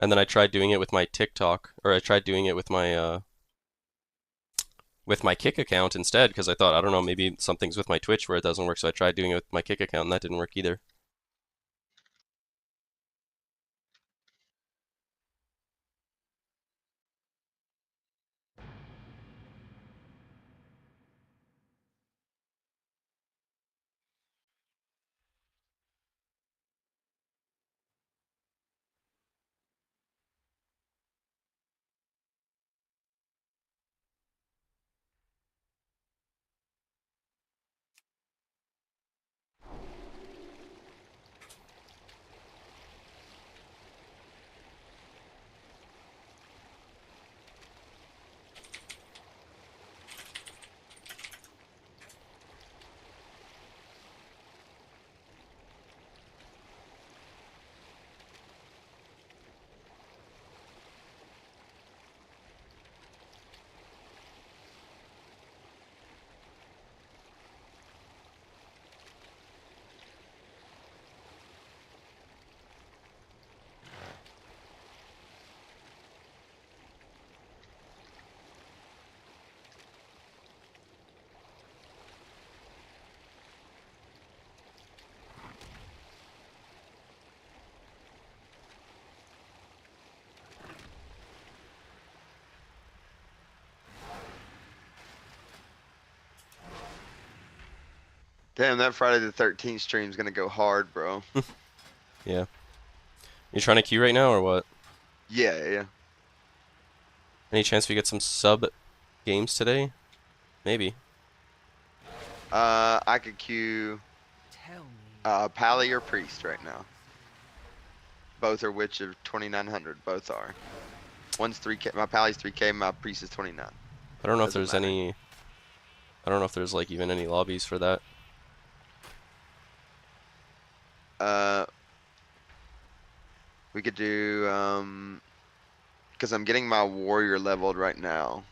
And then I tried doing it with my TikTok, or I tried doing it with my Kick account instead because I thought, I don't know, maybe something's with my Twitch where it doesn't work. So I tried doing it with my Kick account and that didn't work either. Damn, that Friday the 13th stream's gonna go hard, bro. Yeah. You trying to queue right now or what? Yeah, yeah. Any chance we get some sub games today? Maybe. I could queue Pally or Priest right now. Both are which of 2900. Both are. One's 3K. My Pally's 3K. My Priest is 29. I don't know if Doesn't there's matter. any. I don't know if there's like even any lobbies for that. Uh, we could do because I'm getting my warrior leveled right now.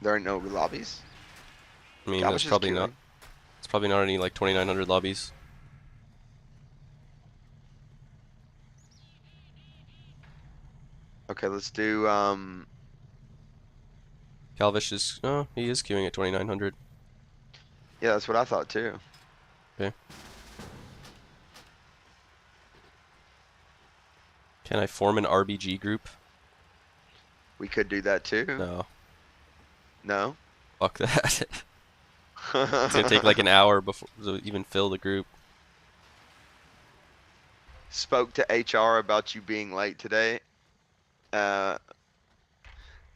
There are no lobbies. I mean, I was that's just probably not. queuing. It's probably not any like 2900 lobbies. Okay, let's do Calvish is. Oh, he is queuing at 2900. yeah, that's what I thought too. Okay. Can I form an RBG group? We could do that too. No. No. Fuck that. It's gonna take like an hour before to even fill the group. Spoke to HR about you being late today. Uh,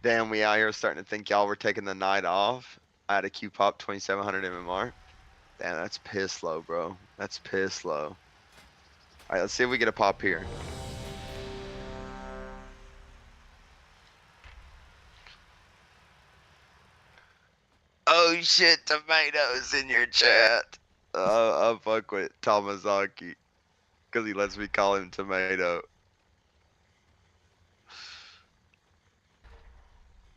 damn, we out here starting to think y'all were taking the night off. I had a Q pop 2700 MMR. Damn, that's piss low, bro. That's piss low. All right, let's see if we get a pop here. Oh shit, tomatoes in your chat. I fuck with Tamazaki because he lets me call him Tomato.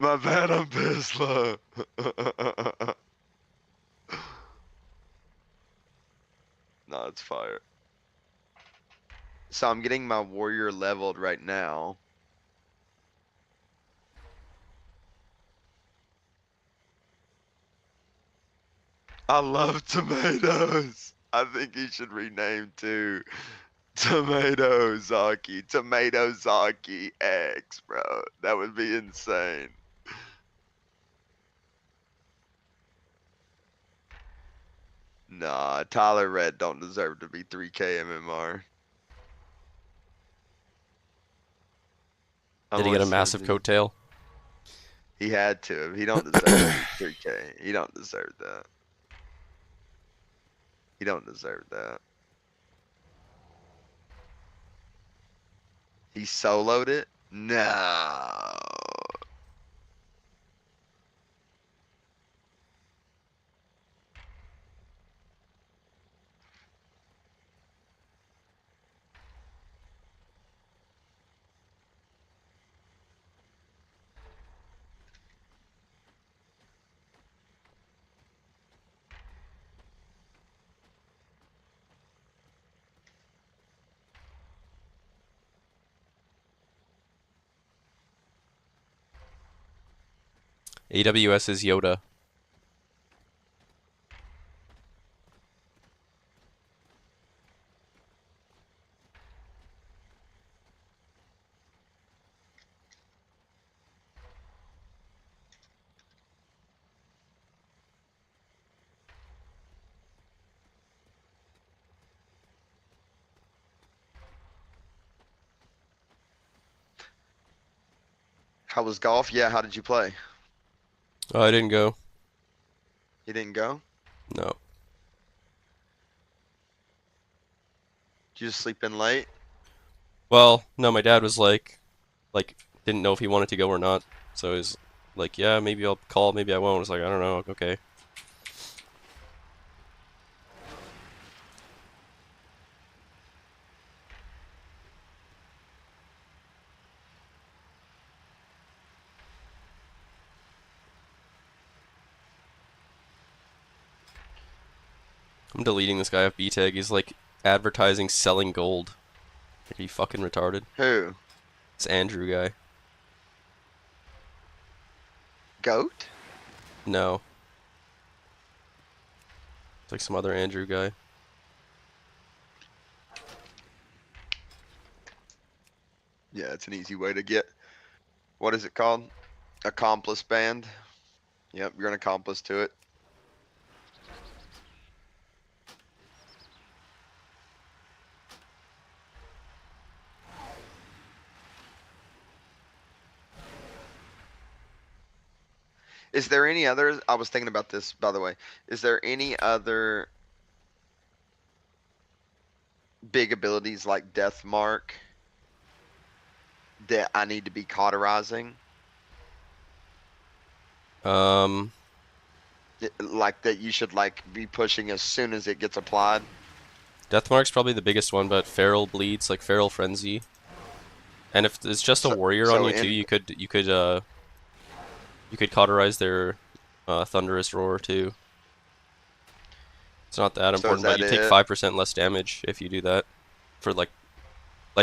My bad, I'm piss low. No, it's fire. So I'm getting my warrior leveled right now. I love tomatoes. I think he should rename too. Tomato Zaki. Tomato Zaki X, bro. That would be insane. Nah, Tyler Red don't deserve to be 3K MMR. Did he get a Unless massive coattail? he had to. He don't deserve to be 3K. He don't deserve that. He don't deserve that. He soloed it? No. AWS is Yoda. How was golf? Yeah, how did you play? Oh, I didn't go. You didn't go? No. Did you just sleep in late? Well, no, my dad was like, didn't know if he wanted to go or not. So he's like, yeah, maybe I'll call, maybe I won't. I was like, I don't know. Okay. I'm deleting this guy off B-Tag. He's like advertising selling gold. Like, are you fucking retarded? Who? This Andrew guy. Goat? No. It's like some other Andrew guy. Yeah, it's an easy way to get, what is it called? Accomplice band. Yep, you're an accomplice to it. Is there any other, I was thinking about this, by the way. Is there any other big abilities like Death Mark that I need to be cauterizing? Um, Like that you should like be pushing as soon as it gets applied? Deathmark's probably the biggest one, but Feral Bleeds, like Feral Frenzy. And if it's just a So, warrior on so you too, in, you could cauterize their Thunderous Roar too. It's not that so is important, but that you take it? 5% less damage if you do that. For like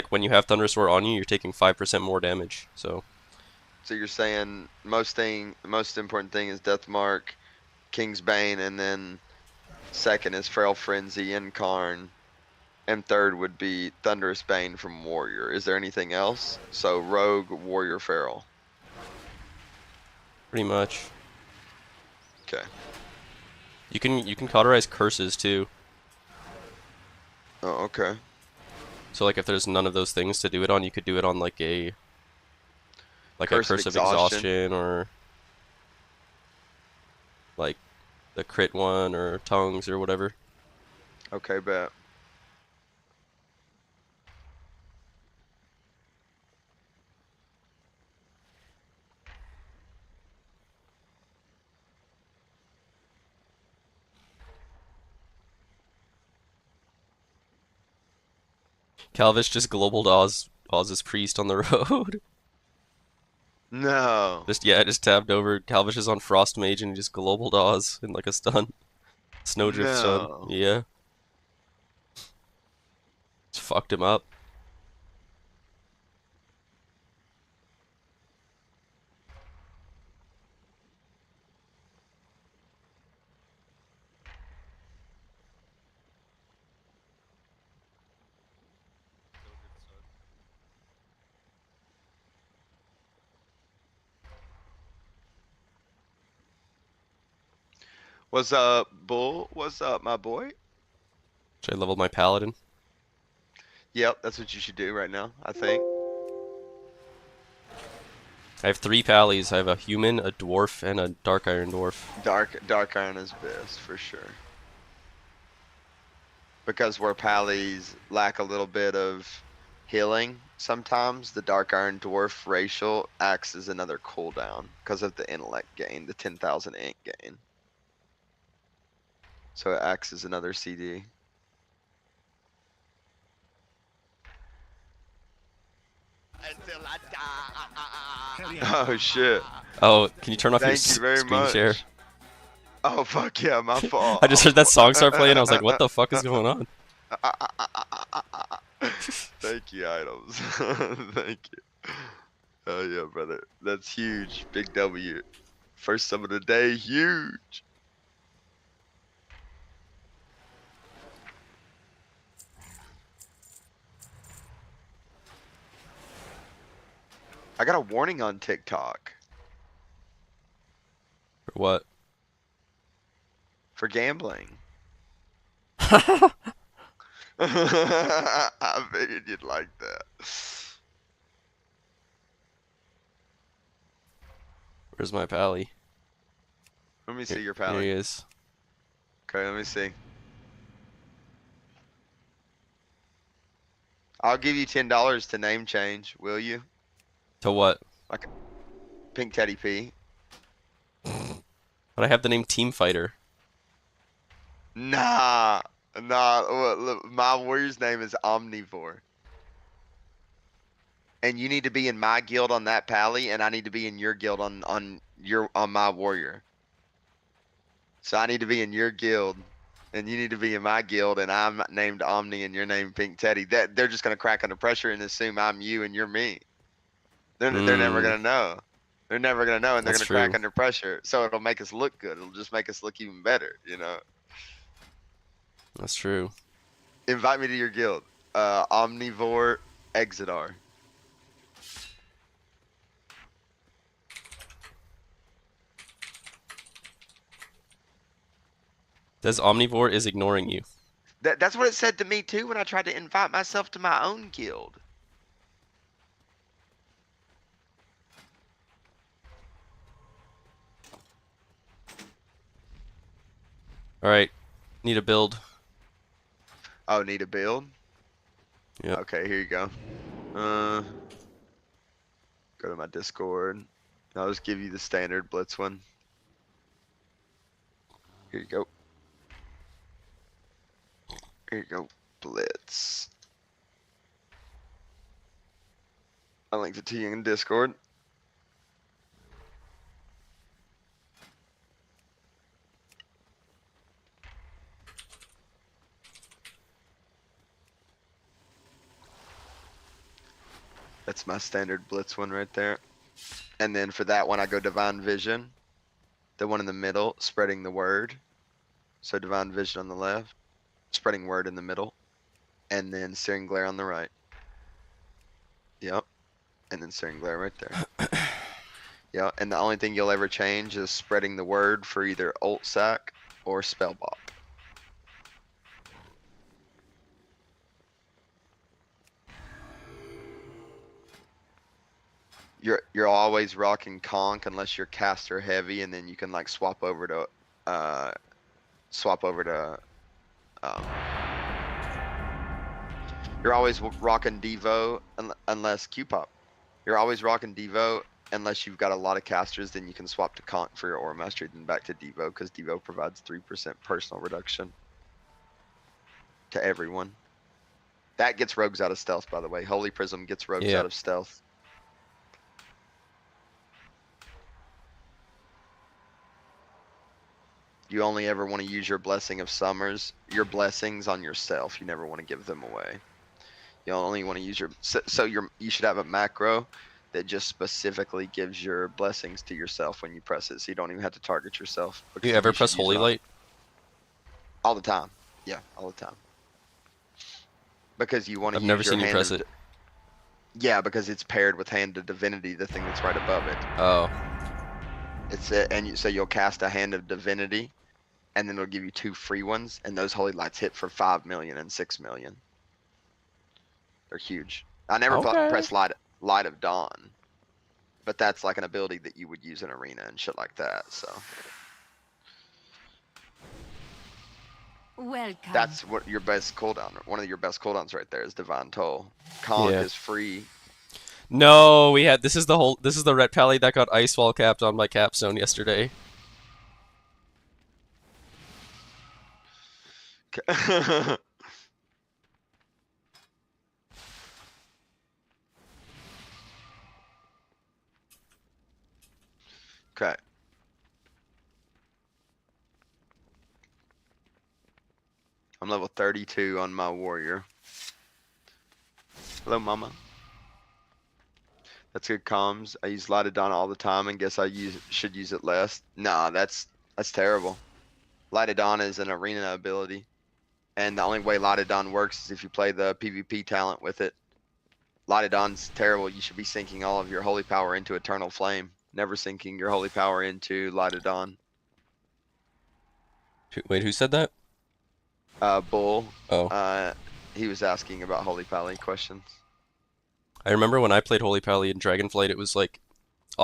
when you have Thunderous Roar on you, you're taking 5% more damage. So So you're saying most important thing is Death Mark, King's Bane, and then second is Feral Frenzy, Incarn, and third would be Thunderous Bane from Warrior. Is there anything else? So Rogue, Warrior, Feral. pretty much. Okay. You can cauterize curses too. Oh, okay. So like if there's none of those things to do it on, you could do it on like a Curse of Curse of Exhaustion. Exhaustion or like the crit one or tongues or whatever. Okay, bet. Calvish just global Oz's priest on the road. No. Just tabbed over. Calvish is on Frost Mage and he just global Oz in like a stun. Snowdrift stun. No. Yeah. Just fucked him up. What's up, Bull? What's up, my boy? Should I level my paladin? Yep, that's what you should do right now, I think. I have 3 pallies. I have a human, a dwarf, and a dark iron dwarf. Dark Iron is best for sure. Because where pallies lack a little bit of healing, sometimes the Dark Iron Dwarf racial acts as another cooldown because of the intellect gain, the 10,000 int gain. So it acts as another CD. Oh shit. Oh, can you turn off your Thank you very screen share? much. Oh fuck yeah, my fault. I just heard that song start playing. I was like, what the fuck is going on? Thank you, items. Thank you. Oh yeah, brother. That's huge. Big W. First sub of the day, huge. I got a warning on TikTok For what? for gambling. I figured you'd like that. Where's my pally? Let me see your Here he pally. is. Okay, let me see. I'll give you $10 to name change, will you? To what? Like Pink Teddy P. But I have the name Team Fighter. Nah, look, my warrior's name is Omnivore. And you need to be in my guild on that pally, and I need to be in your guild on my warrior. So I need to be in your guild, and you need to be in my guild, and I'm named Omni, and you're named Pink Teddy. They're just gonna crack under pressure and assume I'm you and you're me. They're never gonna know. They're never gonna know, and they're That's gonna true. crack under pressure. So it'll make us look good. It'll just make us look even better, you know. That's true. Invite me to your guild. Omnivore Exitar. Says Omnivore is ignoring you. That's what it said to me too when I tried to invite myself to my own guild. Alright. Need a build. Oh, need a build? Yep. Okay, here you go. Go to my Discord. I'll just give you the standard Blitz one. Here you go. Here you go, Blitz. I linked it to you in Discord. That's my standard Blitz one right there. And then for that one, I go Divine Vision. The one in the middle, spreading the word. So Divine Vision on the left, spreading word in the middle, and then Searing Glare on the right. Yep. And then Searing Glare right there. Yeah, and the only thing you'll ever change is spreading the word for either Ult Sac or Spellbop. You're always rocking Conk unless you're caster heavy, and then you can like swap over to you're always rocking Devo unless Q-Pop. You're always rocking Devo unless you've got a lot of casters, then you can swap to Conk for your Aura Mastery, then back to Devo, because Devo provides 3% personal reduction to everyone. That gets rogues out of stealth, by the way. Holy Prism gets rogues Yeah. out of stealth. You only ever want to use your Blessing of Summers, your blessings on yourself. You never want to give them away. You only want to use your, you should have a macro that just specifically gives your blessings to yourself when you press it, so you don't even have to target yourself. You Because ever should press use Holy it Light? all the time. Yeah, all the time. Because you want to I've never use your seen you hand press of, it. yeah, because it's paired with Hand of Divinity, the thing that's right above it. Oh. It's it, and so you'll cast a Hand of Divinity, and then it'll give you 2 free ones, and those Holy Lights hit for 5 million and 6 million. They're huge. I never Okay. press Light of Dawn, but that's like an ability that you would use in arena and shit like that. So Welcome. that's what your best cooldown. One of your best cooldowns right there is Divine Toll. Conk Yeah. is free. No, we had this is the red pally that got ice wall capped on my capstone yesterday. Okay. I'm level 32 on my warrior. Hello, mama. That's good comms. I use Lightodon all the time and guess should use it less. Nah, that's terrible. Lightodon is an arena ability. And the only way Lightodon works is if you play the PvP talent with it. Lightodon's terrible. You should be sinking all of your holy power into Eternal Flame. Never sinking your holy power into Lightodon. Wait, who said that? Bull. Oh. He was asking about holy pally questions. I remember when I played Holy Pally in Dragonflight, it was like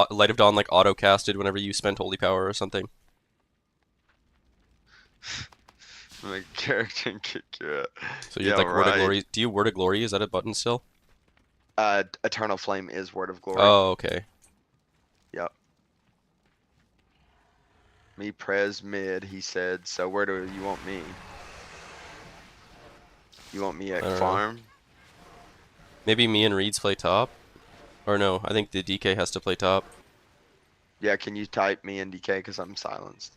Light of Dawn like auto casted whenever you spent Holy Power or something. My character can kick your ass. So you had Yeah, like Word of right. Glory. Do you Word of Glory? Is that a button still? Eternal Flame is Word of Glory. Oh, okay. Yep. Me pres mid, he said. So where do you want me? You want me at I don't know. farm? Maybe me and Reeds play top? Or no, I think the DK has to play top. Yeah, can you type me and DK because I'm silenced?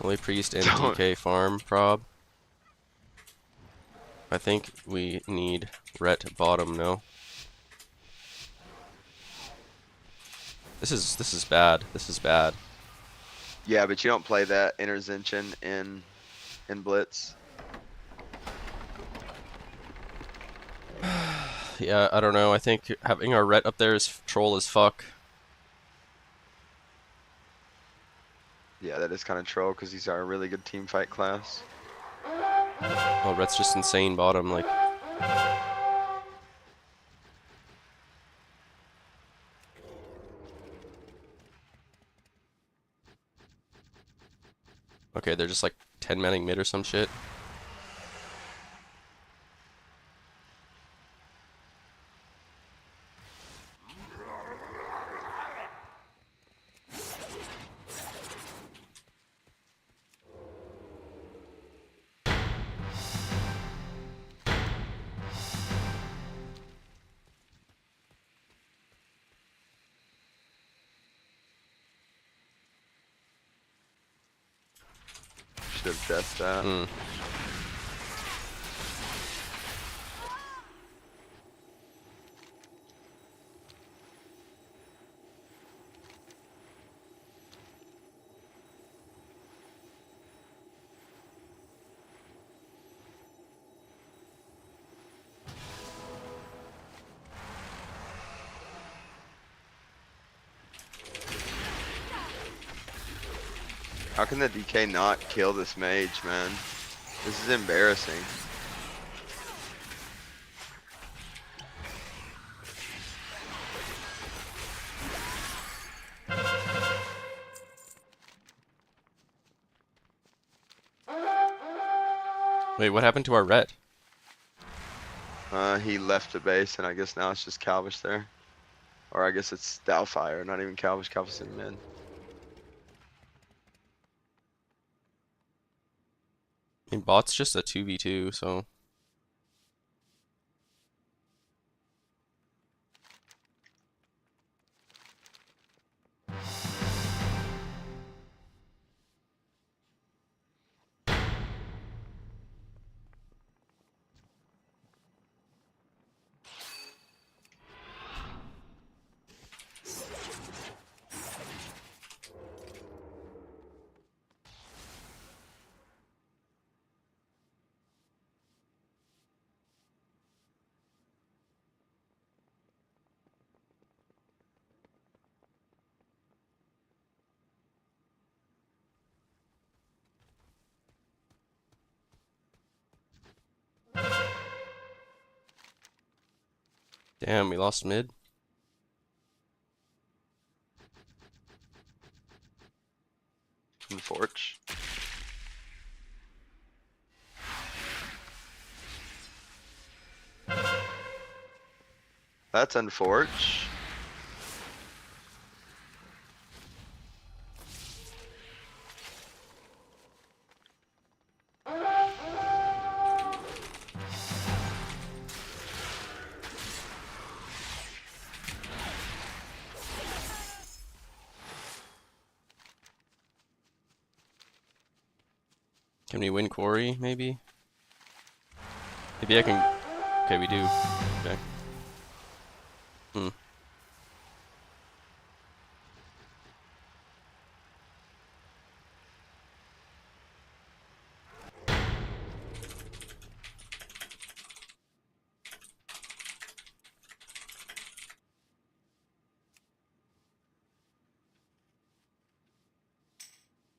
Holy Priest and Don't- DK farm prob. I think we need Ret bottom, no? This is bad. This is bad. Yeah, but you don't play that intervention in Blitz. Yeah, I don't know. I think having our Ret up there is troll as fuck. Yeah, that is kind of troll because he's our really good team fight class. Well, Ret's just insane bottom, like. Okay, they're just like 10 manning mid or some shit. Should have guessed that. Hmm. How can the DK not kill this mage, man? This is embarrassing. Wait, what happened to our Ret? He left the base, and I guess now it's just Calvish there. Or I guess it's Doubtfire, not even Calvish. Calvish in mid. I mean, bot's just a 2v2, so. Damn, we lost mid. From Forge. That's Unforge. Can we win Quarry, maybe? Maybe I can. Okay, we do. Okay.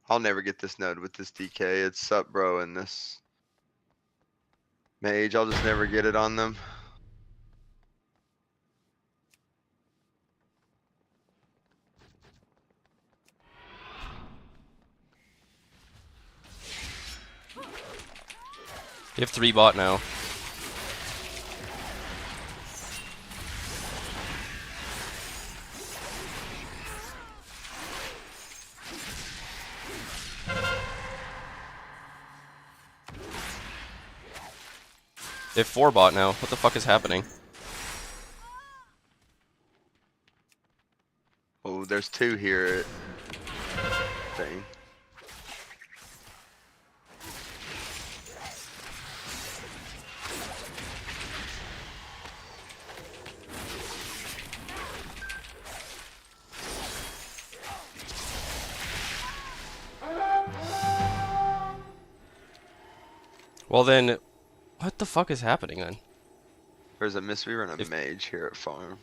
I'll never get this node with this DK. It's sup bro and this mage. I'll just never get it on them. You have 3 bot now. They have 4 bot now. What the fuck is happening? Oh, there's 2 here at thing. Well then, what the fuck is happening then? There's a Mistweaver and a mage here at farm.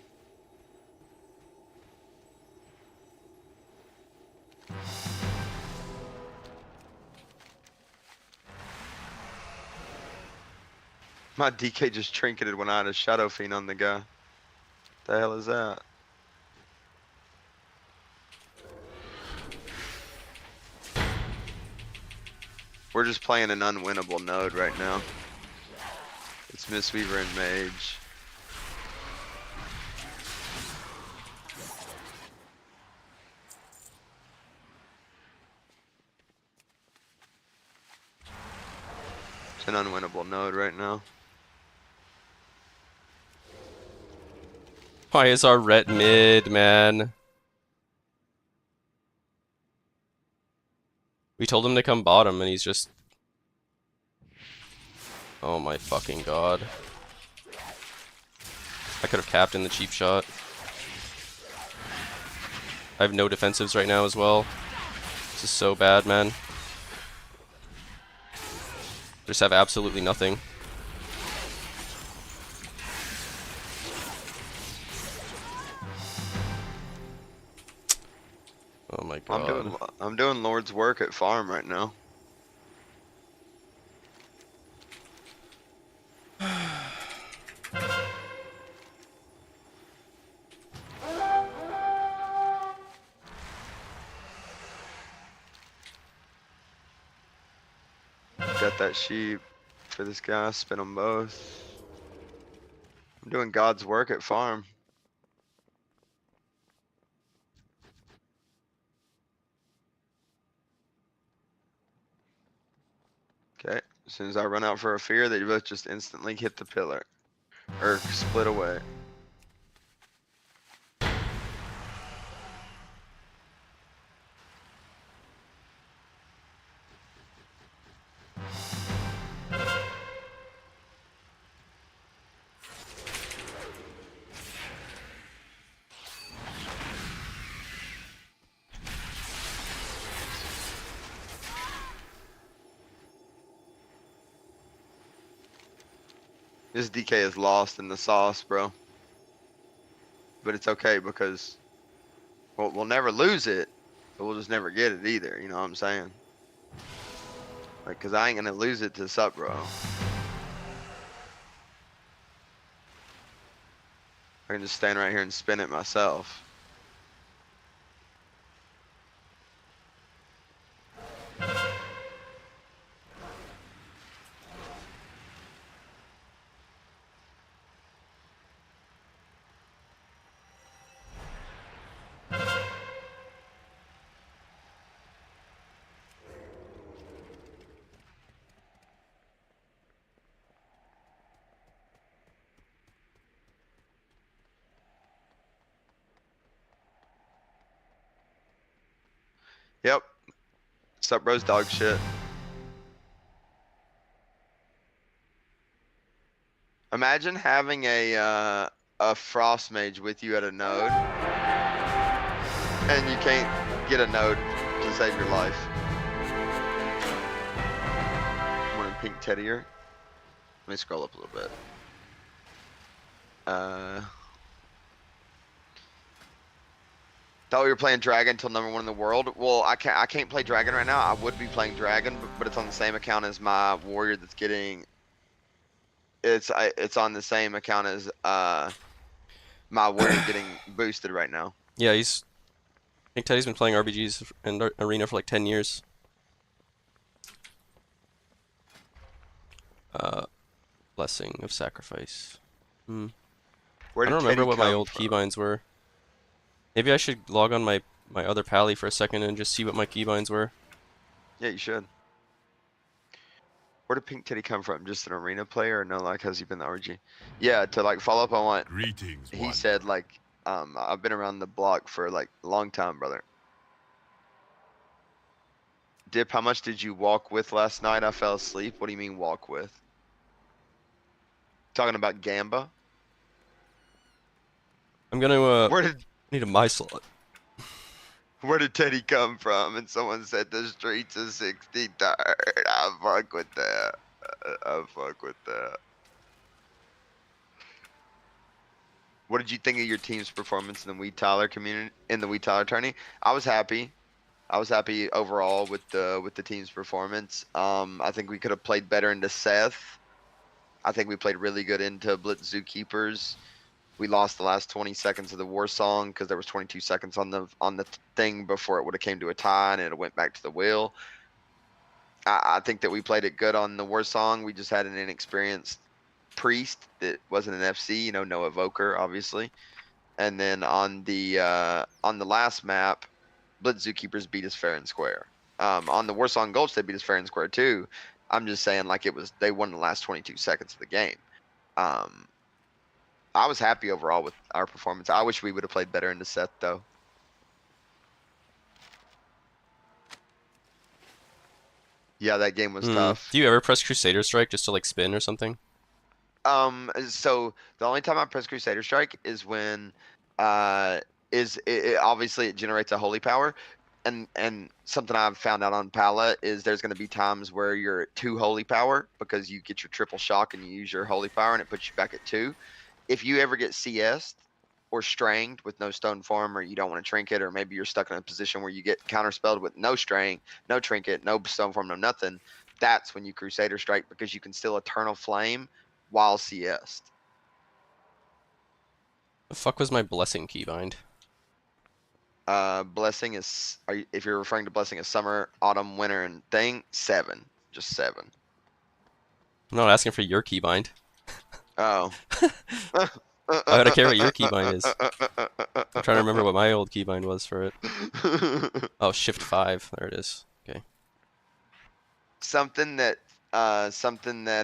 My DK just trinketed when I had a Shadow Fiend on the guy. The hell is that? We're just playing an unwinnable node right now. It's Mistweaver and Mage. It's an unwinnable node right now. Why is our ret mid, man? We told him to come bottom and he's just... Oh my fucking god. I could have capped in the cheap shot. I have no defensives right now as well. This is so bad, man. Just have absolutely nothing. Oh my god. I'm doing Lord's work at farm right now. Got that sheep for this guy, spin them both. I'm doing God's work at farm. Okay, as soon as I run out for a fear, they both just instantly hit the pillar. Or split away. This DK is lost in the sauce, bro. But it's okay because we'll never lose it, but we'll just never get it either. You know what I'm saying? Like, cause I ain't gonna lose it to sup, bro. I can just stand right here and spin it myself. Yep. Sup, bro's dog shit. Imagine having a frost mage with you at a node, and you can't get a node to save your life. Morning, pink teddier. Let me scroll up a little bit. Thought we were playing Dragon until #1 in the world. Well, I can't play Dragon right now. I would be playing Dragon, but it's on the same account as my Warrior that's getting. It's on the same account as my Warrior getting boosted right now. Yeah, I think Teddy's been playing RBGs and Arena for like 10 years. Blessing of Sacrifice. I Where did don't remember Teddy what my come old from? keybinds were. Maybe I should log on my other Pally for a second and just see what my keybinds were. Yeah, you should. Where did Pink Teddy come from? Just an arena player, or no? Like, has he been the RG? Yeah, to like follow up on what Greetings, he one. said. Like, I've been around the block for like a long time, brother. Dip, how much did you walk with last night? I fell asleep. What do you mean walk with? Talking about Gamba? I'm gonna Where did need a my slot. Where did Teddy come from? And someone said the streets of 63rd. I fuck with that. I fuck with that. What did you think of your team's performance in the Wheat Tyler community, in the Wheat Tyler tourney? I was happy. I was happy overall with the team's performance. I think we could have played better into Seth. I think we played really good into Blitz Zookeepers. We lost the last 20 seconds of the war song because there was 22 seconds on the thing before it would have came to a tie and it went back to the wheel. I think that we played it good on the war song. We just had an inexperienced priest that wasn't an FC, you know, no evoker, obviously. And then on the last map, Blitz Zookeepers beat us fair and square. On the Warsong Gulch, they beat us fair and square too. I'm just saying, like, they won the last 22 seconds of the game. I was happy overall with our performance. I wish we would have played better into Seth though. Yeah, that game was tough. Do you ever press Crusader Strike just to like spin or something? So the only time I press Crusader Strike is when obviously it generates a holy power. And something I've found out on Pala is there's going to be times where you're at 2 holy power because you get your triple shock and you use your holy power and it puts you back at 2. If you ever get CS'd or stranged with no stone form, or you don't want to trinket, or maybe you're stuck in a position where you get counterspelled with no strang, no trinket, no stone form, no nothing, that's when you Crusader Strike because you can still Eternal Flame while CS'd. The fuck was my Blessing keybind? Blessing is, if you're referring to Blessing as summer, autumn, winter, and thing, 7. Just 7. I'm not asking for your keybind. Oh. Why would I care what your keybind is? I'm trying to remember what my old keybind was for it. Oh, Shift 5. There it is. Okay. Something that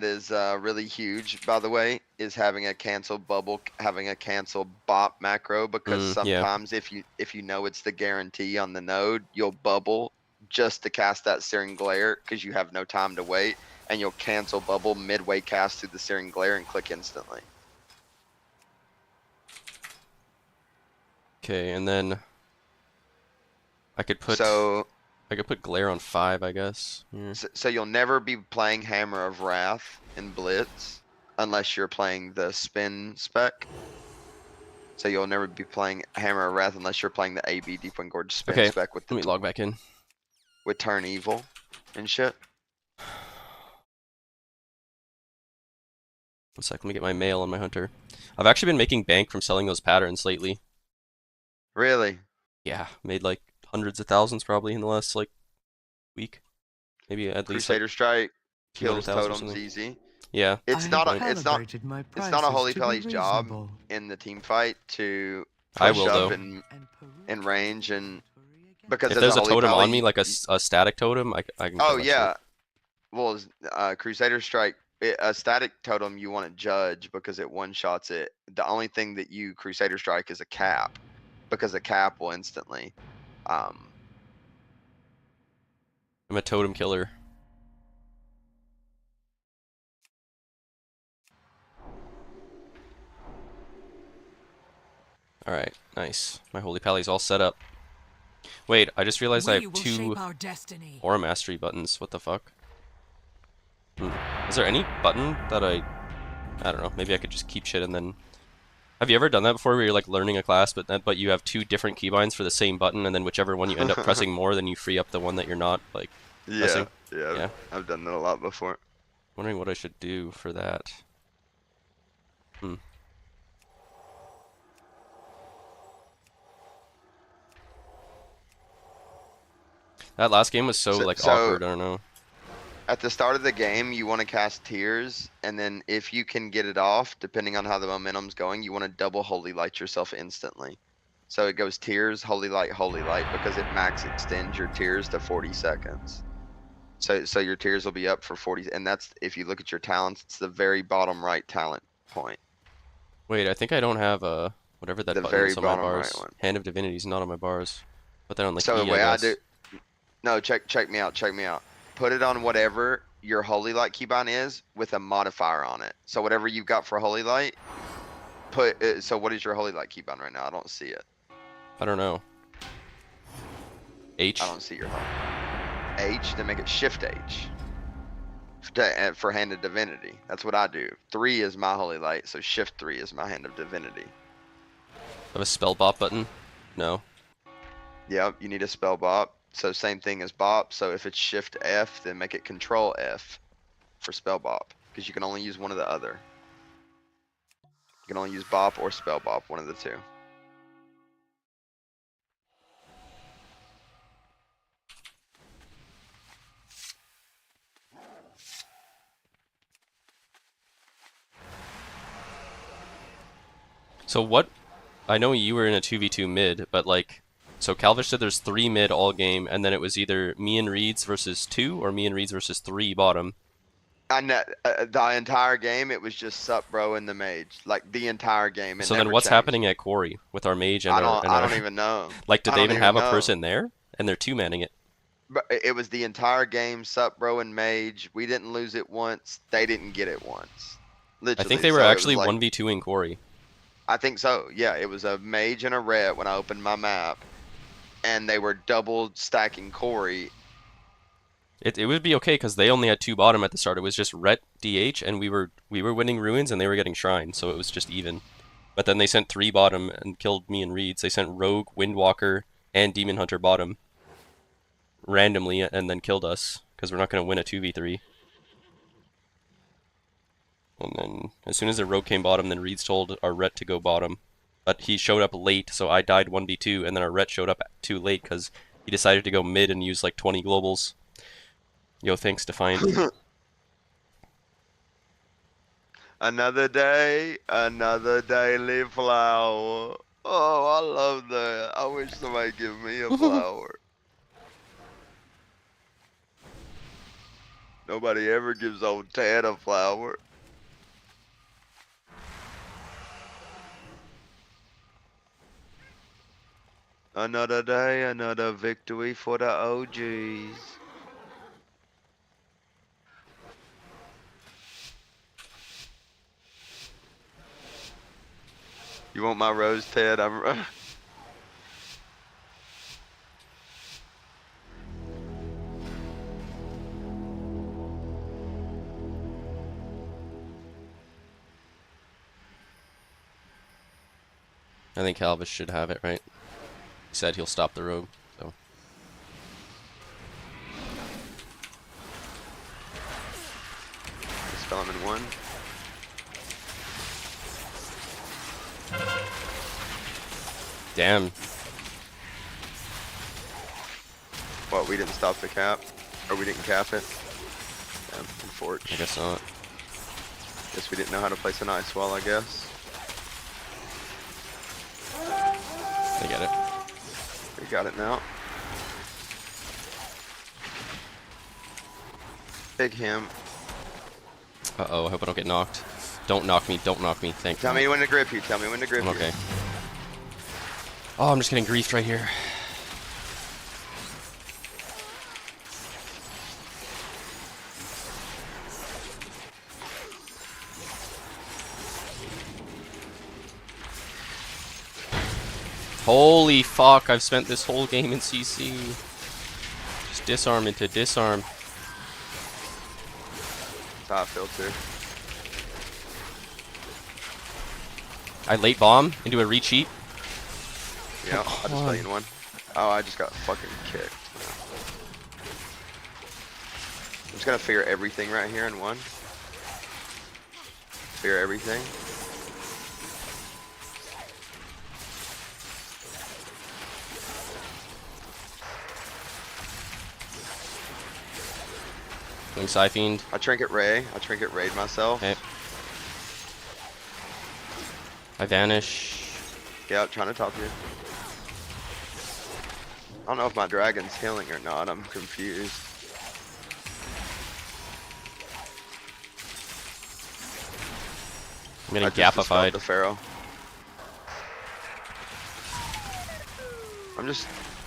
is really huge, by the way, is having a cancel bubble, having a cancel bop macro, because sometimes if you know it's the guarantee on the node, you'll bubble just to cast that Searing Glare because you have no time to wait, and you'll cancel bubble midway cast through the Searing Glare and click instantly. Okay, and then I could put Glare on 5, I guess. Yeah. So you'll never be playing Hammer of Wrath in Blitz unless you're playing the spin spec. So you'll never be playing Hammer of Wrath unless you're playing the AB Deep Wind Gorge spin spec with let me log back in. With Turn Evil and shit. 1 sec, let me get my mail on my hunter. I've actually been making bank from selling those patterns lately. Really? Yeah, made like hundreds of thousands probably in the last like week. Maybe at least Crusader Strike kills 200,000 or totems something. easy. Yeah. It's not a Holy Pelly's job in the team fight to push up in range, and because if there's a totem Pally, on me, like a static totem, I can oh yeah. Well, Crusader Strike, a static totem you want to judge because it one-shots it. The only thing that you Crusader Strike is a cap, because a cap will instantly. I'm a totem killer. Alright, nice. My Holy Pally's all set up. Wait, I just realized I have 2 Aura Mastery buttons. What the fuck? Is there any button that I don't know, maybe I could just keep shit and then Have you ever done that before where you're like learning a class but you have two different keybinds for the same button and then whichever one you end up pressing more, then you free up the one that you're not like Yeah, pressing? yeah, Yeah. I've done that a lot before. Wondering what I should do for that. Hmm. That last game was so So, like so awkward, I don't know. at the start of the game, you want to cast Tears, and then if you can get it off, depending on how the momentum's going, you want to double Holy Light yourself instantly. So it goes Tears, Holy Light, because it max extends your Tears to 40 seconds. So your Tears will be up for 40, and that's, if you look at your talents, it's the very bottom right talent point. Wait, I think I don't have whatever that The button very is on my bottom right bars. one. Hand of Divinity is not on my bars. Put that on like So the E, I way I do, guess. no, check me out. Put it on whatever your Holy Light keybind is with a modifier on it. So whatever you've got for Holy Light, so what is your Holy Light keybind right now? I don't see it. I don't know. I H? don't see your H, then make it Shift H for Hand of Divinity. That's what I do. 3 is my Holy Light, so Shift 3 is my Hand of Divinity. Have a spell bop button? No. Yep, you need a spell bop. So same thing as bop. So if it's Shift F, then make it Control F for spell bop, because you can only use one or the other. You can only use bop or spell bop, one of the two. So what? I know you were in a 2v2 mid, but like, so Calvish said there's 3 mid all game, and then it was either me and Reeds versus 2 or me and Reeds versus 3 bottom. I know the entire game. It was just Sup Bro and the Mage, like the entire game. It So then never what's changed. happening at Quarry with our mage and I our don't. and I our don't even know. like did I they don't even even have a know. person there? And they're two manning it. But it was the entire game. Sup Bro and Mage. We didn't lose it once. They didn't get it once. I think Literally. they were So it was actually like, 1v2 in Quarry. I think so. Yeah, it was a Mage and a Ret when I opened my map, and they were double stacking Corey. It would be okay because they only had 2 bottom at the start. It was just Ret DH and we were winning ruins and they were getting shrine, so it was just even. But then they sent 3 bottom and killed me and Reeds. They sent Rogue, Windwalker, and Demon Hunter bottom randomly and then killed us because we're not going to win a 2v3. And then as soon as the Rogue came bottom, then Reeds told our Ret to go bottom. But he showed up late, so I died 1v2, and then our Ret showed up too late because he decided to go mid and use like 20 globals. Yo, thanks, Defiant. Another daily flower. Oh, I love that. I wish somebody give me a flower. Nobody ever gives old Ted a flower. Another day, another victory for the OGs. You want my rose, Ted? I'm. I think Calvis should have it, right? He said he'll stop the Rogue, so. Spell him in one. Damn. What, we didn't stop the cap? Or we didn't cap it? Damn, unfortunate. I guess not. Guess we didn't know how to place an ice wall, I guess. I get it. We got it now. Big him. Uh-oh, I hope I don't get knocked. Don't knock me, don't knock me, thank Tell you. me when to grip you. Tell me when to grip I'm you. okay. Oh, I'm just getting griefed right here. Holy fuck, I've spent this whole game in CC. Just disarm into disarm. That's how I feel too. I late bomb into a retreat. Yeah, I just played in one. Oh, I just got fucking kicked. I'm just gonna figure everything right here in one. Figure everything. Doing Psyfiend. I trinket Ray. I trinket raid myself. Okay. I vanish. Yeah, trying to top you. I don't know if my dragon's healing or not. I'm confused. I'm getting I just dispelled gapified. the Pharaoh.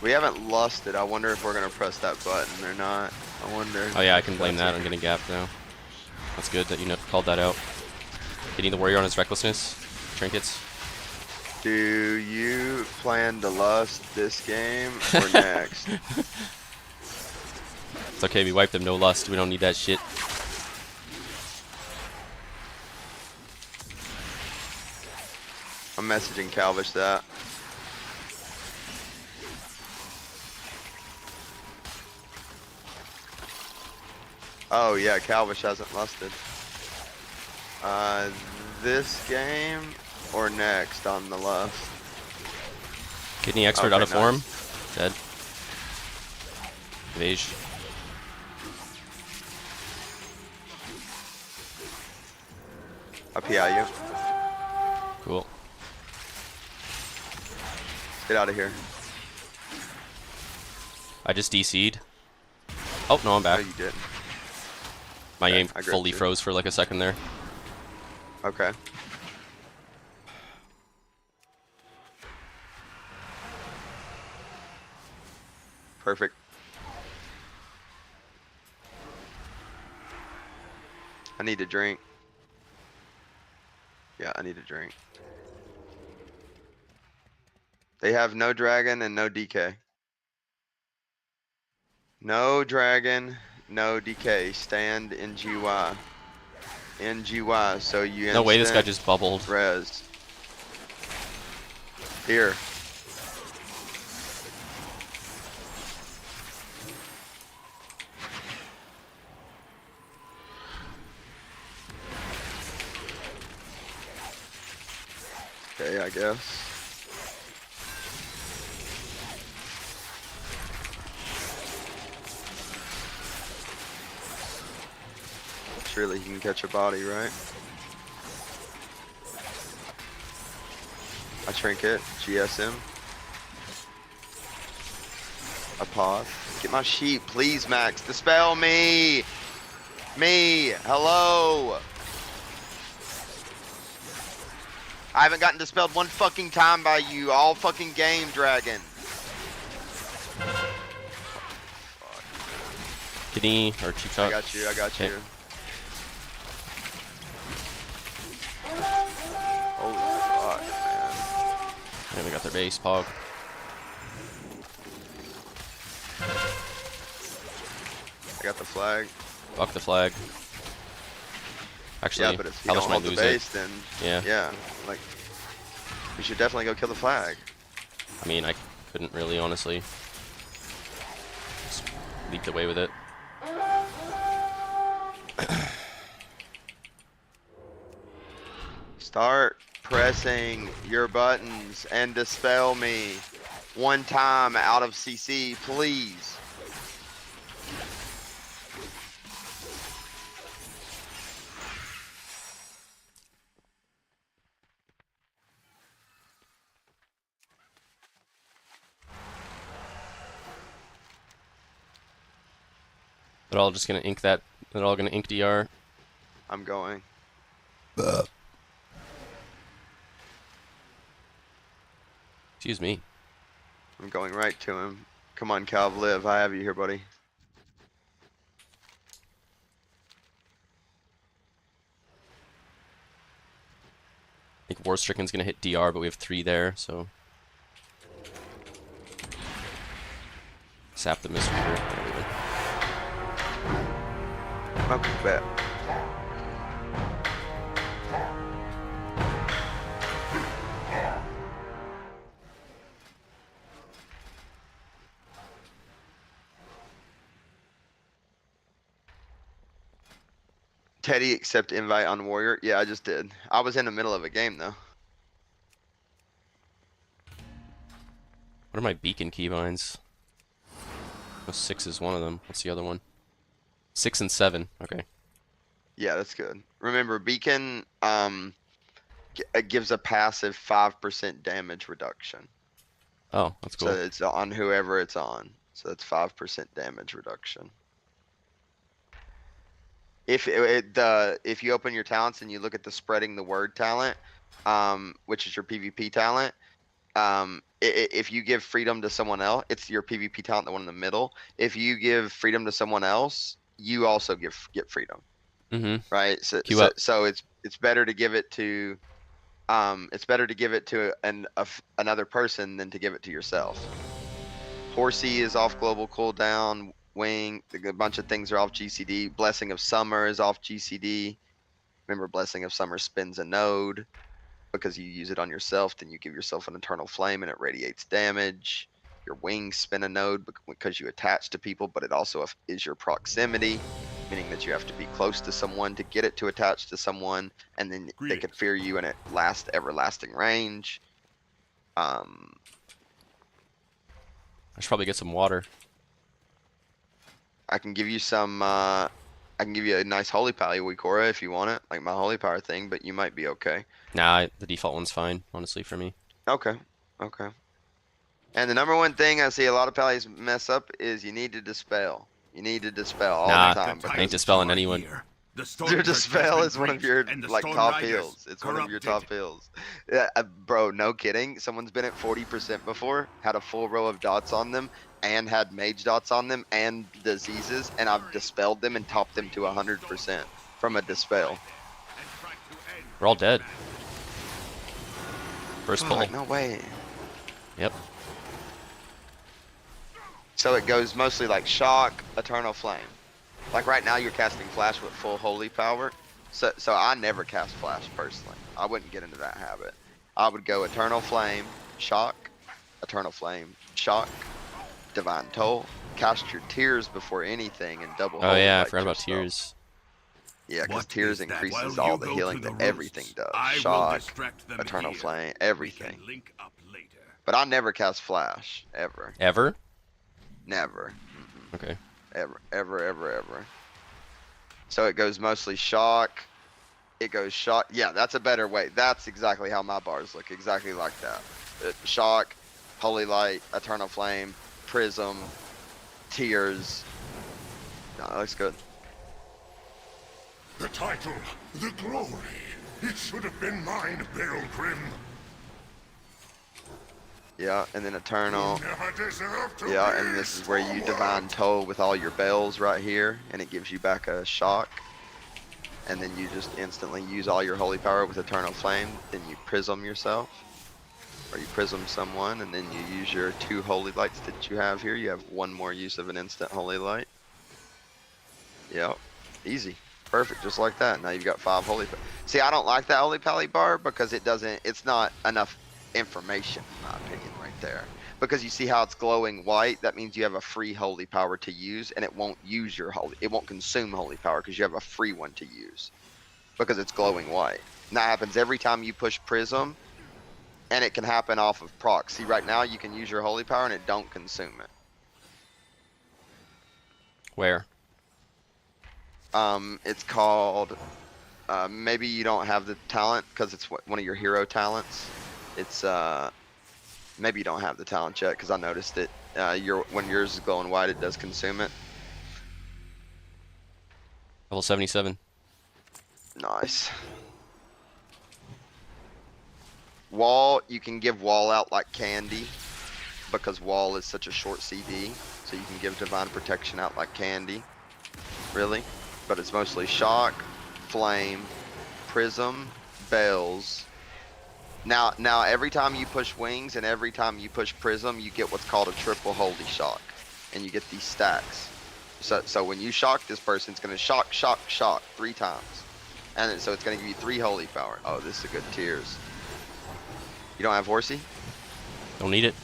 We haven't lusted. I wonder if we're gonna press that button or not. I wonder. Oh yeah, I can blame that. I'm getting gapped now. That's good that you called that out. Hitting the warrior on his recklessness. Trinkets. Do you plan to lust this game or next? It's okay, we wiped them, no lust. We don't need that shit. I'm messaging Calvish that. Oh yeah, Calvish hasn't lusted. This game or next on the lust? Kidney expert Okay, out of form. nice. Dead. Evage. I PI you. Cool. Get out of here. I just DC'd. Oh, no, I'm No, back. you didn't. My Okay, game I grabbed fully you. froze for like a second there. Okay. Perfect. I need to drink. Yeah, I need a drink. They have no dragon and no DK. No dragon, no DK. Stand in GY. In GY, so you No way, this guy instant just bubbled. res. Here. Okay, I guess. Surely he can catch a body, right? I trinket, GSM. I pause. Get my sheep, please, Max. Dispel me! Me! Hello! I haven't gotten dispelled one fucking time by you all fucking game, Dragon. Kidney or cheap I shot. got you, I got Okay. you. Holy fuck, man. Yeah, we got their base, Pog. I got the flag. Fuck the flag. Actually, Yeah, but if you Alice don't might hold the lose base, it. then Yeah. yeah, like we should definitely go kill the flag. I mean, I couldn't really, honestly. Just leaped away with it. Start pressing your buttons and dispel me one time out of CC, please. They're all just gonna ink that. They're all gonna ink DR. I'm going. Excuse me. I'm going right to him. Come on, Calv, live. I have you here, buddy. I think War Stricken's gonna hit DR, but we have 3 there, so. Sap the Mistreater. There we go. Okay, bet. Teddy accept invite on Warrior. Yeah, I just did. I was in the middle of a game though. What are my beacon keybinds? Oh, 6 is one of them. What's the other one? 6 and 7. Okay. Yeah, that's good. Remember, Beacon it gives a passive 5% damage reduction. Oh, that's cool. So it's on whoever it's on. So it's 5% damage reduction. If if you open your talents and you look at the spreading the word talent, which is your PvP talent, if you give freedom to someone else, it's your PvP talent, the one in the middle. If you give freedom to someone else, you also get freedom, Mm-hmm. right? So Queue up. it's better to give it to another person than to give it to yourself. Horsey is off global cooldown. Wing, a bunch of things are off GCD. Blessing of Summer is off GCD. Remember, Blessing of Summer spins a node because you use it on yourself. Then you give yourself an Eternal Flame and it radiates damage. Your wings spin a node because you attach to people, but it also is your proximity, meaning that you have to be close to someone to get it to attach to someone, and then they can fear you and it lasts everlasting range. I should probably get some water. I can give you some. I can give you a nice holy pally weakora if you want it, like my holy power thing. But you might be okay. Nah, the default one's fine, honestly, for me. Okay. Okay. And the number one thing I see a lot of pallies mess up is you need to dispel. You need to dispel all Nah, the time. I ain't dispelling anyone. Your dispel is one of your like top heals. It's one of your top heals. Yeah, bro, no kidding. Someone's been at 40% before, had a full row of dots on them, and had mage dots on them and diseases, and I've dispelled them and topped them to 100% from a dispel. We're all dead. First pull. No way. Yep. So it goes mostly like shock, eternal flame. Like right now you're casting flash with full holy power. So I never cast flash personally. I wouldn't get into that habit. I would go eternal flame, shock, eternal flame, shock, divine toll, cast your tears before anything, and double. Oh yeah, I light forgot about yourself. tears. Yeah, because tears increases all the healing that everything does. Shock, eternal flame, everything. But I never cast flash ever. Ever? Never. Okay. Ever. So it goes mostly shock. It goes shock. Yeah, that's a better way. That's exactly how my bars look. Exactly like that. Shock, holy light, eternal flame, prism, tears. No, that looks good. The title, the glory. It should have been mine, Beryl Grim. Yeah, and then eternal. Never deserved to Yeah, be and this is where you scorned. divine toll with all your bells right here, and it gives you back a shock. And then you just instantly use all your holy power with eternal flame. Then you prism yourself, or you prism someone, and then you use your 2 holy lights that you have here. You have 1 more use of an instant holy light. Yep, easy, perfect, just like that. Now you've got 5 holy. See, I don't like that holy pally bar because it's not enough information, in my opinion, right there. Because you see how it's glowing white, that means you have a free holy power to use, and it won't use it won't consume holy power because you have a free one to use because it's glowing white. And that happens every time you push prism, and it can happen off of proc. See, right now you can use your holy power and it don't consume it. Where? It's called, maybe you don't have the talent because it's one of your hero talents. It's maybe you don't have the talent yet because I noticed it. When yours is glowing white, it does consume it. Level 77. Nice. Wall, you can give wall out like candy because wall is such a short CD. So you can give divine protection out like candy, really. But it's mostly shock, flame, prism, bells. Now every time you push wings and every time you push prism, you get what's called a triple holy shock, and you get these stacks. So when you shock this person, it's gonna shock 3 times, and so it's gonna give you 3 holy power. Oh, this is a good tears. You don't have horsey? Don't need it.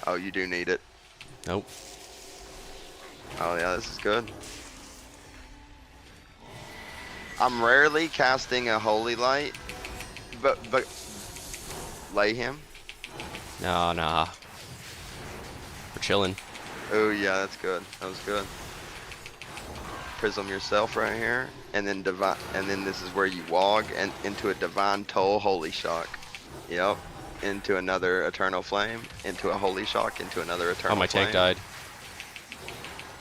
Oh, you do need it. Nope. Oh yeah, this is good. I'm rarely casting a holy light, but lay him. Nah. We're chilling. Oh yeah, that's good. That was good. Prism yourself right here, and then divine, and then this is where you wog and into a divine toll holy shock. Yep. Into another eternal flame, into a holy shock, into another eternal Oh, my flame. tank died.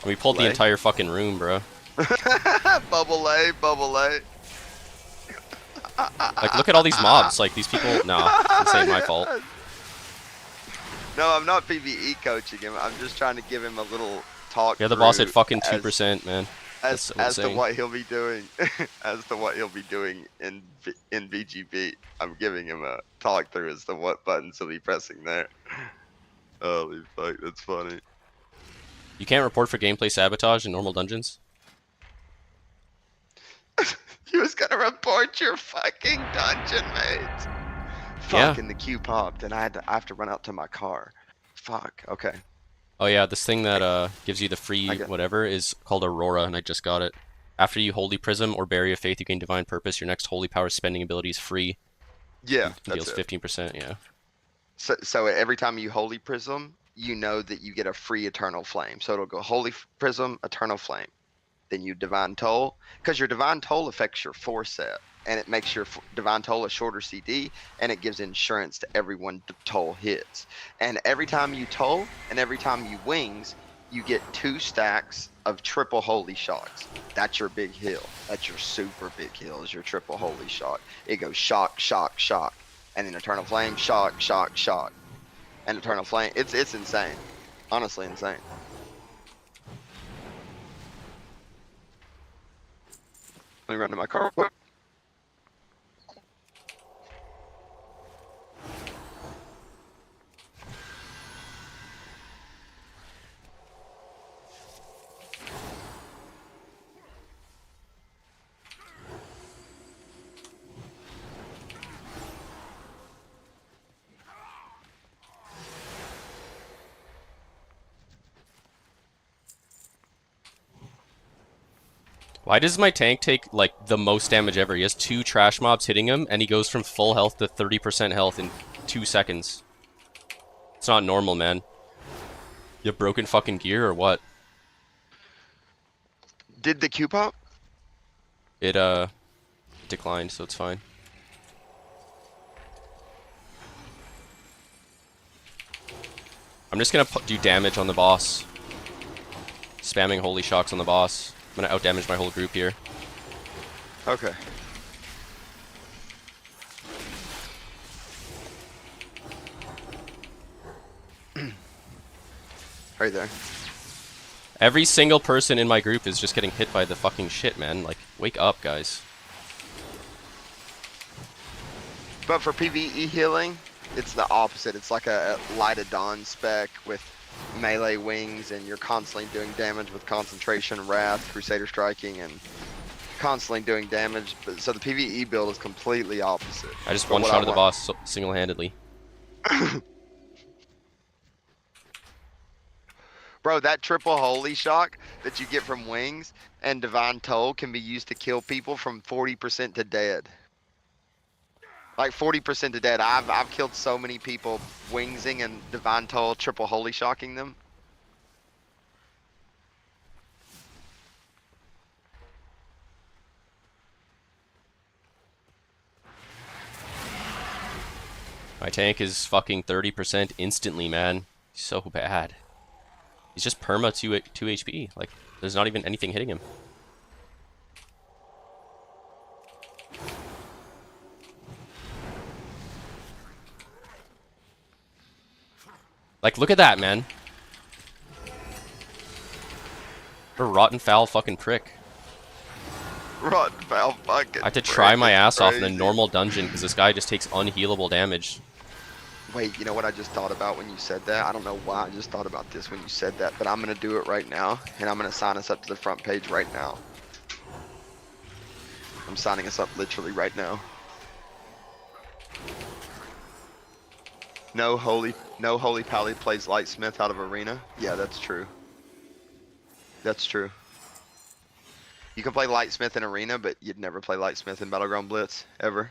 We pulled the Lay. entire fucking room, bro. Bubble lay, bubble lay. Like, look at all these mobs. Like, these people. Nah, this ain't my fault. No, I'm not PvE coaching him. I'm just trying to give him a little talk. Yeah, the boss through at fucking 2%, man. That's so as to insane. what he'll be doing, as to what he'll be doing in VGB. I'm giving him a talk through as to what buttons he'll be pressing there. Holy fuck, that's funny. You can't report for gameplay sabotage in normal dungeons? He was gonna report your fucking dungeon, mate. Yeah. Fuck, and the queue popped, and I have to run out to my car. Fuck. Okay. Oh yeah, this thing that gives you the free I got- whatever is called Aurora, and I just got it. After you Holy Prism or Barrier of Faith, you gain Divine Purpose. Your next Holy Power spending ability is free. Yeah, It that's deals it. 15%, yeah. So every time you Holy Prism, you know that you get a free Eternal Flame. So it'll go Holy Prism, Eternal Flame. Then you Divine Toll, because your Divine Toll affects your 4-set, and it makes your Divine Toll a shorter CD, and it gives insurance to everyone the Toll hits. And every time you Toll, and every time you Wings, you get 2 stacks of triple Holy Shocks. That's your big heal. That's your super big heal, is your triple Holy Shock. It goes shock, shock, shock. And then Eternal Flame, shock, shock, shock. And Eternal Flame, it's insane. Honestly insane. Let me run to my car. Why does my tank take, like, the most damage ever? He has 2 trash mobs hitting him, and he goes from full health to 30% health in 2 seconds. It's not normal, man. You have broken fucking gear or what? Did the Q pop? It, declined, so it's fine. I'm just gonna do damage on the boss. Spamming Holy Shocks on the boss. I'm gonna outdamage my whole group here. Okay. Right there. Every single person in my group is just getting hit by the fucking shit, man. Like, wake up, guys. But for PvE healing, it's the opposite. It's like a Light of Dawn spec with melee wings, and you're constantly doing damage with concentration, wrath, crusader striking, and constantly doing damage. But so the PvE build is completely opposite. I just But one what shot I of the want- boss single-handedly. Bro, that triple holy shock that you get from wings and divine toll can be used to kill people from 40% to dead. Like 40% to dead. I've killed so many people wingsing and divine toll triple holy shocking them. My tank is fucking 30% instantly, man. He's so bad. He's just perma 2 HP. Like, there's not even anything hitting him. Like, look at that, man. What a rotten, foul fucking prick. Rotten foul fucking I had to try my prick, ass off in a crazy. normal dungeon because this guy just takes unhealable damage. Wait, you know what I just thought about when you said that? I don't know why I just thought about this when you said that, but I'm going to do it right now, and I'm going to sign us up to the front page right now. I'm signing us up literally right now. No holy pally plays Lightsmith out of arena. Yeah, that's true. That's true. You can play Lightsmith in Arena, but you'd never play Lightsmith in Battleground Blitz, ever.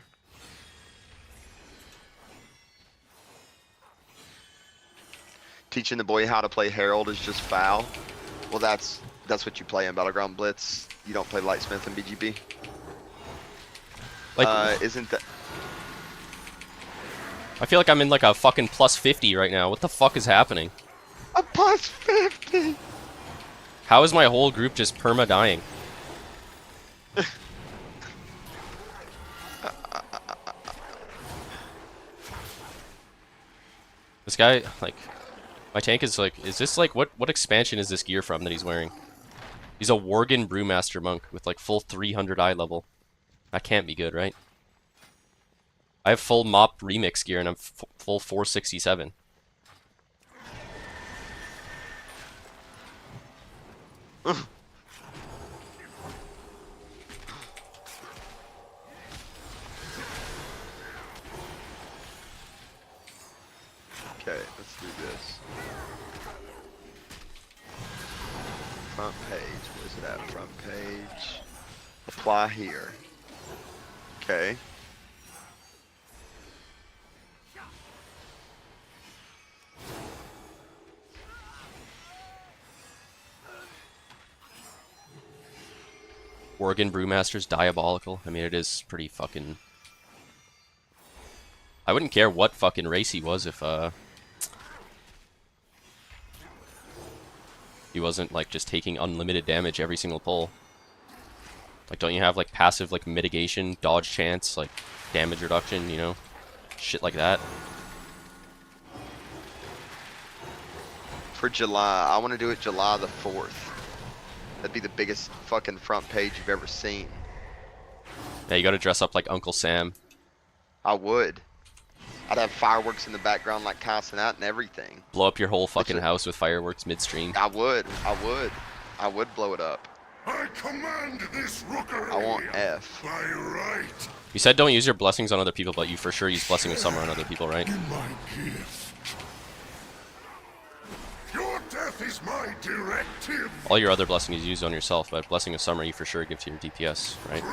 Teaching the boy how to play Herald is just foul. Well, that's what you play in Battleground Blitz. You don't play Lightsmith in BGB. Like, Isn't that... I feel like I'm in like a fucking plus 50 right now. What the fuck is happening? A plus 50! How is my whole group just perma dying? This guy, like, my tank is like, is this like, what expansion is this gear from that he's wearing? He's a Worgen Brewmaster monk with like full 300 eye level. That can't be good, right? I have full mop remix gear and I'm full 467. Okay, let's do this. Front page, where's it at? Front page. Apply here. Okay. Worgen Brewmaster's diabolical. I mean, it is pretty fucking... I wouldn't care what fucking race he was if, he wasn't, like, just taking unlimited damage every single pull. Like, don't you have, like, passive, like, mitigation, dodge chance, like, damage reduction, you know? Shit like that. For July, I want to do it July the 4th. That'd be the biggest fucking front page you've ever seen. Yeah, you gotta dress up like Uncle Sam. I would. I'd have fireworks in the background like casting out and everything. Blow up your whole fucking house with fireworks midstream. I would blow it up. I command this rookery. I want F. By right. You said don't use your blessings on other people, but you for sure use Blessing of Summer on other people, right? My gift. Your death is my directive. All your other blessings you use on yourself, but Blessing of Summer you for sure give to your DPS, right?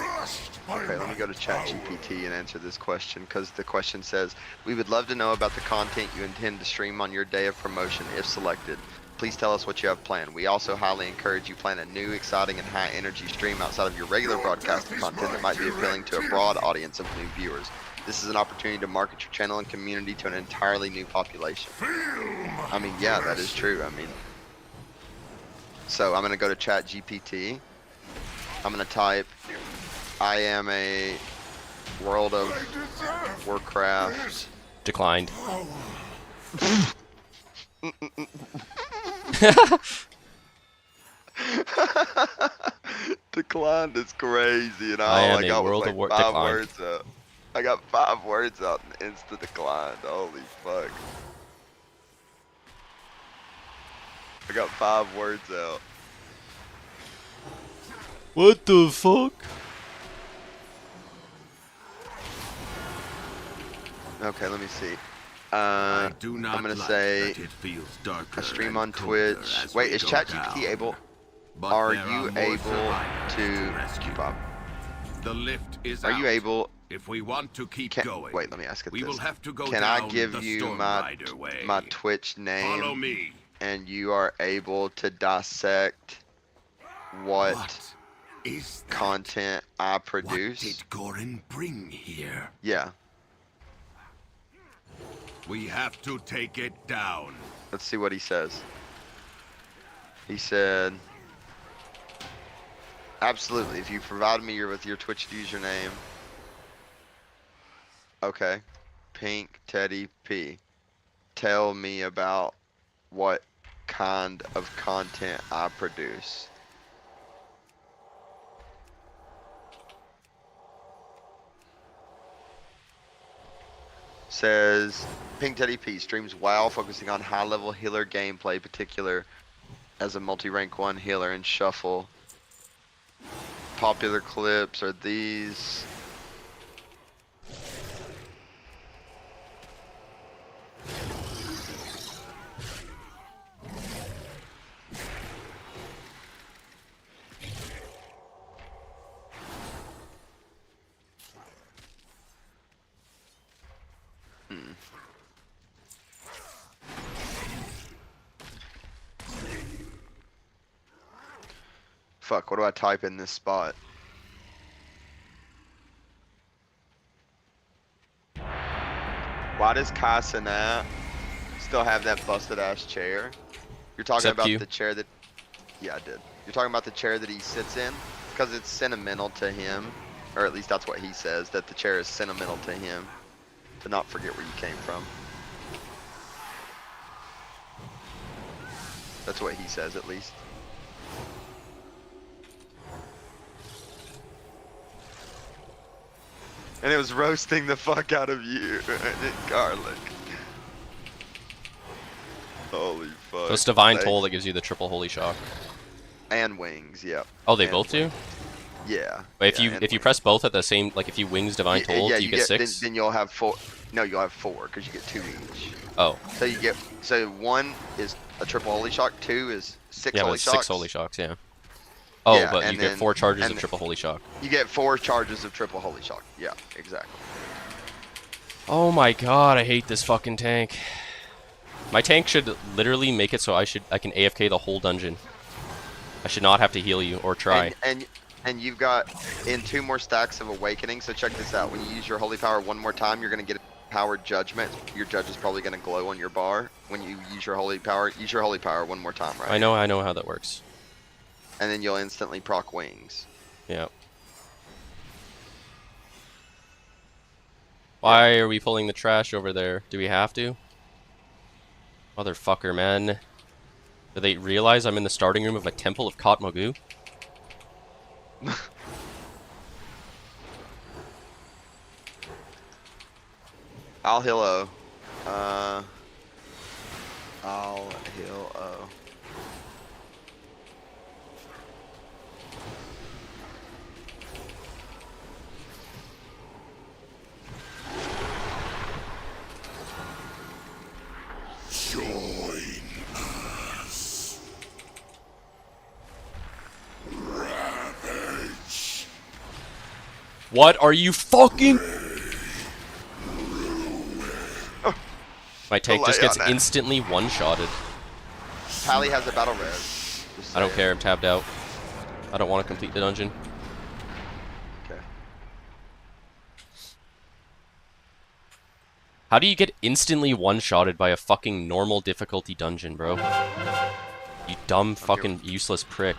Okay, let me go to ChatGPT and answer this question, because the question says, we would love to know about the content you intend to stream on your day of promotion if selected. Please tell us what you have planned. We also highly encourage you plan a new, exciting, and high-energy stream outside of your regular broadcast content that might be appealing to a broad audience of new viewers. This is an opportunity to market your channel and community to an entirely new population. I mean, yeah, that is true. I mean, so I'm going to go to ChatGPT. I'm going to type, I am a World of Warcraft. Declined. Declined is crazy, and I am I a got World was of like War 5 declined. words out. I got 5 words out and insta declined. Holy fuck. I got 5 words out. What the fuck? Okay, let me see. I do not I'm gonna like say that it feels darker I stream and on colder Twitch. as Wait, we is go ChatGPT down. able? But Are there you more able survivors to rescue. keep up? The lift is Are out. you able? If we want to keep Can, going, wait, let me ask it we this. will have to go Can down I give the you Storm my Rider way. my Twitch Follow name, me. and you are able to dissect what is that? content I What produce? did Gorin bring here? Yeah. We have to take it down. Let's see what he says. He said, absolutely, if you provide me with your Twitch username. Okay. Pink Teddy P. Tell me about what kind of content I produce. Says Pink Teddy P streams WoW, focusing on high-level healer gameplay, particular as a multi-rank 1 healer and shuffle. Popular clips are these. Fuck, what do I type in this spot? Why does Kai Cenat still have that busted ass chair? You're talking Except about Q. the chair that... Yeah, I did. You're talking about the chair that he sits in? Because it's sentimental to him. Or at least that's what he says, that the chair is sentimental to him. To not forget where you came from. That's what he says, at least. And it was roasting the fuck out of you, garlic. Holy fuck. So it's Divine Legs Toll that gives you the triple holy shock. and wings, yep. Oh, they And both do? Yeah. But yeah, if you press both at the same, like if you wings Divine Toll, yeah, do you get 6? Then you'll have 4. No, you'll have 4 because you get 2 each. Oh. So 1 is a triple holy shock, 2 is 6 Yeah, but holy it's shocks. 6 holy shocks, yeah. Oh, Yeah, but and you get then- 4 charges of and- triple holy shock. You get 4 charges of triple holy shock. Yeah, exactly. Oh my god, I hate this fucking tank. My tank should literally make it so I can AFK the whole dungeon. I should not have to heal you or try. And you've got in 2 more stacks of awakening. So check this out. When you use your holy power one more time, you're gonna get a powered judgment. Your judge is probably gonna glow on your bar when you use your holy power. Use your holy power one more time, right? I know how that works. And then you'll instantly proc wings. Yeah. Why are we pulling the trash over there? Do we have to? Motherfucker, man. Do they realize I'm in the starting room of a temple of Kot Mogu? I'll heal O. I'll heal O. Join us. Ravage. What are you fucking? My tank just Delay gets on that. instantly one-shotted. Pally has a battle res. Just I don't saying. care, I'm tabbed out. I don't want to complete the dungeon. Okay. How do you get instantly one-shotted by a fucking normal difficulty dungeon, bro? You dumb fucking useless prick.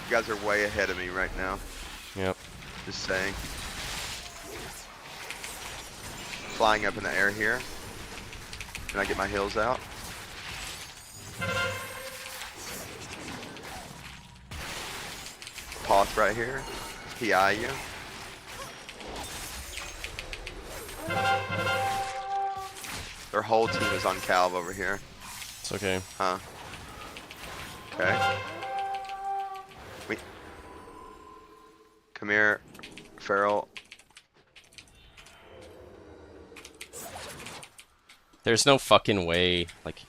You guys are way ahead of me right now. Yep. Just saying. Flying up in the air here. Can I get my heels out? Poth right here. PI you. Their whole team is on Calv over here. It's okay. Huh. Okay. Wait. Come here, Feral. There's no fucking way, like...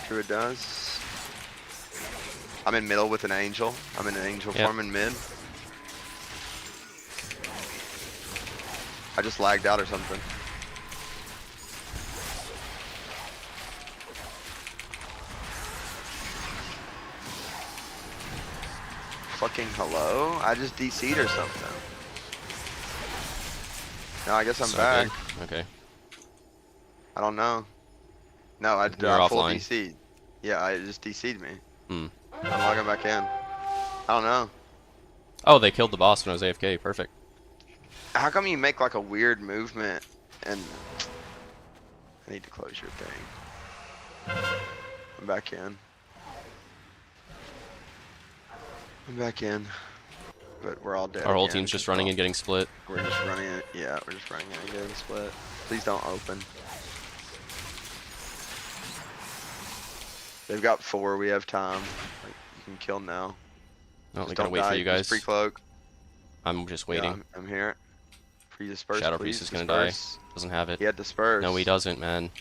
True it does. I'm in middle with an angel. I'm in an angel Yep. form in mid. I just lagged out or something. Fucking hello? I just DC'd or something. No, I guess I'm so back. good. Okay. I don't know. No, I You're full offline. DC'd. Yeah, I just DC'd me. Hmm. I'm logging back in. I don't know. Oh, they killed the boss when I was AFK. Perfect. How come you make like a weird movement and I need to close your thing. I'm back in. I'm back in. But we're all dead. Our whole again, team's just 'cause running we're and getting split. We're just running it. Yeah, we're just running it and getting split. Please don't open. They've got 4. We have time. Like, you can kill now. No, Just we gotta don't wait for die. you guys. Just pre-cloak. I'm just Yeah, waiting. I'm here. Pre-disperse, Shadow please. Priest is gonna die. Disperse. Doesn't have it. He had disperse. No, he doesn't, man.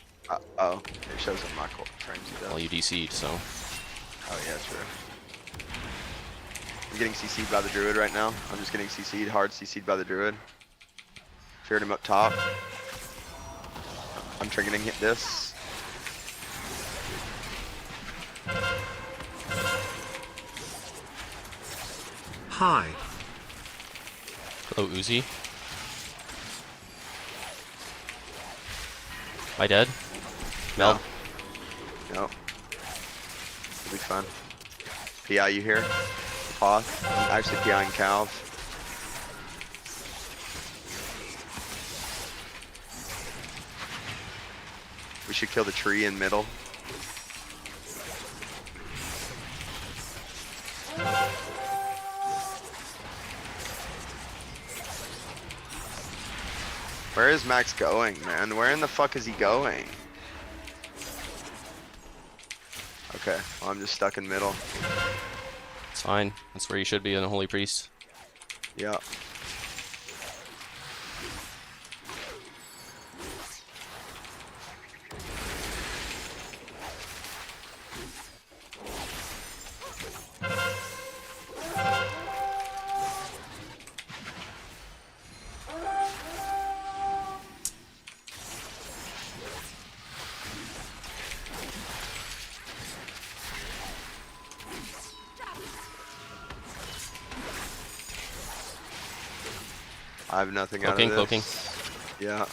Oh, it shows on my frames he does. Well, you DC'd, so. Oh yeah, true. I'm getting CC'd by the druid right now. I'm just getting CC'd, hard CC'd by the druid. Feared him up top. I'm triggering hit this. Hi. Hello, Uzi. Am I dead? Mel? No. It'll be fun. PI, you here? Hoth. I'm actually PIing Calv. We should kill the tree in middle. Where is Max going, man? Where in the fuck is he going? Okay, well, I'm just stuck in middle. It's fine. That's where you should be in a Holy Priest. Yeah. I have nothing out of this. Cloaking. Yeah.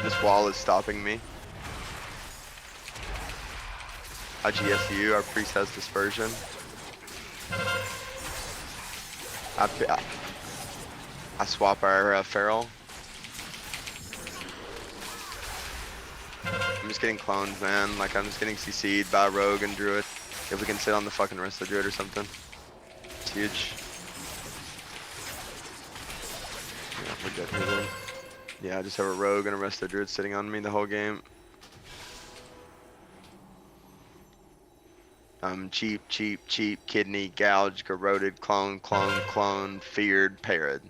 This wall is stopping me. GSU, our priest has dispersion. I swap our feral. I'm just getting cloned, man. Like, I'm just getting CC'd by rogue and druid. If we can sit on the fucking rest of the druid or something. It's huge. Yeah, we're dead here then. Yeah, I just have a rogue and a rest of the druid sitting on me the whole game. Cheap, kidney, gouge, corroded, clone, feared, parried.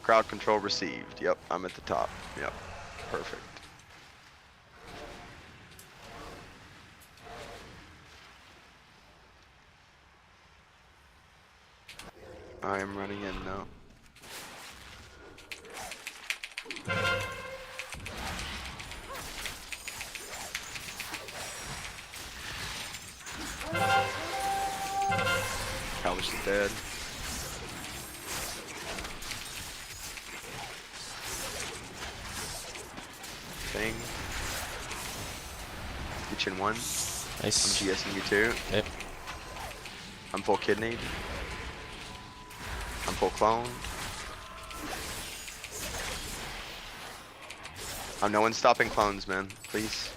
Crowd control received. Yep, I'm at the top. Yep, perfect. I am running in now. Calvish is dead. Thing. Kitchen 1. Nice. I'm GSing you 2. Yep. I'm full kidneyed. I'm full clone. No one's stopping clones, man. Please.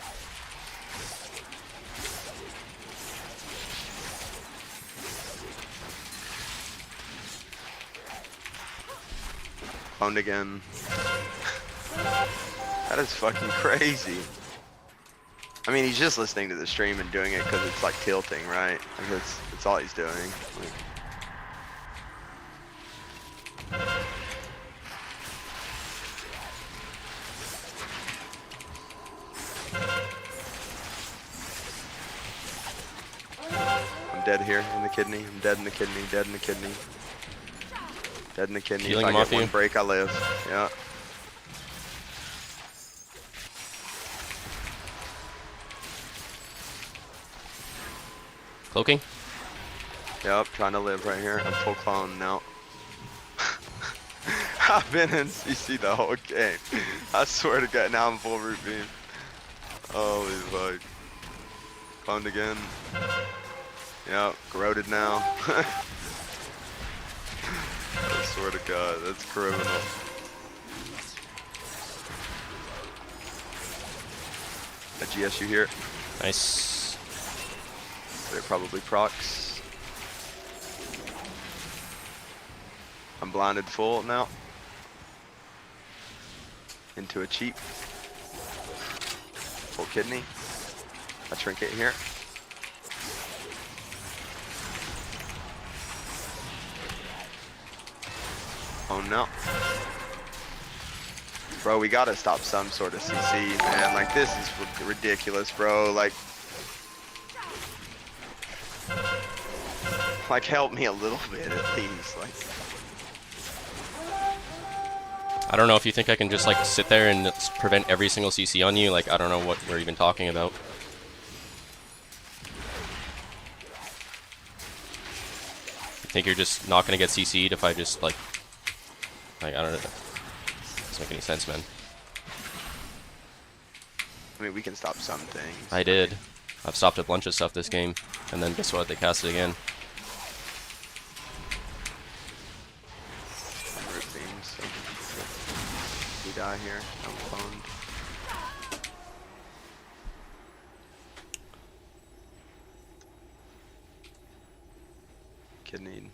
Cloned again. That is fucking crazy. I mean, he's just listening to the stream and doing it because it's like tilting, right? Like that's all he's doing. Like, I'm dead here in the kidney. I'm dead in the kidney. Dead in the kidney. Dead in the kidney. Healing If him I off get one you. break, I live. Yeah. Cloaking. Yep, trying to live right here. I'm full clone now. I've been in CC the whole game. I swear to God, now I'm full root beam. Holy fuck. Cloned again. Yep, corroded now. I swear to God, that's criminal. A GSU here. Nice. They're probably procs. I'm blinded full now. Into a cheap. Full kidney. A trinket here. Oh no. Bro, we gotta stop some sort of CC, man. Like, this is ridiculous, bro. Like, help me a little bit at least. Like, I don't know if you think I can just like sit there and prevent every single CC on you. Like, I don't know what we're even talking about. You think you're just not gonna get CC'd if I just like I don't know. Doesn't make any sense, man. I mean, we can stop some things. I did. I've stopped a bunch of stuff this game, and then guess what? They cast it again. Root beams, so we die here. I'm cloned. Kidney.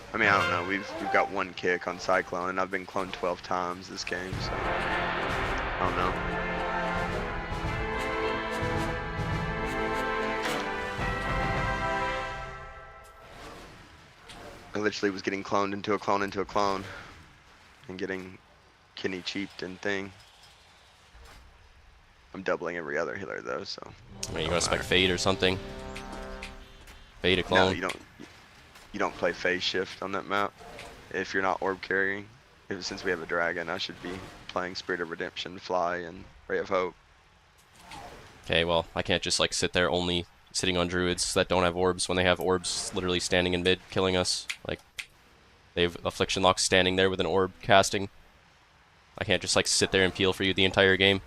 I mean, I don't know. We've got one kick on Cyclone, and I've been cloned 12 times this game, so I don't know. I literally was getting cloned into a clone into a clone, and getting kidney cheaped and thing. I'm doubling every other healer though, so. I mean, you gonna spec Fade or something? Fade a clone? No, you don't. You don't play phase shift on that map if you're not orb carrying. Since we have a dragon, I should be playing Spirit of Redemption, Fly, and Ray of Hope. Okay, well, I can't just like sit there only sitting on druids that don't have orbs when they have orbs literally standing in mid killing us. Like, they have Affliction Lock standing there with an orb casting. I can't just like sit there and peel for you the entire game.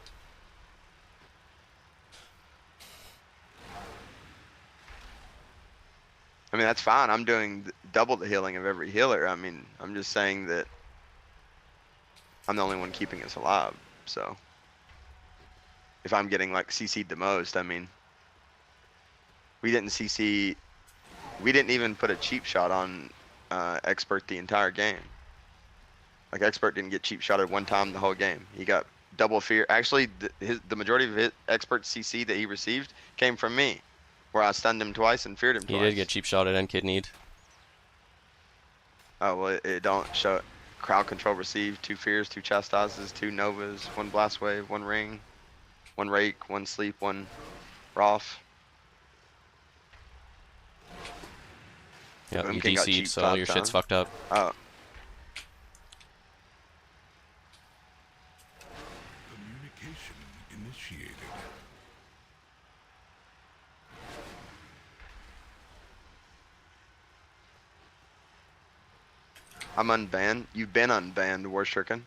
I mean, that's fine. I'm doing double the healing of every healer. I mean, I'm just saying that I'm the only one keeping us alive. So if I'm getting like CC'd the most, I mean, we didn't CC, we didn't even put a cheap shot on Expert the entire game. Like, Expert didn't get cheap shotted one time the whole game. He got double fear. Actually, the majority of his Expert CC that he received came from me, where I stunned him twice and feared him twice. He did get cheap shotted and kidneyed. Oh, well, it don't show. Crowd control received 2 fears, 2 chastises, 2 novas, 1 blast wave, 1 ring, 1 rake, 1 sleep, 1 Roth. Yeah, Boom you King got DC'd, cheap so 5 your shit's times. fucked up. Oh. Communication initiated. I'm unbanned. You've been unbanned, War Stricken.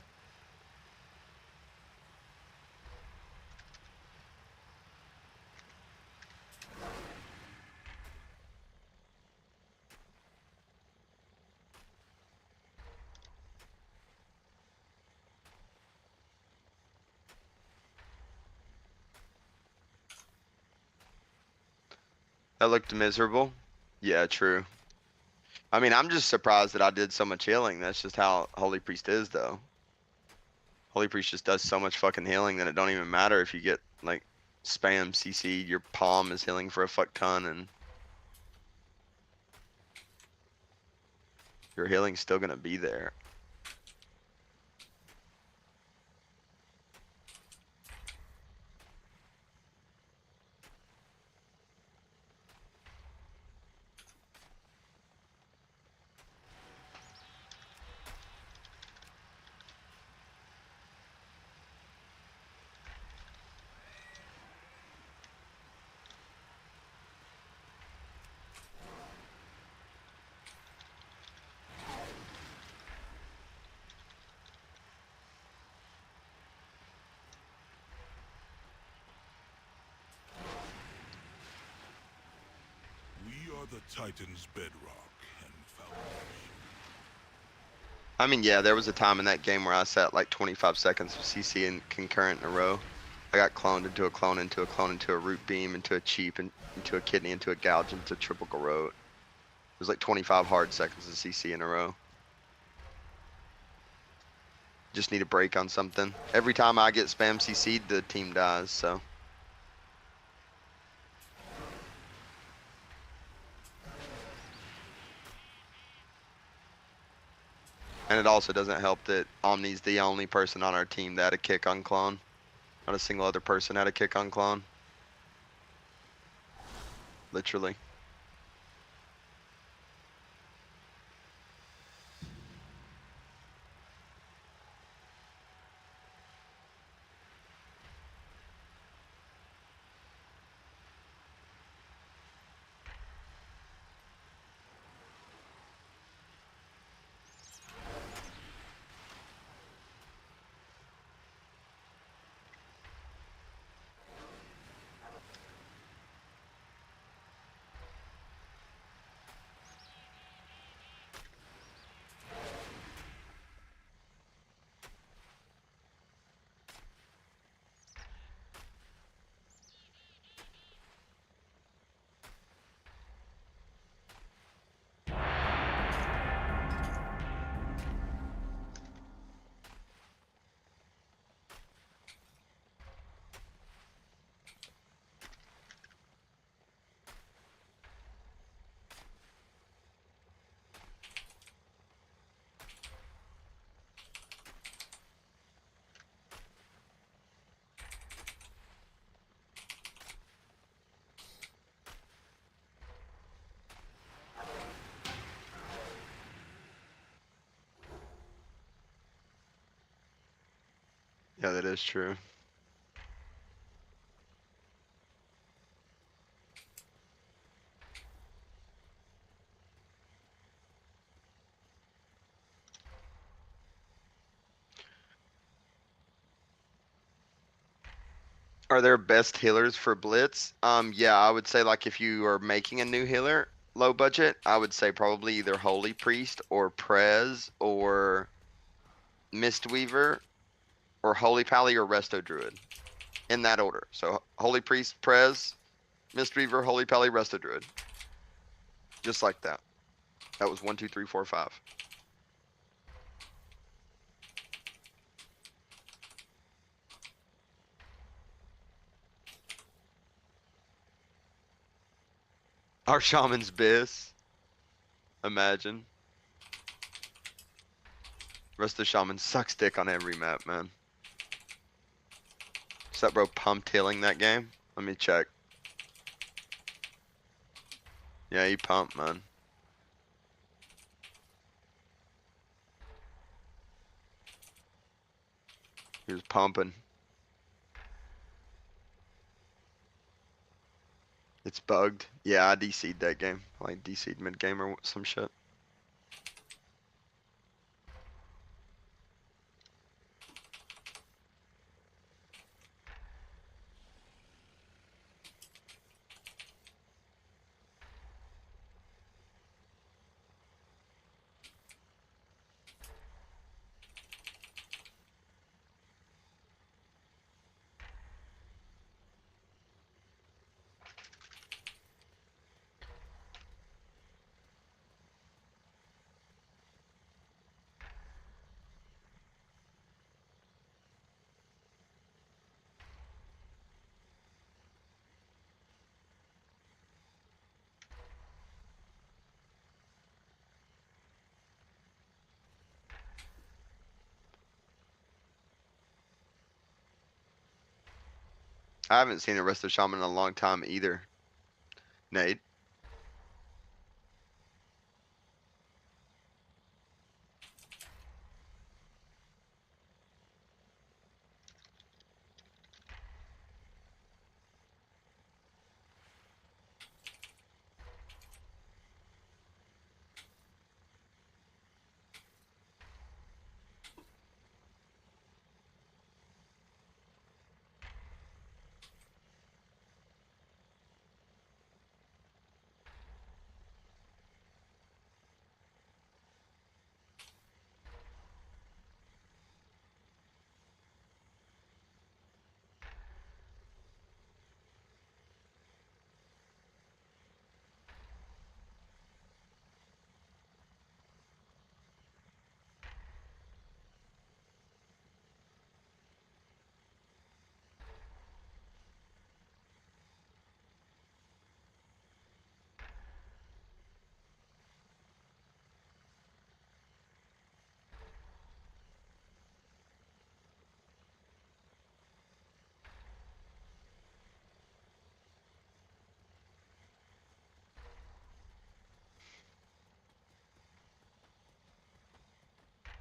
That looked miserable. Yeah, true. I mean, I'm just surprised that I did so much healing. That's just how Holy Priest is, though. Holy Priest just does so much fucking healing that it don't even matter if you get, like, spam CC. Your palm is healing for a fuck ton, and your healing's still gonna be there. We are the Titan's bedrock and foundation. I mean, yeah, there was a time in that game where I sat like 25 seconds of CC and concurrent in a row. I got cloned into a clone, into a clone, into a root beam, into a cheap, into a kidney, into a gouge, into a triple garrote. It was like 25 hard seconds of CC in a row. Just need a break on something. Every time I get spam CC'd, the team dies, so. And it also doesn't help that Omni's the only person on our team that had a kick on clone. Not a single other person had a kick on clone. Literally. Yeah, that is true. Are there best healers for Blitz? Yeah, I would say like if you are making a new healer, low budget, I would say probably either Holy Priest or Prez or Mistweaver or Holy Pally or Resto Druid. In that order. So Holy Priest, Prez, Mistweaver, Holy Pally, Resto Druid. Just like that. That was 1, 2, 3, 4, 5. Our Shaman's Biss. Imagine. Resto Shaman sucks dick on every map, man. Is that bro pumped healing that game? Let me check. Yeah, he pumped, man. He was pumping. It's bugged. Yeah, I DC'd that game. Like DC'd mid game or some shit. I haven't seen a Resto Shaman in a long time either. Nate.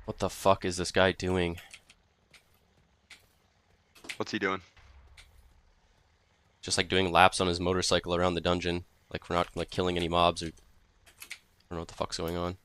What the fuck is this guy doing? What's he doing? Just like doing laps on his motorcycle around the dungeon. Like we're not like killing any mobs or I don't know what the fuck's going on.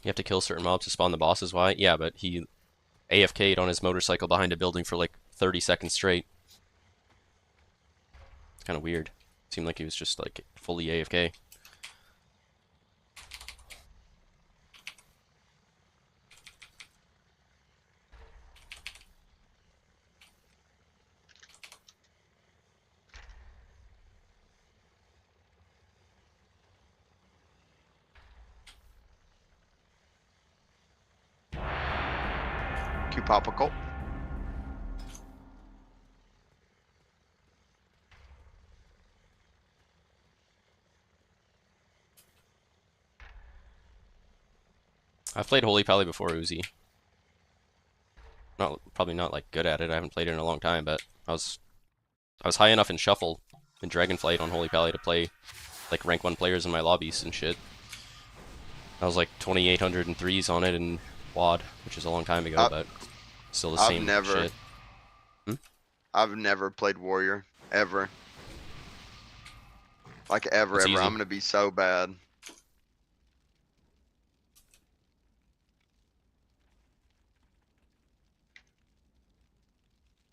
You have to kill certain mobs to spawn the bosses, why? Yeah, but he AFK'd on his motorcycle behind a building for like 30 seconds straight. It's kind of weird. Seemed like he was just like fully AFK. Cupopical. I've played Holy Pally before, Uzi. Probably not like good at it. I haven't played it in a long time, but I was high enough in Shuffle and Dragonflight on Holy Pally to play like rank 1 players in my lobbies and shit. I was like 2803s on it in WAD, which is a long time ago, but still the same shit. I've never played Warrior ever. Like ever. Easy. I'm gonna be so bad.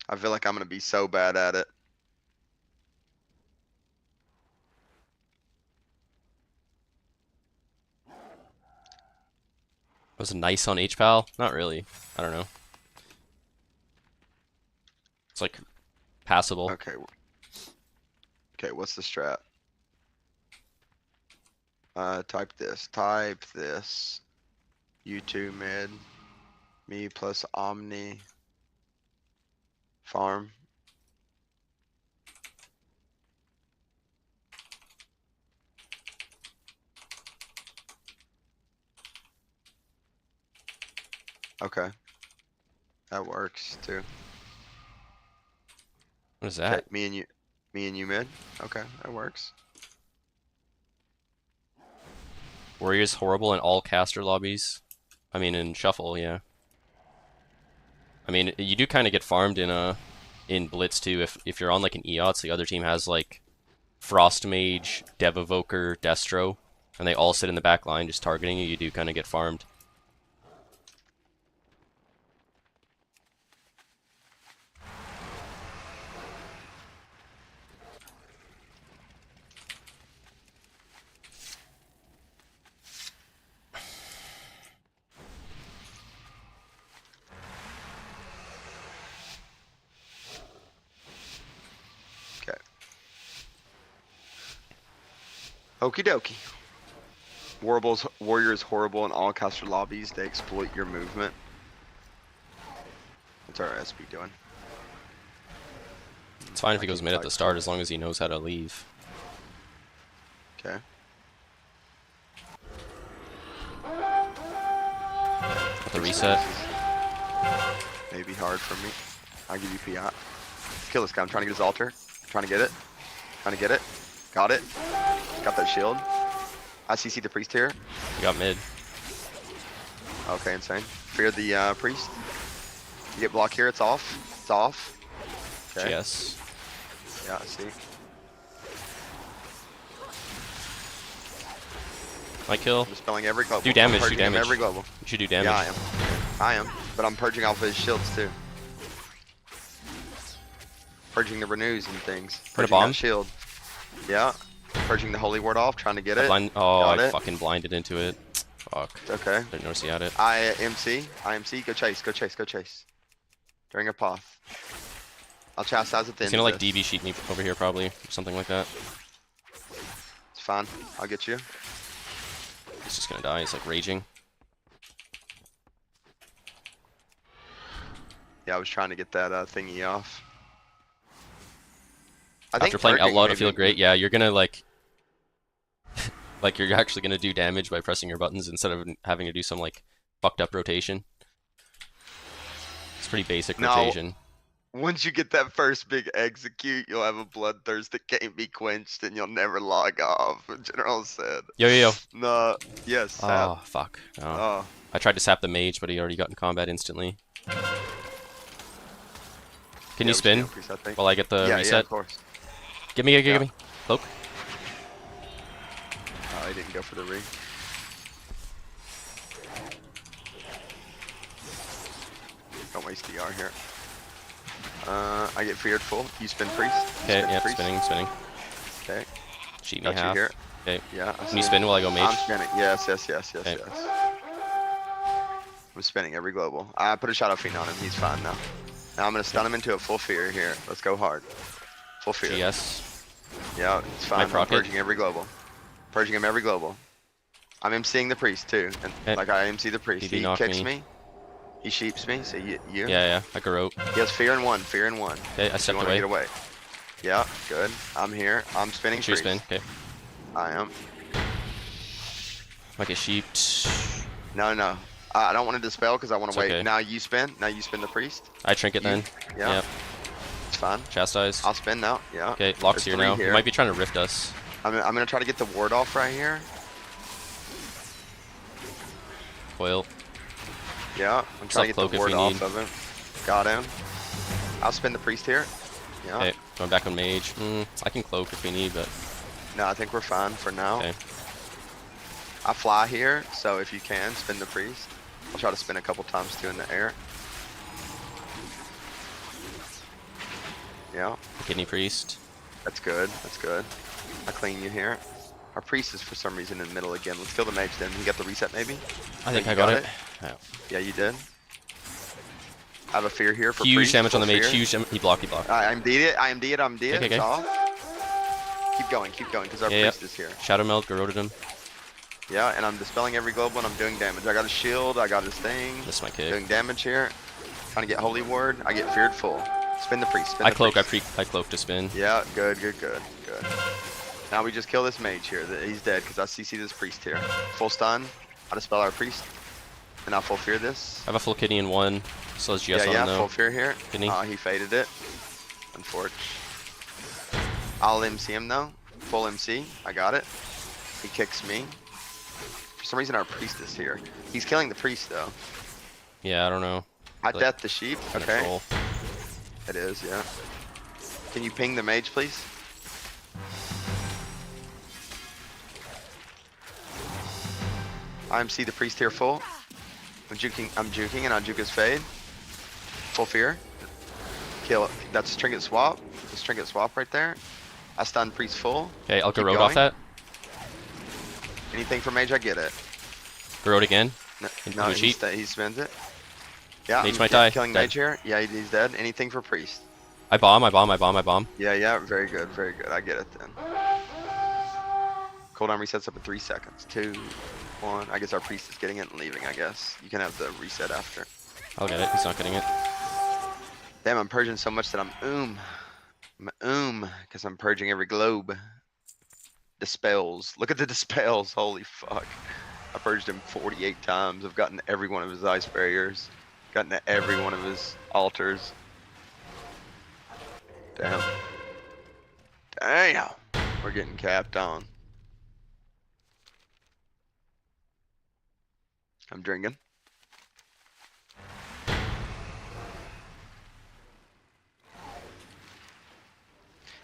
I feel like I'm gonna be so bad at it. Was it nice on HPAL? Not really. I don't know. It's like passable. Okay. Okay, what's the strat? Type this. Type this. U2 mid. Me plus Omni. Farm. Okay. That works too. What is Okay, that? me and you mid. Okay, that works. Warrior's horrible in all caster lobbies. I mean, in Shuffle, yeah. I mean, you do kind of get farmed in Blitz too. If you're on like an EOTS, the other team has like Frost Mage, Dev Evoker, Destro, and they all sit in the back line just targeting you. You do kind of get farmed. Okie dokie. Warrior is horrible in all caster lobbies. They exploit your movement. What's our SB doing? It's fine if he goes mid at the start as long as he knows how to leave. Okay. With the reset. Maybe hard for me. I'll give you PI. Kill this guy. I'm trying to get his altar. Trying to get it. Trying to get it. Got it. Got that shield. I CC the priest here. You got mid. Okay, insane. Fear the priest. You get block here. It's off. It's off. Okay. GS. Yeah, I see. My kill. I'm dispelling every global. Do damage, I'm do purging him damage. every global. You should do damage. Yeah, I am. But I'm purging off his shields too. Purging the renews and things. Put a Purging bomb? that shield. Yeah. Purging the holy ward off, trying to get it. Oh, Got I it. fucking blinded into it. Fuck. It's okay. Didn't notice he had it. IMC, go chase, go chase, go chase. During a path. I'll chastise at the He's end gonna of like this. DB sheet me over here probably, or something like that. It's fine. I'll get you. He's just gonna die. He's like raging. Yeah, I was trying to get that thingy off. I After think playing purging Outlaw to may feel be- great, yeah, you're gonna like, like you're actually gonna do damage by pressing your buttons instead of having to do some like fucked up rotation. It's pretty basic No. rotation. Once you get that first big execute, you'll have a bloodthirst that can't be quenched and you'll never log off, General said. Yo, yo, yo. No, yes, sap. Oh, fuck. No. Oh, I tried to sap the mage, but he already got in combat instantly. Can you spin I think. while I get the Yeah, reset? of course. Give me, give Yeah. me. Cloak. Oh, I didn't go for the re. Don't waste DR here. I get feared full. You spin priest. Okay, Spin yep, priest. spinning, spinning. Okay, Cheat me got you half. here. Okay. Yeah. Can you spin while I go I'm mage? spinning. Yes, yes, yes, yes, Okay. yes. I'm spinning every global. I put a Shadow Fiend on him. He's fine now. Now I'm gonna stun him into a full fear here. Let's go hard. Full fear. GS. Yeah, it's fine. I'm proc it? purging every global. Purging him every global. I'm MCing the priest too. And Okay. like I MC the priest. DB He knock kicks me. me. He sheeps me. So you. Yeah, yeah. I garrote. He has fear in one. Fear in one. Okay, I You stepped wanna away. get away. Yeah, good. I'm here. I'm spinning True priest. spin. Okay. I am. Might get sheeped. No, no. I don't want to dispel because I want It's to wait. okay. Now you spin. Now you spin the priest. I trinket then. Yeah. Yep. It's fine. Chastise. I'll spin now. Yeah. Okay, Lock's There's here now. three He here. might be trying to rift us. I'm gonna try to get the ward off right here. Foil. Yeah. I'm trying to get Self-cloak the if ward we off need. of him. Got him. I'll spin the priest here. Yeah. Okay, going back on mage. I can cloak if we need, but No, I think we're fine for now. okay. I fly here, so if you can, spin the priest. I'll try to spin a couple times too in the air. Yeah, Kidney priest. that's good. That's good. I clean you here. Our priest is for some reason in the middle again. Let's kill the mage then. You got the reset maybe? I think you I got got it. it? Yeah. Yeah, you did. I have a fear here for Huge priest. damage on the full mage. fear. Huge. He blocked. He blocked. I'm D it. I'm D it. I'm D it. Okay, It's okay. off. Keep going, because our Yeah, priest is here. Shadow meld. Garroted him. Yeah, and I'm dispelling every global and I'm doing damage. I got a shield. I got his thing. This is my kick. Doing damage here. Trying to get holy ward. I get feared full. Spin the priest. Spin I the cloak. priest. I cloak to spin. Yeah, good. Now we just kill this mage here. He's dead because I CC this priest here. Full stun. I dispel our priest. And I full fear this. I have a full kidney in one. So has GS Yeah, on yeah, him though. full fear here. Kidney. He faded it. Unfortunate. I'll MC him though. Full MC. I got it. He kicks me. For some reason our priest is here. He's killing the priest though. Yeah, I don't know. I Like, death the sheep. Kinda Okay. troll. It is, yeah. Can you ping the mage, please? IMC the priest here full. I'm juking, and I'll juke his fade. Full fear. Kill it. That's trinket swap. That's trinket swap right there. I stun priest full. Okay, I'll Keep garrote off going. that. Anything for mage, I get it. Garrote again. No, Into no a cheat. he spins it. Yeah, Mage I'm might die. killing Dead. mage here. Yeah, he's dead. Anything for priest. I bomb. Yeah, yeah, very good. I get it then. Cooldown resets up in 3 seconds. 2, 1. I guess our priest is getting it and leaving, I guess. You can have the reset after. I'll get it. He's not getting it. Damn, I'm purging so much that I'm because I'm purging every globe. Dispels. Look at the dispels. Holy fuck. I purged him 48 times. I've gotten every one of his ice barriers. Gotten to every one of his altars. Damn. Damn. We're getting capped on. I'm drinking.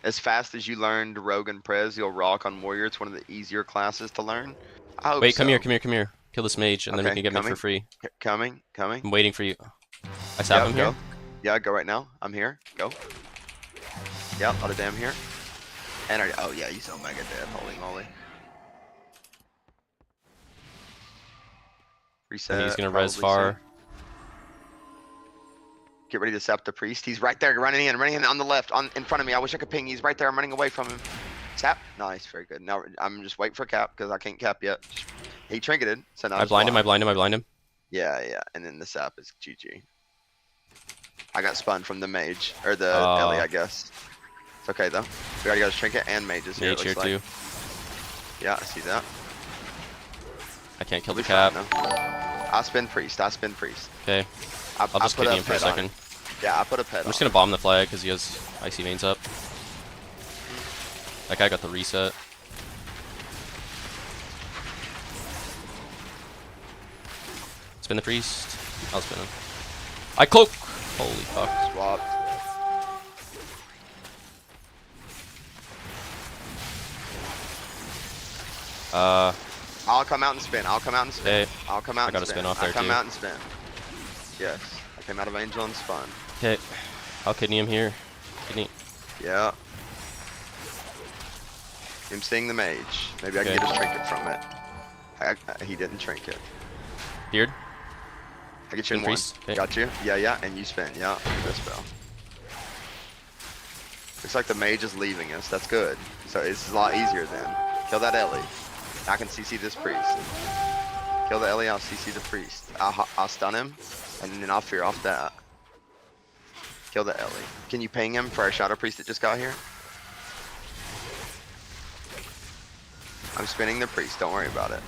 As fast as you learned Rogue and Prez, you'll rock on Warrior. It's one of the easier classes to learn. I hope Wait, come so. here. Kill this mage, and then we Okay, can get me coming. for free. Coming. I'm waiting for you. I sap him go. here. Yeah, go right now. I'm here. Go. Yep, out of damn here. And oh yeah, he's Omega dead. Holy moly. Reset. I think he's gonna probably res far. soon. Get ready to sap the priest. He's right there, running in on the left, in front of me. I wish I could ping. He's right there. I'm running away from him. Sap. Nice, very good. Now I'm just waiting for cap because I can't cap yet. He trinketed, so now I blind him. I blind him. I blind him. Yeah, yeah. And then the sap is GG. I got spun from the mage or the Ellie, I guess. It's okay though. We already got his trinket and mages here. Mage here too. Yeah, I see that. I can't kill the We'll be fine, cap. though. I spin priest. I spin priest. Okay. I'll just put kidney a him for a pet on second. him. Yeah, I put a pet I'm just on gonna bomb the flag because he has icy veins up. That guy got the reset. Spin the priest. I'll spin him. I cloak! Holy fuck. Swap. I'll come out and spin. I'll come out and spin. Okay. I'll come out I and gotta spin. spin off I'll there, come too. out and spin. Yes. I came out of Angel and spun. Okay. I'll kidney him here. Kidney. Yeah. I'm seeing the mage. Maybe I can Okay. get his trinket from it. He didn't trinket. Beard. I get you in Spin one. priest. Okay. Got you? Yeah, yeah. And you spin. Yeah. Good spell. Looks like the mage is leaving us. That's good. So it's a lot easier then. Kill that Ellie. I can CC this priest. Kill the Ellie, I'll CC the priest. I'll stun him, and then I'll fear off that. Kill the Ellie. Can you ping him for our shadow priest that just got here? I'm spinning the priest, don't worry about it.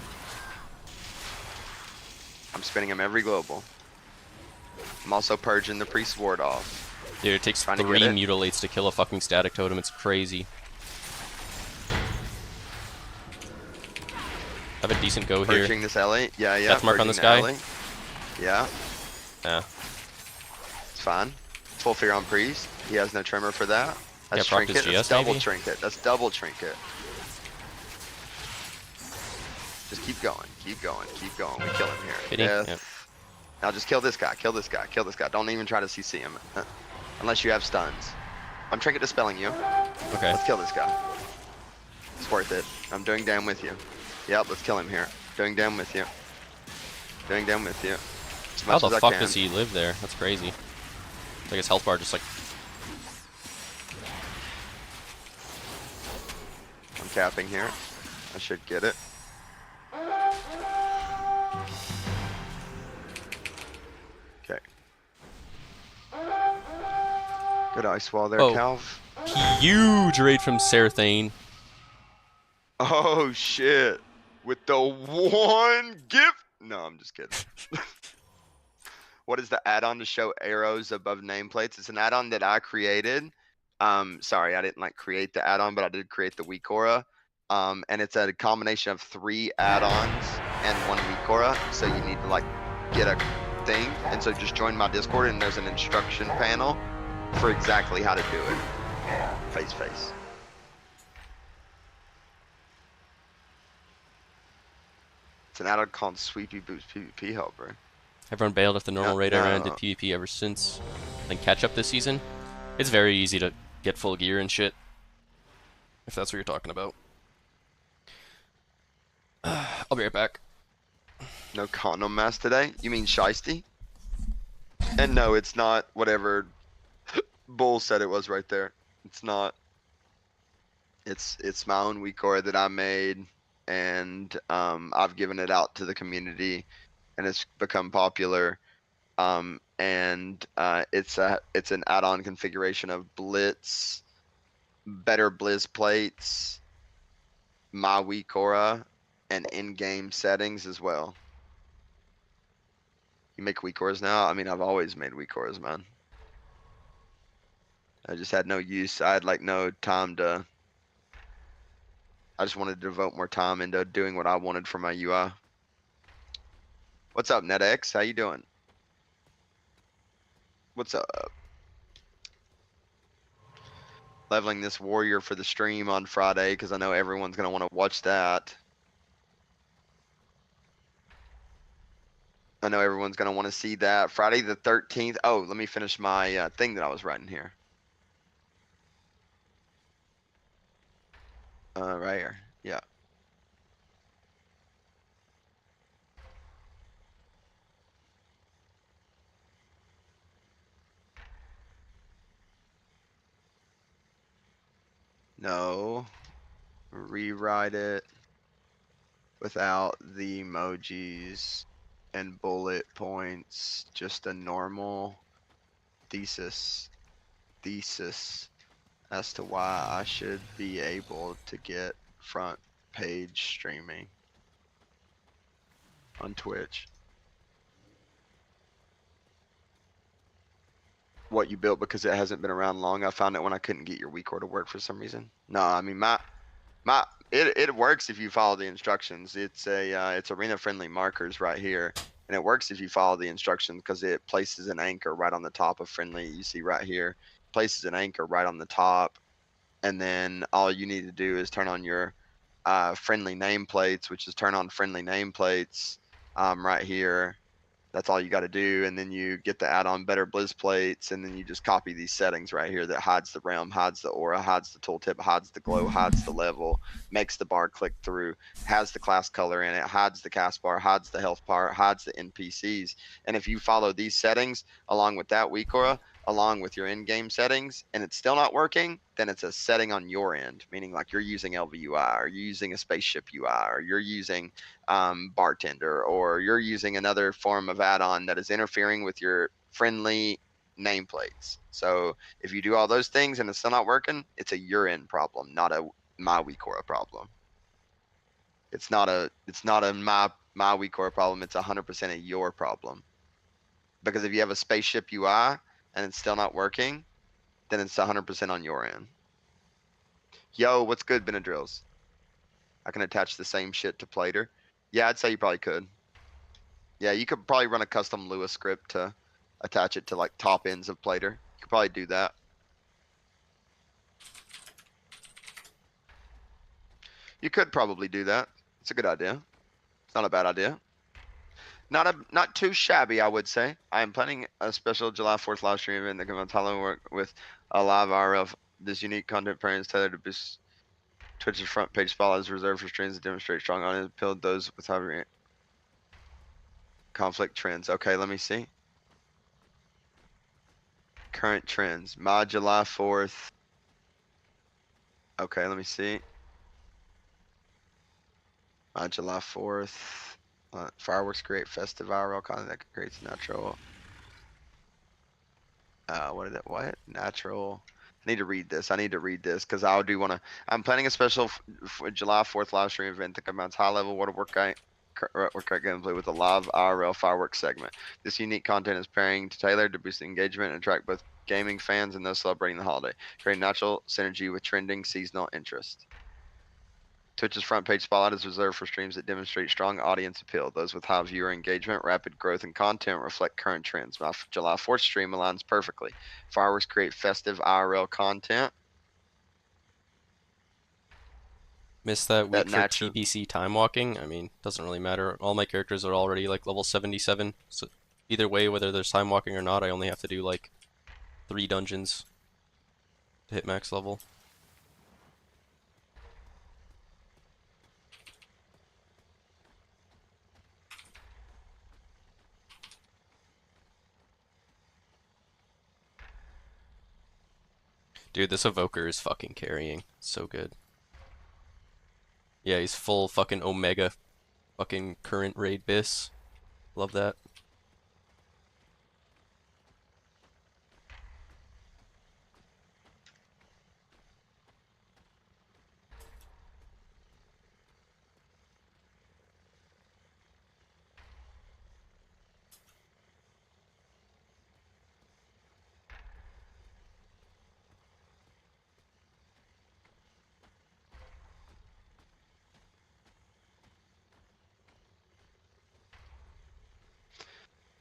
I'm spinning him every global. I'm also purging the priest ward off. Dude, it takes Trying to 3 get it. mutilates to kill a fucking static totem. It's crazy. Have a decent go here. Purging this Ellie. Yeah, yeah. Death mark on purging this the guy. Ellie. Yeah, Yeah. it's fine. Full fear on priest. He has no tremor for that. That's Yeah, proc his trinket. That's GS double maybe? trinket. That's double trinket. Just keep going. Keep going. Keep going. We kill him here. Hit him? Death. Yep. Now just kill this guy. Kill this guy. Kill this guy. Don't even try to CC him. Unless you have stuns. I'm trinket dispelling you. Okay. Let's kill this guy. It's worth it. I'm doing damn with you. Yep, let's kill him here. Doing damn with you. Doing damn with you. As How much the as I fuck can. does he live there? That's crazy. Like his health bar just like... I'm capping here. I should get it. Okay. Good ice wall there, Oh. Calv. Huge raid from Serathane. Oh shit. With the one gift. No, I'm just kidding. What is the add-on to show arrows above nameplates? It's an add-on that I created. Sorry, I didn't like create the add-on, but I did create the weakora. And it's a combination of 3 add-ons and 1 weakora. So you need to like get a thing. And so just join my Discord and there's an instruction panel for exactly how to do it. Face. It's an add-on called Sweepy Boost PvP Helper. Everyone bailed if the normal No, raid I ran no. did PvP ever since. Then catch up this season. It's very easy to get full gear and shit. If that's what you're talking about. I'll be right back. No condom mask today? You mean Shiesty? And no, it's not whatever Bull said it was right there. It's not. It's my own weakora that I made, and I've given it out to the community, and it's become popular. And it's an add-on configuration of Blitz, better Blizz plates, my weakora, and in-game settings as well. You make weakoras now? I mean, I've always made weakoras, man. I just had no use. I had like no time to. I just wanted to devote more time into doing what I wanted for my UI. What's up, NetX? How you doing? What's up? Leveling this warrior for the stream on Friday because I know everyone's gonna want to watch that. I know everyone's gonna want to see that. Friday the 13th. Oh, let me finish my thing that I was writing here. Right here. Yeah. No. Rewrite it without the emojis and bullet points. Just a normal thesis as to why I should be able to get front page streaming on Twitch. What you built because it hasn't been around long. I found it when I couldn't get your WeakAura to work for some reason. No, I mean it works if you follow the instructions. It's arena friendly markers right here, and it works if you follow the instructions because it places an anchor right on the top of friendly. You see right here, places an anchor right on the top, and then all you need to do is turn on your friendly nameplates, which is turn on friendly nameplates right here. That's all you got to do, and then you get the add-on better blizz plates, and then you just copy these settings right here that hides the realm, hides the aura, hides the tooltip, hides the glow, hides the level, makes the bar click through, has the class color in it, hides the cast bar, hides the health bar, hides the NPCs. And if you follow these settings along with that weakAura, along with your in-game settings, and it's still not working, then it's a setting on your end, meaning like you're using LVUI, or you're using a spaceship UI, or you're using bartender, or you're using another form of add-on that is interfering with your friendly nameplates. So if you do all those things and it's still not working, it's a your end problem, not a my weakAura problem. It's not a my weakAura problem. It's 100% a your problem. Because if you have a spaceship UI and it's still not working, then it's 100% on your end. Yo, what's good, Benadrills? I can attach the same shit to Plater. Yeah, I'd say you probably could. Yeah, you could probably run a custom Lua script to attach it to like top ends of Plater. You could probably do that. You could probably do that. It's a good idea. It's not a bad idea. Not too shabby, I would say. I am planning a special July 4th live stream event that can Tyler work with a live RL. This unique content pairing is tailored to boost Twitch's front page spotlight is reserved for streams that demonstrate strong audience appeal. Those with high conflict trends. Okay, let me see. Current trends. My July 4th. Okay, let me see. My July 4th. Fireworks create festive viral content that creates natural. What? Natural. I need to read this. Because I do want to. I'm planning a special July 4th live stream event that combines high level workout gameplay with a live IRL fireworks segment. This unique content is pairing tailored to boost engagement and attract both gaming fans and those celebrating the holiday, creating natural synergy with trending seasonal interest. Twitch's front page spotlight is reserved for streams that demonstrate strong audience appeal. Those with high viewer engagement, rapid growth, and content reflect current trends. My July 4th stream aligns perfectly. Fireworks create festive IRL content. Missed that week for TPC time walking. I mean, doesn't really matter. All my characters are already like level 77. So either way, whether there's time walking or not, I only have to do like 3 dungeons to hit max level. Dude, this evoker is fucking carrying. So good. Yeah, he's full fucking Omega fucking current raid bis. Love that.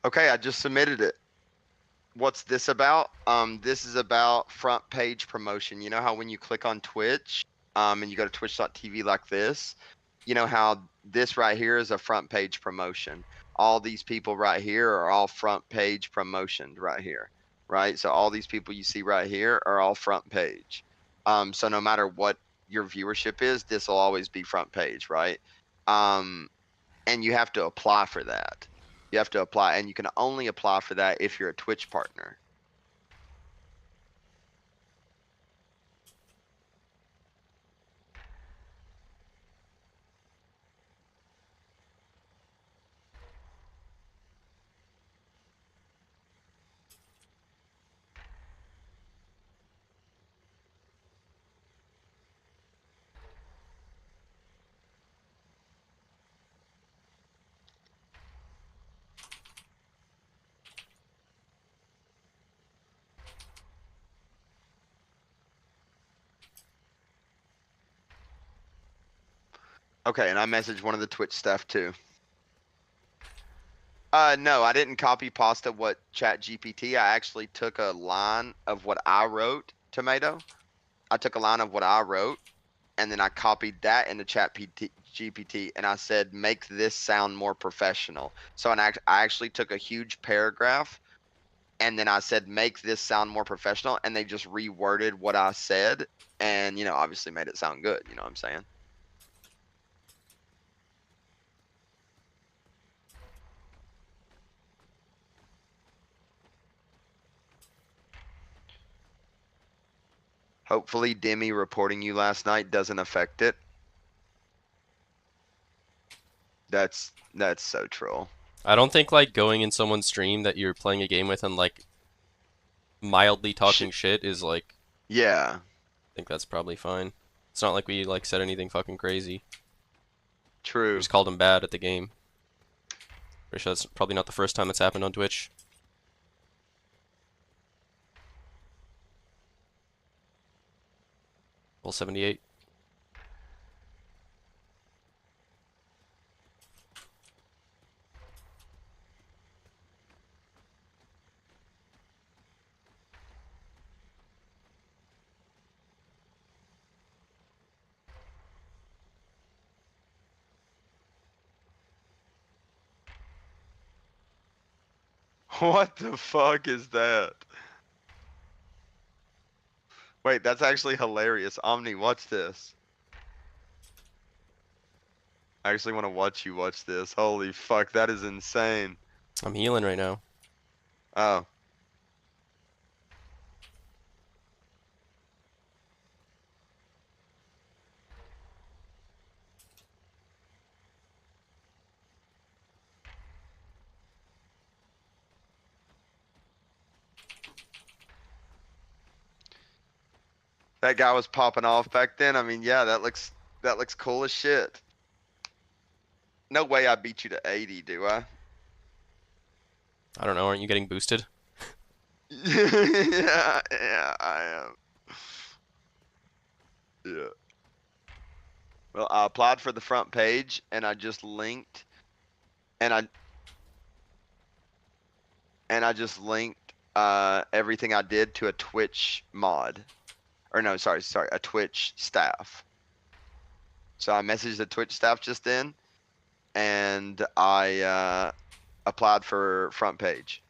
Okay, I just submitted it. What's this about? This is about front page promotion. You know how when you click on Twitch, and you go to twitch.tv like this, you know how this right here is a front page promotion. All these people right here are all front page promotioned right here, right? So all these people you see right here are all front page. So no matter what your viewership is, this will always be front page, right? And you have to apply for that. You have to apply, and you can only apply for that if you're a Twitch partner. Okay, and I messaged one of the Twitch staff too. No, I didn't copy pasta what Chat GPT. I actually took a line of what I wrote, Tomato. I took a line of what I wrote, and then I copied that into Chat GPT, and I said, make this sound more professional. So I actually took a huge paragraph, and then I said, make this sound more professional, and they just reworded what I said, and, you know, obviously made it sound good. You know what I'm saying? Hopefully Demi reporting you last night doesn't affect it. That's so troll. I don't think like going in someone's stream that you're playing a game with and like mildly talking shit is like, Yeah. I think that's probably fine. It's not like we like said anything fucking crazy. We True. just called him bad at the game. Pretty sure that's probably not the first time that's happened on Twitch. Level 78. What the fuck is that? Wait, that's actually hilarious. Omni, watch this. I actually want to watch you watch this. Holy fuck, that is insane. I'm healing right now. Oh. That guy was popping off back then. I mean, yeah, that looks cool as shit. No way I beat you to 80, do I? I don't know, aren't you getting boosted? Yeah, I am. Yeah. Well, I applied for the front page, and I just linked, and I just linked everything I did to a Twitch mod, or no, sorry, a Twitch staff. So I messaged the Twitch staff just then, and I applied for front page.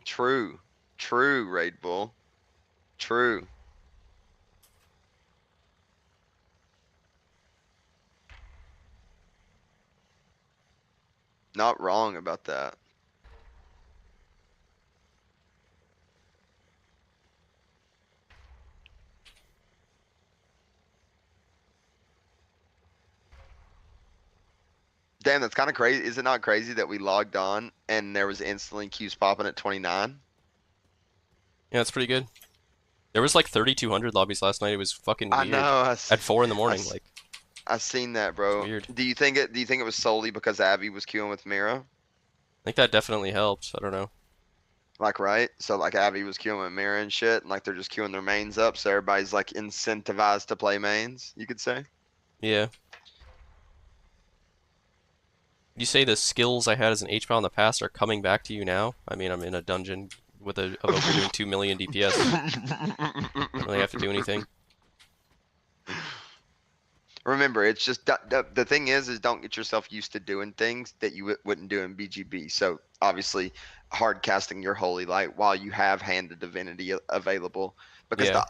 True. True, Raid Bull. True. Not wrong about that. Damn, that's kind of crazy. Is it not crazy that we logged on and there was instantly queues popping at 29? Yeah, that's pretty good. There was like 3,200 lobbies last night. It was fucking weird. I know. At 4 in the morning, like. I seen that, bro. Weird. Do you think it was solely because Abby was queuing with Mira? I think that definitely helped. I don't know. Like, right? So like Abby was queuing with Mira and shit, and like they're just queuing their mains up, so everybody's like incentivized to play mains, you could say. Yeah. You say the skills I had as an HPAL in the past are coming back to you now? I mean, I'm in a dungeon with a evoker doing 2 million DPS. I don't really have to do anything. Remember, it's just the thing is don't get yourself used to doing things that you wouldn't do in BGB. So obviously, hard casting your holy light while you have handed divinity available, because Yeah.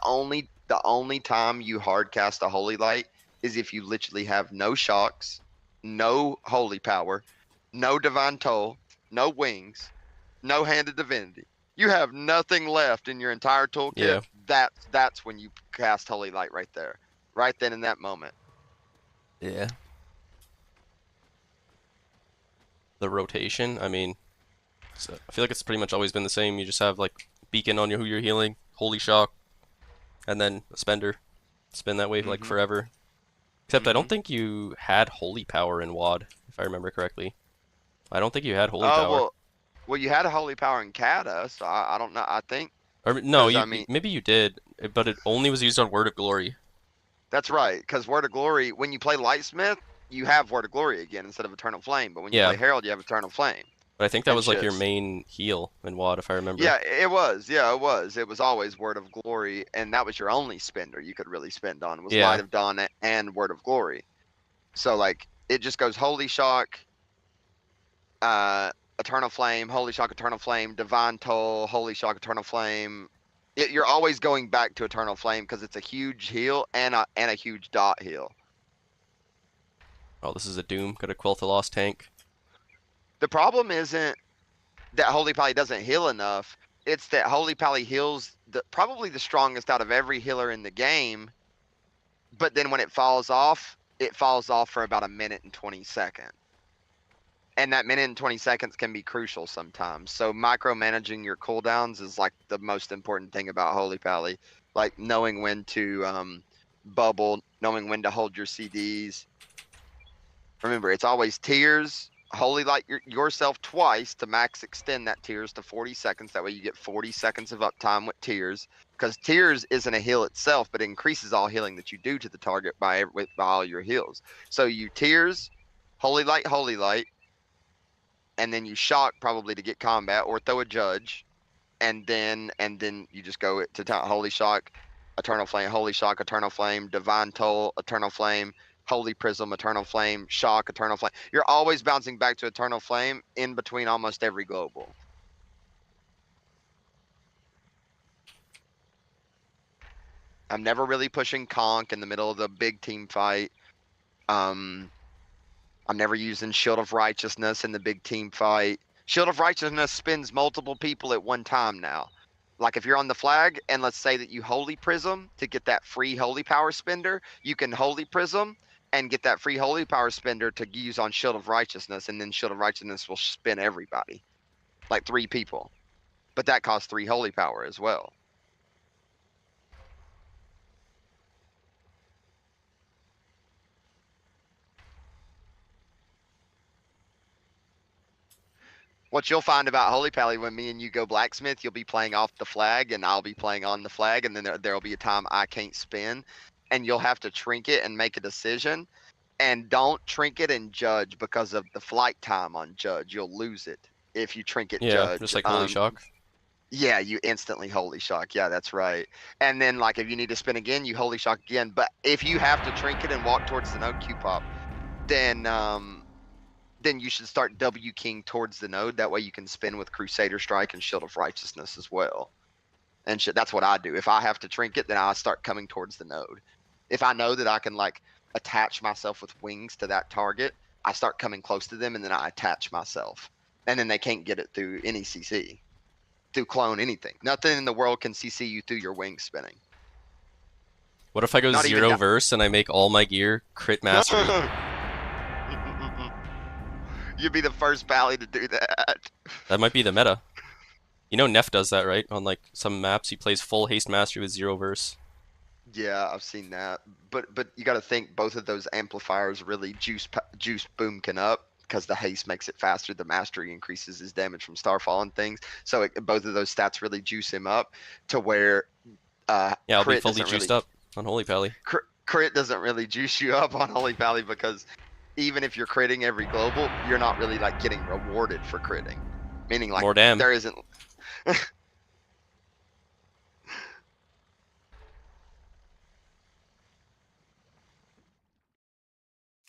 the only time you hard cast a holy light is if you literally have no shocks, no holy power, no divine toll, no wings, no handed divinity. You have nothing left in your entire toolkit. Yeah. That's when you cast holy light right there, right then in that moment. Yeah. The rotation, I mean, I feel like it's pretty much always been the same. You just have like beacon on who you're healing, holy shock, and then a spender. Spin that wave like Mhm. forever. Except I don't Mhm. think you had holy power in WAD, if I remember correctly. I don't think you had holy Oh power. well, you had a holy power in Kata, so I don't know. I think Or no, because you I mean maybe you did, but it only was used on Word of Glory. that's right. Because Word of Glory, when you play Lightsmith, you have Word of Glory again instead of Eternal Flame. But when you Yeah, play Herald, you have Eternal Flame but I think that and was like your shit. main heal in WAD, if I remember. Yeah, it was. Yeah, it was. It was always Word of Glory, and that was your only spender you could really spend on was Light Yeah. of Dawn and Word of Glory. So like it just goes Holy Shock, uh, Eternal Flame, Holy Shock, Eternal Flame, Divine Toll, Holy Shock, Eternal Flame. You're always going back to Eternal Flame because it's a huge heal and a huge dot heal. Oh, this is a Doom. Got a Quill to Lost tank. The problem isn't that Holy Pally doesn't heal enough. It's that Holy Pally heals probably the strongest out of every healer in the game. But then when it falls off for about a minute and 20 seconds. And that minute and 20 seconds can be crucial sometimes. So micromanaging your cooldowns is like the most important thing about Holy Pally. Like knowing when to bubble, knowing when to hold your CDs. Remember, it's always tears, Holy Light yourself twice to max extend that tears to 40 seconds. That way you get 40 seconds of uptime with tears. Because tears isn't a heal itself, but it increases all healing that you do to the target by all your heals. So you tears, Holy Light, and then you shock probably to get combat or throw a judge, and then you just go to Holy Shock, Eternal Flame, Holy Shock, Eternal Flame, Divine Toll, Eternal Flame, Holy Prism, Eternal Flame, Shock, Eternal Flame. You're always bouncing back to Eternal Flame in between almost every global. I'm never really pushing Conk in the middle of the big team fight. Um, I'm never using Shield of Righteousness in the big team fight. Shield of Righteousness spins multiple people at one time now. Like if you're on the flag and let's say that you Holy Prism to get that free Holy Power spender, you can Holy Prism and get that free Holy Power spender to use on Shield of Righteousness, and then Shield of Righteousness will spin everybody, like 3 people. But that costs 3 Holy Power as well. What you'll find about Holy Pally when me and you go blacksmith, you'll be playing off the flag and I'll be playing on the flag, and then there'll be a time I can't spin, and you'll have to trinket and make a decision. And don't trinket and judge because of the flight time on judge. You'll lose it if you trinket Yeah, just judge. like Holy Shock. Yeah, you instantly holy shock. Yeah, that's right. And then like if you need to spin again, you holy shock again. But if you have to trinket and walk towards the node Q pop, then you should start W King towards the node. That way you can spin with Crusader Strike and Shield of Righteousness as well. And that's what I do. If I have to trinket, then I start coming towards the node. If I know that I can like attach myself with wings to that target, I start coming close to them and then I attach myself. And then they can't get it through any CC, through clone, anything. Nothing in the world can CC you through your wings spinning. What if I go Not even zero verse and I make all my gear crit mastery? You'd be the first pally to do that. That might be the meta. You know Neff does that, right? On like some maps, he plays full haste mastery with zero verse. Yeah, I've seen that. But you got to think both of those amplifiers really juice Boomkin up because the haste makes it faster. The mastery increases his damage from Starfall and things. So both of those stats really juice him up to where Yeah, I'll be crit fully doesn't juiced really up on Holy Pally. crit doesn't really juice you up on Holy Pally because even if you're critting every global, you're not really like getting rewarded for critting. Meaning like More damn. there isn't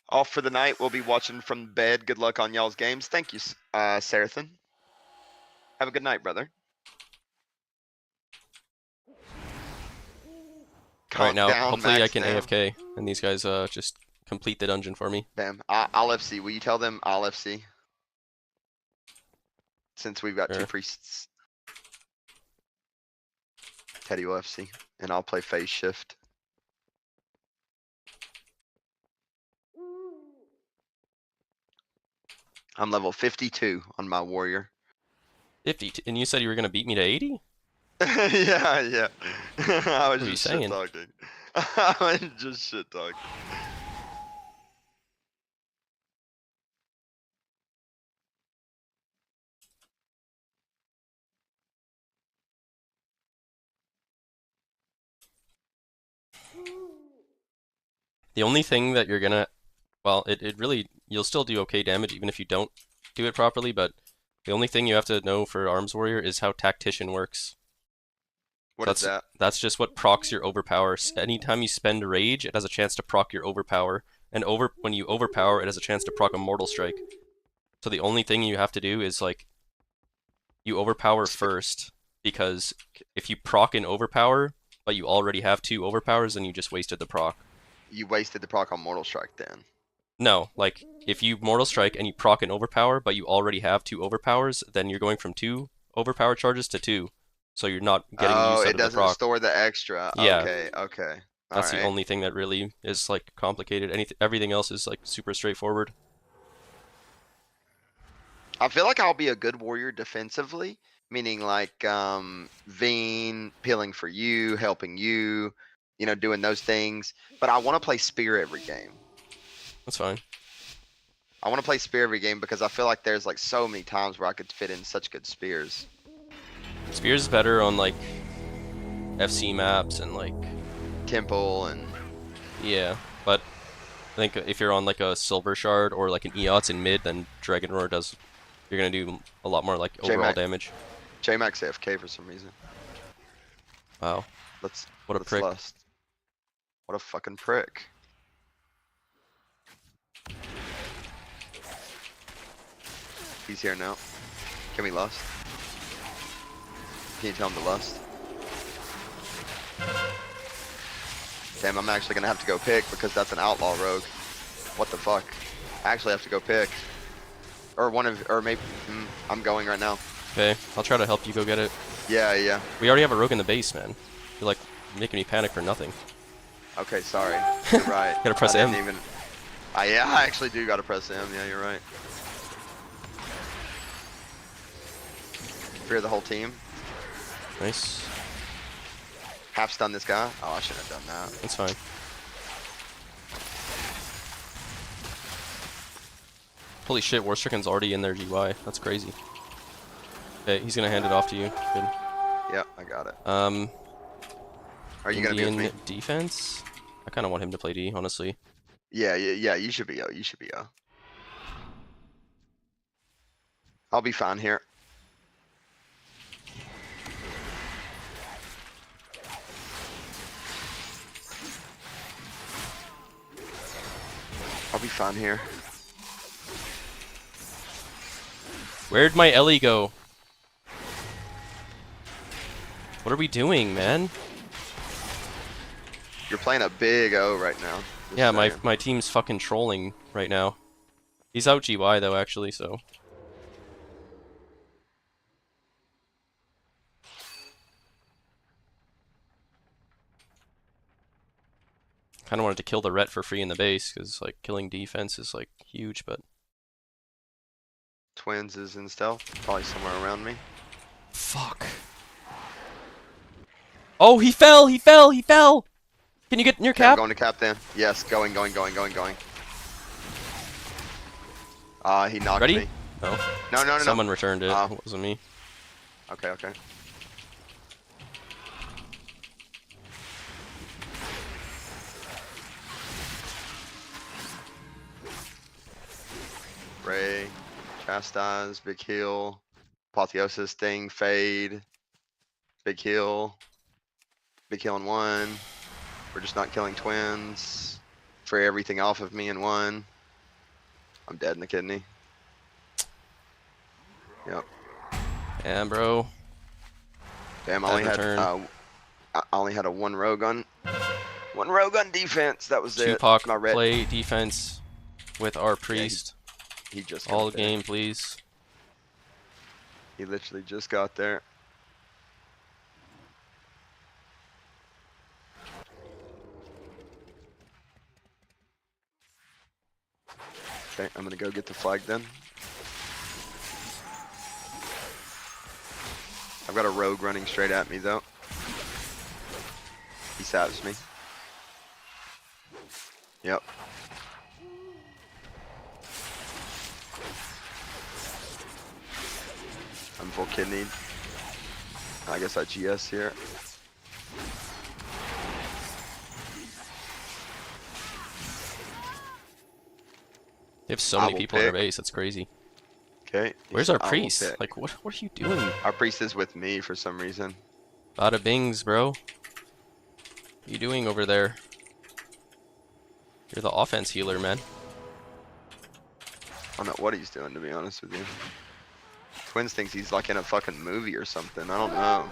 Off for the night. We'll be watching from bed. Good luck on y'all's games. Thank you, Sarathan. Have a good night, brother. All right, now Down, hopefully I max can down. AFK and these guys just complete the dungeon for me. Bam. I'll FC. Will you tell them I'll FC? Since we've got two Sure. priests. Teddy will FC. And I'll play phase shift. I'm level 52 on my warrior. 50, and you said you were gonna beat me to 80? Yeah. I was What are you just saying? shit talking. I was just shit talking. The only thing that you're gonna, well, it really, you'll still do okay damage even if you don't do it properly, but the only thing you have to know for Arms Warrior is how Tactician works. What is that? That's just what procs your overpower. Anytime you spend Rage, it has a chance to proc your overpower, and when you overpower, it has a chance to proc a Mortal Strike. So the only thing you have to do is like, you overpower first, because if you proc an overpower, but you already have 2 overpowers, then you just wasted the proc. You wasted the proc on Mortal Strike then. No, like, if you Mortal Strike and you proc an overpower, but you already have 2 overpowers, then you're going from 2 overpower charges to 2. So you're not getting Oh, use out it of the doesn't proc. store the extra. Yeah. Okay. That's the Alright. only thing that really is, like, complicated. Everything else is, like, super straightforward. I feel like I'll be a good warrior defensively, meaning like Veen peeling for you, helping you, doing those things. But I want to play spear every game. That's fine. I want to play spear every game because I feel like there's like so many times where I could fit in such good spears. Spears is better on, like, FC maps and, like... Temple and... Yeah, but I think if you're on, like, a Silver Shard or, like, an EOTS in mid, then Dragon Roar does... You're gonna do a lot more, like, overall J-Mac. damage. J-Max AFK for some reason. Wow. Let's What a prick. lust. What a fucking prick. He's here now. Can we lust? Can you tell him to lust? Damn, I'm actually gonna have to go pick because that's an outlaw rogue. What the fuck? I actually have to go pick. Or maybe, I'm going right now. Okay, I'll try to help you go get it. Yeah. We already have a rogue in the base, man. You're, like, making me panic for nothing. Okay, sorry. You're right. Gotta press I didn't M. even... yeah, I actually do gotta press M. Yeah, you're right. Fear the whole team. Nice. Half stun this guy. Oh, I shouldn't have done that. That's fine. Holy shit, Warstricken's already in their GY. That's crazy. Okay, he's gonna hand it off to you. Good. Yeah, I got it. Are you Indian gonna be with me? defense? I kind of want him to play D, honestly. Yeah, you should be O. You should be O. I'll be fine here. I'll be fine here. Where'd my Ellie go? What are we doing, man? You're playing a big O right now. Just Yeah, saying. my team's fucking trolling right now. He's out GY though, actually, so. Kind of wanted to kill the Ret for free in the base, because, like, killing defense is, like, huge, but... Twins is in stealth, probably somewhere around me. Fuck. Oh, he fell! He fell! He fell! Can you get in your Okay, I'm cap? going to cap then. Yes, going. He knocked Ready? me. No. No. Someone returned it. Oh. It wasn't me. Okay. Ray, Chastise, Big Heal, Apotheosis thing, Fade, Big Heal in 1. We're just not killing twins. Free everything off of me in 1. I'm dead in the kidney. Yep. Damn, bro. Damn, Bad return. I only had a one rogue gun defense. That was it. Tupac, My red. play defense with our Yeah, priest. he just All got there. game, please. He literally just got there. Okay, I'm gonna go get the flag then. I've got a rogue running straight at me though. He saps me. Yep. I'm full kidneyed. I guess I GS here. They have so I many will people at our pick. base. That's crazy. Okay. Where's our I will priest? pick. Like, what are you doing? Our priest is with me for some reason. Bada bings, bro. What are you doing over there? You're the offense healer, man. I don't know what he's doing, to be honest with you. Twins thinks he's like in a fucking movie or something. I don't know.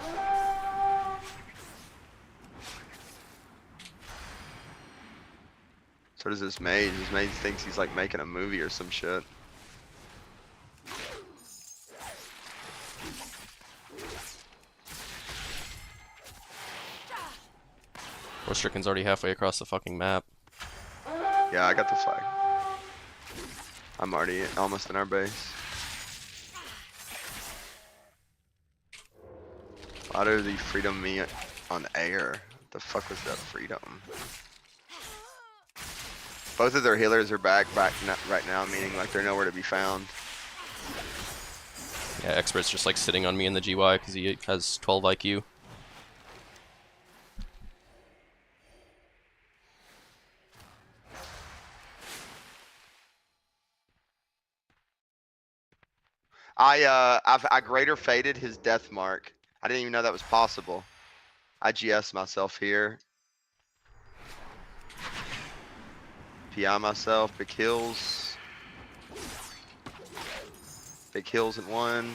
So does this mage. This mage thinks he's like making a movie or some shit. Strickland's already halfway across the fucking map. Yeah, I got the flag. I'm already almost in our base. Why do they freedom me on air? What the fuck was that freedom? Both of their healers are back right now, meaning like they're nowhere to be found. Yeah, Expert's just like sitting on me in the GY because he has 12 IQ. I greater faded his death mark. I didn't even know that was possible. I GS myself here. PI myself, big hills. Big hills in one.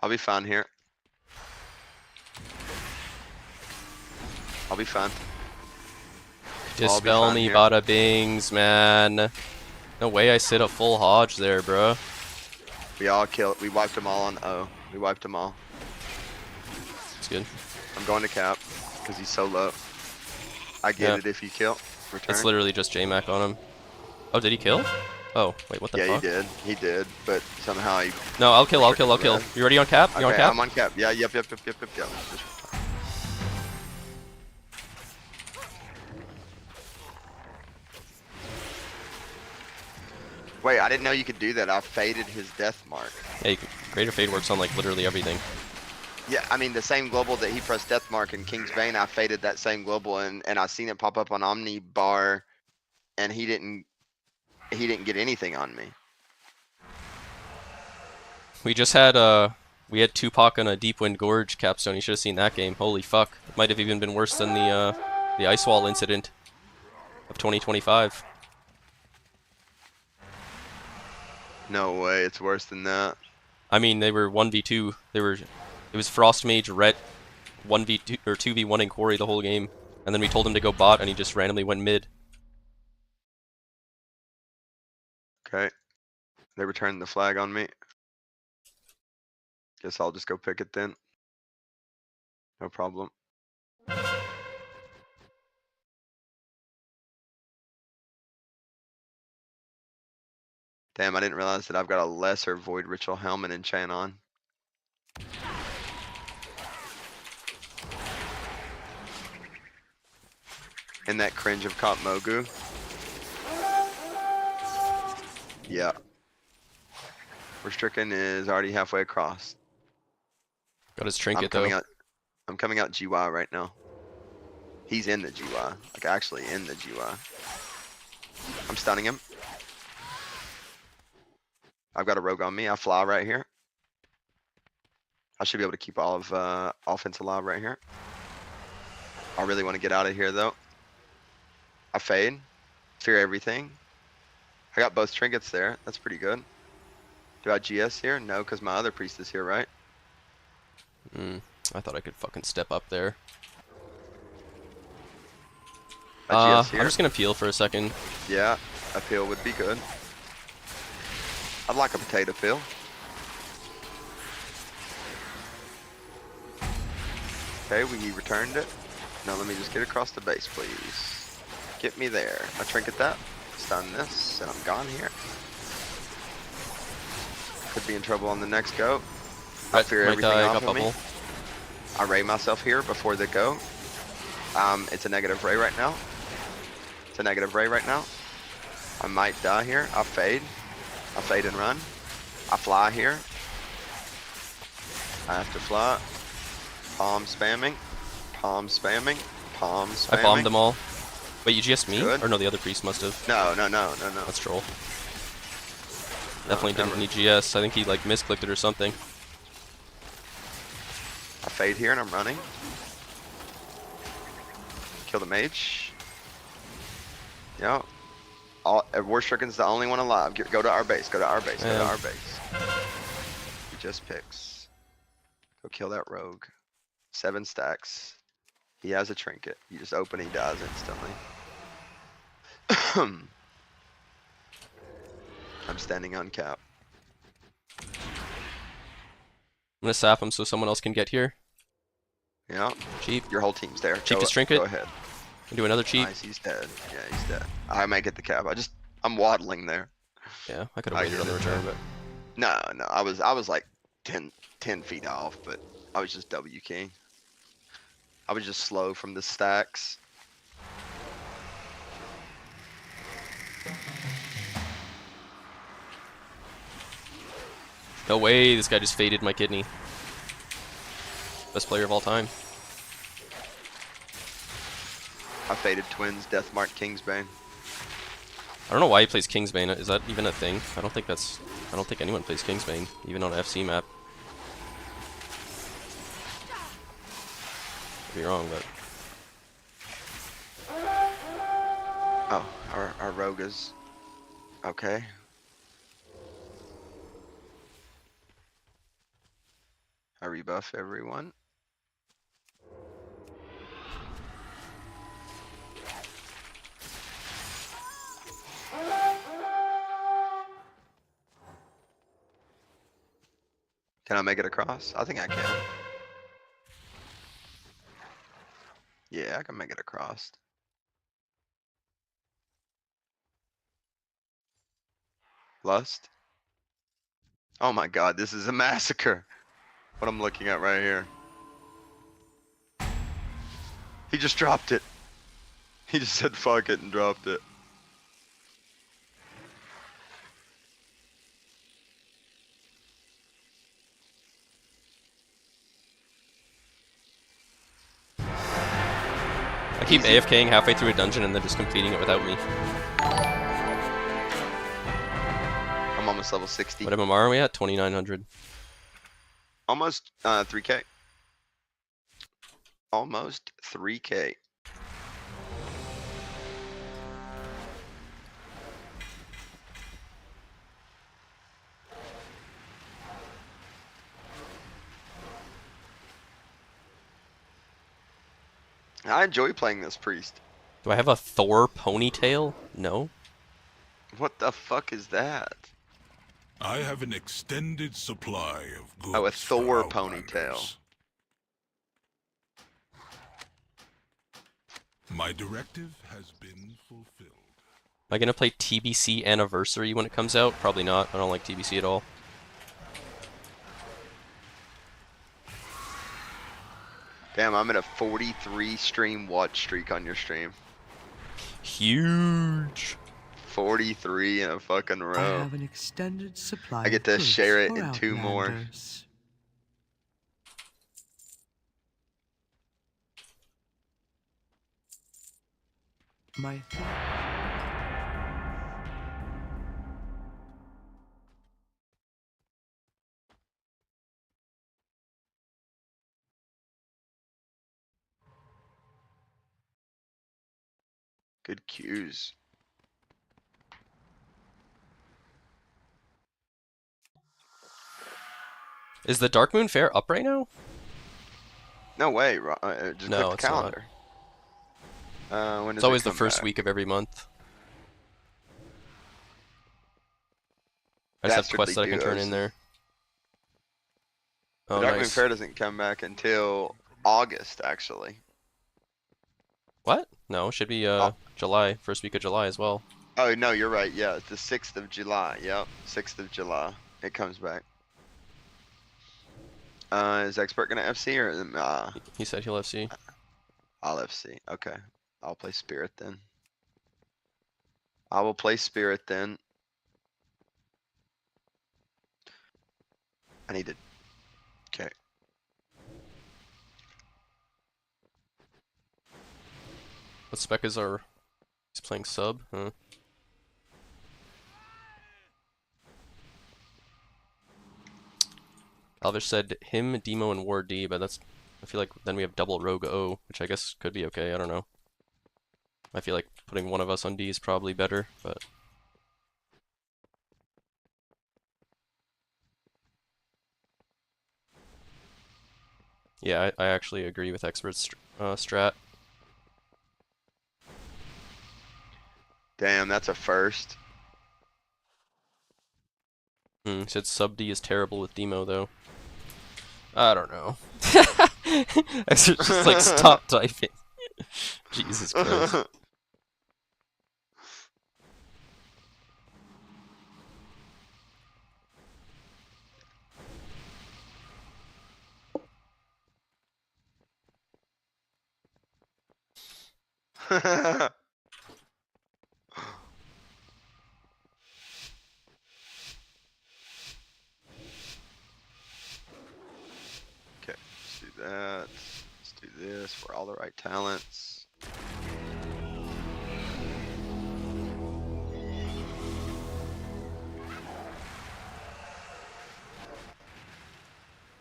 I'll be fine here. I'll be fine. Dispel me, here. bada bings, man. No way I sit a full Hodge there, bro. We wiped them all on O. We wiped them all. It's good. I'm going to cap because he's so low. I get it if you kill. Return. It's literally just JMac on him. Oh, did he kill? Oh, wait, what the fuck? Yeah, he did, but somehow he... No, I'll kill. You ready on cap? You on cap? I'm on cap. Yeah, yep. Wait, I didn't know you could do that. I faded his death mark. Yeah, Greater Fade works on like literally everything. Yeah, I mean the same global that he pressed death mark in King's Bane, I faded that same global and I seen it pop up on Omni Bar, and he didn't get anything on me. We just had we had Tupac on a Deep Wind Gorge capstone. You should have seen that game. Holy fuck! It might have even been worse than the Ice Wall incident of 2025. No way, it's worse than that. I mean, they were 1v2. It was Frost Mage, Ret, 1v2 or 2v1 in Quarry the whole game, and then we told him to go bot, and he just randomly went mid. Okay, they returned the flag on me. Guess I'll just go pick it then. No problem. Damn, I didn't realize that I've got a lesser Void Ritual Helmet enchant on. In that cringe of Cop Mogu. Yeah. Restricken is already halfway across. Got his trinket though. I'm coming out GY right now. He's in the GY. Like actually in the GY. I'm stunning him. I've got a rogue on me. I fly right here. I should be able to keep all of offense alive right here. I really want to get out of here though. I fade. Fear everything. I got both trinkets there. That's pretty good. Do I GS here? No, because my other priest is here, right? I thought I could fucking step up there. I GS here. I'm just gonna peel for a second. Yeah, a peel would be good. I'd like a potato peel. Okay, we returned it. Now let me just get across the base, please. Get me there. I trinket that. Stun this, and I'm gone here. Could be in trouble on the next go. I fear Might everything die, off got of me. bubble. I ray myself here before they go. It's a negative ray right now. It's a negative ray right now. I might die here. I fade. I fade and run. I fly here. I have to fly. Palm spamming. Palm spamming. Palm spamming. I bombed them all. Wait, you GS'd me? Good. Or no, the other priest must have. No. That's troll. Definitely didn't need GS. I think he like misclicked it or something. I fade here and I'm running. Kill the mage. Yeah. War Stricken's the only one alive. Go to our base. Go to our base. Go to our base. He just picks. Go kill that rogue. 7 stacks. He has a trinket. You just open, he dies instantly. I'm standing on cap. I'm gonna sap him so someone else can get here. Yeah. Cheap. Your whole team's there. Cheapest trinket. Go ahead. Do another cheap. Nice, he's dead. Yeah, he's dead. I might get the cap. I'm waddling there. Yeah, I could have waited on the return, but No, I was like 10 feet off, but I was just W king. I was just slow from the stacks. no way, this guy just faded my kidney. Best player of all time. I faded twins, Deathmark, Kingsbane. I don't know why he plays Kingsbane. Is that even a thing? I don't think anyone plays Kingsbane, even on an FC map. Could be wrong, but Oh, our rogue is okay. I rebuff everyone. Can I make it across? I think I can. Yeah, I can make it across. Lust? Oh my god, this is a massacre. What I'm looking at right here. He just dropped it. He just said fuck it and dropped it. I keep AFKing halfway through a dungeon and then just completing it without me. I'm almost level 60. What MMR are we at? 2900. Almost 3k. Almost 3k. I enjoy playing this priest. Do I have a Thor ponytail? No. What the fuck is that? I have an extended supply of goods. Oh, a Thor for ponytail. outlanders. My directive has been fulfilled. Am I gonna play TBC Anniversary when it comes out? Probably not. I don't like TBC at all. Damn, I'm at a 43 stream watch streak on your stream. Huge. 43 in a fucking I row. have an extended supply. I get to of goods share it for in 2 more. outlanders. My Good cues. Is the Dark Moon Fair up right now? No way. Just No, click the it's not. calendar. When does It's always it the come first back? week of every month. I just have quests that I can turn in there. The Oh, Dark Moon nice. Fair doesn't come back until August, actually. What? No, it should be July, first week of July as well. Oh, no, you're right. Yeah, it's the 6th of July. Yep, 6th of July. It comes back. Is Expert gonna FC or He said he'll FC. I'll FC? Okay, I'll play Spirit then. I will play Spirit then. I need to. Okay. What spec is our? He's playing sub. Huh? Alvish said him, Demo, and Ward D, but that's. I feel like then we have double Rogue O, which I guess could be okay. I don't know. I feel like putting one of us on D is probably better, but. Yeah, I actually agree with Expert's strat. Damn, that's a first. He said sub D is terrible with Demo though. I don't know. Expert's just like stop typing. Jesus Christ. Okay, let's do that. Let's do this. We're all the right talents.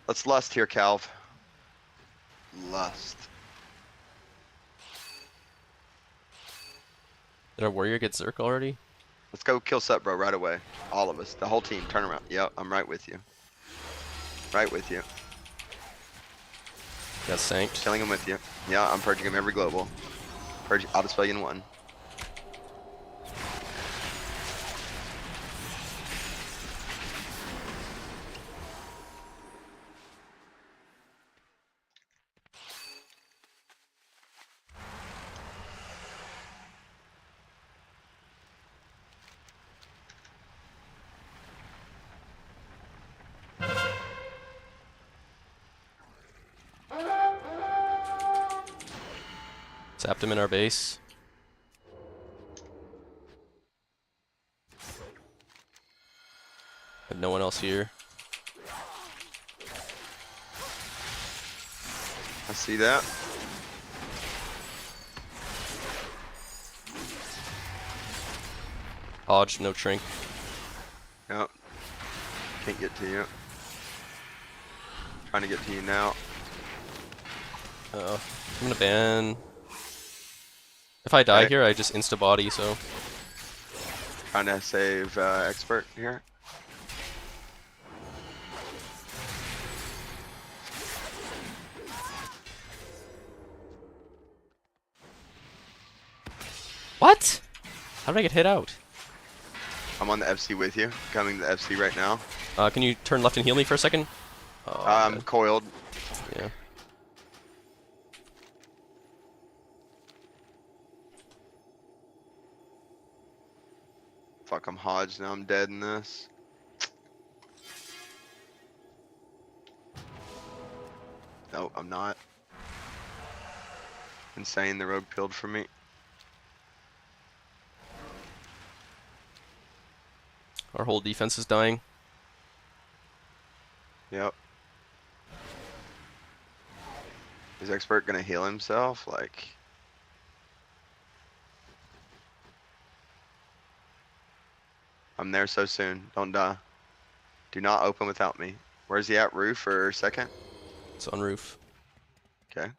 Let's lust here, Calv. Lust. Did our warrior get Zerk already? Let's go kill Sup, bro, right away. All of us. The whole team. Turn around. Yep, I'm right with you. Right with you. Got sanked. Killing him with you. Yeah, I'm purging him every global. I'll dispel you in one. Zapped him in our base. Have no one else here. I see that. Hodge, no Trink. Yep. Can't get to you. Trying to get to you now. I'm gonna ban. If I die Okay. here, I just insta body. So Trying to save Expert here. what? How did I get hit out? I'm on the FC with you. Coming to the FC right now. Can you turn left and heal me for a second? Oh, I'm okay. coiled. Yeah. Fuck, I'm Hodge now. I'm dead in this. No, I'm not. Insane, the rogue peeled for me. Our whole defense is dying. Yep. Is Expert gonna heal himself? Like... I'm there so soon. Don't die. Do not open without me. Where's he at? Roof or second? It's on roof. Okay.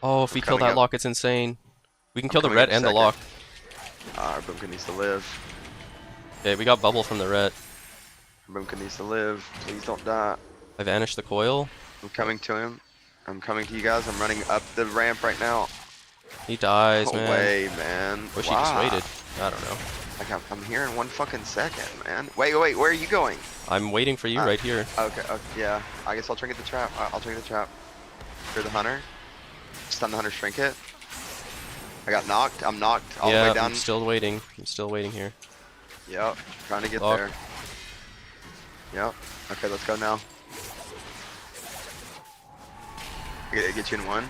Oh, if We're we kill coming that up. lock, it's insane. We can I'm kill the coming ret up and the second. lock. Our Boomkin needs to live. Okay, we got bubble from the ret. Boomkin needs to live. Please don't die. I vanished the coil. I'm coming to him. I'm coming to you guys. I'm running up the ramp right now. He dies, No man. way, man. Wish he just waited. I don't know. Like I'm here in 1 fucking second, man. Wait, where are you going? I'm waiting for you right here. Okay, yeah. I guess I'll trinket the trap. I'll trinket the trap. You're the hunter. Stun the hunter's trinket. I got knocked. I'm knocked all the Yeah, way down. I'm still waiting. I'm still waiting here. Yep. Trying to get Lock. there. Yep. Okay, let's go now. Get you in 1.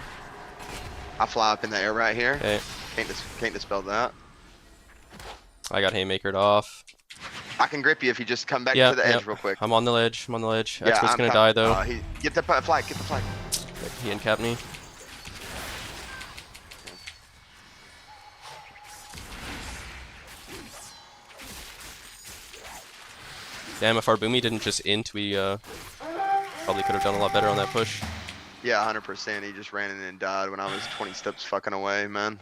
I fly up in the air right here. Okay, Can't dispel that. I got haymakered off. I can grip you if you just come back Yeah, to the edge real quick. I'm on the ledge. I'm on the ledge. Yeah, Expert's I'm gonna coming. die though. Get the flag. Get the flag. He uncapped me. Damn, if our boomy didn't just int, we probably could have done a lot better on that push. Yeah, 100%. He just ran in and died when I was 20 steps fucking away, man.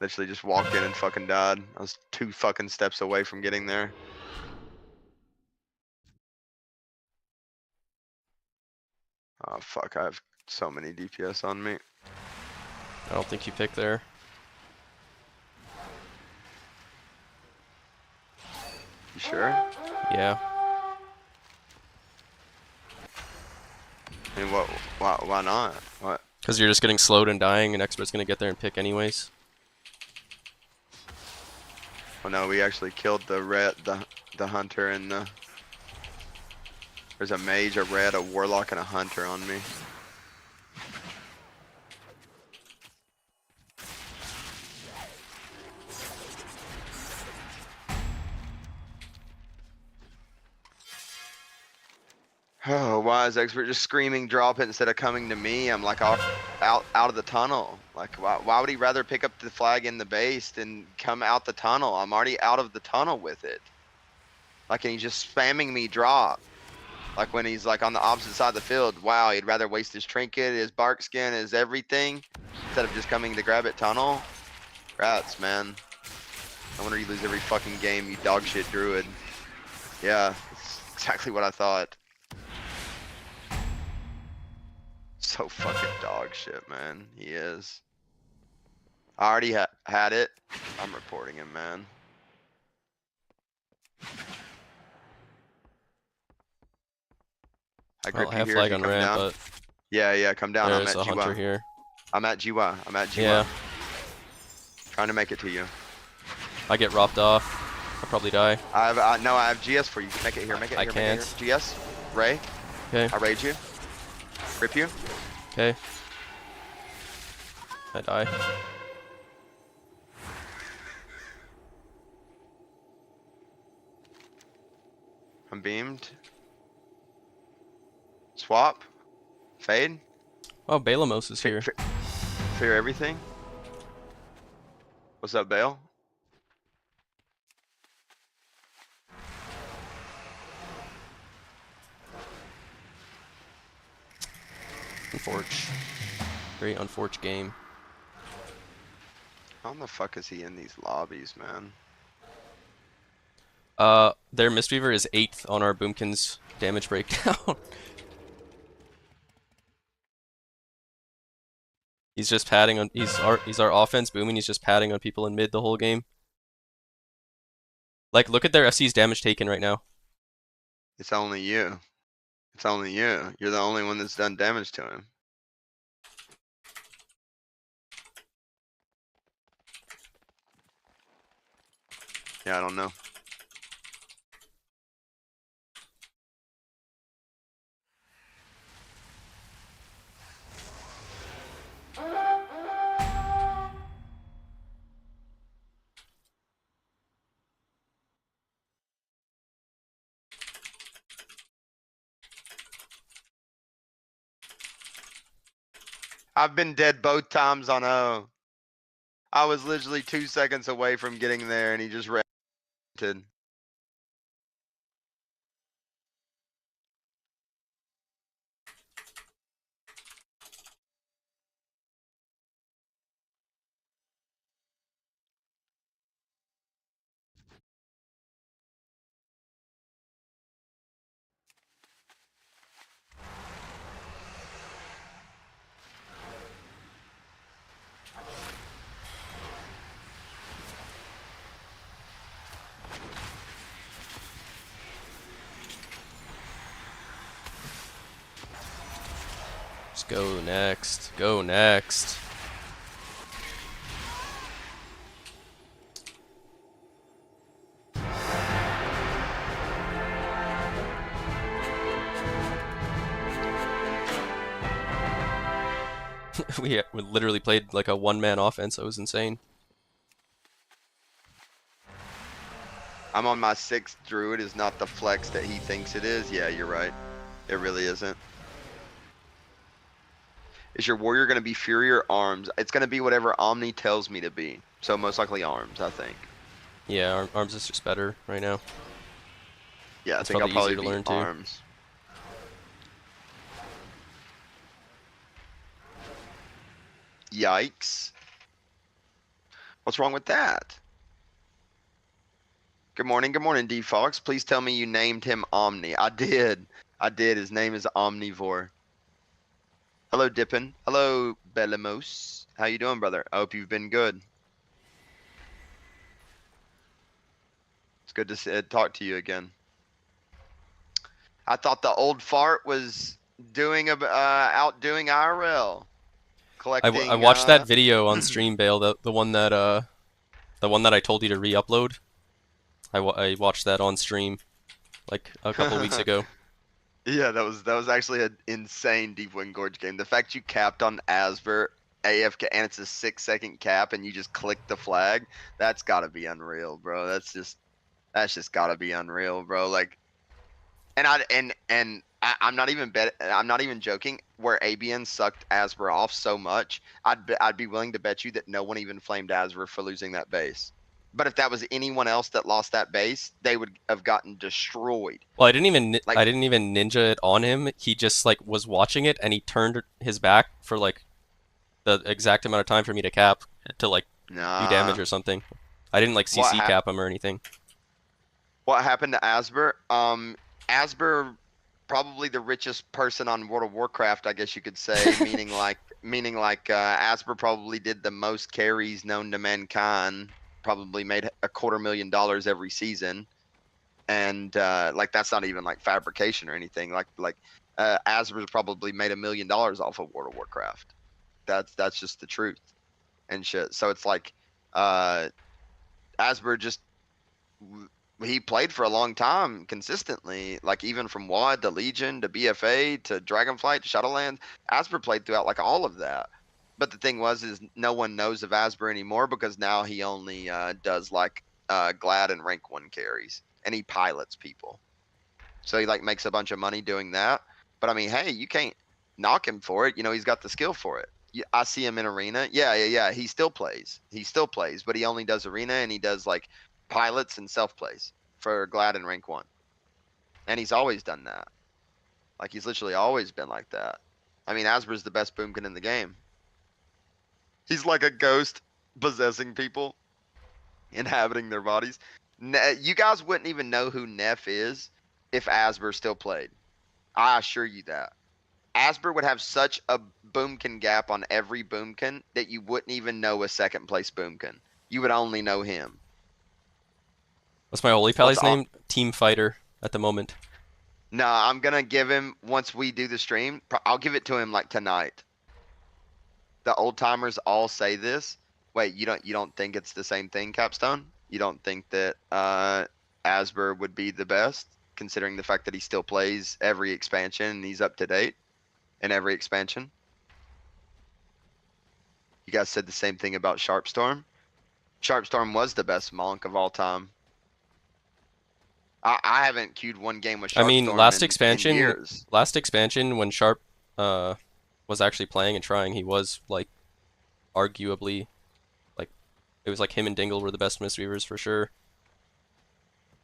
Literally just walked in and fucking died. I was 2 fucking steps away from getting there. Oh fuck, I have so many DPS on me. I don't think you picked there. You sure? Yeah. I mean, why not? What? Because you're just getting slowed and dying, and expert's gonna get there and pick anyways. Oh no, we actually killed the the hunter and the... There's a mage, a red, a warlock, and a hunter on me. Oh, why is expert just screaming drop it instead of coming to me? I'm like out of the tunnel. Like why would he rather pick up the flag in the base than come out the tunnel? I'm already out of the tunnel with it. Like, and he's just spamming me drop. Like when he's like on the opposite side of the field. Wow, he'd rather waste his trinket, his bark skin, his everything instead of just coming to grab it tunnel. Rats, man. No wonder you lose every fucking game, you dog shit druid. Yeah, that's exactly what I thought. So fucking dog shit, man. He is. I already had it. I'm reporting him, man. I grip Well, I you have here. flag You on come ramp, down. but Yeah, come down. I'm there's at a hunter GY. here. I'm at GY. I'm at GY. Yeah, Trying to make it to you. I get ropped off. I'll probably die. No, I have GS for you. Make it here. Make it I here. can't. Make it here. GS. Ray. Okay, I raid you. Rip you. okay. I die. I'm beamed. Swap. Fade. Oh, Balamos is here. Fear everything. What's up, Bale? Unforge. Very unforge game. How the fuck is he in these lobbies, man? Their Mistweaver is 8th on our Boomkin's damage breakdown. He's just padding on. He's our offense booming. He's just padding on people in mid the whole game. Like, look at their FC's damage taken right now. It's only you. It's only you. You're the only one that's done damage to him. Yeah, I don't know. I've been dead both times on O. I was literally 2 seconds away from getting there and he just rented. Go next. Go next. We literally played like a one-man offense. That was insane. I'm on my 6th druid is not the flex that he thinks it is. Yeah, you're right. It really isn't. Is your warrior going to be fury or arms? It's going to be whatever Omni tells me to be. So most likely arms, I think. Yeah, arms is just better right now. Yeah, I It's think I'll probably probably easier to be learn, too. arms. Yikes. What's wrong with that? Good morning, D Fox. Please tell me you named him Omni. I did. His name is Omnivore. Hello, Dippin. Hello, Belamos. How you doing, brother? I hope you've been good. It's good to talk to you again. I thought the old fart was doing outdoing IRL. Collecting. I watched that video on stream, Bale. The one that I told you to re-upload. I watched that on stream, like a couple weeks ago. Yeah, that was actually an insane Deep Wind Gorge game. The fact you capped on Asper AFK and it's a 6-second cap and you just click the flag, that's gotta be unreal, bro. That's just gotta be unreal, bro. Like, and I'm not even joking. Where ABN sucked Asper off so much, I'd be willing to bet you that no one even flamed Asper for losing that base. But if that was anyone else that lost that base, they would have gotten destroyed. Well, I didn't even ninja it on him. He just like was watching it and he turned his back for like the exact amount of time for me to cap to like do damage or something. I didn't like CC cap him or anything. What happened to Asper? Asper, probably the richest person on World of Warcraft, I guess you could say, meaning like Asper probably did the most carries known to mankind. Probably made $250,000 every season, and like that's not even like fabrication or anything. Like Asper's probably made $1 million off of World of Warcraft. That's just the truth and shit. So it's like Asper just he played for a long time consistently, like even from WAD to Legion to BFA to Dragonflight to Shadowlands. Asper played throughout like all of that. But the thing is no one knows of Asper anymore because now he only does like Glad and rank 1 carries, and he pilots people. So he like makes a bunch of money doing that. But I mean, hey, you can't knock him for it. You know, he's got the skill for it. I see him in arena. Yeah. He still plays, but he only does arena and he does like pilots and self plays for Glad and rank 1. And he's always done that. Like he's literally always been like that. I mean, Asper's the best boomkin in the game. He's like a ghost possessing people, inhabiting their bodies. You guys wouldn't even know who Neff is if Asper still played. I assure you that. Asper would have such a boomkin gap on every boomkin that you wouldn't even know a second place boomkin. You would only know him. What's my Holy Pally's name? Team Fighter at the moment. No, I'm going to give him, once we do the stream, I'll give it to him like tonight. The old timers all say this. Wait, you don't think it's the same thing, Capstone? You don't think that Asper would be the best, considering the fact that he still plays every expansion and he's up to date in every expansion? You guys said the same thing about Sharpstorm. Sharpstorm was the best Monk of all time. I haven't queued one game with Sharpstorm. I mean, last expansion when Sharp was actually playing and trying, he was like arguably like it was like him and Dingle were the best Mistweavers for sure.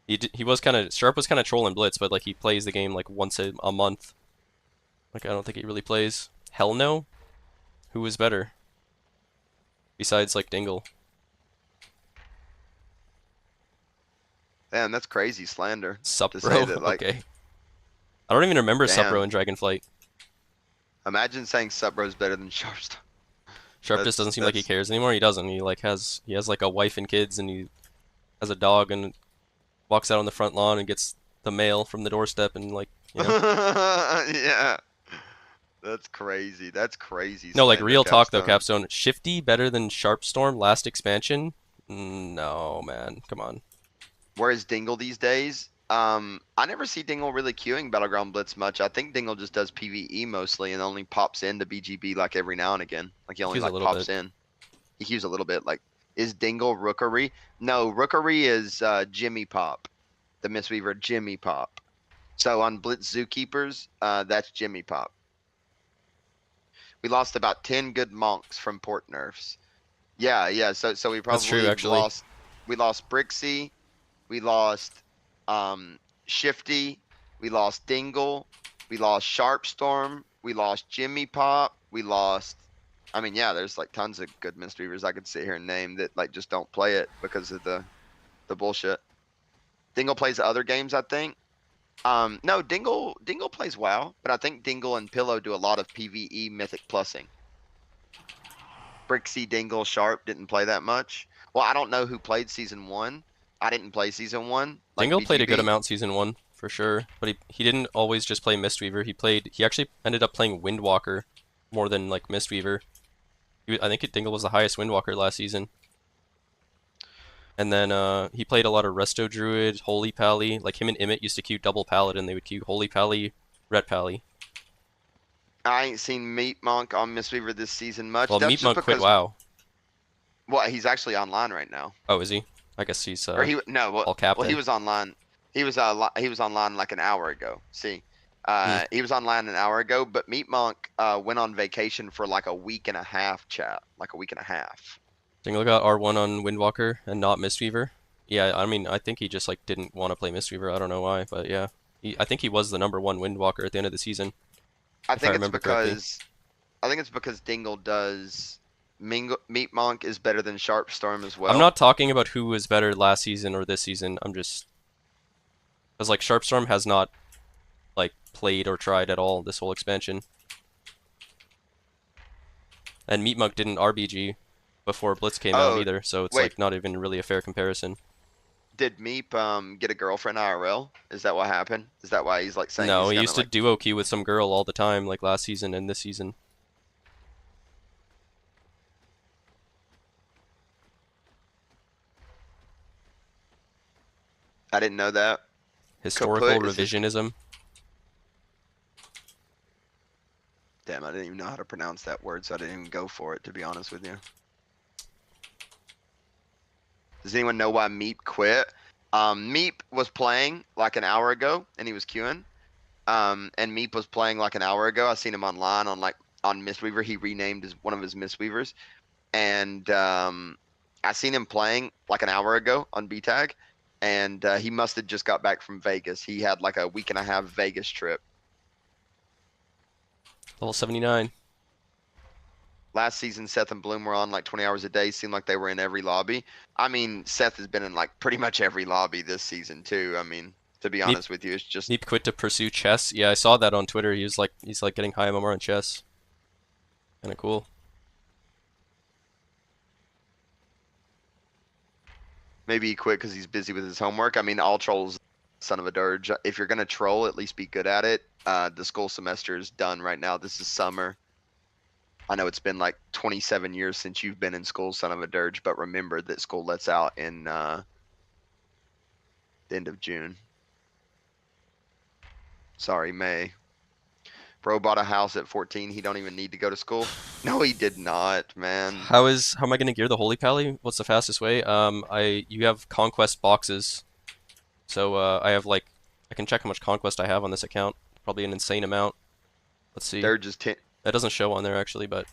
Sharp was kind of trolling Blitz, but like he plays the game like once a month. Like I don't think he really plays. Hell no. Who was better besides like Dingle? Damn, that's crazy slander. Sup, bro. That, like, okay. I don't even remember Supro in Dragonflight. Imagine saying Supbro's better than Sharpstorm. Sharp just doesn't seem like he cares anymore. He doesn't. He like has like a wife and kids, and he has a dog, and walks out on the front lawn and gets the mail from the doorstep, and like, you know. Yeah. That's crazy. That's crazy. No, like slander, real talk though, Capstone. Capstone. Shifty better than Sharpstorm last expansion? No, man. Come on. Where is Dingle these days? I never see Dingle really queuing Battleground Blitz much. I think Dingle just does PvE mostly and only pops into BGB like every now and again. Like he only Queues a like little pops bit. in. He queues a little bit. Like, is Dingle Rookery? No, Rookery is Jimmy Pop, the Mistweaver Jimmy Pop. So on Blitz Zookeepers, that's Jimmy Pop. We lost about 10 good monks from port nerfs. Yeah, yeah. So we That's true, probably actually. lost Brixie, we lost Shifty, we lost Dingle, we lost Sharpstorm, we lost Jimmy Pop, we lost. I mean, yeah, there's like tons of good Mistweavers I could sit here and name that like just don't play it because of the bullshit. Dingle plays other games, I think. No, Dingle plays WoW, but I think Dingle and Pillow do a lot of PvE Mythic plussing. Brixie, Dingle, Sharp didn't play that much. Well, I don't know who played season 1. I didn't play season 1, like Dingle played a good BGB. amount season 1 for sure, but he didn't always just play Mistweaver. He actually ended up playing Windwalker more than like Mistweaver. I think Dingle was the highest Windwalker last season. And then he played a lot of Resto Druid, Holy Pally. Like him and Emmett used to queue double Paladin. They would queue Holy Pally, Ret Pally. I ain't seen Meat Monk on Mistweaver this season much. Well, That's Meat just Monk quit because, WoW. well, he's actually online right now. Oh, is he? I guess he's Or he no, all cap well, he then. was online. He was online like an hour ago. See, he was online an hour ago. But Meat Monk went on vacation for like a week and a half. Chat, like a week and a half. Dingle got R1 on Windwalker and not Mistweaver. Yeah, I mean, I think he just like didn't want to play Mistweaver. I don't know why, but yeah, I think he was the #1 Windwalker at the end of the season, I if I think it's remember correctly. because I think it's because Dingle does. Meat Monk is better than Sharpstorm as well. I'm not talking about who was better last season or this season. I'm just because like Sharpstorm has not like played or tried at all this whole expansion, and Meat Monk didn't RBG before Blitz came out Oh, either, so it's wait. like not even really a fair comparison. Did Meep get a girlfriend IRL? Is that what happened? Is that why he's like saying No, he's he gonna used to like? duo queue with some girl all the time, like last season and this season. I didn't know that. Historical Kaput is his. revisionism. Damn, I didn't even know how to pronounce that word, so I didn't even go for it. To be honest with you. Does anyone know why Meep quit? Meep was playing like an hour ago, and he was queuing. And Meep was playing like an hour ago. I seen him online on Mistweaver. He renamed one of his Mistweavers, and I seen him playing like an hour ago on BTAG, and he must have just got back from Vegas. He had like a week and a half Vegas trip. Level 79. Last season, Seth and Bloom were on like 20 hours a day. Seemed like they were in every lobby. I mean, Seth has been in like pretty much every lobby this season too. I mean, to be honest with you, it's just Meep quit to pursue chess. Yeah, I saw that on Twitter. He's like getting high MMR on chess. Kinda cool. maybe he quit because he's busy with his homework. I mean, all trolls, son of a dirge. If you're gonna troll, at least be good at it. The school semester is done right now. This is summer. I know it's been like 27 years since you've been in school, son of a dirge, but remember that school lets out in the end of June. Sorry, May. Bro bought a house at 14. He don't even need to go to school. No, he did not, man. How am I gonna gear the Holy Pally? What's the fastest way? You have conquest boxes, so I can check how much conquest I have on this account. Probably an insane amount. Let's see. They're just That doesn't show on there actually, but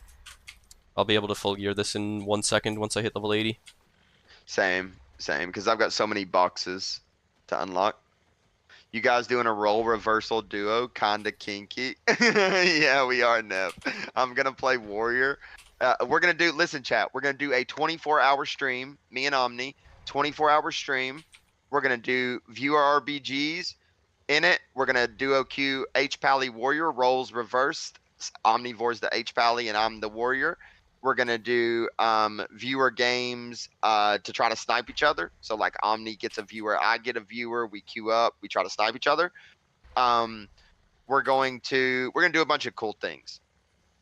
I'll be able to full gear this in 1 second once I hit level 80. same, because I've got so many boxes to unlock. You guys doing a role reversal duo, kinda kinky. Yeah, we are, Nep. I'm gonna play Warrior. Listen, chat. We're gonna do a 24-hour stream. Me and Omni, 24-hour stream. We're gonna do viewer RBGs. In it, we're gonna duo queue H Pally Warrior roles reversed. Omnivore's the H Pally and I'm the Warrior. We're gonna do viewer games to try to snipe each other. So like Omni gets a viewer, I get a viewer, we queue up, we try to snipe each other. We're we're gonna do a bunch of cool things,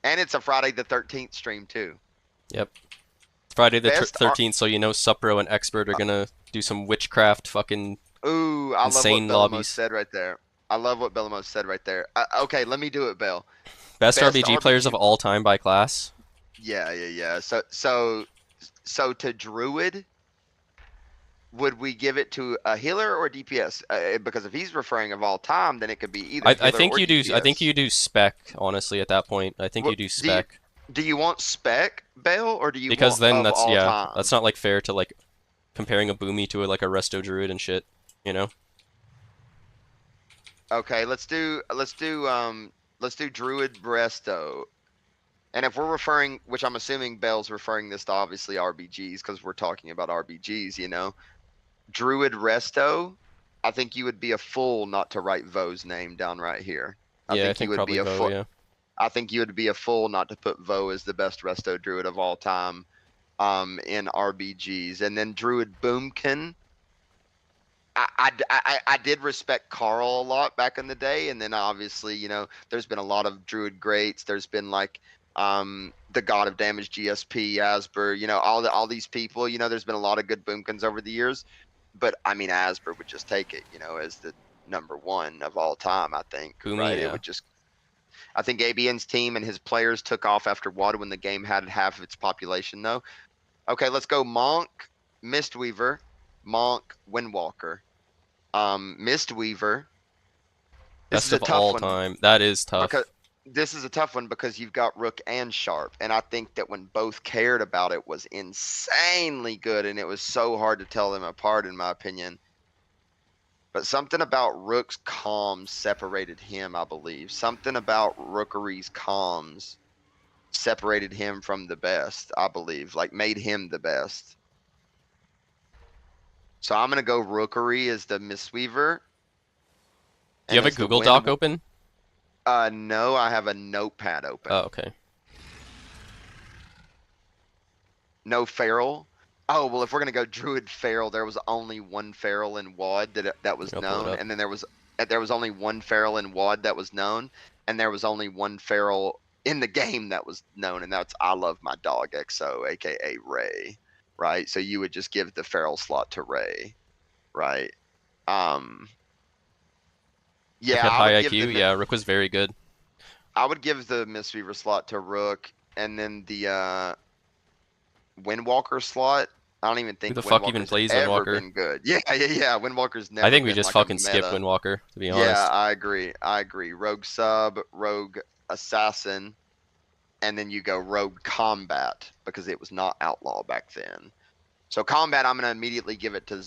and it's a Friday the 13th stream too. Yep. Friday the Best 13th, so you know Supro and Expert are gonna do some witchcraft fucking Ooh, I love what insane Bellamos lobbies. said right there. I love what Bellamos said right there. Okay, let me do it, Bell. Best Best RBG players of all time by class. Yeah. So to Druid, would we give it to a healer or DPS? Because if he's referring of all time, then it could be either. I think or you do. I think DPS. you do spec. Honestly, at that point, I think you do spec. Do you want spec Bell or do you Because want then of that's all yeah, time? that's not like fair to like comparing a Boomy to like a Resto Druid and shit. You know. Okay, let's do Druid Bresto. And if we're referring, which I'm assuming Bell's referring this to obviously RBGs because we're talking about RBGs, you know. Druid Resto, I think you would be a fool not to write Vo's name down right here. Yeah, I think you would probably be a Vo, fool. yeah. I think you would be a fool not to put Vo as the best Resto Druid of all time in RBGs. And then Druid Boomkin. I did respect Carl a lot back in the day, and then obviously, you know, there's been a lot of Druid greats. There's been like the God of Damage, GSP, Asper, you know, all these people. You know, there's been a lot of good Boomkins over the years, but I mean, Asper would just take it, you know, as the #1 of all time. I think, Boomy, right? yeah. It would just. I think ABN's team and his players took off after WAD when the game had half of its population, though. Okay, let's go Monk, Mistweaver, Monk, Windwalker. Mistweaver. This Best is a of tough all one time. That is tough. because this is a tough one because you've got Rook and Sharp, and I think that when both cared about it was insanely good, and it was so hard to tell them apart, in my opinion. But something about Rook's comms separated him, I believe. Something about Rookery's comms separated him from the best, I believe. Like, made him the best. So I'm going to go Rookery as the Mistweaver. Do you have a Google Doc open? No, I have a notepad open. Oh, okay. No Feral. Oh, well, if we're going to go Druid Feral, there was only one Feral in WAD that was I'll pull it known. up. And then there was only one Feral in WAD that was known. And there was only one Feral in the game that was known. And that's I Love My Dog XO, a.k.a. Ray. Right? So you would just give the Feral slot to Ray. Right? Yeah, Rook had I high would give IQ. Yeah, Rook was very good. I would give the Mistweaver slot to Rook, and then the Windwalker slot. I don't even think Who the fuck even Windwalker's plays ever Windwalker? been good. Yeah. Windwalker's never. I think we been just like fucking a skipped meta. Windwalker, to be honest. Yeah, I agree. Rogue Sub, Rogue Assassin, and then you go Rogue Combat because it was not Outlaw back then. So Combat, I'm gonna immediately give it to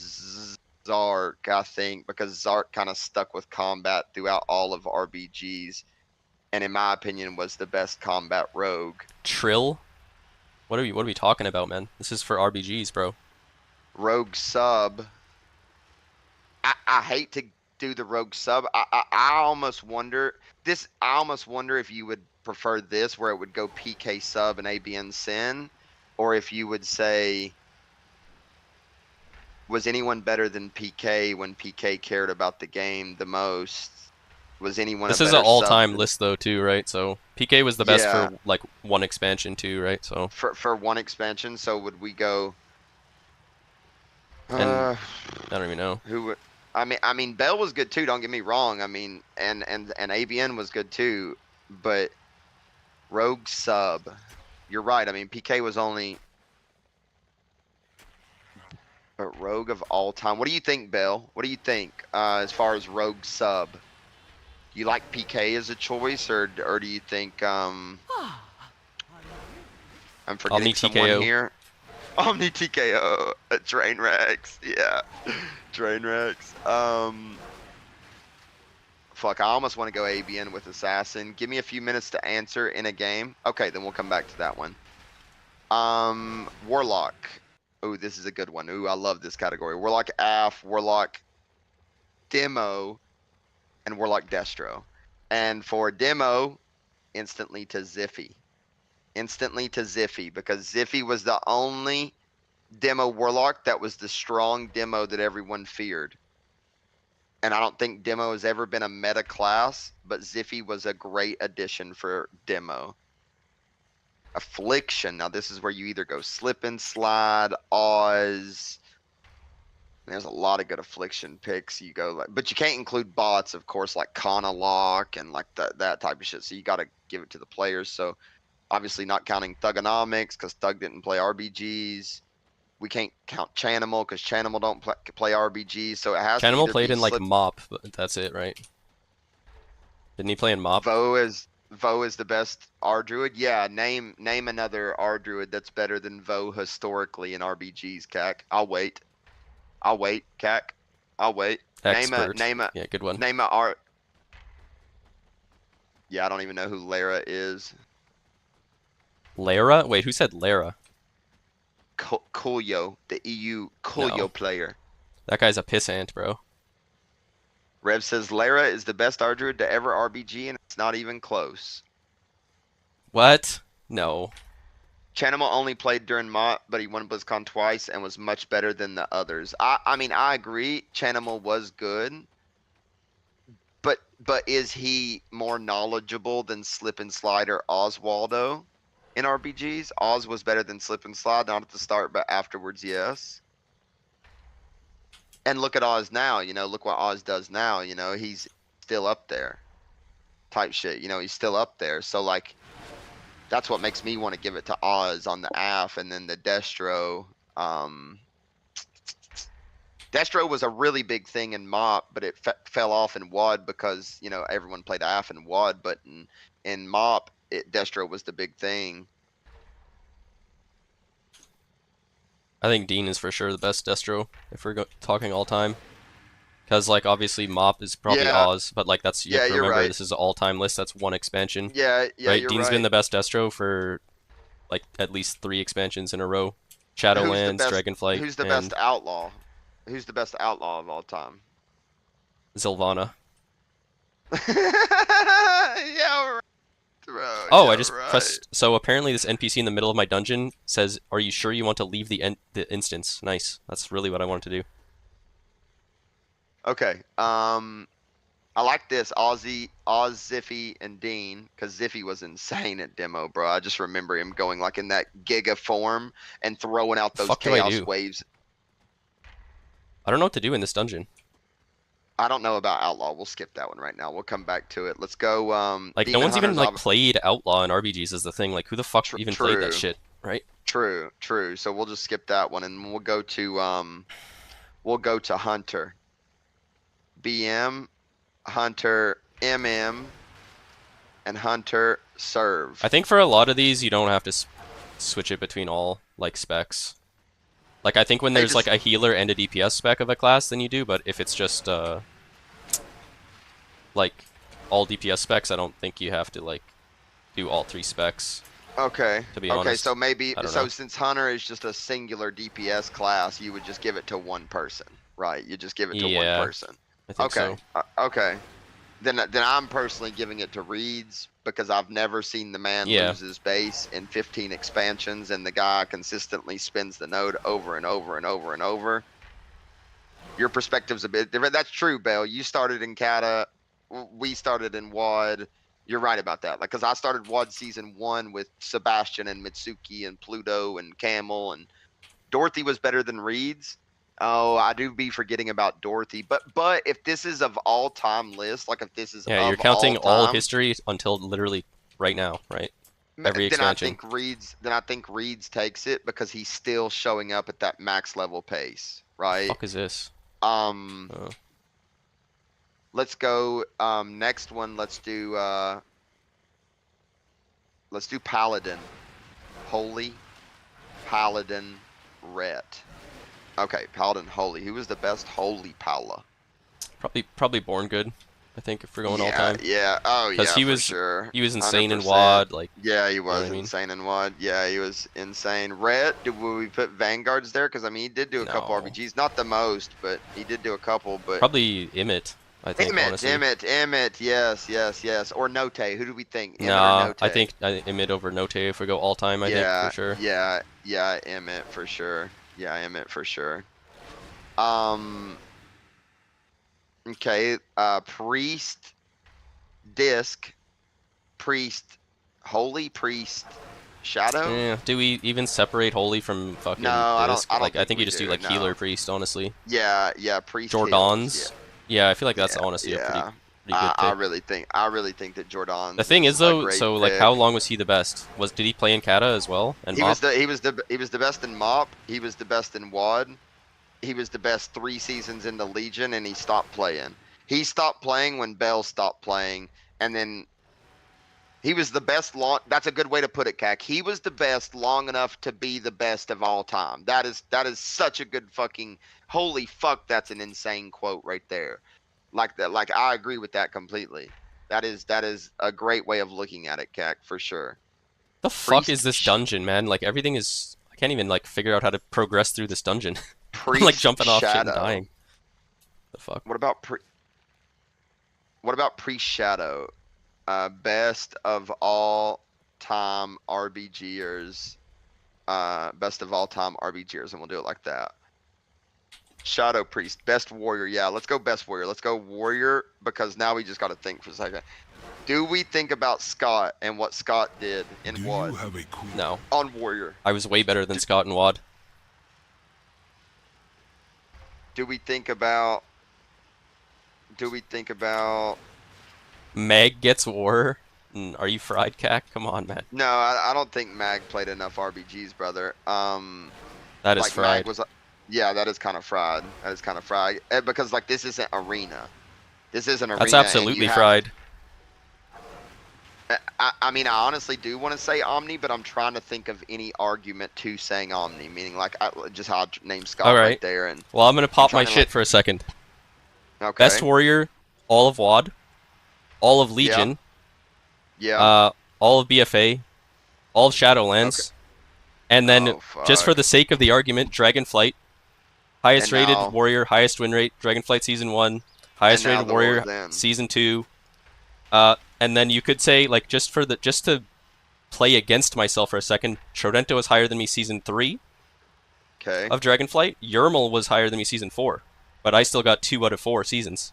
Zark, I think, because Zark kind of stuck with Combat throughout all of RBGs. And in my opinion, was the best combat rogue. Trill? What are we talking about, man? This is for RBGs, bro. Rogue sub. I hate to do the rogue sub. I almost wonder this. I almost wonder if you would prefer this, where it would go PK sub and ABN sin, or if you would say, was anyone better than PK when PK cared about the game the most? Was anyone? This a is better an all-time sub list though, too, right? So PK was the best Yeah. for like one expansion too, right? So for one expansion? So would we go? And I don't even know. Who would? I mean, Bell was good too. Don't get me wrong. I mean, and ABN was good too. But Rogue sub, you're right. I mean, PK was only. But Rogue of all time. What do you think, Bell? What do you think as far as Rogue sub? You like PK as a choice, or do you think I'm forgetting Omni someone TKO. here? Omni TKO, Train Rex, yeah, Train Rex. Fuck, I almost want to go ABN with Assassin. Give me a few minutes to answer in a game. Okay, then we'll come back to that one. Warlock. Oh, this is a good one. Ooh, I love this category. Warlock AF, Warlock Demo, and Warlock Destro. And for Demo, instantly to Ziffy. Instantly to Ziffy, because Ziffy was the only Demo Warlock that was the strong Demo that everyone feared. And I don't think Demo has ever been a meta class, but Ziffy was a great addition for Demo. Affliction. Now this is where you either go Slip and Slide, Oz. There's a lot of good Affliction picks. You go like, but you can't include bots, of course, like Kana Lock and like that type of shit. So you got to give it to the players. So obviously not counting Thugonomics because Thug didn't play RBGs. We can't count Chanimal because Chanimal don't play RBGs. So it has to Chanimal either played be in like Slip. Mop, but that's it, right? Didn't he play in Mop? Vo is the best R Druid. Yeah, name another R Druid that's better than Vo historically in RBGs, CAC. I'll wait, CAC. I'll wait. Expert. Name a Yeah, good one. name a R. Yeah, I don't even know who Lara is. Lara? Wait, who said Lara? Kulyo, the EU Kulyo No. player. That guy's a pissant, bro. Rev says Lara is the best R Druid to ever RBG, and it's not even close. What? No. Chanimal only played during MOT, but he won BlizzCon twice and was much better than the others. I mean, I agree. Chanimal was good, but is he more knowledgeable than Slip and Slide or Oswaldo in RBGs? Oz was better than Slip and Slide, not at the start, but afterwards, yes. And look at Oz now. You know, look what Oz does now. You know, he's still up there, type shit. You know, he's still up there. So like. That's what makes me want to give it to Oz on the AF, and then the Destro. Destro was a really big thing in MOP, but it fell off in WAD because, you know, everyone played AF and WAD, but in MOP, Destro was the big thing. I think Dean is for sure the best Destro, if we're talking all time. Because, like, obviously Mop is probably Yeah. Oz, but, like, that's, you have to you're remember, right. this is an all-time list, that's one expansion. Yeah, right? you're Dean's right. been the best Destro for, like, at least 3 expansions in a row. Who's Shadowlands, the best, Dragonflight, Who's the and best outlaw? Who's the best outlaw of all time? Zilvana. Yeah, right, bro. Oh, yeah, I just right. pressed... So, apparently this NPC in the middle of my dungeon says, "Are you sure you want to leave the instance?" Nice. That's really what I wanted to do. Okay. I like this Oz, Ziffy, and Dean, because Ziffy was insane at demo, bro. I just remember him going like in that Giga form and throwing out those Fuck do I chaos do? waves. I don't know what to do in this dungeon. I don't know about Outlaw. We'll skip that one right now. We'll come back to it. Let's go. Like, no Demon one's even, Hunter's like, played Outlaw in RBGs is the thing. Like, who the fuck even played that true. shit, right? True. So we'll just skip that one, and we'll go to Hunter. BM, Hunter, MM, and Hunter Serve. I think for a lot of these, you don't have to switch it between all, like, specs. Like, I think when there's, like, a healer and a DPS spec of a class, then you do, but if it's just, like, all DPS specs, I don't think you have to, like, do all 3 specs. Okay. To be okay, honest. so maybe I don't know. since Hunter is just a singular DPS class, you would just give it to one person, right? You just give it to Yeah, one person. I think Okay. so. Okay. Then I'm personally giving it to Reeds because I've never seen the man Yeah. lose his base in 15 expansions, and the guy consistently spins the node over and over and over and over. Your perspective's a bit different. That's true, Bale. You started in Kata. We started in WAD. You're right about that. Like, because I started WAD season 1 with Sebastian and Mitsuki and Pluto and Camel, and Dorothy was better than Reeds. Oh, I do be forgetting about Dorothy. But if this is of all time list, like if this is Yeah, of you're counting all time, history until literally right now, right? Every then I expansion. think Reeds takes it because he's still showing up at that max level pace, right? Fuck is this? Let's go next one. Let's do Paladin. Holy Paladin Ret. Okay, Paladin Holy. Who was the best Holy Paula? Probably Born Good, I think, if we're going all time. Yeah. Oh, yeah. Because he for was sure. he was insane in 100%. WAD, like. Yeah, he know was what I mean? insane in WAD. Yeah, he was insane. Ret. Will we put Vanguards there? Because I mean, he did do a couple No. RBGs, not the most, but he did do a couple. But Probably Imit, I think, honestly. Emmett. Yes. Or Note. Who do we think? Emmett or Nah, Note? I think Imit over Note if we go all time, I think, for sure. Yeah, Emmett for sure. Okay, priest, disc, priest, holy, priest, shadow. Do we even separate holy from No, fucking I don't. disc? I don't Like, I think think you we just do do. like healer No. priest, honestly. Yeah, yeah, priest heals. Yeah, Jordans. Yeah, I feel like that's yeah, honestly a pretty yeah. pretty good I pick. really think. that The Jordan's thing is is a though, great so like, how pick. long was he the best? Did he play in Kata as well and He was Mop? the best in Mop. He was the best in WAD. He was the best 3 seasons in the Legion, and he stopped playing. He stopped playing when Bell stopped playing, and then he was the best long. That's a good way to put it, Cac. He was the best long enough to be the best of all time. That is such a good fucking holy fuck. That's an insane quote right there. Like that. Like I agree with that completely. That is a great way of looking at it, Cac, for sure. The fuck is Priest, this dungeon, man? Like, everything is. I can't even like figure out how to progress through this dungeon. I'm like priest jumping off shit and shadow. dying. The fuck? What about priest shadow? Best of all time RBGers. Best of all time RBGers, and we'll do it like that. Shadow Priest, best warrior. Yeah, let's go best warrior. Let's go warrior because now we just got to think for a second. Do we think about Scott and what Scott did in Do what you have a clue? No. on warrior? I was way better than Scott and Wad. Do we think about? Meg gets war. Are you fried, Cac? Come on, man. No, I don't think Mag played enough RBGs, brother. That is Like fried. Mag was. Yeah, that is kind of fried. That is kind of fried. Because like this isn't arena. This isn't arena. That's and absolutely you have, fried. I mean, I honestly do want to say Omni, but I'm trying to think of any argument to saying Omni, meaning like just how I named Scott All right right. there. And Well, I'm gonna pop my trying to, shit like- for a second. okay, Best warrior, all of Wad, all of Legion, yeah, all of BFA, all of Shadowlands, and then Oh, just for fuck. the sake of the argument, Dragonflight, highest And rated now- warrior, highest win rate, Dragonflight season 1, highest And now rated the warrior, Lord then. season 2. And then you could say like just to play against myself for a second, Trodento is higher than me season 3 okay, of Dragonflight. Yermal was higher than me season 4, but I still got 2 out of 4 seasons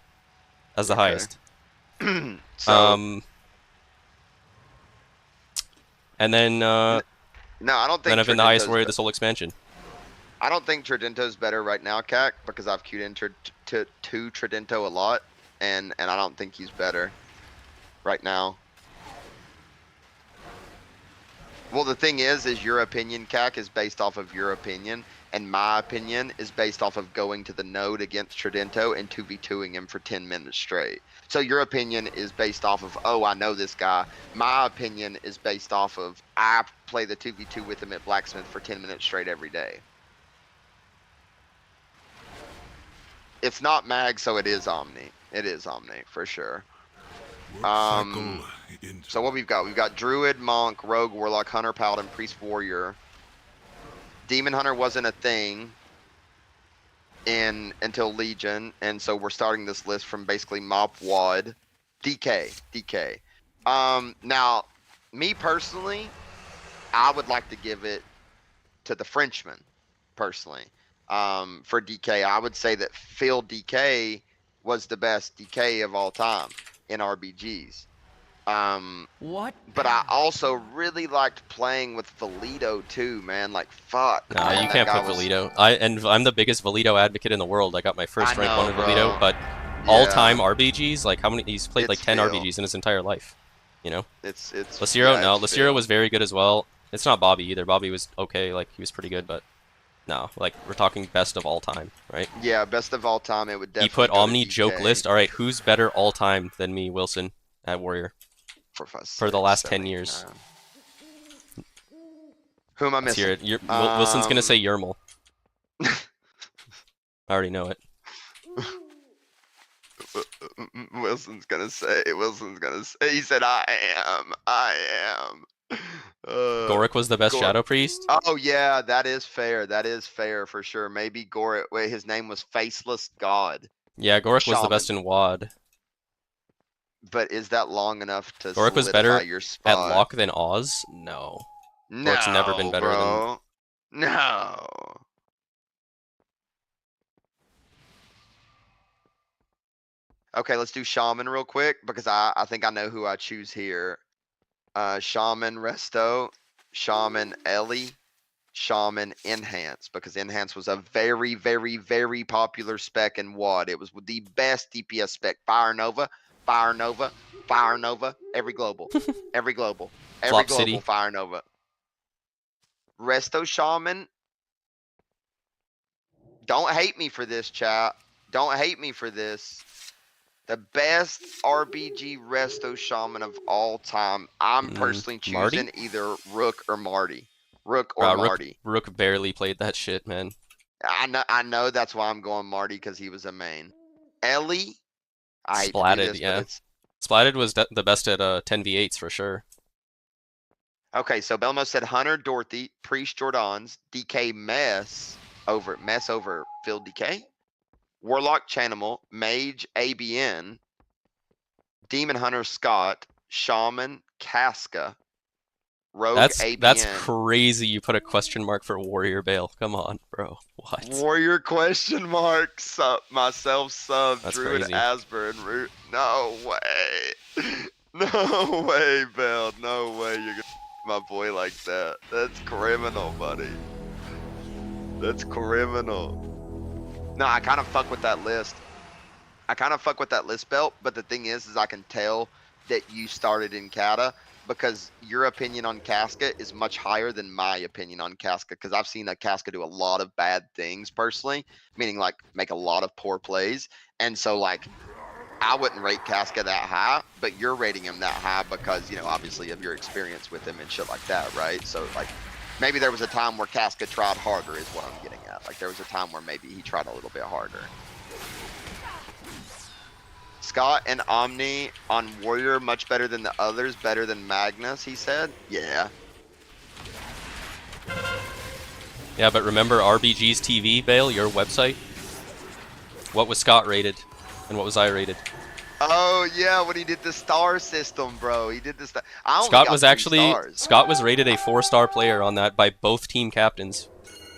as the Okay. highest. so And then no, I don't think then I've been the highest Trodento's warrior this whole expansion. I don't think Trodento's better right now, Cac, because I've queued into to Trodento a lot, and I don't think he's better right now. Well, the thing is your opinion, Cac, is based off of your opinion, and my opinion is based off of going to the node against Trodento and 2v2ing him for 10 minutes straight. So your opinion is based off of, oh, I know this guy. My opinion is based off of, I play the 2v2 with him at Blacksmith for 10 minutes straight every day. It's not Mag, so it is Omni. It is Omni, for sure. Cycle into So what we've got Druid, Monk, Rogue, Warlock, Hunter, Paladin, Priest, Warrior. Demon Hunter wasn't a thing until Legion, and so we're starting this list from basically Mop, Wad, DK. Now, me personally, I would like to give it to the Frenchman, personally. For DK, I would say that Phil DK was the best DK of all time in RBGs. What? But I also really liked playing with Valito too, man. Like fuck. No, man, you that can't guy put was- Valito. I'm the biggest Valito advocate in the world. I got my first I rank know, 1 with bro. Valito, but Yeah. all-time RBGs, like how many? He's played like It's 10 Phil. RBGs in his entire life. You know, It's Laciro, yeah, no, it's Laciro Phil. was very good as well. It's not Bobby either. Bobby was okay, like he was pretty good, but no, like we're talking best of all time, right? Yeah, best of all time. It would He definitely. put go to Omni joke DK list. All right, who's better all time than me, Wilson, at Warrior? for the last 10 years. Who am I Let's hear missing? it. Wilson's gonna say Yermal. I already know it. Wilson's gonna say. He said, "I am." Gorik was the best Gorik. Shadow Priest. Oh yeah, that is fair. That is fair for sure. Maybe Gorik. Wait, his name was Faceless God. Yeah, Gorik was the Shaman. best in WAD. But is that long enough to Gorik was solidify better your At spot? Lock than Oz? No. No, Gorik's never been better than- bro. No. Okay, let's do Shaman real quick because I think I know who I choose here. Shaman Resto, Shaman Ellie, Shaman Enhance, because Enhance was a very, very, very popular spec in WAD. It was the best DPS spec. Fire Nova, Fire Nova, Fire Nova, every global, every global, every Flop global City. Fire Nova. Resto Shaman. Don't hate me for this, chat. Don't hate me for this. The best RBG Resto Shaman of all time. I'm personally Marty? choosing either Rook or Marty. Rook or Marty. Rook barely played that shit, man. I know that's why I'm going Marty, because he was a main. Ellie, I hate to do Splatted, this, yeah. but it's Splatted was the best at 10v8s for sure. okay. So Belmo said Hunter, Dorothy, Priest, Jordans, DK, Mess over Field DK, Warlock, Chanimal, Mage, ABN, Demon Hunter, Scott, Shaman, Casca, Rogue, That's ABN. crazy. You put a question mark for Warrior Bale. Come on, bro. What? Warrior question mark, myself sub, That's Druid crazy. Asper and Root. No way. No way, Bell. No way you're gonna my boy like that. That's criminal, buddy. That's criminal. No, I kind of fuck with that list. I kind of fuck with that list, Belt, but the thing is I can tell that you started in Kata because your opinion on Casca is much higher than my opinion on Casca, because I've seen a Casca do a lot of bad things personally, meaning like make a lot of poor plays. And so like I wouldn't rate Casca that high, but you're rating him that high because, you know, obviously of your experience with him and shit like that, right? So like maybe there was a time where Casca tried harder is what I'm getting at. Like there was a time where maybe he tried a little bit harder. Scott and Omni on Warrior much better than the others, better than Magnus, he said. Yeah. Yeah, but remember RBG's TV, Bale, your website? What was Scott rated? And what was I rated? Oh yeah, when he did the star system, bro. He did this. Scott was rated a 4-star player on that by both team captains.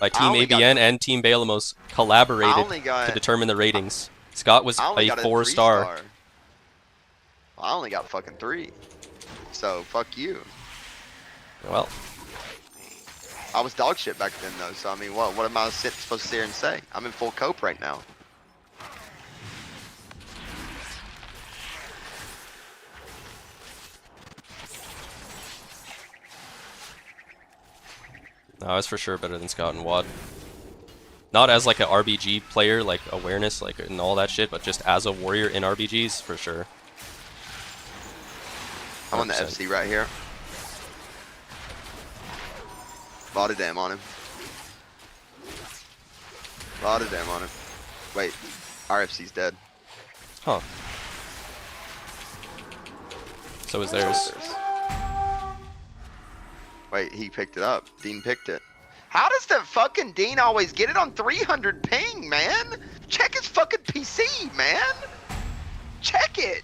By Team ABN and Team Balamos collaborated to determine the ratings. Scott was a 4-star. I only got fucking 3. So fuck you. Well, I was dog shit back then though. So I mean, what am I supposed to sit here and say? I'm in full cope right now. no, I was for sure better than Scott and WAD. Not as like an RBG player, like awareness, like and all that shit, but just as a warrior in RBGs, for sure. 100%. I'm on the FC right here. Lot of damn on him. Lot of damn on him. Wait, RFC's dead. Huh. So is theirs. Wait, he picked it up. Dean picked it. How does that fucking Dean always get it on 300 ping, man? Check his fucking PC, man. Check it.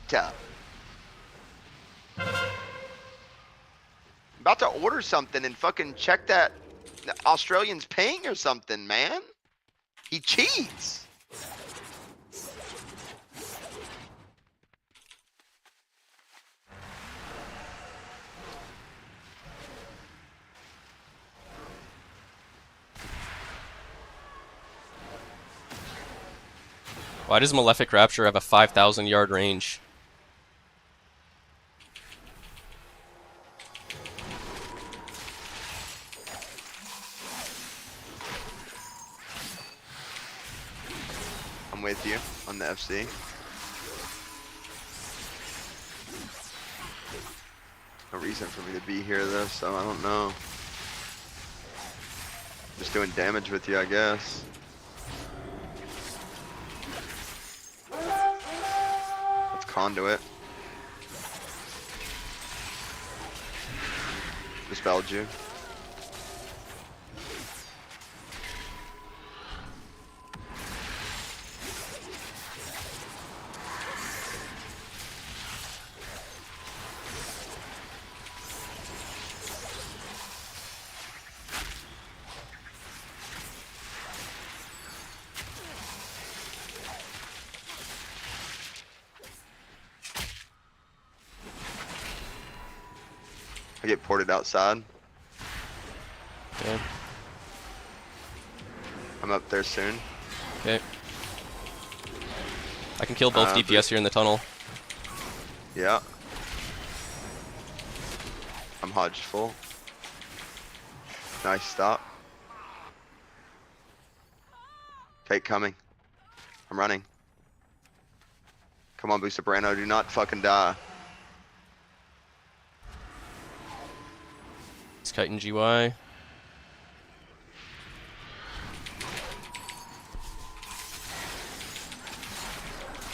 About to order something and fucking check that Australian's ping or something, man. He cheats. Why does Malefic Rapture have a 5,000 yard range? I'm with you on the FC. No reason for me to be here though, so I don't know. Just doing damage with you, I guess. Let's conduit. Dispelled you. I get ported outside. Okay. I'm up there soon. Okay. I can kill both DPS here in the tunnel. Yeah. I'm hodged full. Nice stop. Take coming. I'm running. Come on, Booster Brando, do not fucking die. It's kiting GY.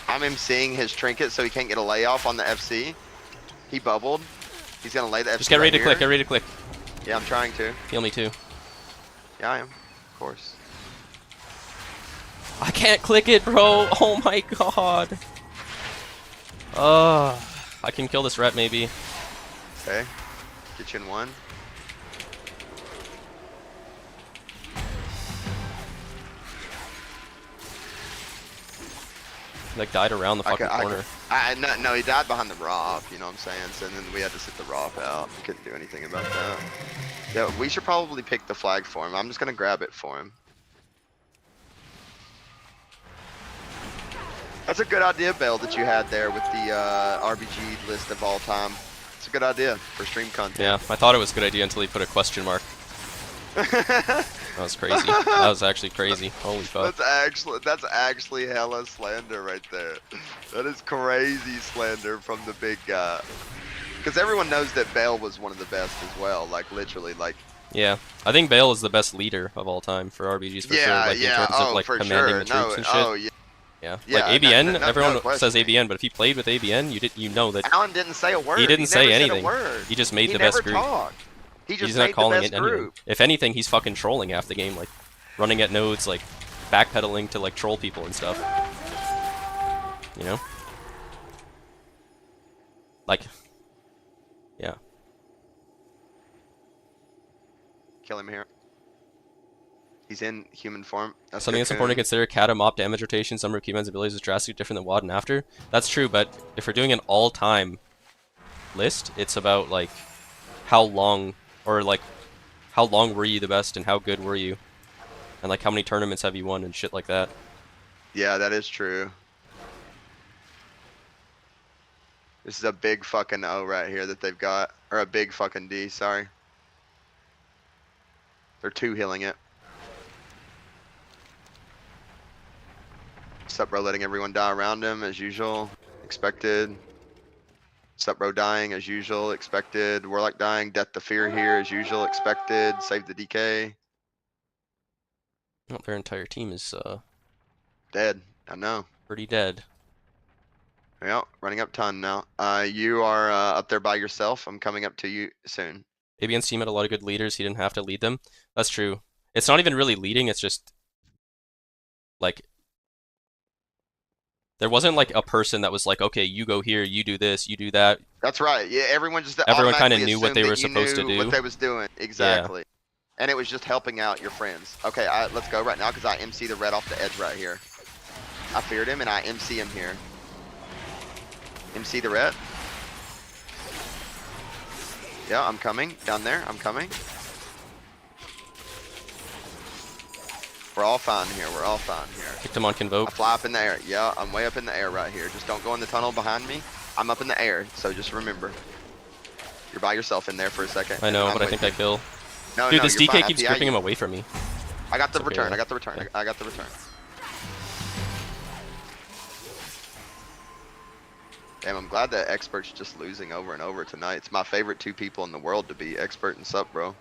I'm emceeing his trinket so he can't get a layoff on the FC. He bubbled. He's gonna lay the FC. Just get ready right to click, get here. ready to click. Yeah, I'm trying to. Heal me too. Yeah, I am. Of course. I can't click it, bro. Oh my god. I can kill this ret maybe. Okay. Get you in one. Like died around the fucking corner. No, he died behind the ROF, you know what I'm saying? So then we had to sit the ROF out. We couldn't do anything about that. Yeah, we should probably pick the flag for him. I'm just gonna grab it for him. That's a good idea, Bale, that you had there with the RBG list of all time. It's a good idea for stream content. Yeah, I thought it was a good idea until he put a question mark. That was crazy. That was actually crazy. Holy fuck. That's actually hella slander right there. That is crazy slander from the big guy. Because everyone knows that Bale was one of the best as well. Like literally, like. Yeah, I think Bale is the best leader of all time for RBGs for sure. Like in terms of like commanding the troops and shit. Oh yeah. Yeah. Yeah, Like ABN, no everyone question. says ABN, but if he played with ABN, you know that Alan didn't say a word. he didn't say never anything. Said a word. He just made He the best never group. talked. He just He's made not calling the best it anything. group. If anything, he's fucking trolling half the game, like running at nodes, like backpedaling to like troll people and stuff. You know? Like, yeah. Kill him here. He's in human form. That's Something that's important to consider: Kata mop damage rotation. Some of Keyman's abilities is drastically different than WAD and after. That's true, but if we're doing an all-time list, it's about like how long, or like how long were you the best and how good were you, and like how many tournaments have you won and shit like that. Yeah, that is true. This is a big fucking O right here that they've got, or a big fucking D. Sorry. They're two healing it. Sup bro letting everyone die around him as usual. Expected. Sup bro dying as usual. Expected. Warlock dying. Death to fear here as usual. Expected. Save the DK. Oh, their entire team is Dead. I know. pretty dead. Yeah, running up ton now. You are up there by yourself. I'm coming up to you soon. ABN's team had a lot of good leaders. He didn't have to lead them. That's true. It's not even really leading. It's just like there wasn't like a person that was like, okay, you go here, you do this, you do that. That's right. Yeah, everyone just Everyone kind of automatically knew what they assumed were that you supposed to knew do. What they was doing exactly, and it was just helping out your friends. Okay, let's go right now because I MC the red off the edge right here. I feared him and I MC him here. MC the red. Yeah, I'm coming down there. I'm coming. We're all fine here. We're all fine here. Kicked him on I Convoke. fly up in the air. Yeah, I'm way up in the air right here. Just don't go in the tunnel behind me. I'm up in the air, so just remember. You're by yourself in there for a second. I know, and I'm but I with think I you. kill. No, Dude, no, this you're fine. DK keeps FPI gripping you. him away from me. I got the It's okay, return. though. I got the return. Yeah. I got the return. Damn, I'm glad that Expert's just losing over and over tonight. It's my favorite two people in the world to be Expert and Sup, bro.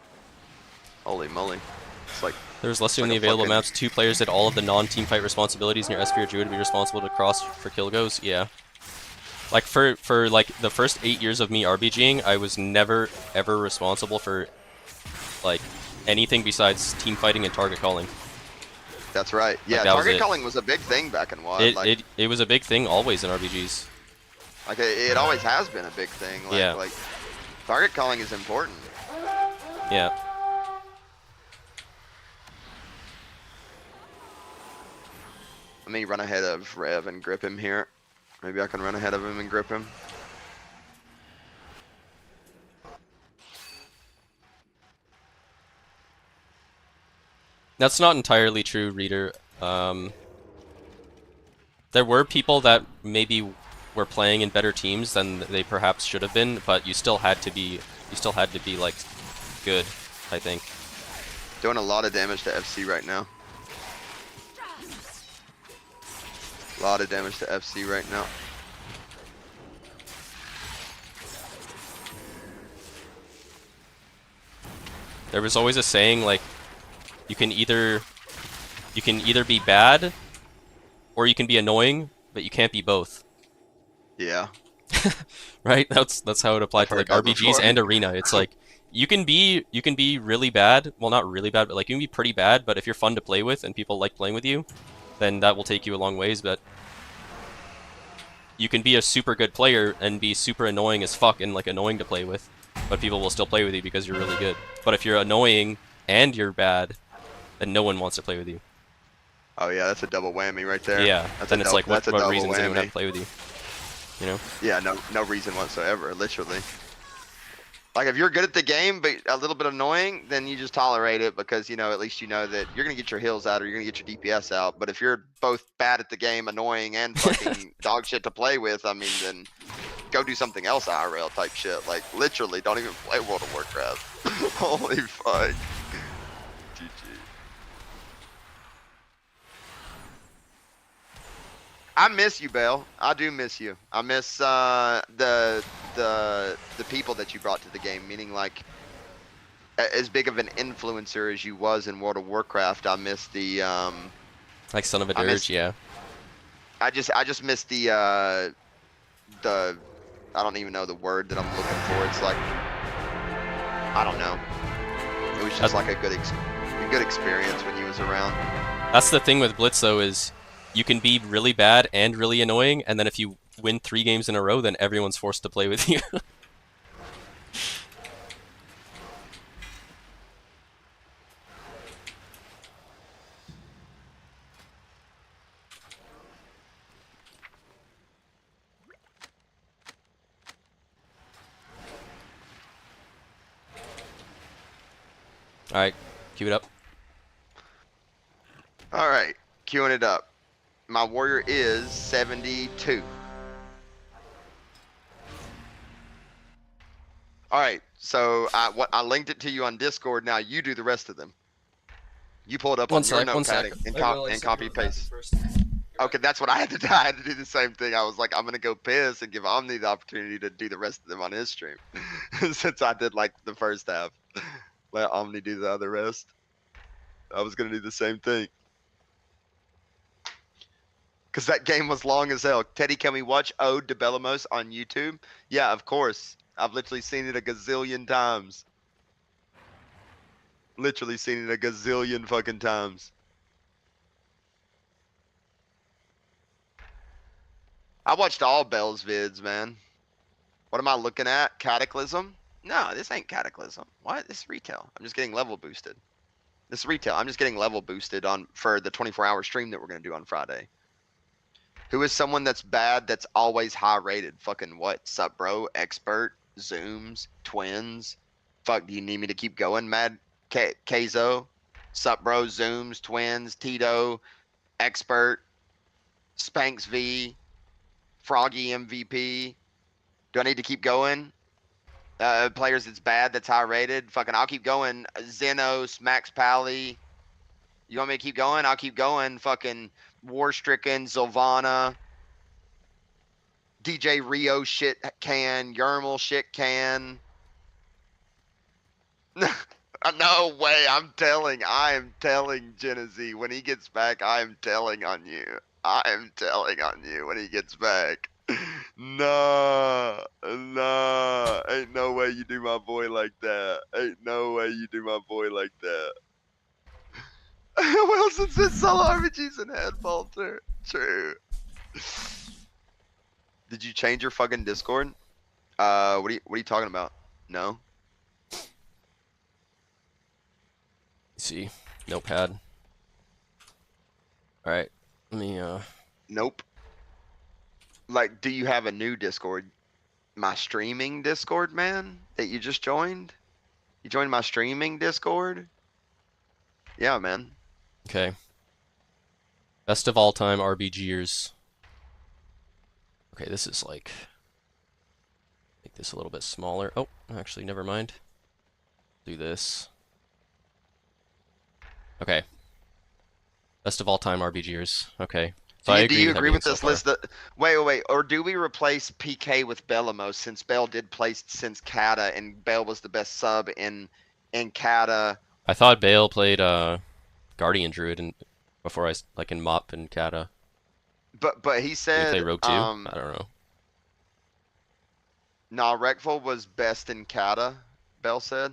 Holy moly. It's like There's lesser like in the a available fucking- maps. 2 players did all of the non-team fight responsibilities, and your SP or Druid to be responsible to cross for kill goes. Yeah. Like for like the first 8 years of me RBGing, I was never ever responsible for like anything besides team fighting and target calling. That's right. Yeah, that was target it. calling was a big thing back in WAD. It was a big thing always in RBGs. Like it always has been a big thing. Like, Yeah. like target calling is important. Yeah. Let me run ahead of Rev and grip him here. Maybe I can run ahead of him and grip him. That's not entirely true, Reader. There were people that maybe were playing in better teams than they perhaps should have been, but you still had to be like good, I think. Doing a lot of damage to FC right now. A lot of damage to FC right now. There was always a saying like you can either be bad or you can be annoying, but you can't be both. Yeah. Right? That's how it applied to like RBGs before. and Arena. It's like you can be really bad. Well, not really bad, but like you can be pretty bad, but if you're fun to play with and people like playing with you, then that will take you a long ways, but you can be a super good player and be super annoying as fuck and like annoying to play with, but people will still play with you because you're really good. But if you're annoying and you're bad, then no one wants to play with you. Oh yeah, that's a double whammy right there. Yeah, That's then a it's like what double reasons anyone have whammy. to play with you? You know? Yeah, no reason whatsoever, literally. Like if you're good at the game but a little bit annoying, then you just tolerate it because you know at least you know that you're gonna get your heals out or you're gonna get your DPS out. But if you're both bad at the game, annoying, and fucking dog shit to play with, I mean, then go do something else IRL type shit. Like literally, don't even play World of Warcraft. Holy fuck. GG. I miss you, Bale. I do miss you. I miss the people that you brought to the game. Meaning, like, as big of an influencer as you was in World of Warcraft, I miss the Like son of a dirge, yeah. I just miss the I don't even know the word that I'm looking for. It's like I don't know. It was just like a good experience when you was around. That's the thing with Blitz though, is you can be really bad and really annoying, and then if you win 3 games in a row, then everyone's forced to play with you. Alright, cue it up. All right, queuing it up. My warrior is 72. All right, so I linked it to you on Discord. Now you do the rest of them. You pull it up on your notepad and copy paste. Okay, that's what I had to do. I had to do the same thing. I was like, I'm gonna go piss and give Omni the opportunity to do the rest of them on his stream, since I did like the first half. Let Omni do the other rest. I was gonna do the same thing. Because that game was long as hell. Teddy, can we watch Ode to Belamos on YouTube? Yeah, of course. I've literally seen it a gazillion times. Literally seen it a gazillion fucking times. I watched all Bell's vids, man. What am I looking at? Cataclysm? No, this ain't Cataclysm. What? This is retail. I'm just getting level boosted. This is retail. I'm just getting level boosted for the 24-hour stream that we're going to do on Friday. Who is someone that's bad that's always high rated? Fucking what? Sup, bro? Expert? Zooms? Twins? Fuck, do you need me to keep going, Mad Kazo? Sup, bro? Zooms? Twins? Tito? Expert? Spanx V? Froggy MVP? Do I need to keep going? Players that's bad, that's high rated? Fucking, I'll keep going. Xenos, Max Pally. You want me to keep going? I'll keep going. Fucking War Stricken, Sylvana, DJ Rio shit can, Yermal shit can. No way. I am telling Genesee when he gets back. I am telling on you. I am telling on you when he gets back. Nah. Ain't no way you do my boy like that. Ain't no way you do my boy like that. Wilson said solo RPGs and head falter. True. Did you change your fucking Discord? What are you talking about? No. See, notepad. All right, let me. Nope. Like, do you have a new Discord? My streaming Discord, man, that you just joined? You joined my streaming Discord? Yeah, man. Okay. Best of all time RBGers. Okay, this is like... Make this a little bit smaller. Oh, actually, never mind. Do this. Okay. Best of all time RBGers. Okay. So I Do agree you with agree everything with so this far. list? Wait. Or do we replace PK with Belamos since Bell did place since Kata and Bell was the best sub in Kata? I thought Bale played Guardian Druid before like in Mop and Kata. But he Did he play said Rogue too? I don't know. nah, Rekvol was best in Kata, Bell said.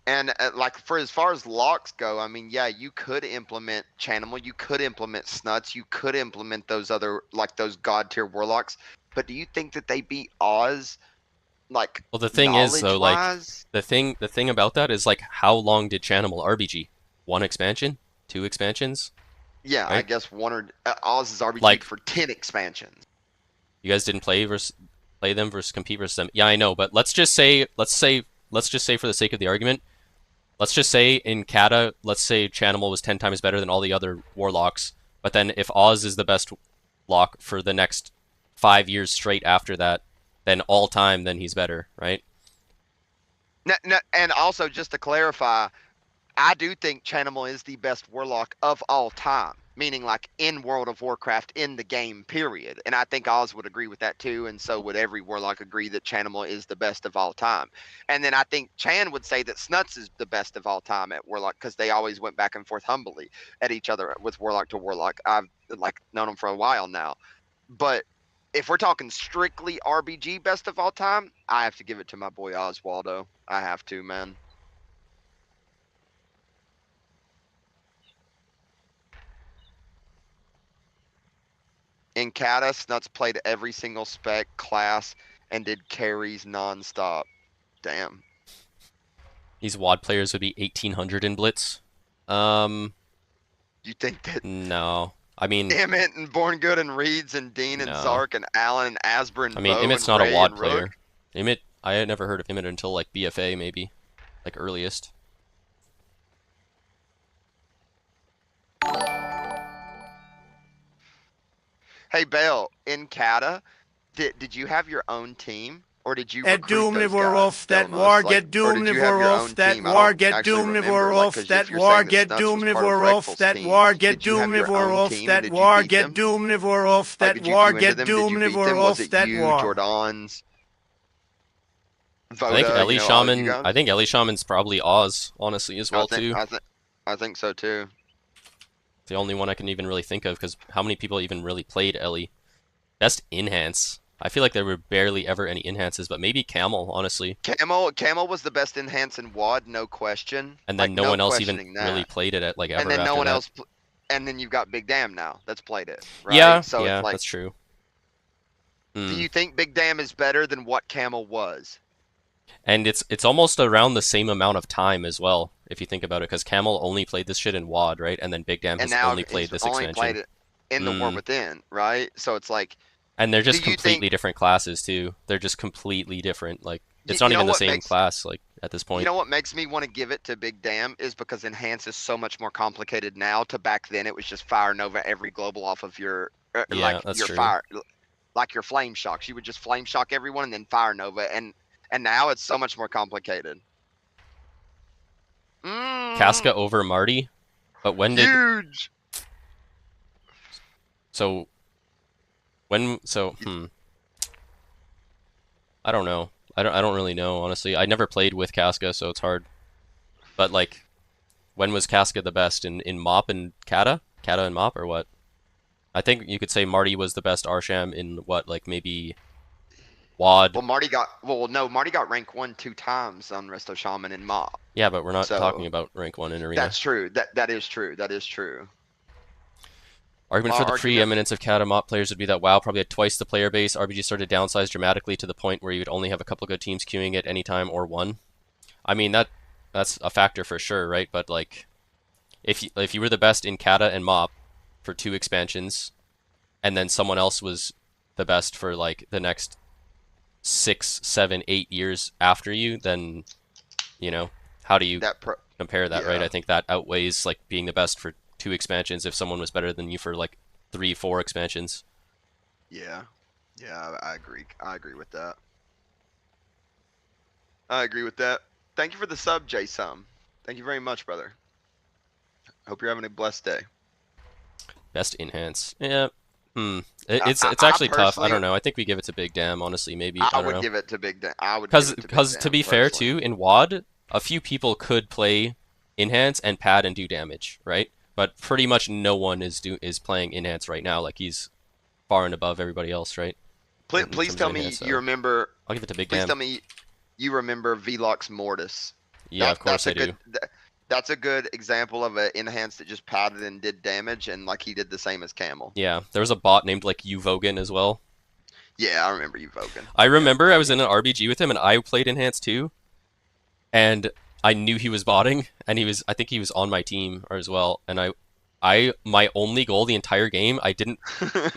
And like for as far as locks go, I mean, yeah, you could implement Chanimal, you could implement Snuts, you could implement those other like those god tier warlocks. But do you think that they beat Oz, like Well, the thing is though, knowledge like wise? the thing about that is like how long did Chanimal RBG? 1 expansion? 2 expansions? Yeah, I Right? guess one or Oz's RBG Like- for 10 expansions. You guys didn't play them versus compete versus them. Yeah, I know, but let's just say for the sake of the argument, let's just say in Kata, let's say Chanimal was 10 times better than all the other warlocks, but then if Oz is the best lock for the next 5 years straight after that, then all time, then he's better, right? No, and also just to clarify, I do think Chanimal is the best warlock of all time, meaning like in World of Warcraft in the game period. And I think Oz would agree with that too, and so would every warlock agree that Chanimal is the best of all time. And then I think Chan would say that Snuts is the best of all time at warlock because they always went back and forth humbly at each other with warlock to warlock. I've like known them for a while now. But if we're talking strictly RBG best of all time, I have to give it to my boy Oswaldo. I have to, man. In Kata, Snuts played every single spec class and did carries nonstop. Damn. These WAD players would be 1800 in Blitz. You think that No. I mean, Emmett and Born Good and Reeds and Dean and No. Zark and Allen and Asper and I mean, Bo Immit's and not a Ray WAD and Rook? player. Immit, I had never heard of Immit until like BFA maybe, like earliest. Hey, Bale, in Kata, did you have your own team? Or did you At recruit those Doomnivore guys, off that Delmos? war, Like, get or did you have Doomnivore your off own that team? I war, don't get actually remember, Doomnivore like, off 'cause if that you're war, saying that get Snuts was part of Doomnivore off Rekvol's that team, war, get did you have your Doomnivore own off team and that did you war, beat get them? Doomnivore off Like, that did you war, queue into get them? Did you beat Doomnivore them? Was off it that you, war. Jordans, I think Voda, Ellie you know, all of you Shaman. guys? I think Ellie Shaman's probably Oz, honestly, as well too. I think so too. The only one I can even really think of, because how many people even really played Ellie? Best enhance. I feel like there were barely ever any enhances, but maybe Camel, honestly. Camel was the best enhance in WAD, no question. And then Like, no one else even questioning that. really played it at like ever And then after no one that. else, and then you've got Big Damn now that's played it. Right? Yeah, So yeah, it's like, that's true. do Hmm. you think Big Damn is better than what Camel was? And it's almost around the same amount of time as well, if you think about it, because Camel only played this shit in WAD, right? And then Big Damn And has now only played he's this only expansion. played it in the War Mm. Within, right? So it's like, And they're just do you completely think- different classes too. They're just completely different. Like it's You not know even the what same makes- class. Like at this point. you know what makes me want to give it to Big Damn is because Enhance is so much more complicated now. To back then, it was just Fire Nova every global off of your Yeah, like that's your true. fire, like your Flame Shocks. You would just Flame Shock everyone and then Fire Nova, and now it's so much more complicated. Casca over Marty, but when did Huge. so? When so? I don't know. I don't really know honestly. I never played with Casca, so it's hard. But like, when was Casca the best in Mop and Kata? Kata and Mop or what? I think you could say Marty was the best Arsham in what, like maybe WAD. Well, Marty got rank 1 2 times on Resto Shaman and Mob. Yeah, but we're not So- talking about rank 1 in arena. That's true. That is true. That is true. Argument for the argument- preeminence of Kata Mop players would be that WoW probably had twice the player base. RBG started to downsize dramatically to the point where you would only have a couple good teams queuing at any time or one. I mean that's a factor for sure, right? But like, if you were the best in Kata and Mop for 2 expansions, and then someone else was the best for like the next 6, 7, 8 years after you, then you know how do you that pro compare that, right? yeah. I think that outweighs like being the best for 2 expansions if someone was better than you for like 3, 4 expansions. Yeah. Yeah, I agree. I agree with that. I agree with that. Thank you for the sub, J-Sum. Thank you very much, brother. Hope you're having a blessed day. Best enhance. Yeah. I, It's I, it's I actually tough. I personally, don't know. I think we give it to Big Dam, honestly, maybe. I I don't would know. give it to Big Dan. I would give Cuz it to Big cuz to Dan be fair personally. too, in WAD, a few people could play enhance and pad and do damage, right? But pretty much no one is playing enhance right now. Like he's far and above everybody else, right? Please, In please terms of tell me enhance, you so remember. I'll give it to Big Please Dam. tell me you remember Velox Mortis. Yeah, of course That's a I do. good. That's a good example of an enhance that just padded and did damage, and like he did the same as Camel. Yeah, there was a bot named like Uvogan as well. Yeah, I remember you, Vogan. I Yeah, remember I was in an RBG with him and I played enhance too, and I knew he was botting, and I think he was on my team as well, and my only goal the entire game, I didn't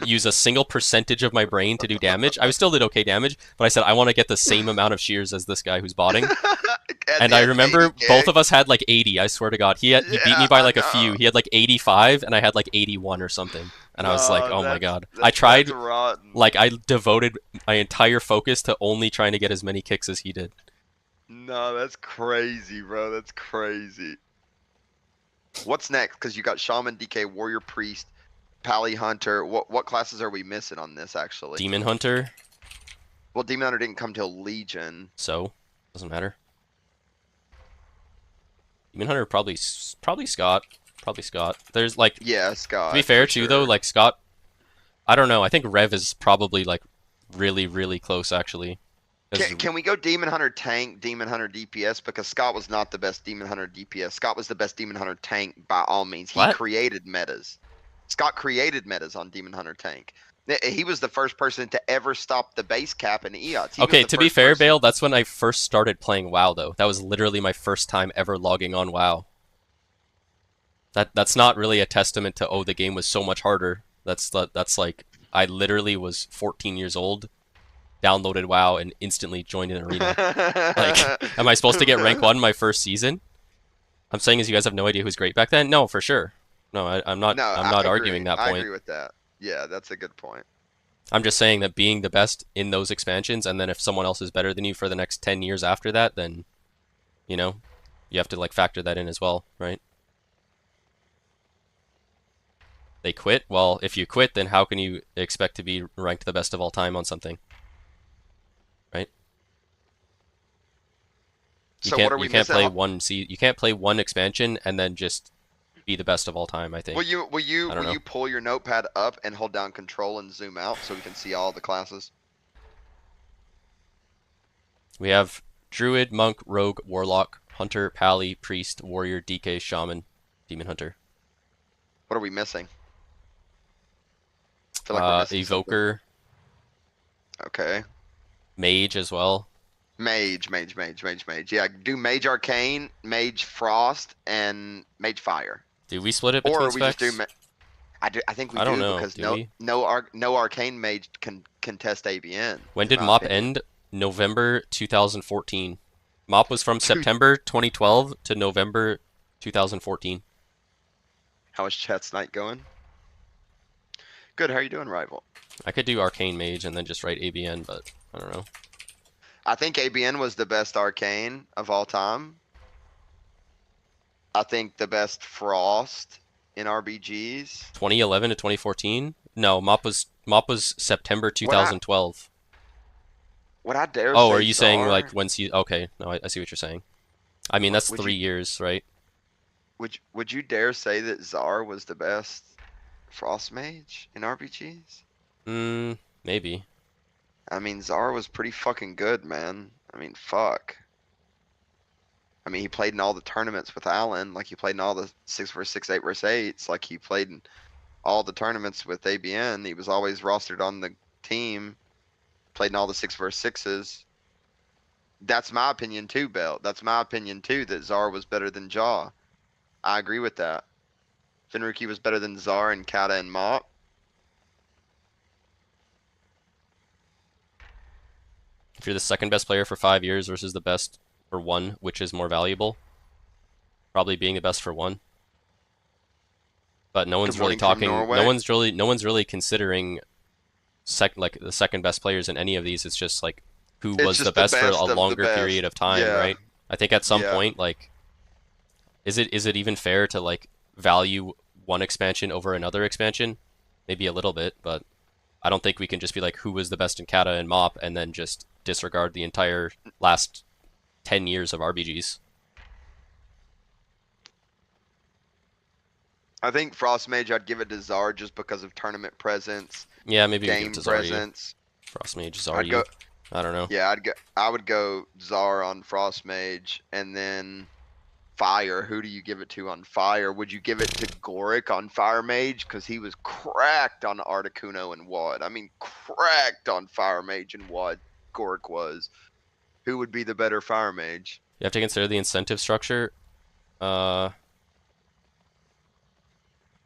use a single percentage of my brain to do damage. I still did okay damage, but I said I want to get the same amount of shears as this guy who's botting. And I remember both of us had like 80. I swear to God, he beat me Yeah, by I like a know. few. He had like 85, and I had like 81 or something. And I was like, No, oh my God. I that's tried, rotten. like I devoted my entire focus to only trying to get as many kicks as he did. No, that's crazy, bro. That's crazy. What's next? Because you got Shaman, DK, Warrior, Priest, Pally, Hunter. What classes are we missing on this, actually? Demon Hunter, Well, Demon Hunter didn't come till Legion. so doesn't matter. Demon Hunter probably Scott. Probably Scott. There's like, Yeah, Scott. to be fair for too though, sure. like Scott, I don't know. I think Rev is probably like really, really close actually. 'Cause Can we go Demon Hunter tank, Demon Hunter DPS? Because Scott was not the best Demon Hunter DPS. Scott was the best Demon Hunter tank by all means. He What? created metas. Scott created metas on Demon Hunter tank. He was the first person to ever stop the base cap in EOTS. He was Okay, the to be first fair, person- Bale, that's when I first started playing WoW though. That was literally my first time ever logging on WoW. That's not really a testament to, oh, the game was so much harder. That's like I literally was 14 years old, downloaded WoW and instantly joined an arena. Like, am I supposed to get rank 1 my first season? I'm saying is you guys have no idea who's great back then? No, for sure. No, I'm not No, I'm not I arguing agree. that I point. agree with that. Yeah, that's a good point. I'm just saying that being the best in those expansions, and then if someone else is better than you for the next 10 years after that, then, you know, you have to like factor that in as well, right? They quit? Well, if you quit, then how can you expect to be ranked the best of all time on something? Right? So what are we you can't missing? play you can't play one expansion and then just be the best of all time, I think. Will you I don't know. pull your notepad up and hold down control and zoom out so we can see all the classes? We have Druid, Monk, Rogue, Warlock, Hunter, Pally, Priest, Warrior, DK, Shaman, Demon Hunter. What are we missing? I feel like we're missing something. Evoker, Okay. Mage as well. Mage. Yeah, do Mage Arcane, Mage Frost, and Mage Fire. Do we split it between Or we just specs? do. I think we I don't do know, because do we? no Arcane Mage can contest ABN. When in did my MOP opinion. end? November 2014. MOP was from September 2012 to November 2014. How is Chat's night going? Good. How are you doing, Rival? I could do Arcane Mage and then just write ABN, but I don't know. I think ABN was the best Arcane of all time. I think the best Frost in RBGs. 2011 to 2014? No, MOP was September 2012. Would I dare Oh, say are you saying Czar? like okay, no, I see what you're saying. I mean, that's Would 3 you- years, right? Would you dare say that Czar was the best Frost Mage in RBGs? Maybe. I mean, Czar was pretty fucking good, man. I mean, fuck. I mean, he played in all the tournaments with Allen. Like, he played in all the 6v6, 8v8s. Like, he played in all the tournaments with ABN. He was always rostered on the team. Played in all the 6v6s. That's my opinion too, Bell. That's my opinion too, that Czar was better than Jaw. I agree with that. Fenriky was better than Czar and Kata and Mop. If you're the second best player for 5 years versus the best for 1, which is more valuable? probably being the best for one. But no one's Good really morning from talking. Norway. No one's really considering the second best players in any of these. It's just like who It's was the just the best for a best of the longer best. period of time, Yeah, right? I think at some yeah. point, like, is it even fair to like value one expansion over another expansion? Maybe a little bit, but I don't think we can just be like who was the best in Kata and Mop and then just disregard the entire last 10 years of RBGs. I think Frost Mage, I'd give it to Zard just because of tournament presence, Yeah, maybe we give it game to Zaryu. presence. Frostmage, I'd go. Zaryu. I don't know. Yeah, I would go Zar on Frost Mage, and then Fire. Who do you give it to on Fire? Would you give it to Goric on Fire Mage? Because he was cracked on Articuno and WAD. I mean, cracked on Fire Mage and WAD. Goric was. Who would be the better Fire Mage? You have to consider the incentive structure.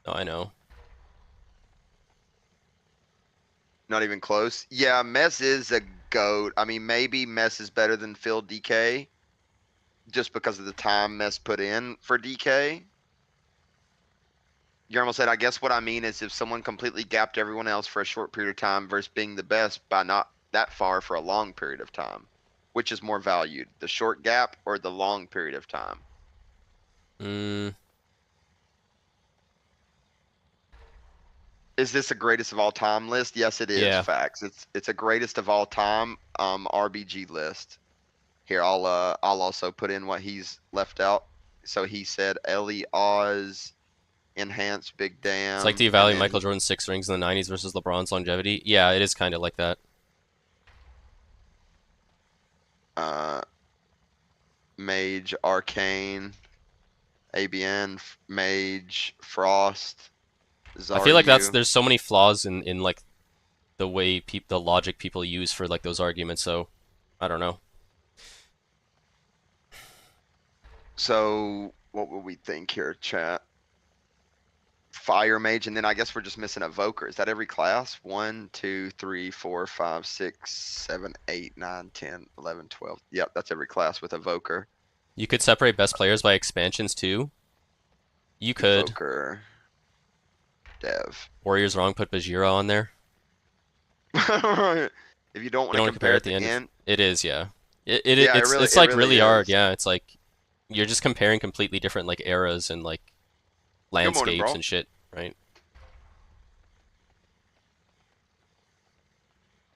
No, I know. Not even close. Yeah, Mess is a goat. I mean, maybe Mess is better than Phil DK, just because of the time Mess put in for DK. You almost said, I guess what I mean is if someone completely gapped everyone else for a short period of time versus being the best by not that far for a long period of time, which is more valued, the short gap or the long period of time? Mm, Is this a greatest of all time list? Yes, it is. yeah. Facts. It's a greatest of all time RBG list. Here, I'll also put in what he's left out. So he said Ellie Oz, enhanced Big Damn. It's like, do you value Michael Jordan's 6 rings in the 90s versus LeBron's longevity? Yeah, it is kind of like that. Mage, Arcane, ABN, Mage, Frost, Zaryu. I feel like there's so many flaws in like the way the logic people use for like those arguments, so I don't know. So what would we think here, chat? Fire Mage, and then I guess we're just missing a Voker. Is that every class? 1, 2, 3, 4, 5, 6, 7, 8, 9, 10, 11, 12. Yep, that's every class with a Voker. You could separate best players by expansions too. You could. Voker. Dev. Warriors wrong put Bajira on there. If you don't want to compare at the end. It is, yeah. Yeah, It's it like really really hard, is. yeah. It's like you're just comparing completely different like eras and like morning, landscapes bro. and shit, right?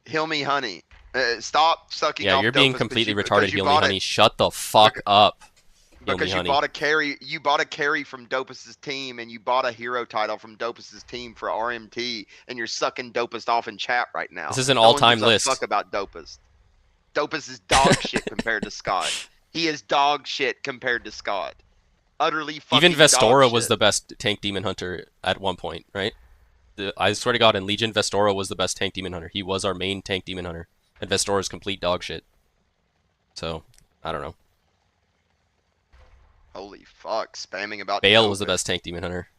Heal me, honey. Stop sucking Yeah, off you're being Dopus completely because retarded, you Heal Me bought Honey. it. Shut the fuck up, Heal Me Because you Honey. bought a carry, from Dopus's team, and you bought a hero title from Dopus's team for RMT, and you're sucking Dopus off in chat right now. This is an No one all-time gives a list. Fuck about Dopus. Dopus is dog shit compared to Scott. He is dog shit compared to Scott. Utterly fucking Even Vestora dog was shit. the best tank demon hunter at one point, right? I swear to God, in Legion, Vestora was the best tank demon hunter. He was our main tank demon hunter, and Vestora's complete dog shit. So, I don't know. Holy fuck, spamming about Bale was the Dopus. best tank demon hunter.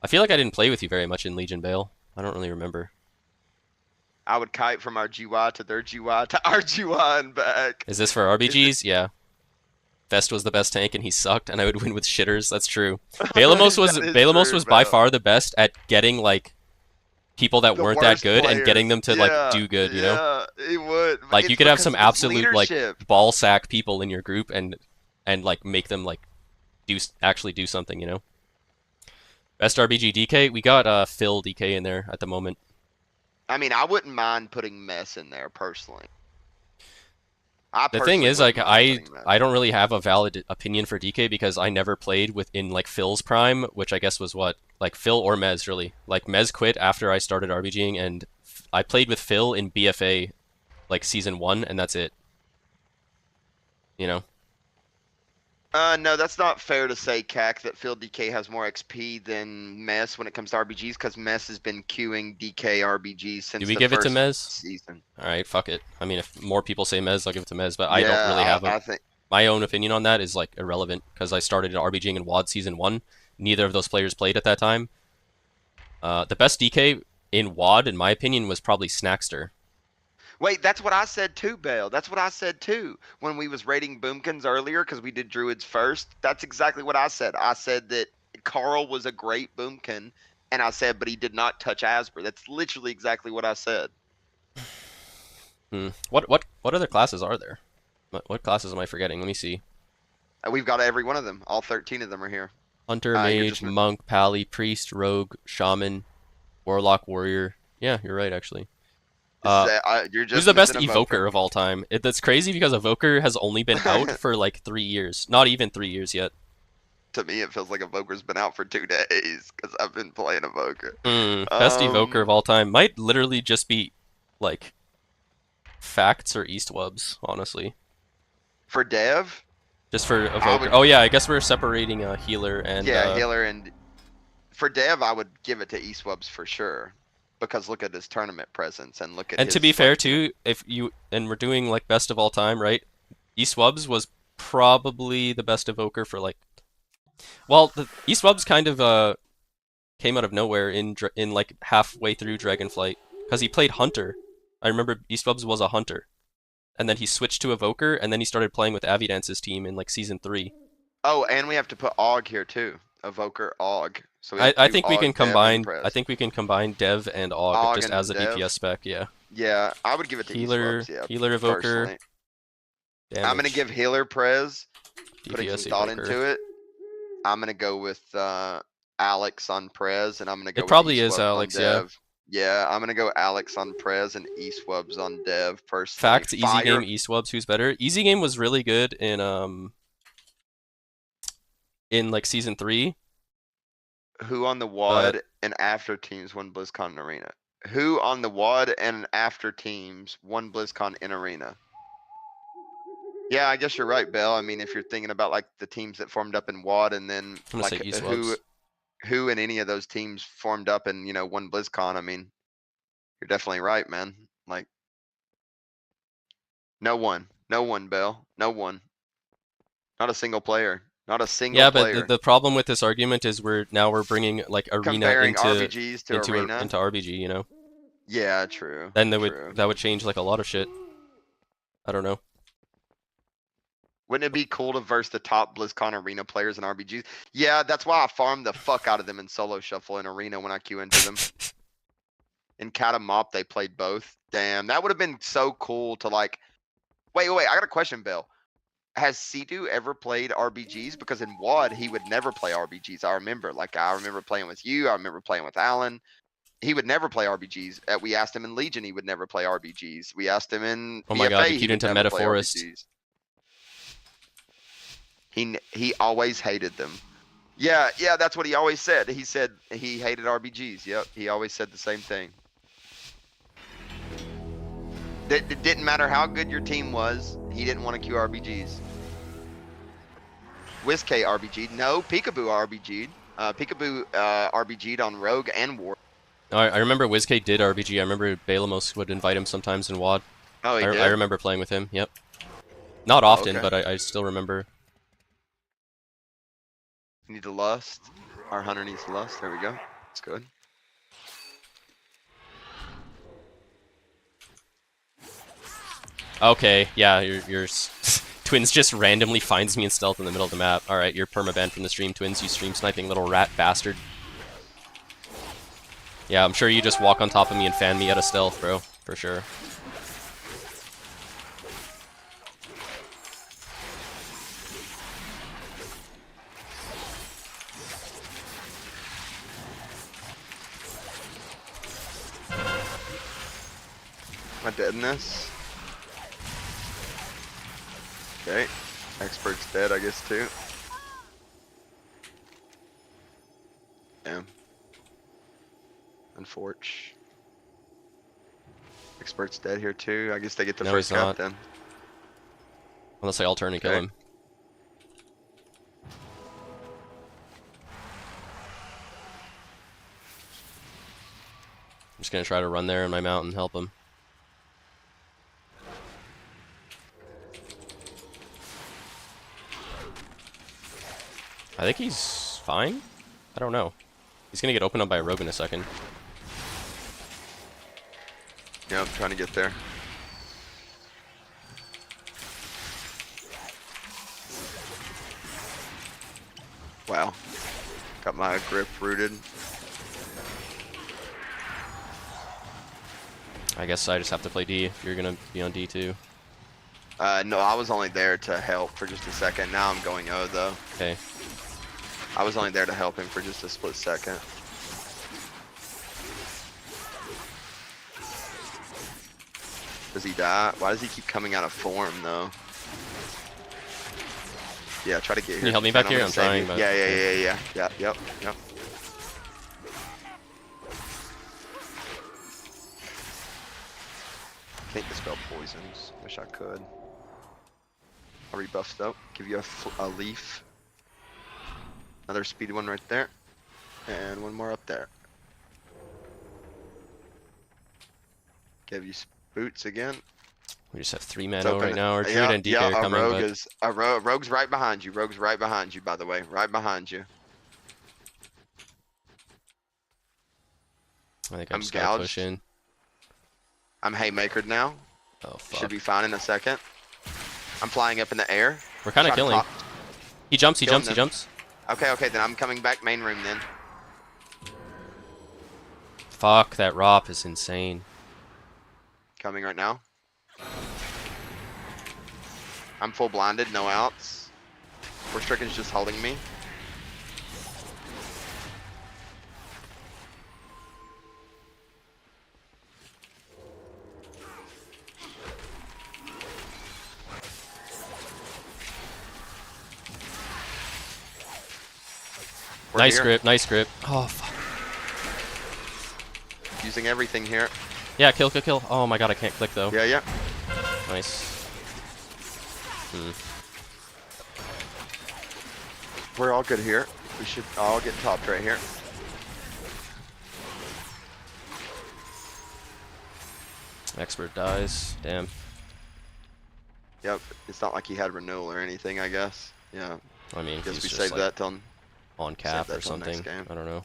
I feel like I didn't play with you very much in Legion Bale. I don't really remember. I would kite from our GY to their GY to our GY and back. Is this for RBGs? Yeah. Vest was the best tank and he sucked, and I would win with shitters. That's true. Balamos was That is Balamos true, was by bro. far the best at getting like people that The weren't that worst good and players. getting them to Yeah, like do good, you know? Yeah, he would. Like It's you could have because some of his absolute like leadership. ball sack people in your group and like make them like actually do something, you know? Best RBG DK, we got Phil DK in there at the moment. I mean, I wouldn't mind putting Mess in there personally. The thing is, like, I I don't really have a valid opinion for DK because I never played within like Phil's prime, which I guess was what, like Phil or Mez really. Like Mez quit after I started RBGing, and I played with Phil in BFA, like season 1, and that's it. You know? No, that's not fair to say, CAC, that Phil DK has more XP than Mess when it comes to RBGs, because Mess has been queuing DK RBGs since Do we the give it to first Mez? season. All right, fuck it. I mean, if more people say Mez, I'll give it to Mez, but I don't Yeah, really have I a think my own opinion on that is like irrelevant because I started in RBGing in WAD season 1. Neither of those players played at that time. The best DK in WAD, in my opinion, was probably Snackster. Wait, that's what I said too, Bale. That's what I said too when we was rating Boomkins earlier because we did Druids first. That's exactly what I said. I said that Carl was a great Boomkin, and I said, but he did not touch Asper. That's literally exactly what I said. What other classes are there? What classes am I forgetting? Let me see. We've got every one of them. All 13 of them are here. Hunter, You're Mage, just Monk, Pally, Priest, Rogue, Shaman, Warlock, Warrior. Yeah, you're right, actually. You're just Who's the best missing evoker of all time? That's crazy because evoker has only been out for like 3 years. Not even 3 years yet. To me, it feels like Evoker's been out for 2 days because I've been playing Evoker. Best evoker of all time might literally just be like Facts or East Wubs, honestly. For Dev? Just for evoker. Oh yeah, I guess we're separating healer and healer and for Dev, I would give it to Eastwubs for sure, because look at his tournament presence and look at. And to be fair too, if you and we're doing like best of all time, right? Eastwubs was probably the best evoker for like. Well, the Eastwubs kind of came out of nowhere in like halfway through Dragonflight because he played Hunter. I remember Eastwubs was a Hunter. And then he switched to Evoker, and then he started playing with Avidance's team in like season 3. Oh, and we have to put Og here too. Evoker Og. So I think we can combine. I think we can combine Dev and Og just as a Dev. DPS spec. Yeah. Yeah, I would give it to Healer, Eastwubs, yeah, Healer Evoker. Damage. I'm gonna give Healer Prez. Putting DPS some thought Evoker. into it. I'm gonna go with Alex on Prez, and I'm gonna go. It probably with is Eastwubs Alex. on Yeah. Dev. Yeah, I'm gonna go Alex on Prez and Eastwubs on Dev personally. Fact, Easy Game, Eastwubs, who's better? Easy Game was really good in like season 3. Who on the WAD and after teams won BlizzCon in Arena? Who on the WAD and after teams won BlizzCon in Arena? Yeah, I guess you're right, Bell. I mean, if you're thinking about like the teams that formed up in WAD and then I'm gonna say like Eastwubs. who in any of those teams formed up and won BlizzCon, I mean, you're definitely right, man. Like, no one, Bell, no one, not a single player, not a single player. Yeah, but the problem with this argument is we're bringing like Arena Comparing into RBGs to Arena. into RBG, you know. Yeah, true. Then that true. would change like a lot of shit. I don't know. Wouldn't it be cool to verse the top BlizzCon Arena players in RBGs? Yeah, that's why I farm the fuck out of them in solo shuffle in Arena when I queue into them. In Catamop, they played both. Damn, that would have been so cool to like. Wait, I got a question, Bill. Has Sidu ever played RBGs? Because in WAD, he would never play RBGs. I remember playing with you. I remember playing with Alan. He would never play RBGs. We asked him in Legion, he would never play RBGs. We asked him in Oh my BFA, god, he he queued would into never play Metaforest. RBGs. He always hated them. Yeah, that's what he always said. He said he hated RBGs. Yep, he always said the same thing. It didn't matter how good your team was, he didn't want to queue RBGs. WizK RBG'd. No, Peekaboo RBG'd. Peekaboo RBG'd on Rogue and War. I remember WizK did RBG. I remember Balamos would invite him sometimes in WAD. Oh, he did? I remember playing with him, yep. Not often, okay. but I still remember. You need to lust. Our hunter needs to lust. There we go. That's good. Okay, yeah, your Twins just randomly finds me in stealth in the middle of the map. Alright, you're permabanned from the stream, Twins, you stream sniping little rat bastard. Yeah, I'm sure you just walk on top of me and fan me out of stealth, bro. For sure. Am I dead in this? Okay. Expert's dead, I guess, too. Damn. Unfortunate. Expert's dead here, too. I guess they get the No, first he's not. cap, then. Unless I all turn and kill Okay. him. I'm just gonna try to run there in my mount and help him. I think he's fine? I don't know. He's gonna get opened up by a rogue in a second. Yeah, I'm trying to get there. Wow. Got my grip rooted. I guess I just have to play D if you're gonna be on D too. No, I was only there to help for just a second. Now I'm going O though. Okay. I was only there to help him for just a split second. Does he die? Why does he keep coming out of form though? Yeah, try to get here. Can you help me back here? I'm trying, but Yeah. Yep. Can't dispel poisons. Wish I could. I'll rebuff though. Give you a leaf. Another speed one right there. And one more up there. Give you boots again. We just have 3 mana right now. Our Druid and DK are coming, rogue's right behind you. Rogue's right behind you, by the way. Right behind you. I think I'm just gonna push in. I'm haymakered now. Oh fuck. Should be fine in a second. I'm flying up in the air. We're kind of killing. He jumps. Okay, then I'm coming back main room then. Fuck, that ROP is insane. Coming right now. I'm full blinded, no outs. Forstricken's just holding me. Nice grip, nice grip. Oh fuck. Using everything here. Yeah, kill. Oh my god, I can't click though. Yeah. Nice. We're all good here. We should all get topped right here. Expert dies. Damn. Yep. It's not like he had renewal or anything, I guess. Yeah. I mean, Guess he's we just saved like that till on cap or till next something. game. I don't know.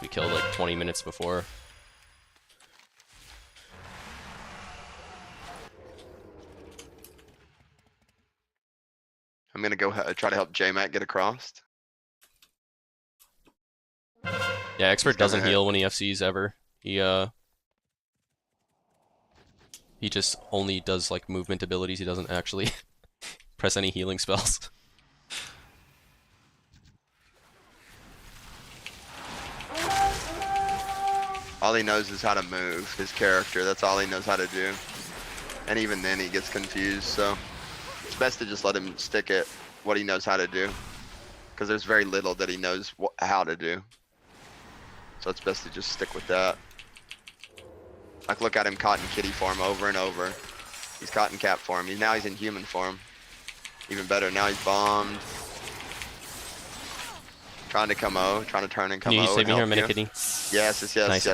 We killed like 20 minutes before. I'm gonna go try to help J-Mac get across. Yeah, Expert doesn't heal when he FCs ever. He just only does like movement abilities. He doesn't actually press any healing spells. All he knows is how to move, his character. That's all he knows how to do. And even then he gets confused, so it's best to just let him stick at what he knows how to do. Because there's very little that he knows how to do. So it's best to just stick with that. Like, look at him cotton kitty form over and over. He's cotton cap form. Now he's in human form. Even better, now he's bombed. Trying to come O, trying to turn and come O. Can you save me here a minute, you. Kitty? Yes. Nice.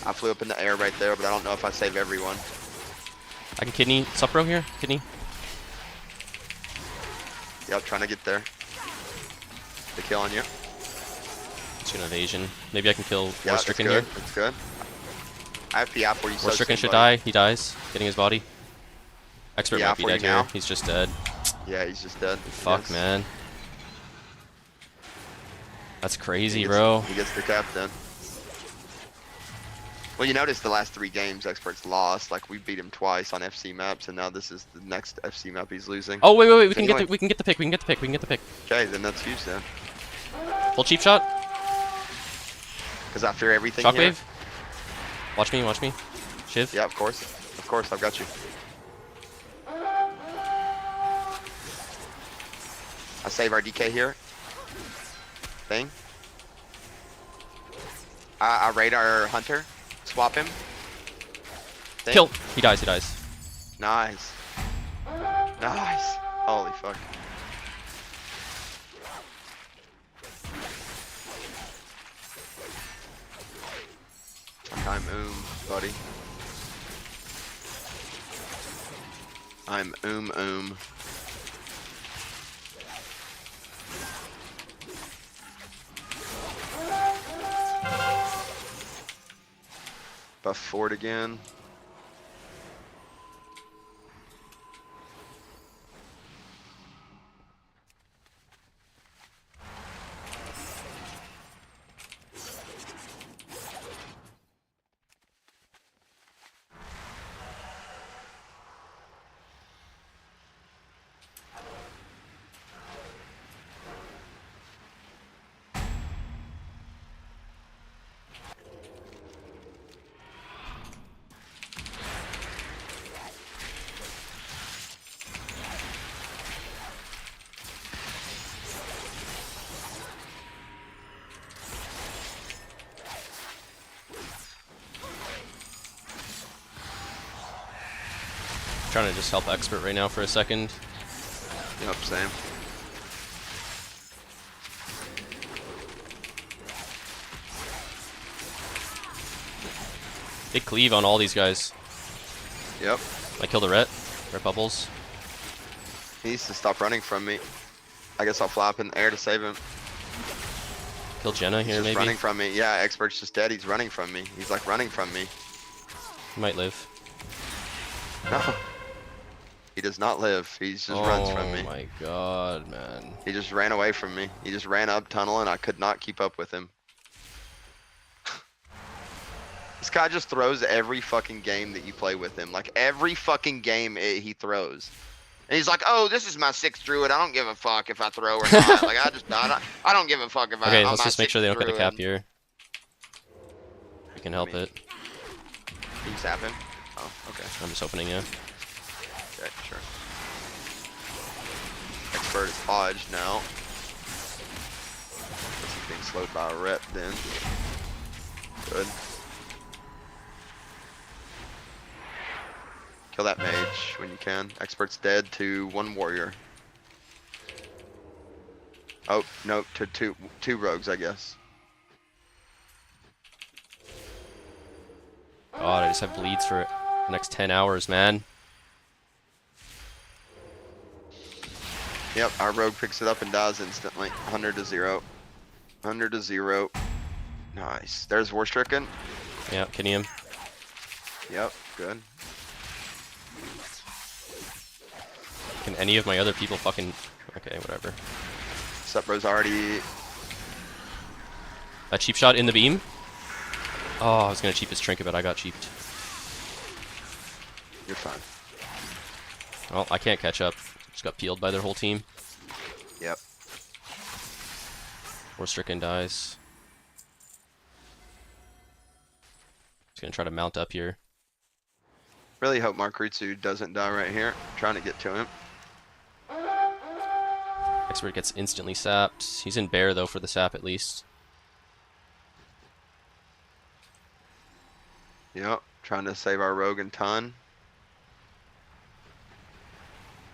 I flew up in the air right there, but I don't know if I save everyone. I can kidney Supro here. Kidney. Yep, trying to get there. The kill on you. It's an evasion. Maybe I can kill Yeah, Forstricken here. It's good. I have PI for you. Forstricken should die. He dies. Getting his body. Expert Yeah, might be for you dead here. now. He's just dead. Yeah, he's just dead. Fuck, Yes. man. That's crazy, He bro. gets the captain. Well, you notice the last 3 games, Expert's lost. Like, we beat him twice on FC maps, and now this is the next FC map he's losing. Oh wait, we can Anyway. get the pick. We can get the pick. Okay, then that's huge then. Full cheap shot. Because after everything here... Shockwave. Watch me. Shiv. Yeah, of course, I've got you. I save our DK here. Thing. I raid our hunter. Swap him. Thing. Kill. He dies. Nice. Holy fuck. I'm buddy. I'm Buff Ford again. trying to just help expert right now for a second. Yep, same. Big cleave on all these guys. Yep. I killed a ret. Ret bubbles. He needs to stop running from me. I guess I'll flap in the air to save him. Kill Jenna He's here just maybe. running from me. Yeah, expert's just dead. He's running from me. He's like running from me. He might live. No. He does not live. He just runs from me. Oh my god, man. He just ran away from me. He just ran up tunnel and I could not keep up with him. This guy just throws every fucking game that you play with him. Like every fucking game he throws. And he's like, oh, this is my 6th druid. I don't give a fuck if I throw or not. Like I don't give a fuck if Okay, I'm let's my just make sure 6th they don't get the cap druid. here. We can help it. Can you zap him? Oh, okay. I'm just opening, yeah. Okay, sure. Expert is hodged now. Guess he's being slowed by a rep then. Good. Kill that mage when you can. Expert's dead to 1 warrior. Oh, no, to two rogues, I guess. God, I just have bleeds for the next 10 hours, man. Yep, our rogue picks it up and dies instantly. 100 to 0. 100 to 0. Nice. There's War Stricken. Yeah, kidding him. Yep, good. Can any of my other people fucking... Okay, whatever. Supro's already... That cheap shot in the beam? Oh, I was gonna cheap his trinket, but I got cheaped. You're fine. Well, I can't catch up. Just got peeled by their whole team. Yep. War Stricken dies. Just gonna try to mount up here. Really hope Markrutsu doesn't die right here. I'm trying to get to him. Expert gets instantly sapped. He's in bear though for the sap at least. Yep, trying to save our rogue and ton.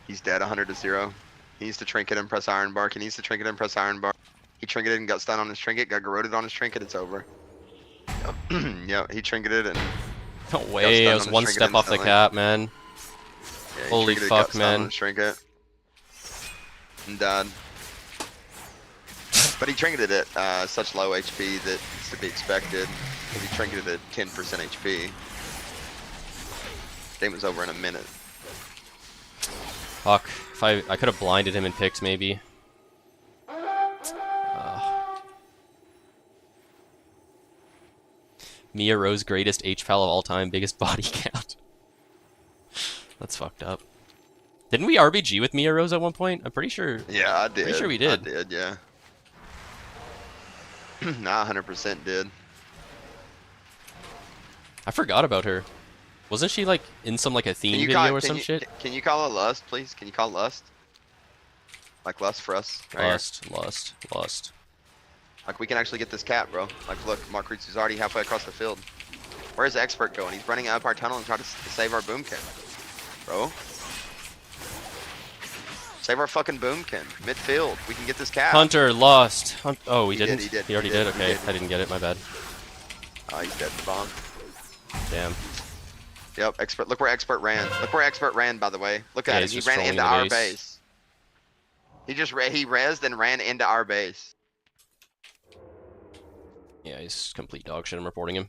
He's dead, 100 to 0. He needs to trinket and press iron bark. He needs to trinket and press iron bark. He trinketed and got stunned on his trinket, got garroted on his trinket, it's over. Yep, yep, he trinketed and... No way, I was one step off the cap, man. Yeah, he Holy trinketed, fuck, got stunned on man. his trinket. And died. But he trinketed at such low HP that it's to be expected. Because he trinketed at 10% HP. Game was over in a minute. Fuck. If I could have blinded him and picked maybe. Mia Rose greatest HPAL of all time, biggest body count. That's fucked up. Didn't we RBG with Mia Rose at one point? I'm pretty sure. Yeah, I did. Pretty sure we did. I did, yeah. Nah, 100% did. I forgot about her. Wasn't she like in some like a theme video or some shit? Can you call it Lust, please? Can you call it Lust? Like Lust for us? Right here. Lust. Like we can actually get this cap, bro. Like look, Markrutsu's already halfway across the field. Where's the expert going? He's running up our tunnel and trying to save our boomkin. Bro. Save our fucking boomkin. Midfield. We can get this cap. Hunter lost. Oh, we He did, didn't? he did, He already he did? did, he Okay, did. I didn't get it, my bad. Oh, he's dead to the bomb. Damn. Yep, expert. Look where expert ran. Look where expert ran, by the way. Look Yeah, at he's it. He just ran trolling into the our base. base. He just he rezzed and ran into our base. Yeah, he's complete dog shit. I'm reporting him.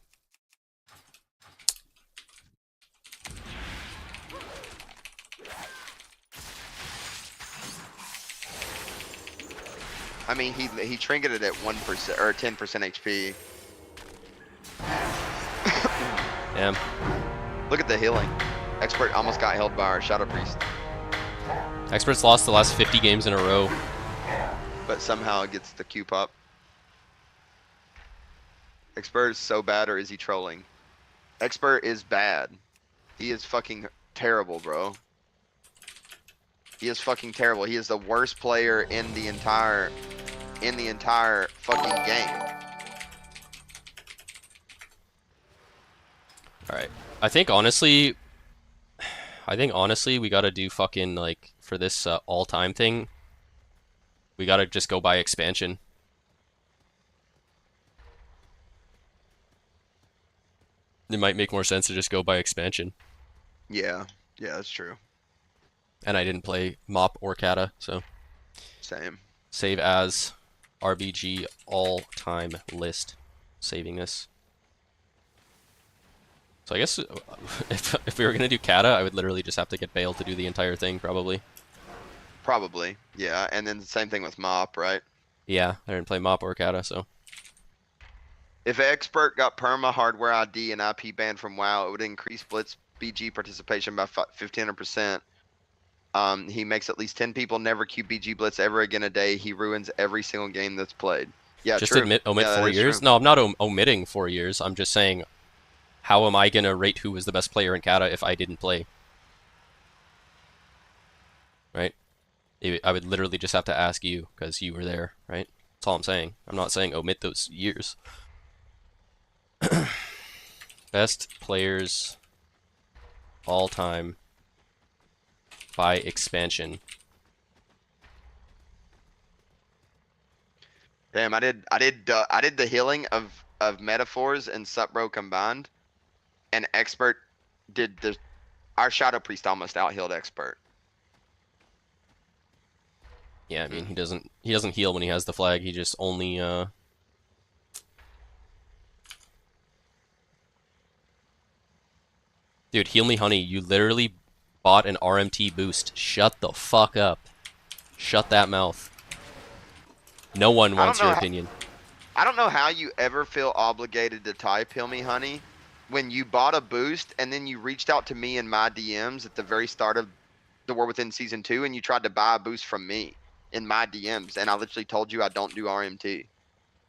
I mean, he trinketed at 1% or 10% HP. Damn. Look at the healing. Expert almost got held by our Shadow Priest, Experts lost the last 50 games in a row. but somehow it gets the Q pop. Expert is so bad, or is he trolling? Expert is bad. He is fucking terrible, bro. He is fucking terrible. He is the worst player in the entire fucking game. Alright. I think, honestly, I think honestly we gotta do fucking like for this all-time thing. We gotta just go by expansion. It might make more sense to just go by expansion. Yeah, yeah, that's true. And I didn't play Mop or Kata, so Same. save as RBG all-time list. Saving this. So I guess if we were gonna do Kata, I would literally just have to get Bale to do the entire thing, probably. Probably, yeah. And then the same thing with Mop, right? Yeah, I didn't play Mop or Kata, so. If Expert got perma hardware ID and IP banned from WoW, it would increase Blitz BG participation by 1500%. He makes at least 10 people never queue BG Blitz ever again a day. He ruins every single game that's played. Yeah, Just true. omit Yeah, that 4 is years? true. No, I'm not omitting 4 years. I'm just saying, how am I gonna rate who was the best player in Kata if I didn't play? Right? I would literally just have to ask you because you were there, right? That's all I'm saying. I'm not saying omit those years. Best players all time by expansion. Damn, I did the healing of metaphors and Supbro combined, and Expert did the. Our Shadow Priest almost out healed Expert. Yeah, I mean he doesn't heal when he has the flag. He just only Dude, Heal Me Honey, you literally bought an RMT boost. Shut the fuck up. Shut that mouth. No one wants your opinion. I don't know how you ever feel obligated to type Heal Me Honey when you bought a boost and then you reached out to me in my DMs at the very start of the War Within Season 2 and you tried to buy a boost from me in my DMs, and I literally told you I don't do RMT.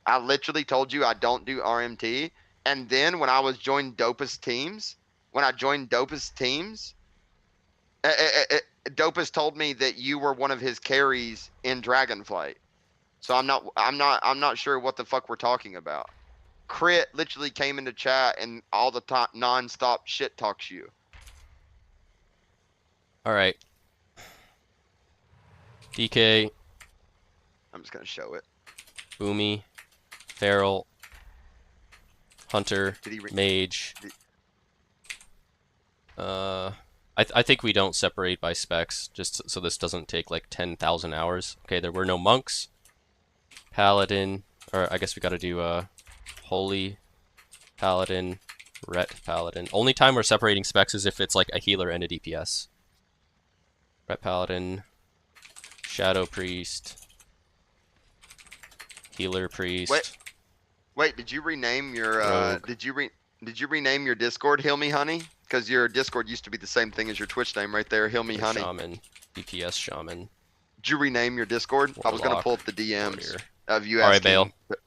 I literally told you I don't do RMT, and then when I was joined Dopest teams, Dopest told me that you were one of his carries in Dragonflight. So I'm not sure what the fuck we're talking about. Crit literally came into chat and all the time non-stop shit talks you. All right. DK. I'm just gonna show it. Boomy. Feral. Hunter. Did he Mage. I think we don't separate by specs, just so this doesn't take like 10,000 hours. Okay, there were no monks. Paladin, or I guess we gotta do Holy Paladin, Ret Paladin. Only time we're separating specs is if it's like a healer and a DPS. Ret Paladin, Shadow Priest, Healer Priest. Wait, did you rename your Rogue. did you rename your Discord Heal Me Honey? Because your Discord used to be the same thing as your Twitch name right there, Heal Me Honey. Shaman, DPS Shaman. Did you rename your Discord? I was gonna Warlock, pull up the DMs Warrior. of you All right, asking Bale.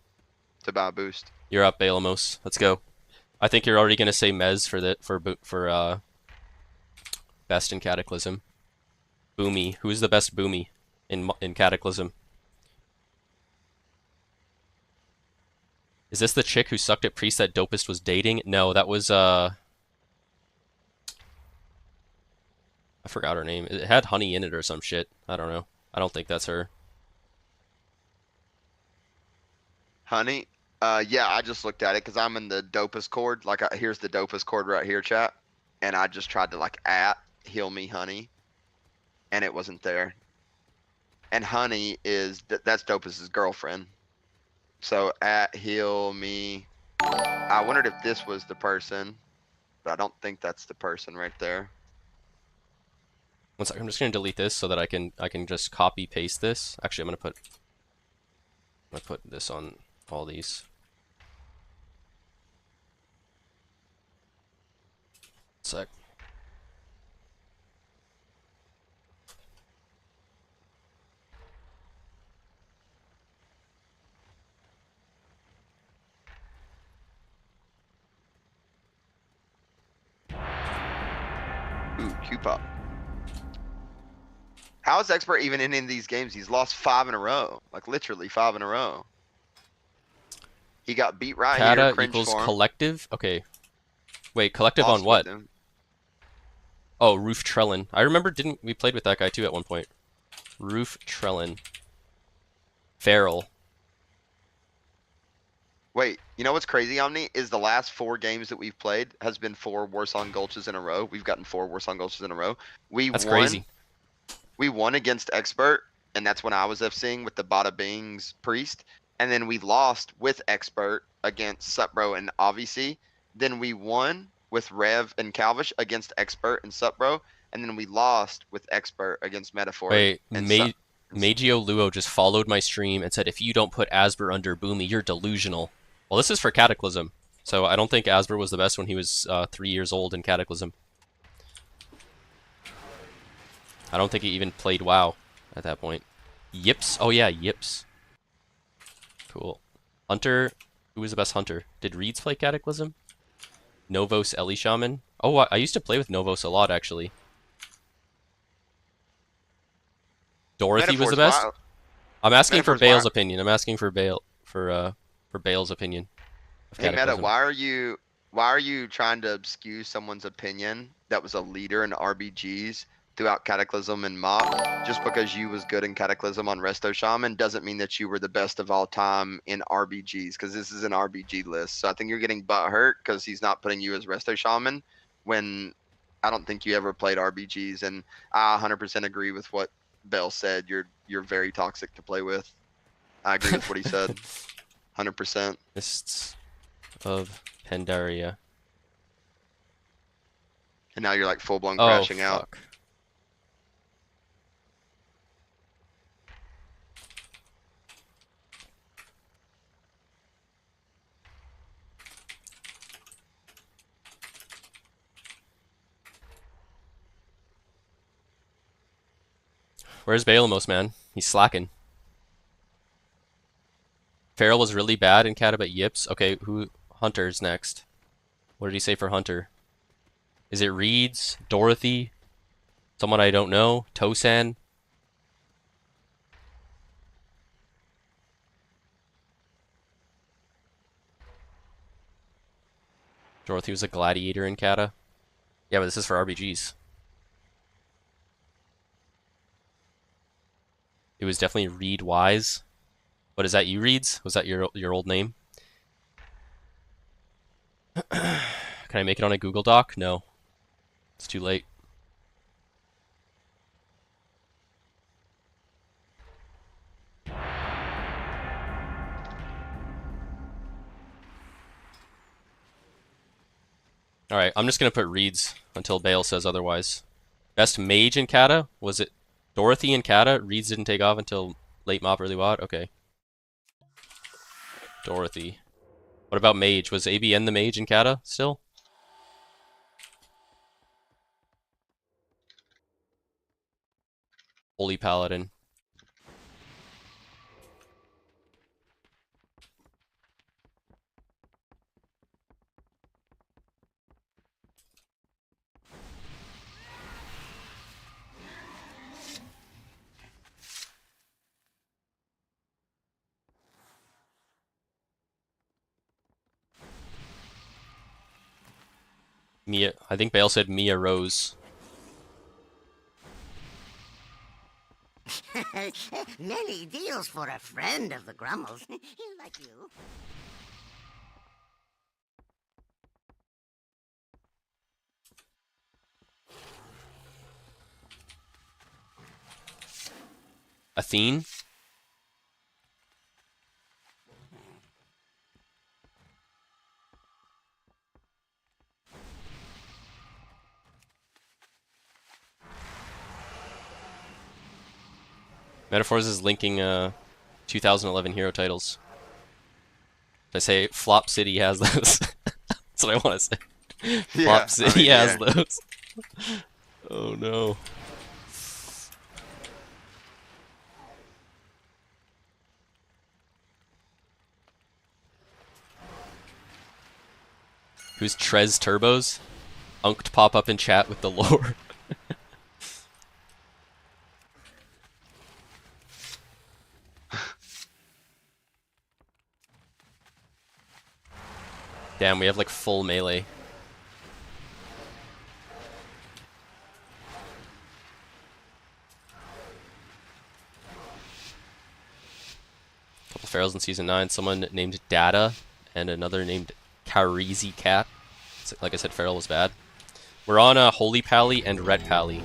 to buy a boost. You're up, Balamos. Let's go. I think you're already gonna say Mez for best in Cataclysm. Boomy. Who's the best Boomy in Cataclysm? Is this the chick who sucked at Priest that Dopest was dating? No, that was I forgot her name. It had honey in it or some shit. I don't know. I don't think that's her. Honey? Yeah, I just looked at it because I'm in the Dopest cord. Like, here's the Dopest cord right here, chat. And I just tried to, like, Heal Me Honey. And it wasn't there. And Honey is, that's Dopest's girlfriend. So, Heal Me. I wondered if this was the person. But I don't think that's the person right there. One second, I'm just gonna delete this so that I can just copy paste this. Actually, I'm gonna put this on all these. Sec. Ooh, Q-Pop. How is Expert even in any of these games? He's lost 5 in a row. Like, literally 5 in a row. He got beat right here. Kata Cringe equals form. collective? Okay. Wait, collective Lost on what? with him. Oh, Roof Trellin. I remember, didn't we played with that guy too at one point? Roof Trellin. Feral. Wait, you know what's crazy, Omni? Is the last 4 games that we've played has been 4 Warsong Gulches in a row. We've gotten 4 Warsong Gulches in a row. We That's won. crazy. We won against Expert, and that's when I was FCing with the Bada Bing's Priest. And then we lost with Expert against Supbro and Obviously. Then we won with Rev and Calvish against Expert and Supbro. And then we lost with Expert against Metaphoric. Wait, Magio Luo just followed my stream and said, if you don't put Asper under Boomy, you're delusional. Well, this is for Cataclysm, so I don't think Asper was the best when he was 3 years old in Cataclysm. I don't think he even played WoW at that point. Yips. Oh yeah, Yips. Cool. Hunter. Who was the best hunter? Did Reeds play Cataclysm? Novos Ellie Shaman. Oh, I used to play with Novos a lot, actually. Dorothy was the best? Wild. I'm asking for Metaphor's Bale's wild. opinion. I'm asking for Bale's opinion of Hey Meta, Cataclysm. why are you trying to skew someone's opinion that was a leader in RBGs throughout Cataclysm and Mop? Just because you was good in Cataclysm on Resto Shaman doesn't mean that you were the best of all time in RBGs, because this is an RBG list. So I think you're getting butthurt because he's not putting you as Resto Shaman when I don't think you ever played RBGs. And I 100% agree with what Bell said. You're very toxic to play with. I agree with what he said. 100%. Mists of Pandaria. And now you're like full blown Oh, crashing out. fuck. Where's Balamos, man? He's slacking. Feral was really bad in Cata, but Yips. Okay, who? Hunter's next. What did he say for Hunter? Is it Reeds? Dorothy? Someone I don't know? Tosan? Dorothy was a gladiator in Cata. Yeah, but this is for RBGs. It was definitely Reed Wise. What is that, you Reeds? Was that your old name? Can I make it on a Google Doc? No. It's too late. Alright, I'm just gonna put Reeds until Bale says otherwise. Best mage in Cata? Was it Dorothy in Cata? Reeds didn't take off until late Mop, early WOD? Okay. Dorothy. What about mage? Was ABN the mage in Cata still? Holy Paladin. Mia, I think Bale said Mia Rose. Many deals for a friend of the Grummels. Like you. Athene? Metaphors is linking 2011 hero titles. I say Flop City has those. That's what I want to say. Flop City has those. Oh no. Who's Trez Turbos? Unked pop up in chat with the lore. Damn, we have like full melee. Ferals in Season 9. Someone named Data and another named Carizi Cat. Like I said, Feral was bad. We're on a Holy Pally and Red Pally.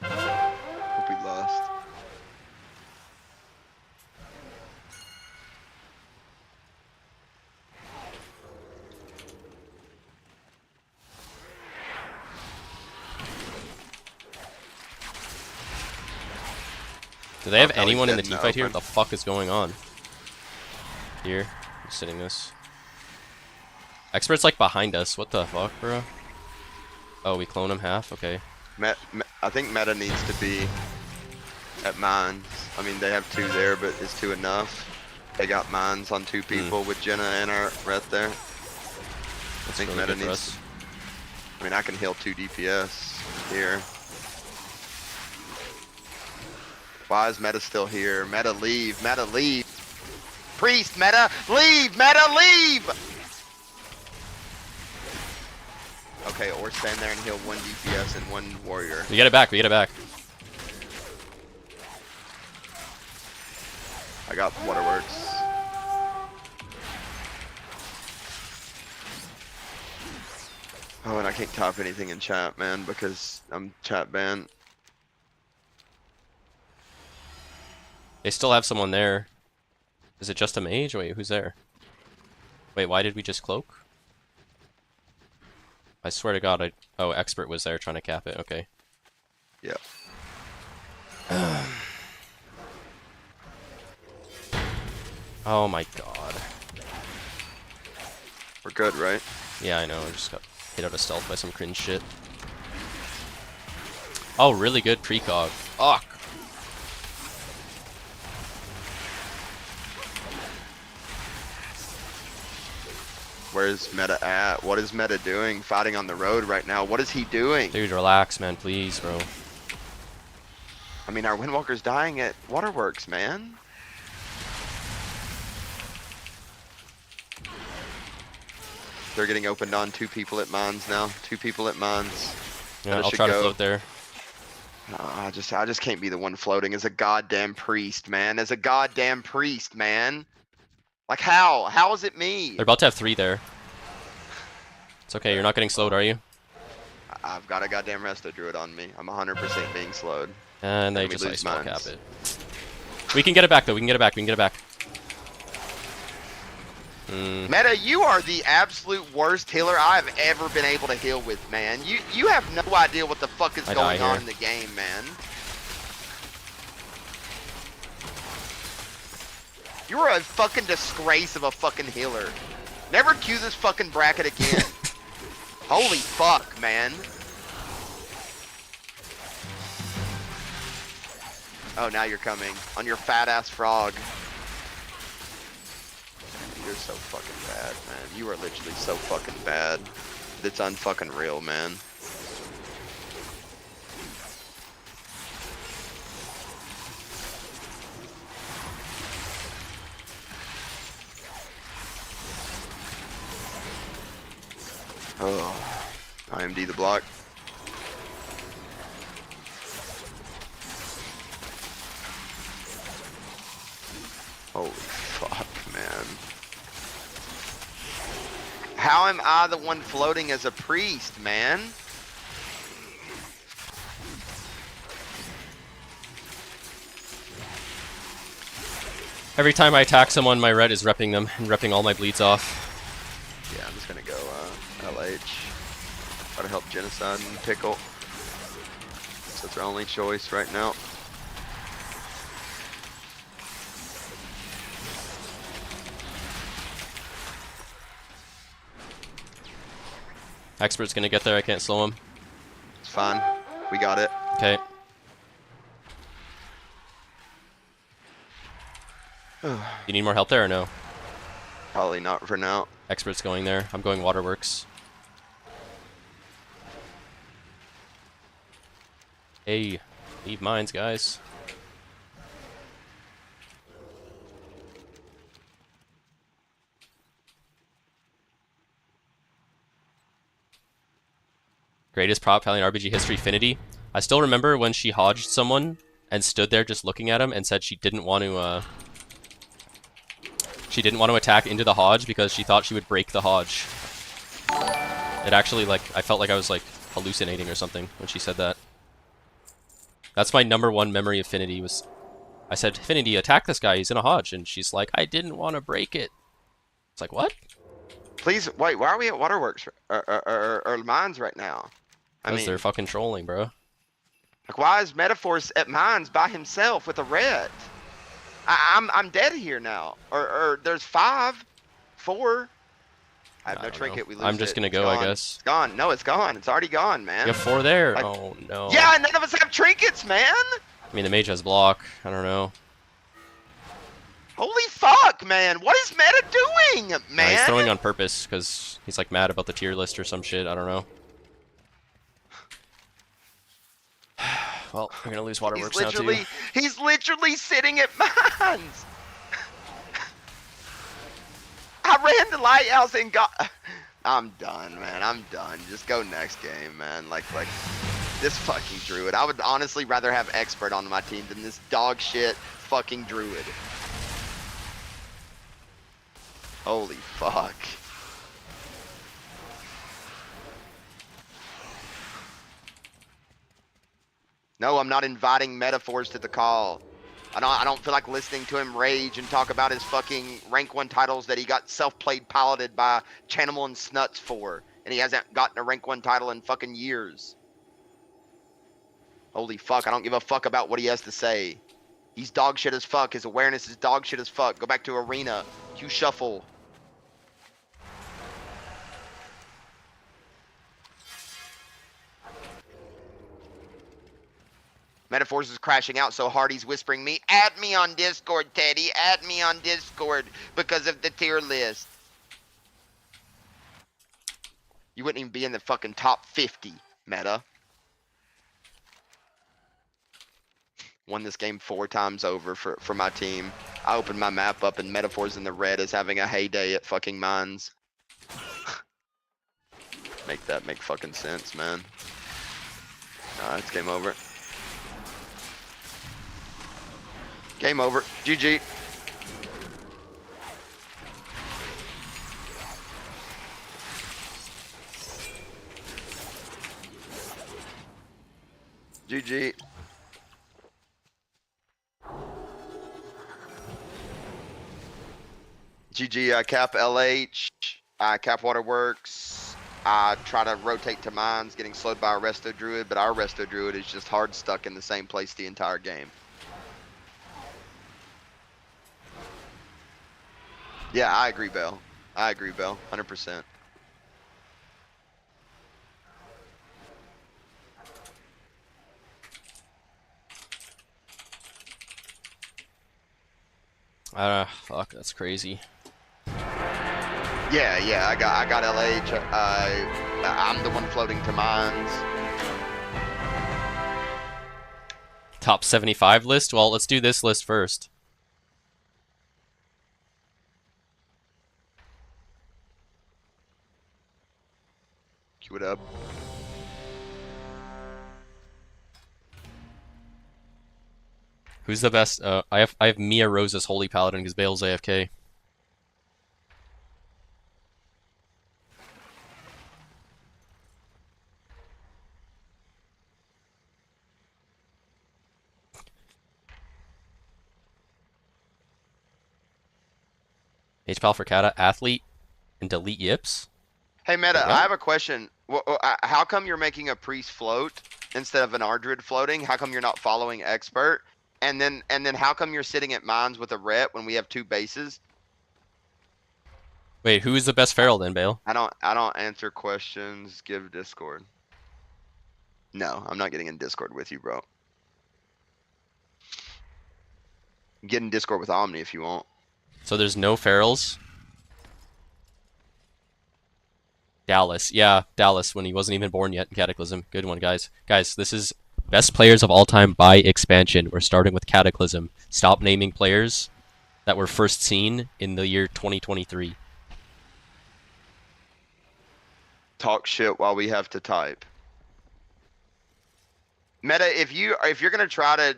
Hope we lost. Do they have Oh, no, he's anyone in the dead in team the fight here? open. What the fuck is going on? Here, I'm sitting this. Expert's like behind us. What the fuck, bro? Oh, we clone him half? Okay. I think meta needs to be at mines. I mean, they have 2 there, but is 2 enough? They got mines on 2 people with Jenna and our right there. I think really meta good for needs. us. I mean, I can heal 2 DPS here. Why is meta still here? Meta leave. Meta leave. Priest, meta leave. Meta leave. Okay, or stand there and heal 1 DPS and 1 warrior. We get it back. We get it back. I got waterworks. Oh, and I can't type anything in chat, man, because I'm chat banned. They still have someone there. Is it just a mage? Wait, who's there? Wait, why did we just cloak? I swear to God, oh, Expert was there trying to cap it. Okay. Yeah. Oh my God. We're good, right? Yeah, I know. I just got hit out of stealth by some cringe shit. Oh, really good precog. Fuck. Where's meta at? What is meta doing fighting on the road right now? What is he doing? Dude, relax, man. Please, bro. I mean, our Windwalker's dying at waterworks, man. They're getting opened on 2 people at mines now. 2 people at mines. Yeah, Meta I'll should try to go. float there. I just can't be the one floating as a goddamn priest, man. As a goddamn priest, man. Like how? How is it me? They're about to have 3 there. It's okay. You're not getting slowed, are you? I've got a goddamn resto druid on me. I'm 100% being slowed. And they we just lose ice ball cap mines. it. We can get it back though. We can get it back. We can get it back. Meta, you are the absolute worst healer I've ever been able to heal with, man. You have no idea what the fuck is I die going on here. in the game, man. You are a fucking disgrace of a fucking healer. Never queue this fucking bracket again. Holy fuck, man. Oh, now you're coming. On your fat ass frog. You're so fucking bad, man. You are literally so fucking bad. It's unfucking real, man. Oh, IMD the block. Holy fuck, man. How am I the one floating as a priest, man? Every time I attack someone, my red is repping them and repping all my bleeds off. Yeah, I'm just gonna go LH. Try to help Genocide and Pickle. So it's our only choice right now. Expert's gonna get there. I can't slow him. It's fine. We got it. Okay. You need more help there or no? Probably not for now. Expert's going there. I'm going waterworks. Hey, leave mines, guys. Greatest prop Pally in RPG history, Finity. I still remember when she hodged someone and stood there just looking at him and said she didn't want to attack into the hodge because she thought she would break the hodge. It actually, like, I felt like I was like hallucinating or something when she said that. That's my #1 memory of Finity was, I said, Finity, attack this guy, he's in a hodge, and she's like, I didn't want to break it. It's like, what? Please, wait, why are we at Waterworks or Mines right now? Because they're fucking trolling, bro. Like, why is Metaphors at Mines by himself with a red? I'm dead here now. Or there's 5, 4. I have no trinket. We lose I'm just it. gonna It's go, gone. I guess. It's gone. No, it's gone. It's already gone, man. You have 4 there? Like, oh, no. yeah, none of us have trinkets, man. I mean, the mage has block. I don't know. Holy fuck, man. What is Meta doing, man? Nah, he's throwing on purpose because he's like mad about the tier list or some shit. I don't know. Well, we're gonna lose Waterworks now too. He's literally sitting at Mines. I ran the lighthouse and got. I'm done, man. I'm done. Just go next game, man. Like this fucking druid. I would honestly rather have expert on my team than this dog shit fucking druid. Holy fuck. No, I'm not inviting Metaphors to the call. I don't feel like listening to him rage and talk about his fucking rank 1 titles that he got self-played piloted by Chanimal and Snuts for. And he hasn't gotten a rank 1 title in fucking years. Holy fuck, I don't give a fuck about what he has to say. He's dog shit as fuck. His awareness is dog shit as fuck. Go back to Arena. Q Shuffle. Metaphors is crashing out so hard he's whispering me, add me on Discord, Teddy, add me on Discord because of the tier list. You wouldn't even be in the fucking top 50, Meta. Won this game 4 times over for my team. I opened my map up and Metaphors in the red is having a heyday at fucking Mines. Make that make fucking sense, man. Nah, it's game over. Game over. GG. GG. GG, I cap LH. I cap Waterworks. I try to rotate to Mines, getting slowed by a Resto Druid, but our Resto Druid is just hard stuck in the same place the entire game. Yeah, I agree, Bell. I agree, Bell. 100%. Fuck, that's crazy. Yeah, I got LH. I'm the one floating to Mines. Top 75 list? Well, let's do this list first. Cue it up. Who's the best? I have Mia Rose's Holy Paladin because Bale's AFK. H-Pal for Kata, athlete, and delete yips. Hey, Meta, I have a question. How come you're making a priest float instead of an Ardrid floating? How come you're not following expert? And then how come you're sitting at Mines with a ret when we have 2 bases? Wait, who is the best feral then, Bale? I don't answer questions. Give Discord. No, I'm not getting in Discord with you, bro. Get in Discord with Omni if you want. So there's no ferals? Dallas. Yeah, Dallas when he wasn't even born yet in Cataclysm. Good one, guys. Guys, this is best players of all time by expansion. We're starting with Cataclysm. Stop naming players that were first seen in the year 2023. Talk shit while we have to type. Meta, if you're gonna try to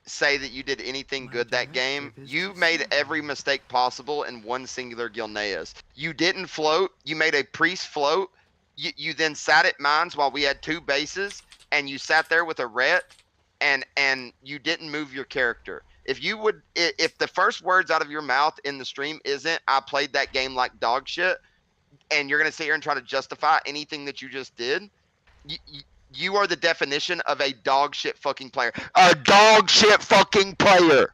say that you did anything good that game, you made every mistake possible in one singular Gilneas. You didn't float. You made a priest float. You then sat at mines while we had 2 bases, and you sat there with a ret, and you didn't move your character. If the first words out of your mouth in the stream isn't "I played that game like dog shit," and you're gonna sit here and try to justify anything that you just did, you are the definition of a dog shit fucking player. A dog shit fucking player.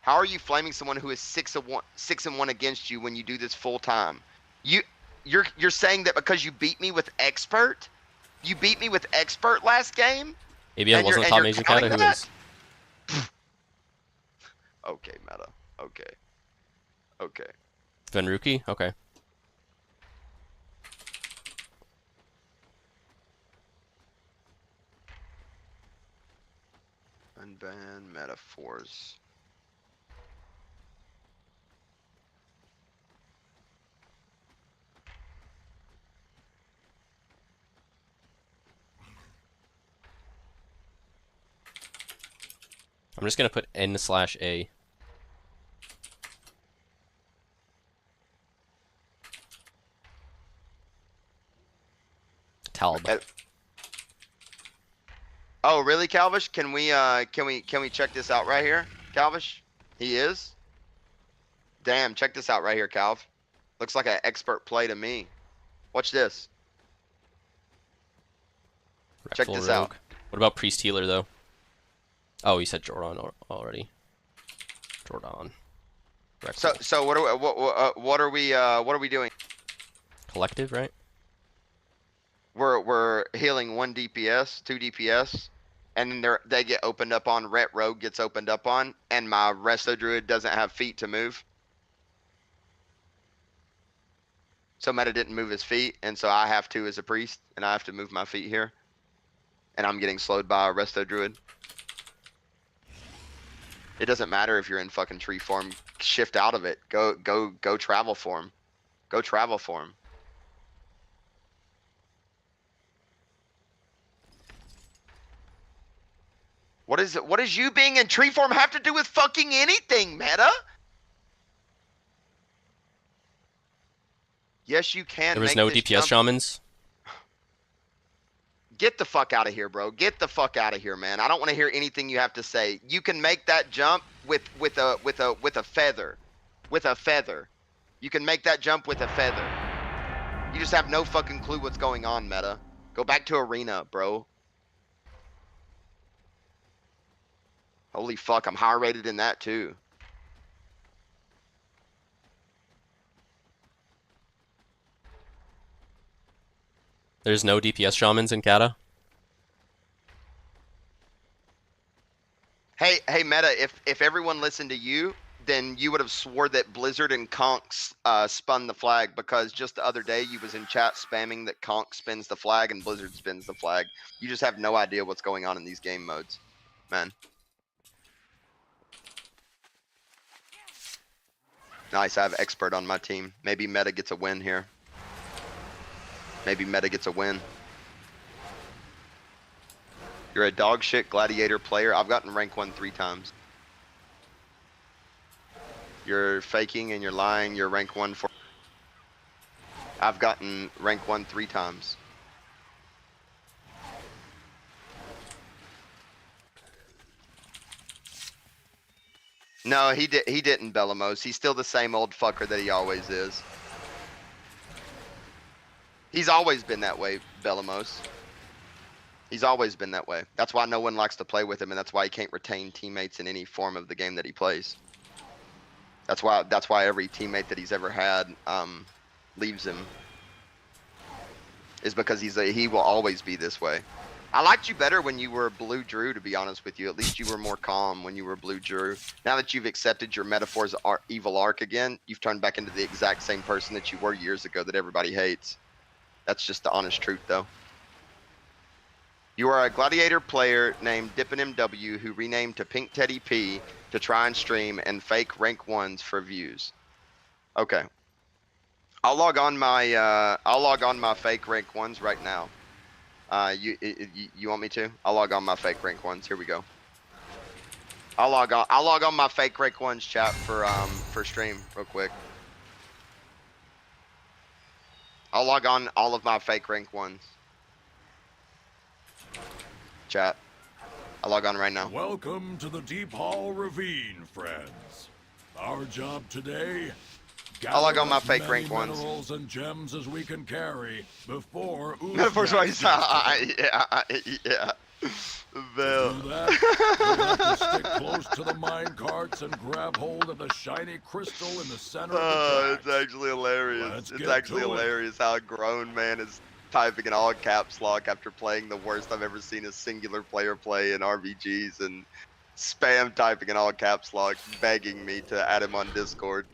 How are you flaming someone who is 6-1 against you when you do this full time? You're saying that because you beat me with expert? You beat me with expert last game? Maybe it wasn't top Asian Kata who was. Okay, Meta. Okay. Okay. Venruki? Okay. Unban metaphors. I'm just gonna put N/A. Talb. Oh, really, Calvish? Can we check this out right here, Calvish? He is? Damn, check this out right here, Calv. Looks like an expert play to me. Watch this. Check this out. What about Priest Healer though? Oh, you said Jordan already. Jordan. So what are we doing? Collective, right? We're healing 1 DPS, 2 DPS, and then they get opened up on. Ret Rogue gets opened up on, and my Resto Druid doesn't have feet to move. So Meta didn't move his feet, and so I have to as a priest, and I have to move my feet here. And I'm getting slowed by a Resto Druid. It doesn't matter if you're in fucking tree form. Shift out of it. Go travel form. Go travel form. What does you being in tree form have to do with fucking anything, Meta? Yes, you can. There was no DPS shamans. Get the fuck out of here, bro. Get the fuck out of here, man. I don't want to hear anything you have to say. You can make that jump with a feather. With a feather. You can make that jump with a feather. You just have no fucking clue what's going on, Meta. Go back to arena, bro. Holy fuck, I'm high rated in that too. There's no DPS shamans in Kata. Hey, Meta, if everyone listened to you, then you would have swore that Blizzard and Conks spun the flag, because just the other day you was in chat spamming that Conk spins the flag and Blizzard spins the flag. You just have no idea what's going on in these game modes, man. Nice, I have expert on my team. Maybe Meta gets a win here. Maybe Meta gets a win. You're a dog shit gladiator player. I've gotten rank 1 3 times. You're faking and you're lying. You're rank 1 4. I've gotten rank 1 3 times. No, he didn't, Bellamos. He's still the same old fucker that he always is. He's always been that way, Bellamos. He's always been that way. That's why no one likes to play with him, and that's why he can't retain teammates in any form of the game that he plays. That's why every teammate that he's ever had leaves him. Is because he will always be this way. I liked you better when you were Blue Drew, to be honest with you. At least you were more calm when you were Blue Drew. Now that you've accepted your metaphor's evil arc again, you've turned back into the exact same person that you were years ago that everybody hates. That's just the honest truth, though. You are a gladiator player named DippinMW who renamed to Pink Teddy P to try and stream and fake rank 1s for views. Okay. I'll log on my fake rank ones right now. You want me to? I'll log on my fake rank ones. Here we go. I'll log on my fake rank ones chat for stream real quick. I'll log on all of my fake rank ones. Chat. I'll log on right now. Welcome to the Deep Hall Ravine, friends. Our job today, I'll log on my gather as fake many rank ones. minerals and gems as we can carry before Metaphors right Oozjack yeah. Bill. To do that, we'll have to stick close to the mine carts and grab hold of the shiny crystal in the center of the It's tracks. actually hilarious. Let's It's get actually to it. hilarious how a grown man is typing in all caps lock after playing the worst I've ever seen a singular player play in RBGs and spam typing in all caps lock, begging me to add him on Discord.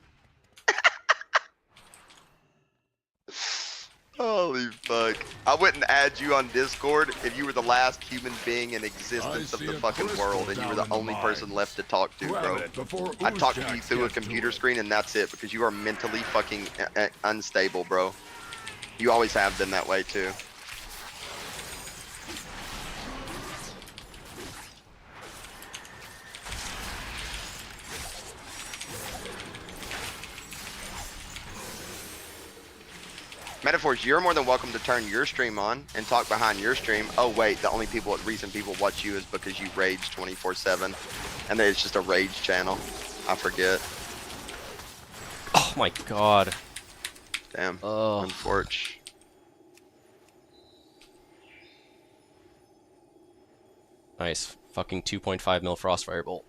Holy fuck. I wouldn't add you on Discord if you were the last human being in existence of see the a fucking crystal world and you were down the in the only person mines. left to talk to, Grab bro. it before I talk to you Oozjack through a gets to computer it. screen and that's it because you are mentally fucking unstable, bro. You always have been that way too. Metaphors, you're more than welcome to turn your stream on and talk behind your stream. Oh wait, the only reason people watch you is because you rage 24/7, and it's just a rage channel. I forget. Oh my god. Damn. Oh. Unfortunate. Nice. Fucking 2.5 mil Frostfire Bolt.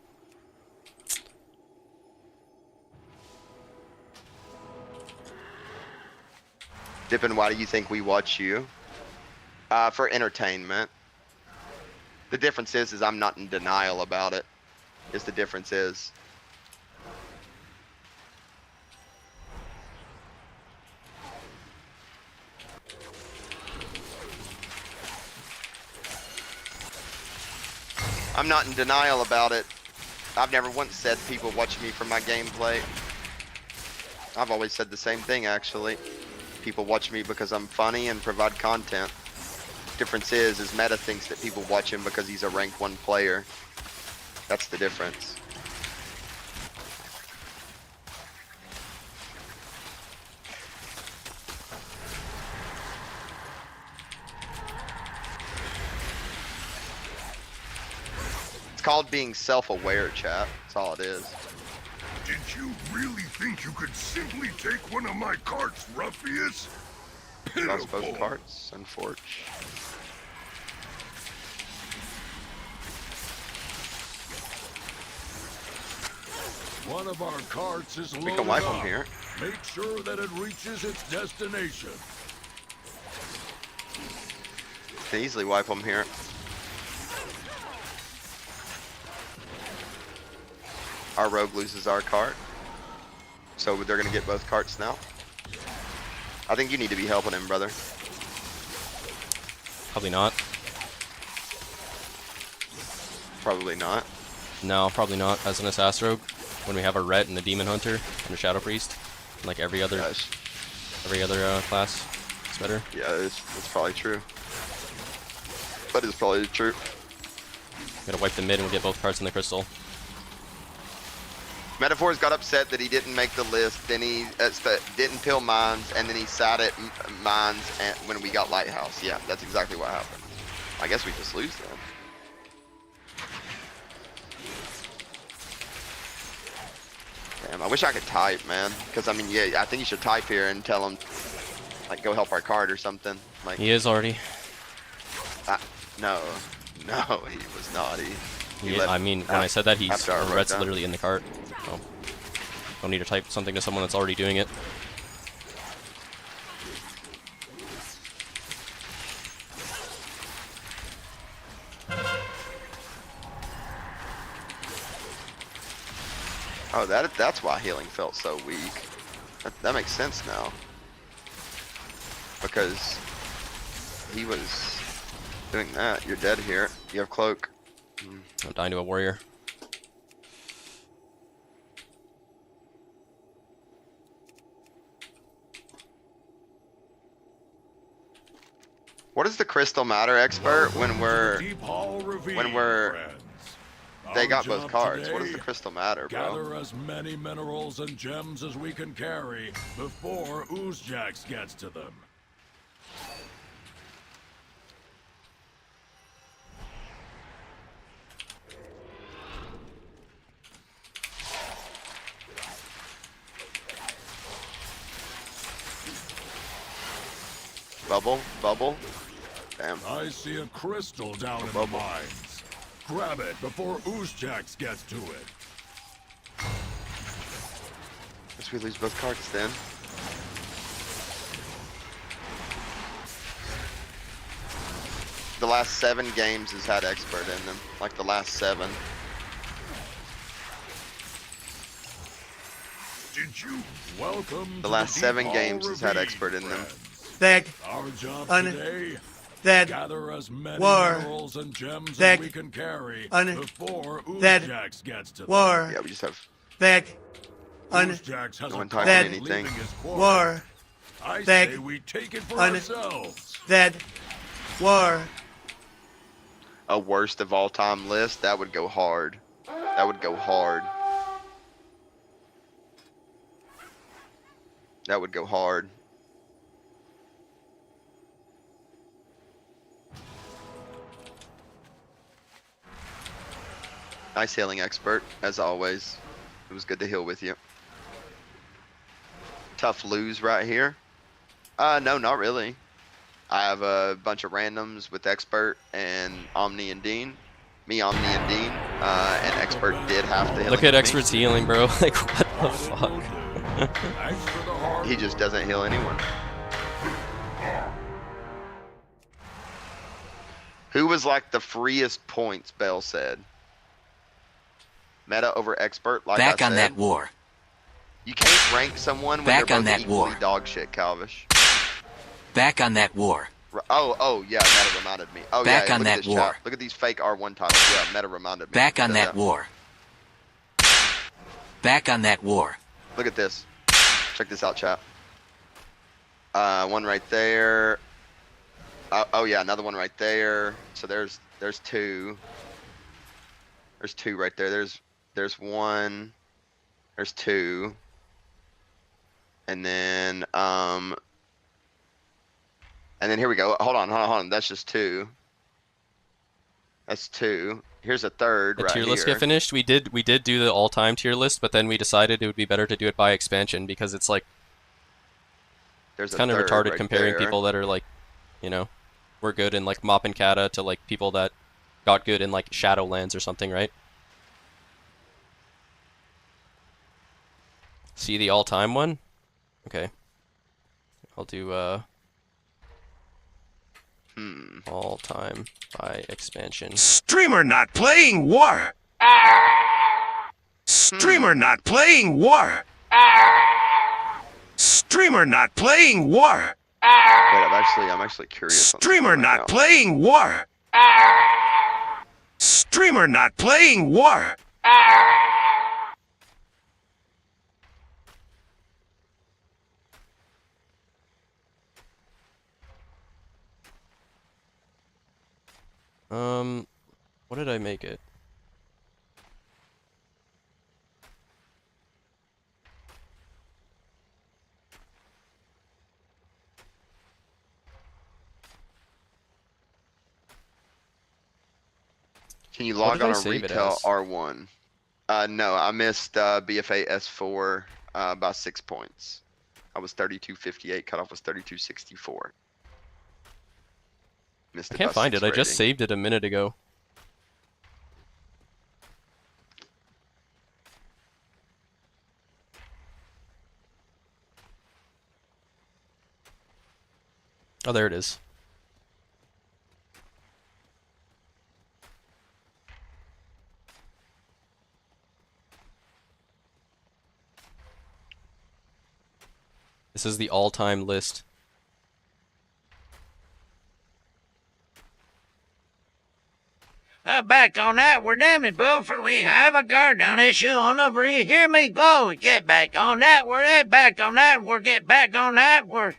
Dippin', why do you think we watch you? For entertainment. The difference is I'm not in denial about it. Is the difference is. I'm not in denial about it. I've never once said people watch me for my gameplay. I've always said the same thing, actually. People watch me because I'm funny and provide content. Difference is Meta thinks that people watch him because he's a rank 1 player. That's the difference. It's called being self-aware, chat. That's all it is. Did you really think you could simply take one of my carts, ruffians? Lost both Pitiful. carts, unfortunate. One of our carts is loaded We can wipe up. them here. Make sure that it reaches its destination. Can easily wipe them here. Our rogue loses our cart. So they're gonna get both carts now. I think you need to be helping him, brother. Probably not. Probably not. No, probably not. As an Assassin Rogue, when we have a Ret and a Demon Hunter and a Shadow Priest, like every other Gosh. class, it's better. Yeah, it's probably true. That is probably true. Gotta wipe the mid and we'll get both cards in the crystal. Metaphors got upset that he didn't make the list, then he didn't pill mines, and then he sat at mines when we got Lighthouse. Yeah, that's exactly what happened. I guess we just lose then. Damn, I wish I could type, man. Because, I mean, yeah, I think you should type here and tell him, like, go help our card or something. Like, He is already. no, he was not. He Yeah, left I mean, when I said that, he's after I wrote Ret's down. literally in the cart. So don't need to type something to someone that's already doing it. Oh, that's why healing felt so weak. That makes sense now. Because he was doing that. You're dead here. You have cloak. I'm dying to a warrior. What does the crystal matter, expert? When we're Deep Hall Ravine, when we're- friends. they Our got both job cards. today, What does the crystal matter, bro? gather as many minerals and gems as we can carry before Oozjax gets to them. Bubble, bubble. Damn. I see a crystal down in the mines. Grab it before Oozjax gets to it. Guess we lose both cards then. The last 7 games has had expert in them. Like the last 7. Did you welcome The to last Deep 7 Hall games has had Ravine, expert in them. friends. That Our job Un- today, that gather as many War- minerals and gems that as we can carry Un- before that Oozjax gets to them. war Yeah, we just have that Oozjax has No a one card talking leaving anything. his quarry. war I that say we take it for Un- ourselves. that war a worst of all time list. That would go hard. That would go hard. That would go hard. Nice healing expert, as always. It was good to heal with you. Tough lose right here. No, not really. I have a bunch of randoms with expert and Omni and Dean. Me, Omni, and Dean. And expert did have to heal. Look at expert's healing, bro. Like, what the But it will fuck? do. Thanks for the hard He just doesn't heal anyone. Who was like the freest points, Bell said. Meta over expert, like Back I on said. that war. You can't rank someone when Back they're on both that equally war. dog shit, Calvish. Back on that war. Oh, yeah, Meta reminded me. Oh, Back yeah, on look at that this war. chat. Look at these fake R1 titles. Yeah, Meta reminded me. Back on Yeah, that war. Back on that war. Look at this. Check this out, chat. One right there. Oh yeah, another one right there. So there's 2. There's 2 right there. There's 1. There's 2. And then here we go. Hold on. That's just 2. That's 2. Here's a third The right tier here. list get finished. We did do the all-time tier list, but then we decided it would be better to do it by expansion because it's like There's it's a kind of third retarded right comparing there. people that are like, you know, we're good in like Mop and Kata to like people that got good in like Shadowlands or something, right? See the all-time one? Okay. I'll do all-time by expansion. Streamer not playing war. Streamer not playing war. Streamer not playing war. Wait, I'm actually curious. on Streamer something right not now. playing war. Streamer not playing war. What did I make it? Can you What log did I on a save it retail as? R1? No, I missed BFA S4 by 6 points. I was 32.58. Cutoff was 32.64. Missed I it can't by find 6 it. I just rating. saved it a minute ago. Oh, there it is. This is the all-time list. back on that, we're damned, Bill, for we have a guard down issue on the breeze. Hear me blow. Get back on that, we're back on that, we're get back on that, we're.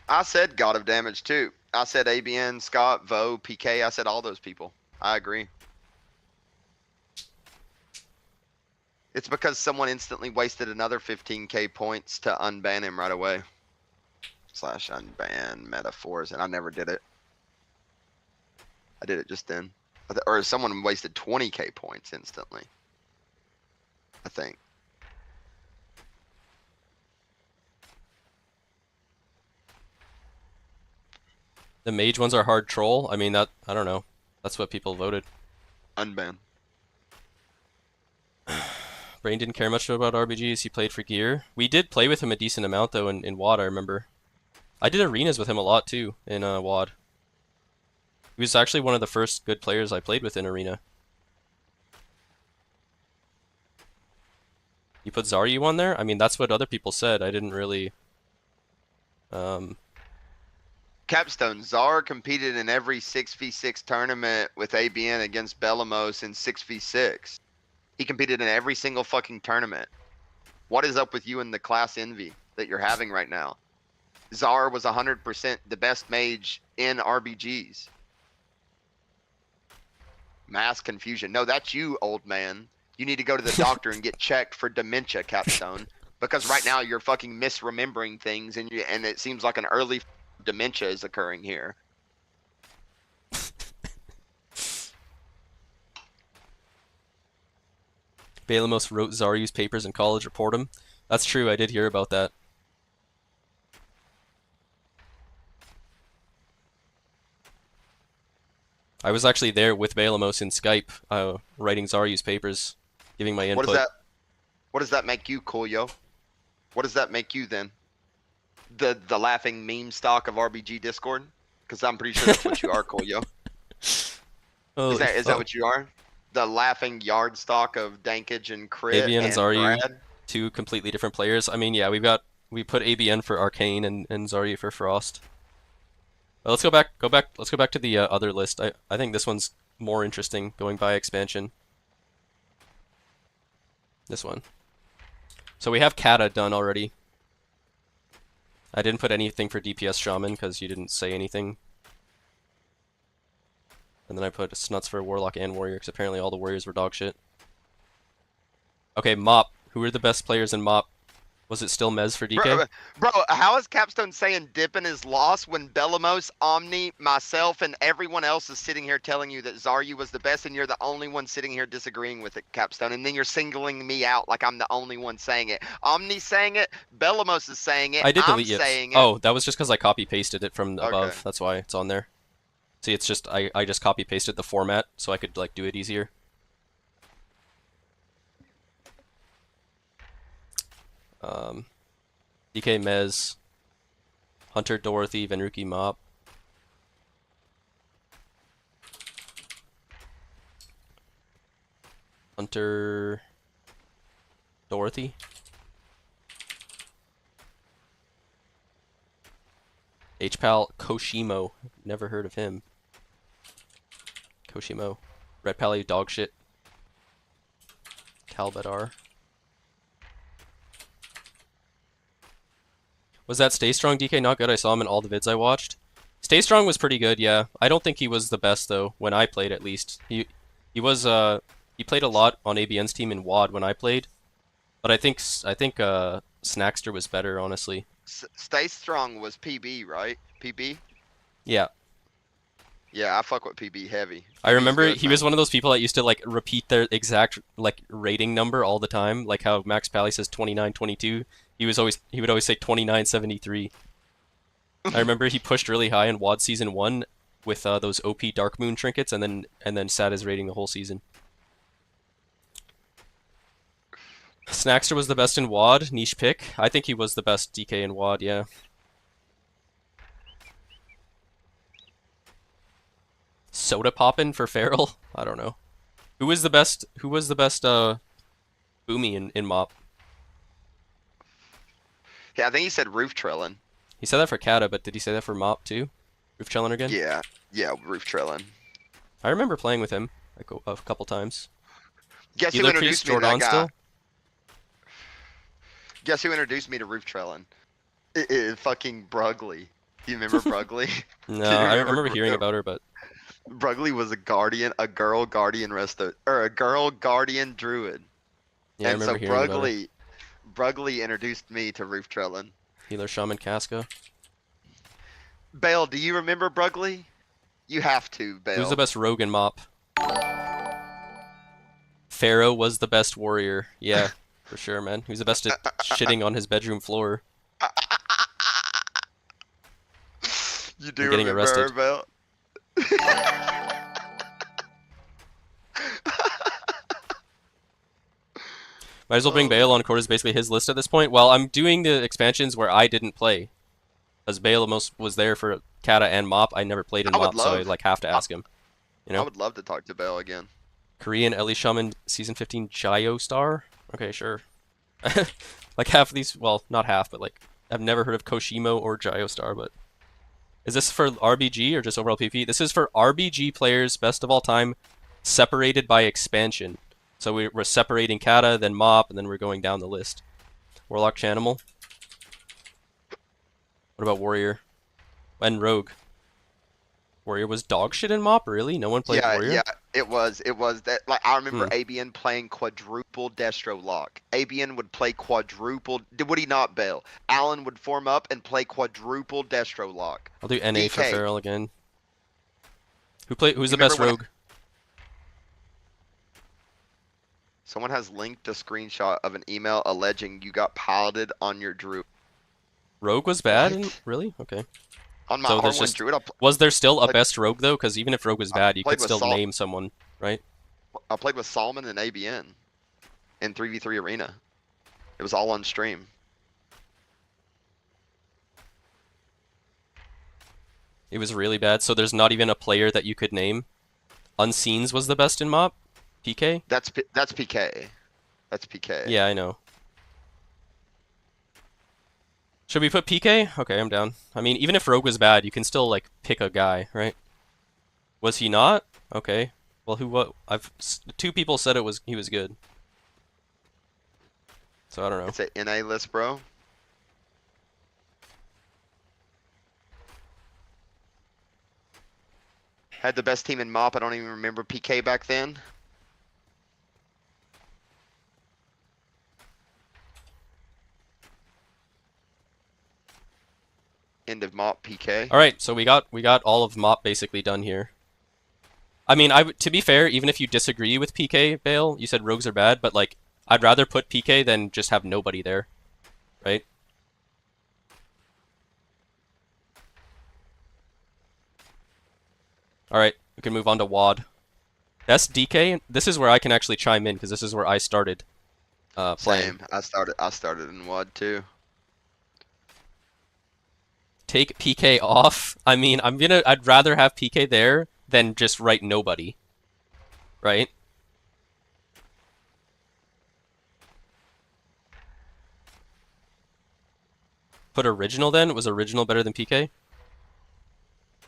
I said God of Damage too. I said ABN, Scott, Vo, PK. I said all those people. I agree. It's because someone instantly wasted another 15k points to unban him right away. / unban metaphors, and I never did it. I did it just then. Or someone wasted 20k points instantly, I think. The mage ones are hard troll. I mean, that, I don't know. That's what people voted. Unban. Brain didn't care much about RBGs. He played for gear. We did play with him a decent amount though in WAD, I remember. I did arenas with him a lot too in WAD. He was actually one of the first good players I played with in arena. You put Zaryu on there? I mean, that's what other people said. I didn't really... Capstone, Zar competed in every 6v6 tournament with ABN against Belamos in 6v6. He competed in every single fucking tournament. What is up with you and the class envy that you're having right now? Zar was 100% the best mage in RBGs. Mass confusion. No, that's you, old man. You need to go to the doctor and get checked for dementia, Capstone. Because right now you're fucking misremembering things, and it seems like an early dementia is occurring here. Balamos wrote Zaryu's papers in college, report him. That's true, I did hear about that. I was actually there with Balamos in Skype, writing Zaryu's papers, giving my input. What does that make you, Coolio? What does that make you then? The laughing meme stock of RBG Discord? Because I'm pretty sure that's what you are, Coolio. Is that what you are? The laughing yard stock of Dankage and Crit ABN and Zaryu, Brad? two completely different players. I mean, yeah, we put ABN for Arcane and Zaryu for Frost. But let's go back to the other list. I think this one's more interesting, going by expansion. This one. So we have Kata done already. I didn't put anything for DPS Shaman because you didn't say anything. And then I put Snuts for Warlock and Warrior because apparently all the Warriors were dog shit. Okay, Mop. Who are the best players in Mop? Was it still Mez for DK? Bro, how is Capstone saying dipping is lost when Belamos, Omni, myself, and everyone else is sitting here telling you that Zaryu was the best, and you're the only one sitting here disagreeing with it, Capstone, and then you're singling me out like I'm the only one saying it. Omni's saying it, Belamos is saying it, I did I'm delete it. saying it. Oh, that was just because I copy-pasted it from above. Okay. That's why it's on there. See, it's just, I just copy-pasted the format so I could, like, do it easier. DK Mez, Hunter Dorothy, Venruki Mop. Hunter Dorothy. H-Pal Koshimo. Never heard of him. Koshimo. Red Pally Dogshit. Kalbadar. Was that Stay Strong DK not good? I saw him in all the vids I watched. Stay Strong was pretty good, yeah. I don't think he was the best though, when I played at least. He played a lot on ABN's team in WAD when I played. But I think Snackster was better, honestly. Stay Strong was PB, right? PB? Yeah. Yeah, I fuck with PB heavy. I remember good, he was one of those people that used to like repeat their exact like rating number all the time, like how Max Pally says 2922. He would always say 2973. I remember he pushed really high in WAD Season 1 with those OP Dark Moon trinkets, and then sat his rating the whole season. Snackster was the best in WAD, niche pick. I think he was the best DK in WAD, yeah. Soda Poppin' for Feral? I don't know. Who was the best Boomy in Mop? Yeah, I think he said Roof Trillin'. He said that for Kata, but did he say that for Mop too? Roof Chillin' again? Yeah, Roof Trillin'. I remember playing with him like a couple times. Guess who Either introduced Priest me to that Jordan guy? still? Guess who introduced me to Roof Trillin'? Fucking Brugley. Do you remember Brugley? No, Do you I remember hearing Brugley? about her, but Brugley was a guardian, a girl guardian or a girl guardian druid. yeah, I And so remember hearing about her. Brugley introduced me to roof trelling. Healer Shaman Casca. Bale, do you remember Brugley? You have to, Bale. Who's the best rogue in MOP? Pharaoh was the best warrior. Yeah, for sure, man. Who's the best at shitting on his bedroom floor? You do getting remember arrested. her, Bale? Might as well bring Bale on court is basically his list at this point. Well, I'm doing the expansions where I didn't play. As Bale was there for Kata and MOP, I never played in I would MOP, so I love- like have to ask him. You I know? would love to talk to Bale again. Korean Ellie Shaman Season 15 Jio Star? Okay, sure. Like half of these, well, not half, but like, I've never heard of Koshimo or Jio Star, but... Is this for RBG or just overall PvP? This is for RBG players, best of all time, separated by expansion. So we're separating Kata, then MOP, and then we're going down the list. Warlock Chanimal. What about Warrior? And Rogue. Warrior was dog shit in MOP, really? No one played Warrior? Yeah, it was that. Like I remember ABN playing quadruple Destro lock. ABN would play quadruple. Would he not, Bale? Allen would form up and play quadruple Destro lock. I'll do NA for DK. Feral again. Who's the You best remember when Rogue? Someone has linked a screenshot of an email alleging you got piloted on your druid. Rogue was bad? What? Really? Okay. On my So there's R1 just- druid, Was there still a Like- best Rogue, though? Because even if Rogue was bad, you played could with still Sol- name someone, right? I played with Solomon and ABN in 3v3 arena. It was all on stream. It was really bad, so there's not even a player that you could name. Unseens was the best in MOP? PK? That's PK. That's PK. Yeah, I know. Should we put PK? Okay, I'm down. I mean, even if Rogue was bad, you can still, like, pick a guy, right? Was he not? Okay. Well, what? Two people said he was good. So I don't know. It's an NA list, bro. Had the best team in MOP. I don't even remember PK back then. End of MOP PK. All right, so we got all of MOP basically done here. I mean, to be fair, even if you disagree with PK, Bale, you said rogues are bad, but like, I'd rather put PK than just have nobody there, right? All right, we can move on to WAD. That's DK. This is where I can actually chime in because this is where I started playing. Same. I started in WAD too. Take PK off. I mean, I'd rather have PK there than just write nobody. Right? Put original then? Was original better than PK?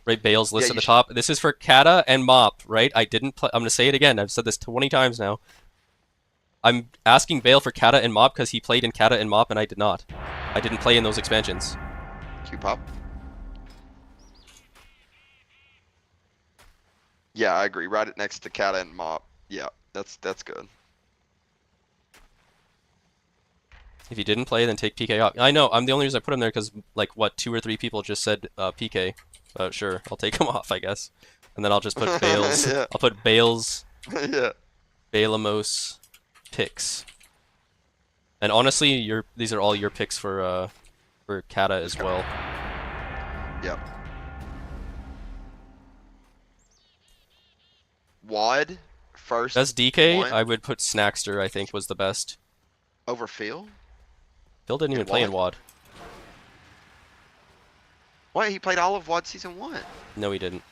Right, Bale's list Yeah, at you the top. This is for Kata and MOP, right? I didn't play. I'm gonna say it again. I've said this 20 times now. I'm asking Bale for Kata and MOP because he played in Kata and MOP and I did not. I didn't play in those expansions. Q-pop. Yeah, I agree. Right it next to Kata and MOP. Yeah, that's good. If you didn't play, then take PK off. I know. I'm the only reason I put him there because, like, what, 2 or 3 people just said PK. Sure, I'll take him off, I guess. And then I'll just put Bale's. Yeah. I'll put Bale's, Yeah. Balamos picks. And honestly, these are all your picks for Kata as well. Yep. WAD first. That's DK. one I would put Snackster. I think was the best. over Phil. Phil didn't In even play in WAD. Wait, he played all of WAD season 1. No, he didn't.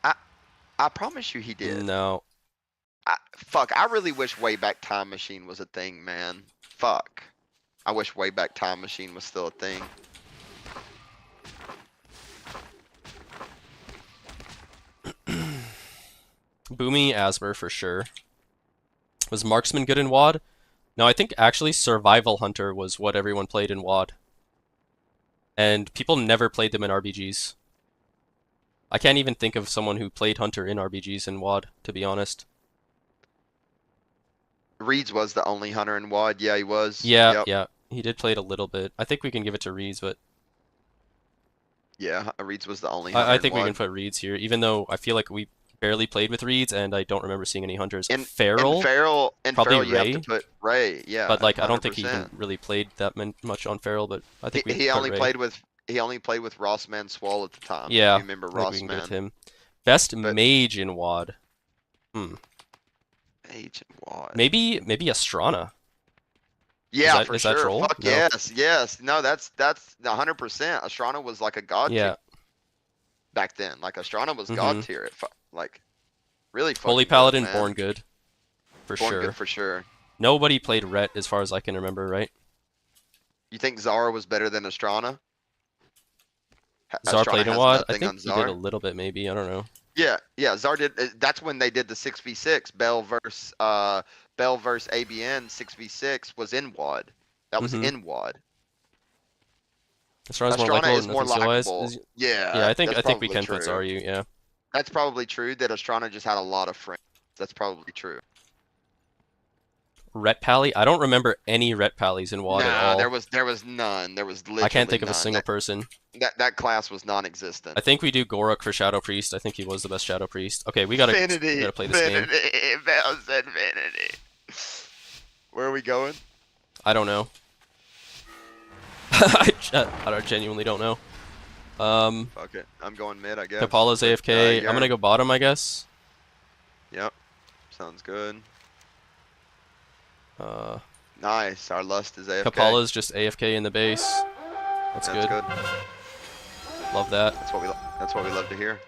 I promise you he did. No. Fuck, I really wish Wayback Time Machine was a thing, man. Fuck. I wish Wayback Time Machine was still a thing. Boomy Asmer for sure. Was Marksman good in WAD? No, I think actually Survival Hunter was what everyone played in WAD. and people never played them in RBGs. I can't even think of someone who played Hunter in RBGs in WAD, to be honest. Reeds was the only hunter in WAD. Yeah, he was. Yeah, Yep. yeah, he did play it a little bit. I think we can give it to Reeds, but Yeah, Reeds was the only hunter I in think we can WAD. put Reeds here, even though I feel like we barely played with Reeds, and I don't remember seeing any Hunters. In Feral, Feral, probably you have to Ray, put Ray. Yeah, but like I don't think he 100%. even really played that much on Feral, but I think we He put only Ray. played with Ross Manswall at the time. Yeah, if you remember I think Ross we can give it to Man. him. Best But- mage in WAD. Agent WAD. Maybe Astrana. Yeah, that- for is that sure. troll? Fuck No. yes. No, that's 100%. Astrana was like a god Yeah. tier back then. Like Astrana was Mhm. god tier. Like really fucking Holy good, Paladin, man. Born Good. For Born sure. good for sure. Nobody played Ret as far as I can remember, right? You think Zara was better than Astrana? Czar Astrana played in has WAD? I nothing think on he did Zar. a little bit, maybe. I don't know. Yeah, Zar did. That's when they did the 6v6. Bell versus ABN 6v6 was in WAD. That was Mhm. in WAD. Astrana's more Astrana likable is and more nothing skill-wise. likable. Yeah, Yeah, I think that's we probably can put true. Zaryu, yeah. That's probably true that Astrana just had a lot of friends. That's probably true. Ret Pally? I don't remember any Ret Pallies in WAD at Nah, all. there was none. There was literally I can't think of a none. single person. That class was non-existent. I think we do Gorok for Shadow Priest. I think he was the best Shadow Priest. Okay, we gotta play this game. Bell said Vanity. Where are we going? I don't know. I genuinely don't know. Fuck it. I'm going mid, I guess. Kapala's AFK. I'm gonna go bottom, I guess. Yep. Sounds good. Uh, Nice. Our Lust is AFK. Kapala's just AFK in the base. That's good. Love that. That's what we love to hear.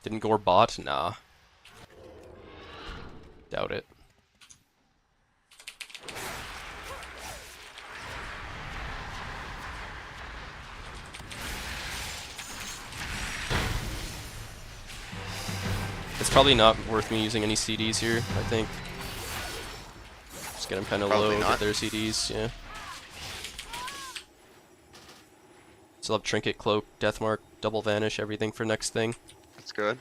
Didn't gore bot? Nah. Doubt it. It's probably not worth me using any CDs here, I think. Just get them kind of Probably low, not. get their CDs, yeah. Still have Trinket, Cloak, Deathmark, Double Vanish, everything for next thing. That's good.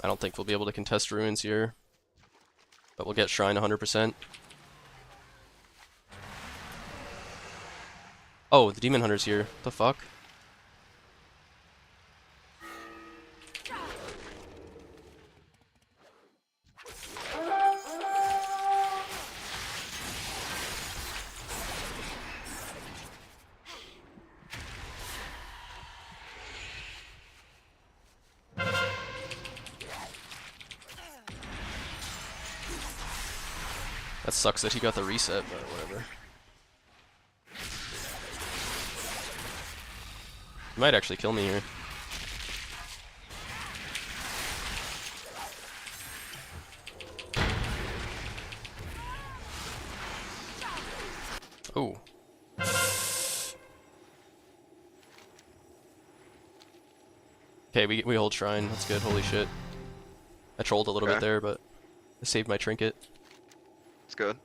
I don't think we'll be able to contest Ruins here. But we'll get Shrine 100%. Oh, the Demon Hunter's here. What the fuck? That sucks that he got the reset, but whatever. He might actually kill me here. Oh. Okay, we hold Shrine. That's good. Holy shit. I trolled a little bit Okay. there, but I saved my trinket. It's good.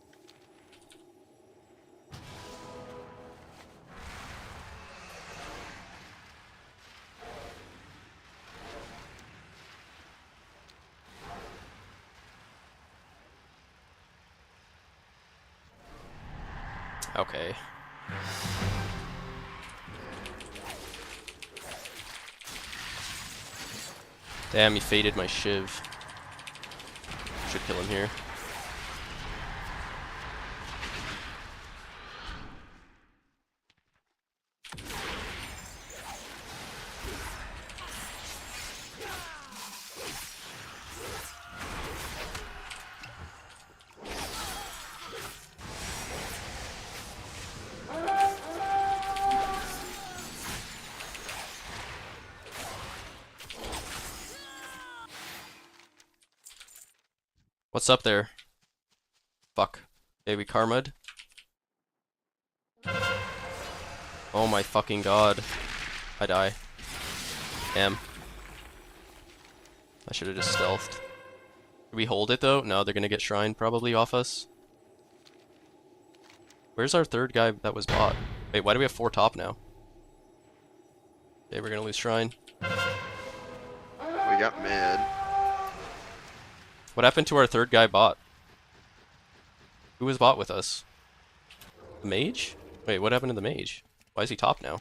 Okay. Damn, he faded my Shiv. Should kill him here. What's up there? Fuck. Okay, we karma'd. Oh my fucking god. I die. Damn. I should have just stealthed. Did we hold it though? No, they're gonna get shrine probably off us. Where's our third guy that was bot? Wait, why do we have 4 top now? Okay, we're gonna lose shrine. We got mid. What happened to our third guy bot? Who was bot with us? The mage? Wait, what happened to the mage? Why is he top now?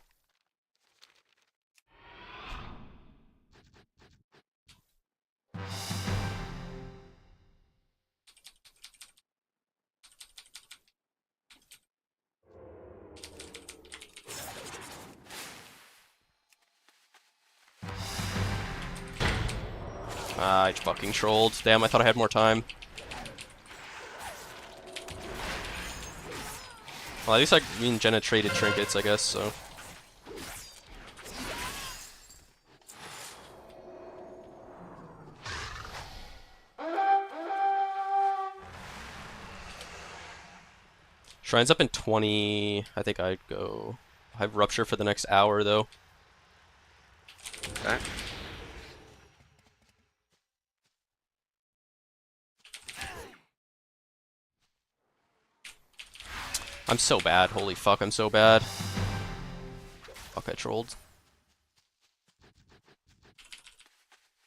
Ah, I fucking trolled. Damn, I thought I had more time. Well, at least me and Jenna traded trinkets, I guess, so. Shrine's up in 20. I think I'd go. I have Rupture for the next hour, though. Okay. I'm so bad. Holy fuck, I'm so bad. Fuck, I trolled.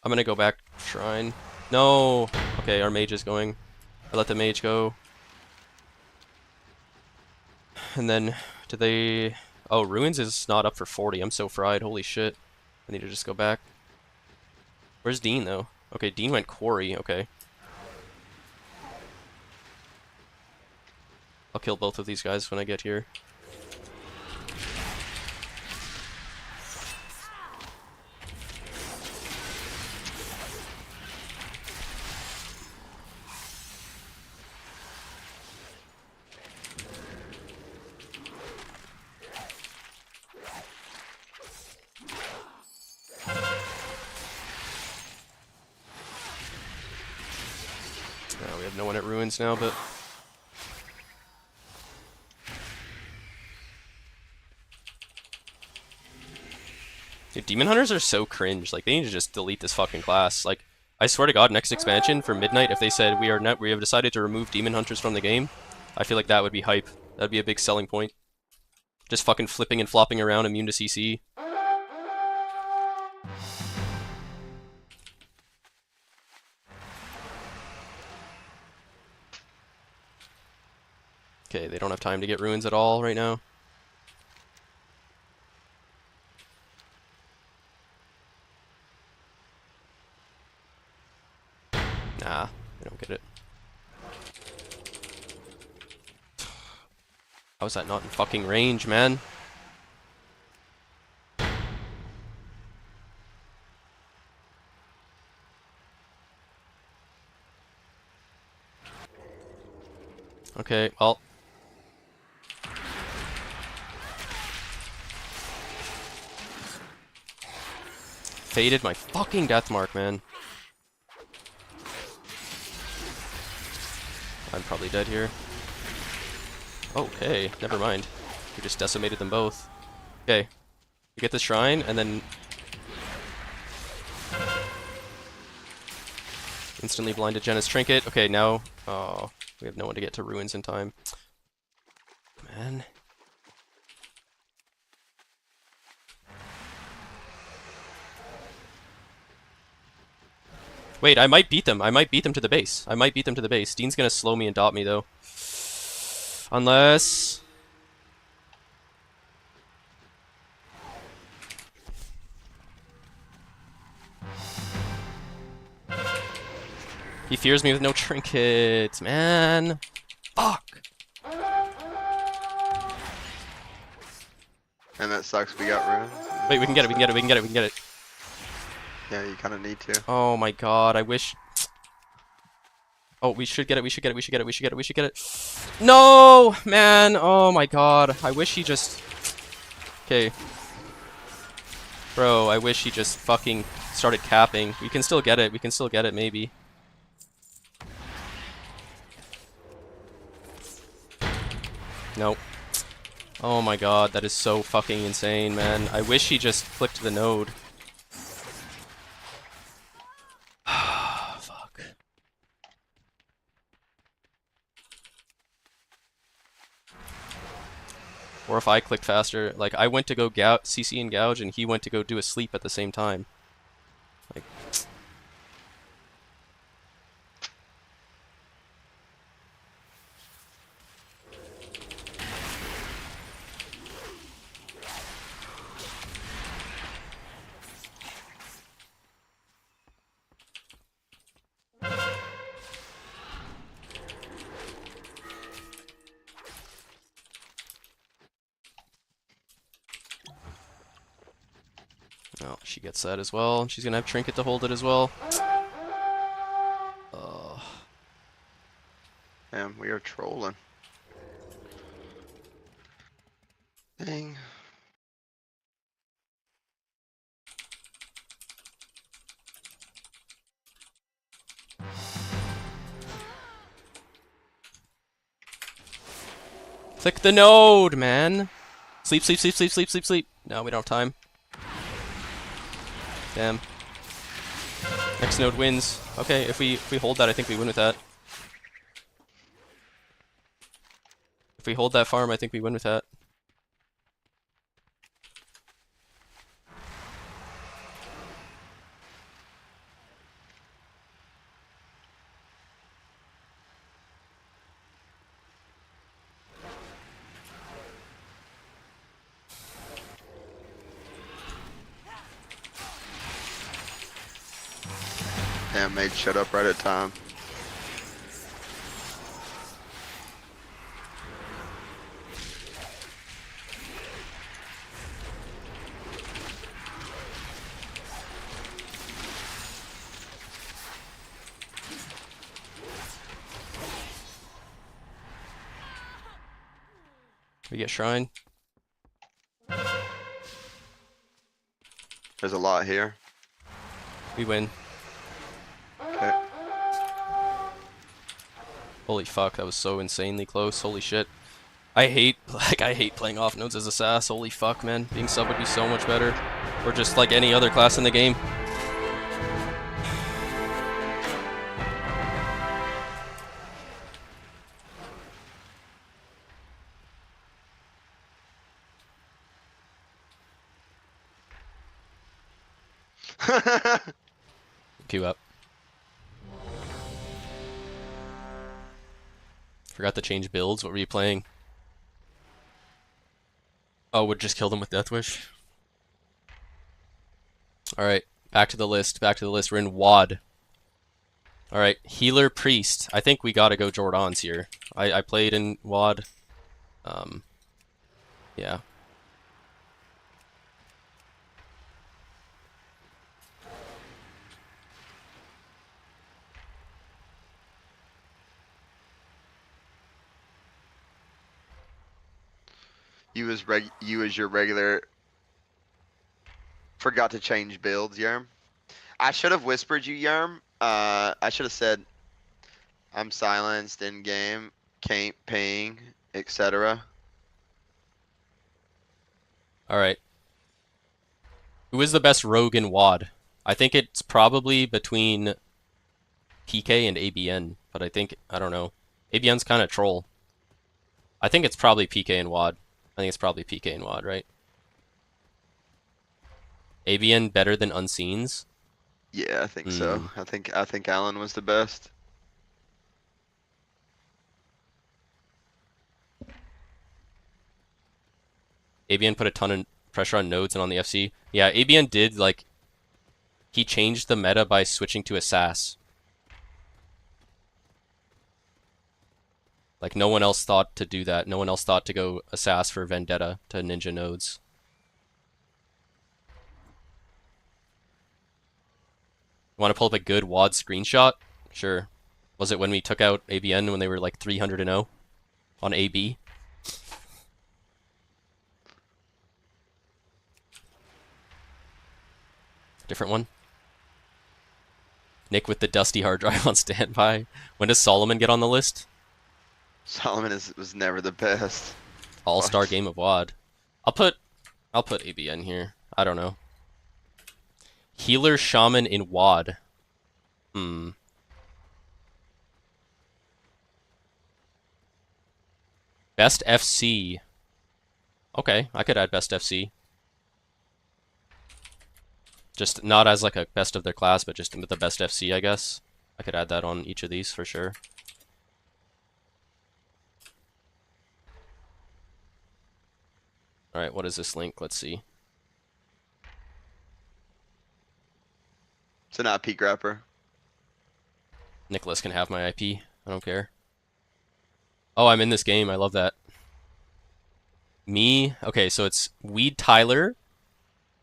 I'm gonna go back shrine. No! Okay, our mage is going. I let the mage go. And then, do they... Oh, Ruins is not up for 40. I'm so fried. Holy shit. I need to just go back. Where's Dean, though? Okay, Dean went Quarry. Okay. I'll kill both of these guys when I get here. We have no one at Ruins now, but... Dude, Demon Hunters are so cringe. Like, they need to just delete this fucking class. Like, I swear to God, next expansion for Midnight, if they said we have decided to remove Demon Hunters from the game, I feel like that would be hype. That'd be a big selling point. Just fucking flipping and flopping around, immune to CC. Okay, they don't have time to get Ruins at all right now. Nah, I don't get it. How is that not in fucking range, man? Okay, well. Faded my fucking death mark, man. I'm probably dead here. Okay, never mind. We just decimated them both. Okay. We get the shrine, and then... Instantly blinded Jenna's trinket. Okay, now... Oh, we have no one to get to Ruins in time. Man. Wait, I might beat them. I might beat them to the base. I might beat them to the base. Dean's gonna slow me and dot me, though. Unless... He fears me with no trinkets, man. Fuck. And that sucks, we got ruined. Wait, we can get it, we can get it, we can get it, we can get it. Yeah, you kind of need to. Oh my god, I wish... Oh, we should get it, we should get it, we should get it, we should get it, we should get it. No, man, oh my god. I wish he just... Okay. Bro, I wish he just fucking started capping. We can still get it, maybe. Nope. Oh my god, that is so fucking insane, man. I wish he just clicked the node. Fuck. Or if I clicked faster, like I went to go CC and gouge and he went to go do a sleep at the same time. Like oh, she gets that as well. She's gonna have Trinket to hold it as well. Damn, we are trolling. Dang. Click the node, man. Sleep, sleep, sleep, sleep, sleep, sleep, sleep. No, we don't have time. Damn. Next node wins. Okay, if we hold that, I think we win with that. If we hold that farm, I think we win with that. Damn, mate, shut up right at time. We get shrine. There's a lot here. We win. Okay. Holy fuck, that was so insanely close. Holy shit. I hate playing off nodes as a sass. Holy fuck, man. Being sub would be so much better. Or just like any other class in the game. Queue up. Forgot to change builds. What were you playing? Oh, would just kill them with Death Wish. Alright, back to the list. Back to the list. We're in WAD. Alright, Healer Priest. I think we gotta go Jordans here. I played in WAD. Yeah. You as your regular. Forgot to change builds, Yerm. I should have whispered you, Yerm. I should have said, I'm silenced in game, can't ping, etc. Alright. Who is the best rogue in WAD? I think it's probably between PK and ABN, but I don't know. ABN's kind of troll. I think it's probably PK and WAD. I think it's probably PK and WAD, right? ABN better than Unseens? Yeah, I think so. I think Alan was the best. ABN put a ton of pressure on nodes and on the FC. Yeah, ABN did, like, he changed the meta by switching to Assass. Like, no one else thought to do that. No one else thought to go Assass for Vendetta to Ninja nodes. Want to pull up a good WAD screenshot? Sure. Was it when we took out ABN when they were like 300-0 on AB? Different one? Nick with the dusty hard drive on standby. When does Solomon get on the list? Solomon was never the best. All-star What? game of WAD. I'll put ABN here. I don't know. Healer Shaman in WAD. Best FC. Okay, I could add best FC. Just not as like a best of their class, but just the best FC, I guess. I could add that on each of these for sure. Alright, what is this link? Let's see. It's an IP grabber. Nicholas can have my IP. I don't care. Oh, I'm in this game. I love that. Me. Okay, so it's Weed Tyler,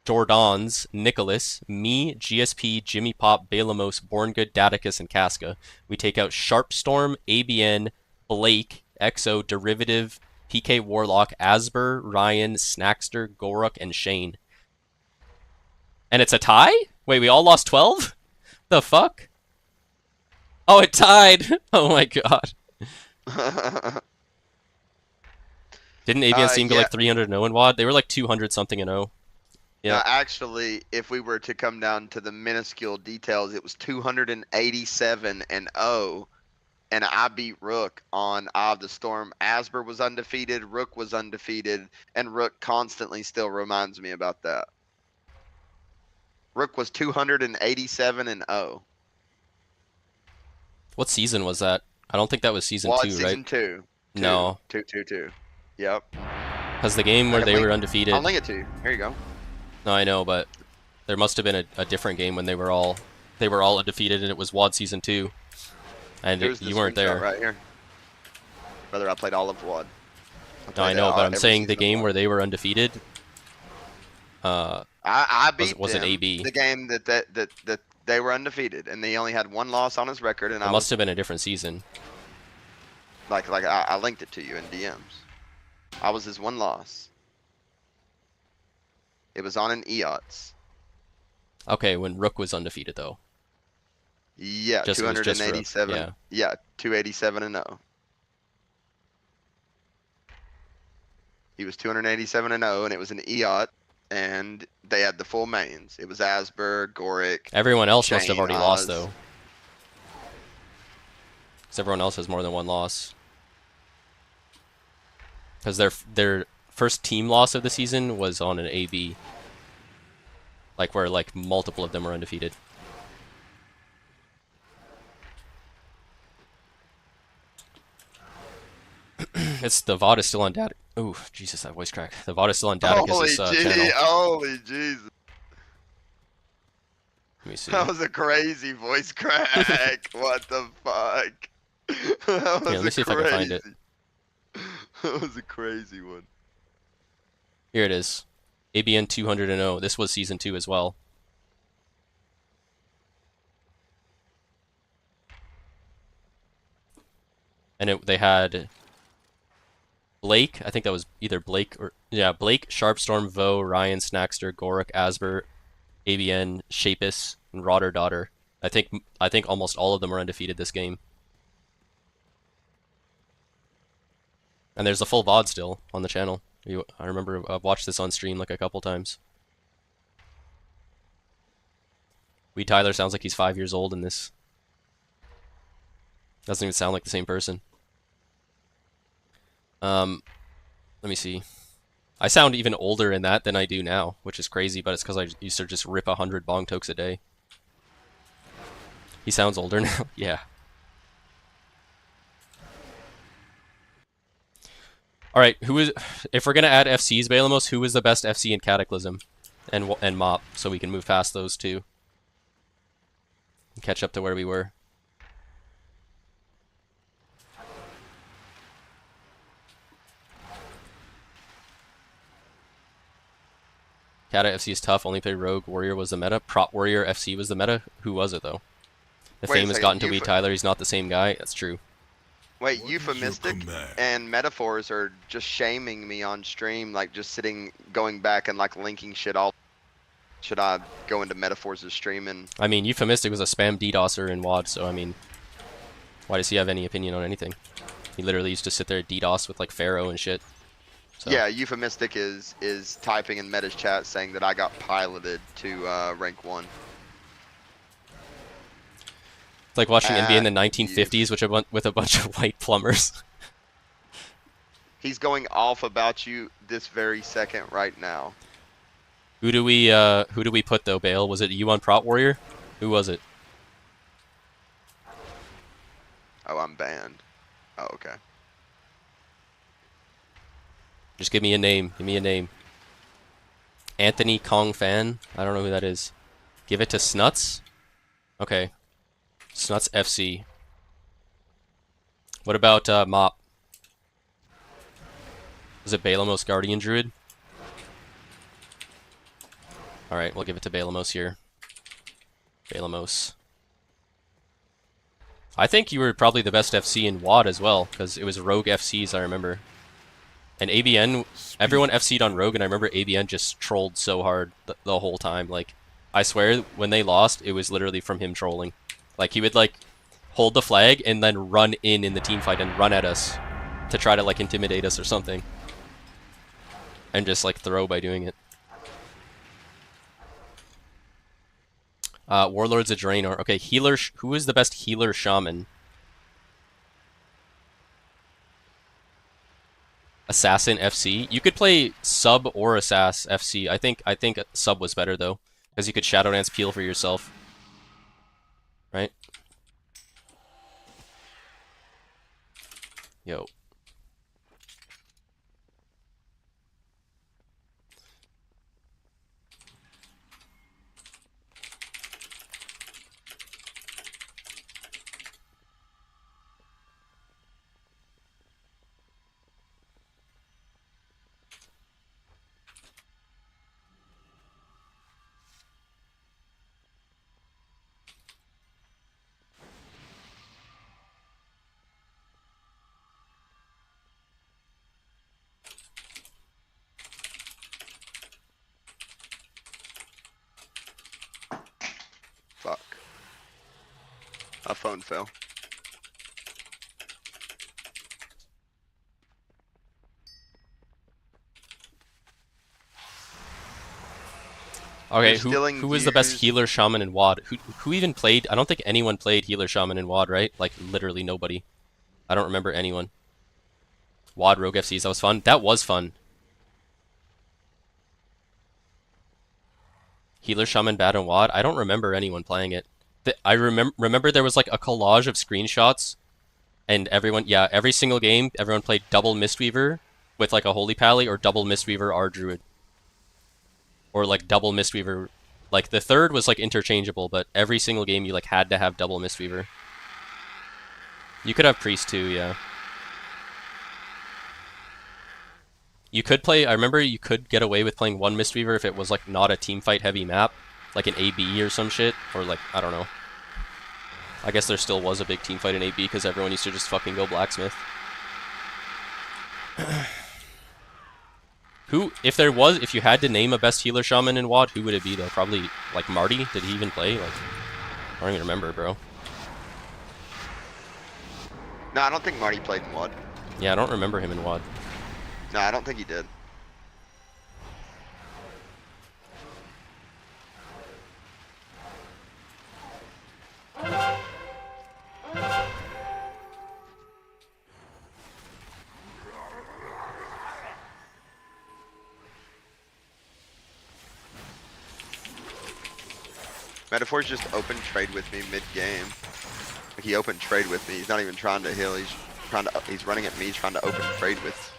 Jordans, Nicholas, me, GSP, Jimmy Pop, Balamos, Borngood, Daticus, and Casca. We take out Sharpstorm, ABN, Blake, EXO, Derivative, PK Warlock, Asper, Ryan, Snackster, Goruk, and Shane. And it's a tie? Wait, we all lost 12? The fuck? Oh, it tied! Oh my god. Didn't ABN seem to yeah. like 300-0 in WAD? They were like 200 something and 0. Yeah. Now, actually, if we were to come down to the minuscule details, it was 287 and 0, and I beat Rook on Eye of the Storm. Asper was undefeated, Rook was undefeated, and Rook constantly still reminds me about that. Rook was 287 and 0. What season was that? I don't think that was season WAD 2, season right? 2. No. 2. Yep. Because the game where they were undefeated. I'll link it to you. Here you go. No, I know, but there must have been a different game when they were all undefeated, and it was WAD season 2, and you weren't there. Right here. Brother, I played all of WAD. No, I know, but I'm saying the game where they were undefeated. I beat was them, an AB. the game that they were undefeated, and they only had one loss on his record, and It must have been a different season. like I linked it to you in DMs. I was his one loss. It was on an EOTS. Okay, when Rook was undefeated though. Yeah, Just- it was just Rook, 287. Yeah, 287 and 0. He was 287 and 0, and it was an EOT, and they had the full mains. It was Asper, Goric. Everyone else must have Shane, already lost Oz. though. Because everyone else has more than one loss. Because their first team loss of the season was on an AB. Like where like multiple of them were undefeated. It's the VOD is still on data. Ooh, Jesus, that voice crack. The VOD is still on Daticus' channel. Holy Jesus. Let me see. That was a crazy voice crack. What the fuck? That was Let me see if I can find it. That was a crazy one. Here it is. ABN 200 and 0. This was season 2 as well. And they had Blake, I think that was either Blake or Blake, Sharpstorm, Vo, Ryan, Snackster, Goruk, Asper, ABN, Shapus, and Rodder Daughter. I think almost all of them are undefeated this game. And there's the full VOD still on the channel. I remember I've watched this on stream like a couple times. Tyler sounds like he's 5 years old in this. Doesn't even sound like the same person. Let me see. I sound even older in that than I do now, which is crazy, but it's because I used to just rip 100 bong tokes a day. He sounds older now. Yeah. Alright, if we're gonna add FCs, Balamos, who is the best FC in Cataclysm and Mop, so we can move past those two and catch up to where we were. Cata FC is tough, only play Rogue. Warrior was the meta. Prop Warrior FC was the meta. Who was it, though? The Wait a fame has second, gotten to Wee Tyler. He's not the same guy. That's true. Wait, What is your euphemistic command? and metaphors are just shaming me on stream, like just sitting, going back and like linking shit all. Should I go into metaphors of stream and... I mean, Euphemistic was a spam DDoSer in WAD, so I mean, why does he have any opinion on anything? He literally used to sit there and DDoS with like Pharaoh and shit. So. Yeah, euphemistic is typing in Meta's chat saying that I got piloted to rank 1. It's like watching NBA in the Ah, 1950s, with a bunch of white plumbers. He's going off about you this very second right now. Who do we put though, Bale? Was it you on Prop Warrior? Who was it? Oh, I'm banned. Oh, okay. Just give me a name. Give me a name. Anthony Kong Fan? I don't know who that is. Give it to Snuts? Okay. Snuts FC. What about Mop? Is it Balamos Guardian Druid? Alright, we'll give it to Balamos here. Balamos. I think you were probably the best FC in WAD as well, because it was Rogue FCs, I remember. And ABN, everyone FC'd on Rogue, and I remember ABN just trolled so hard the whole time. Like, I swear, when they lost, it was literally from him trolling. Like, he would, like, hold the flag and then run in the team fight and run at us to try to, like, intimidate us or something. And just, like, throw by doing it. Warlords of Draenor. Okay, healer. Who is the best healer shaman? Assassin FC. You could play sub or assass FC. I think sub was better though, because you could Shadow Dance peel for yourself. Right? Yo. Fuck. My phone fell. Okay, You're stealing who is the best views. healer shaman in WoD? Who even played? I don't think anyone played healer shaman in WoD, right? Like literally nobody. I don't remember anyone. WoD Rogue FCs, that was fun. That was fun. Healer shaman bad in WoD. I don't remember anyone playing it. I remember there was like a collage of screenshots, and everyone, yeah, every single game, everyone played double Mistweaver with like a Holy Pally or double Mistweaver R Druid. Or like double Mistweaver. Like the third was like interchangeable, but every single game you like had to have double Mistweaver. You could have Priest too, yeah. You could play, I remember you could get away with playing one Mistweaver if it was like not a team fight heavy map, like an AB or some shit, or like, I don't know. I guess there still was a big team fight in AB because everyone used to just fucking go Blacksmith. Who, if you had to name a best healer shaman in WoD, who would it be though? Probably like Marty? Did he even play? Like, I don't even remember, bro. No, I don't think Marty played in WoD. Yeah, I don't remember him in WoD. No, I don't think he did. Metaphor's just open trade with me mid-game. Like he opened trade with me. He's not even trying to heal. He's running at me, trying to open trade with.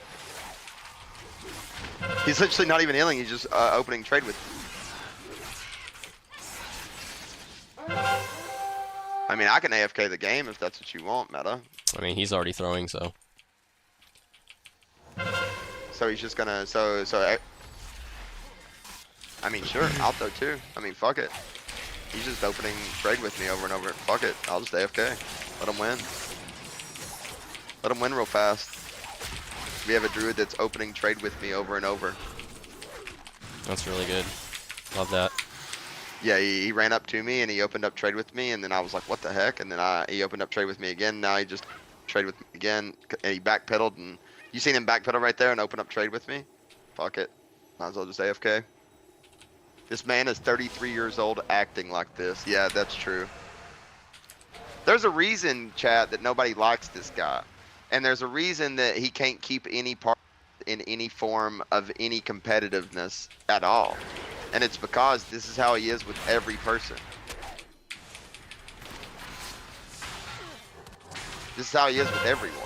He's literally not even healing. He's just opening trade with. I mean, I can AFK the game if that's what you want, Meta. I mean, he's already throwing, so. So he's just gonna. I mean, sure, I'll throw too. I mean, fuck it. He's just opening trade with me over and over. Fuck it. I'll just AFK. Let him win. Let him win real fast. We have a druid that's opening trade with me over and over. That's really good. Love that. Yeah, he ran up to me and he opened up trade with me, and then I was like, what the heck? And then he opened up trade with me again. Now he just trade with me again, and he backpedaled and You seen him backpedal right there and open up trade with me? Fuck it. Might as well just AFK. This man is 33 years old acting like this. Yeah, that's true. There's a reason, chat, that nobody likes this guy. And there's a reason that he can't keep any part in any form of any competitiveness at all. And it's because this is how he is with every person. This is how he is with everyone.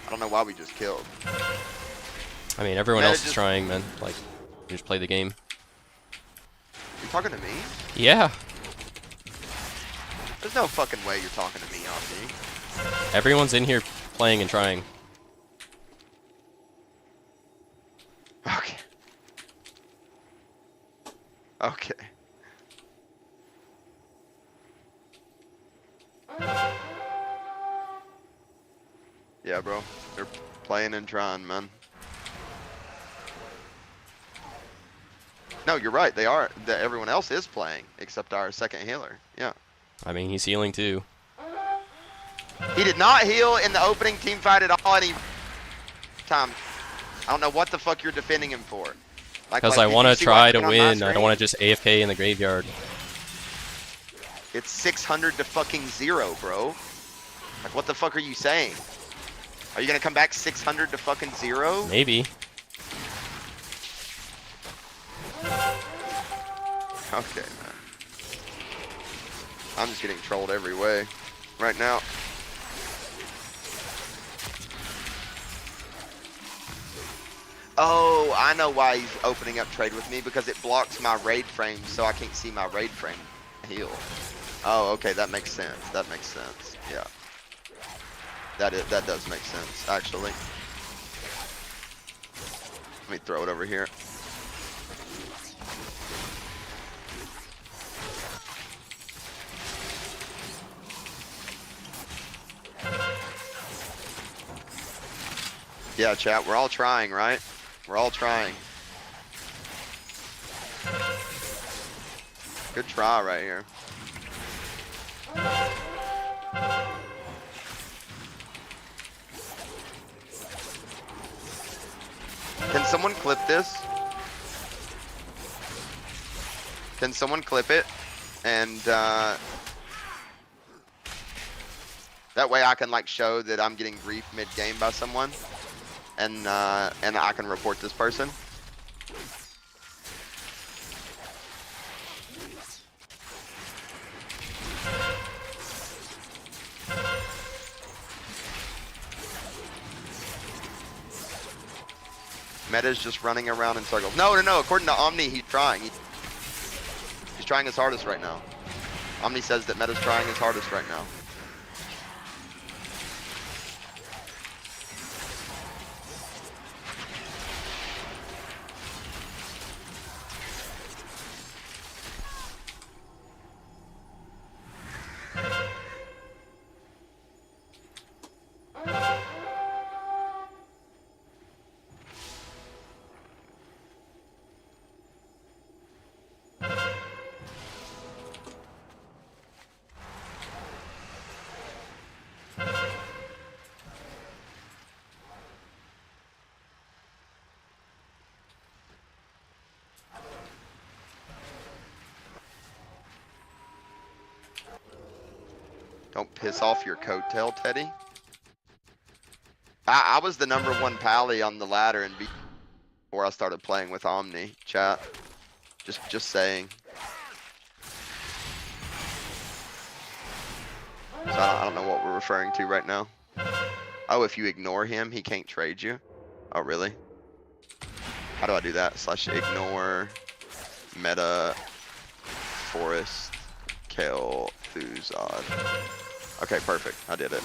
I don't know why we just killed. I mean, everyone Meta else is just- trying, man. Like, you just play the game. You talking to me? Yeah. There's no fucking way you're talking to me, Omni. Everyone's in here playing and trying. Okay. Okay. Yeah, bro. They're playing and trying, man. No, you're right. They are. Everyone else is playing, except our second healer. Yeah. I mean, he's healing too. He did not heal in the opening team fight at all any time. I don't know what the fuck you're defending him for. Because like, I did want you to see what try to happened on my win. I don't want to just AFK in the graveyard. It's 600 to fucking 0, bro. Like, what the fuck are you saying? Are you gonna come back 600 to fucking 0? Maybe. Okay, man. I'm just getting trolled every way right now. Oh, I know why he's opening up trade with me, because it blocks my raid frame, so I can't see my raid frame heal. Oh, okay, that makes sense. That makes sense. Yeah. That does make sense, actually. Let me throw it over here. Yeah, chat, we're all trying, right? We're all trying. Good try right here. Can someone clip this? Can someone clip it? And that way I can like show that I'm getting grief mid-game by someone. And I can report this person. Meta's just running around in circles. No. According to Omni, he's trying. He's trying his hardest right now. Omni says that Meta's trying his hardest right now. Don't piss off your coattail, Teddy. I was the #1 pally on the ladder and before I started playing with Omni, chat. Just saying. So I don't know what we're referring to right now. Oh, if you ignore him, he can't trade you? Oh, really? How do I do that? / ignore meta forest kale Fuzad. Okay, perfect. I did it.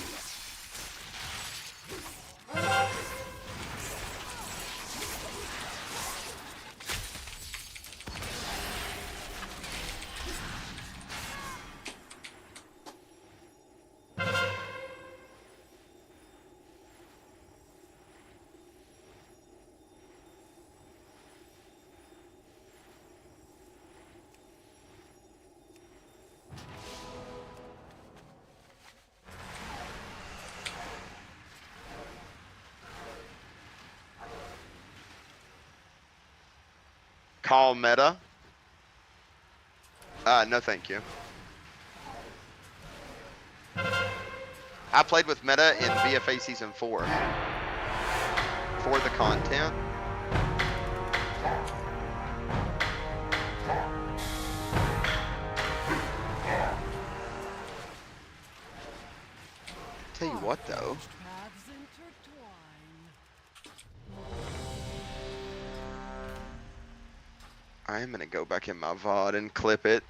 Call meta. No thank you. I played with meta in BFA Season 4. For the content. Tell you what though. I am gonna go back in my VOD and clip it.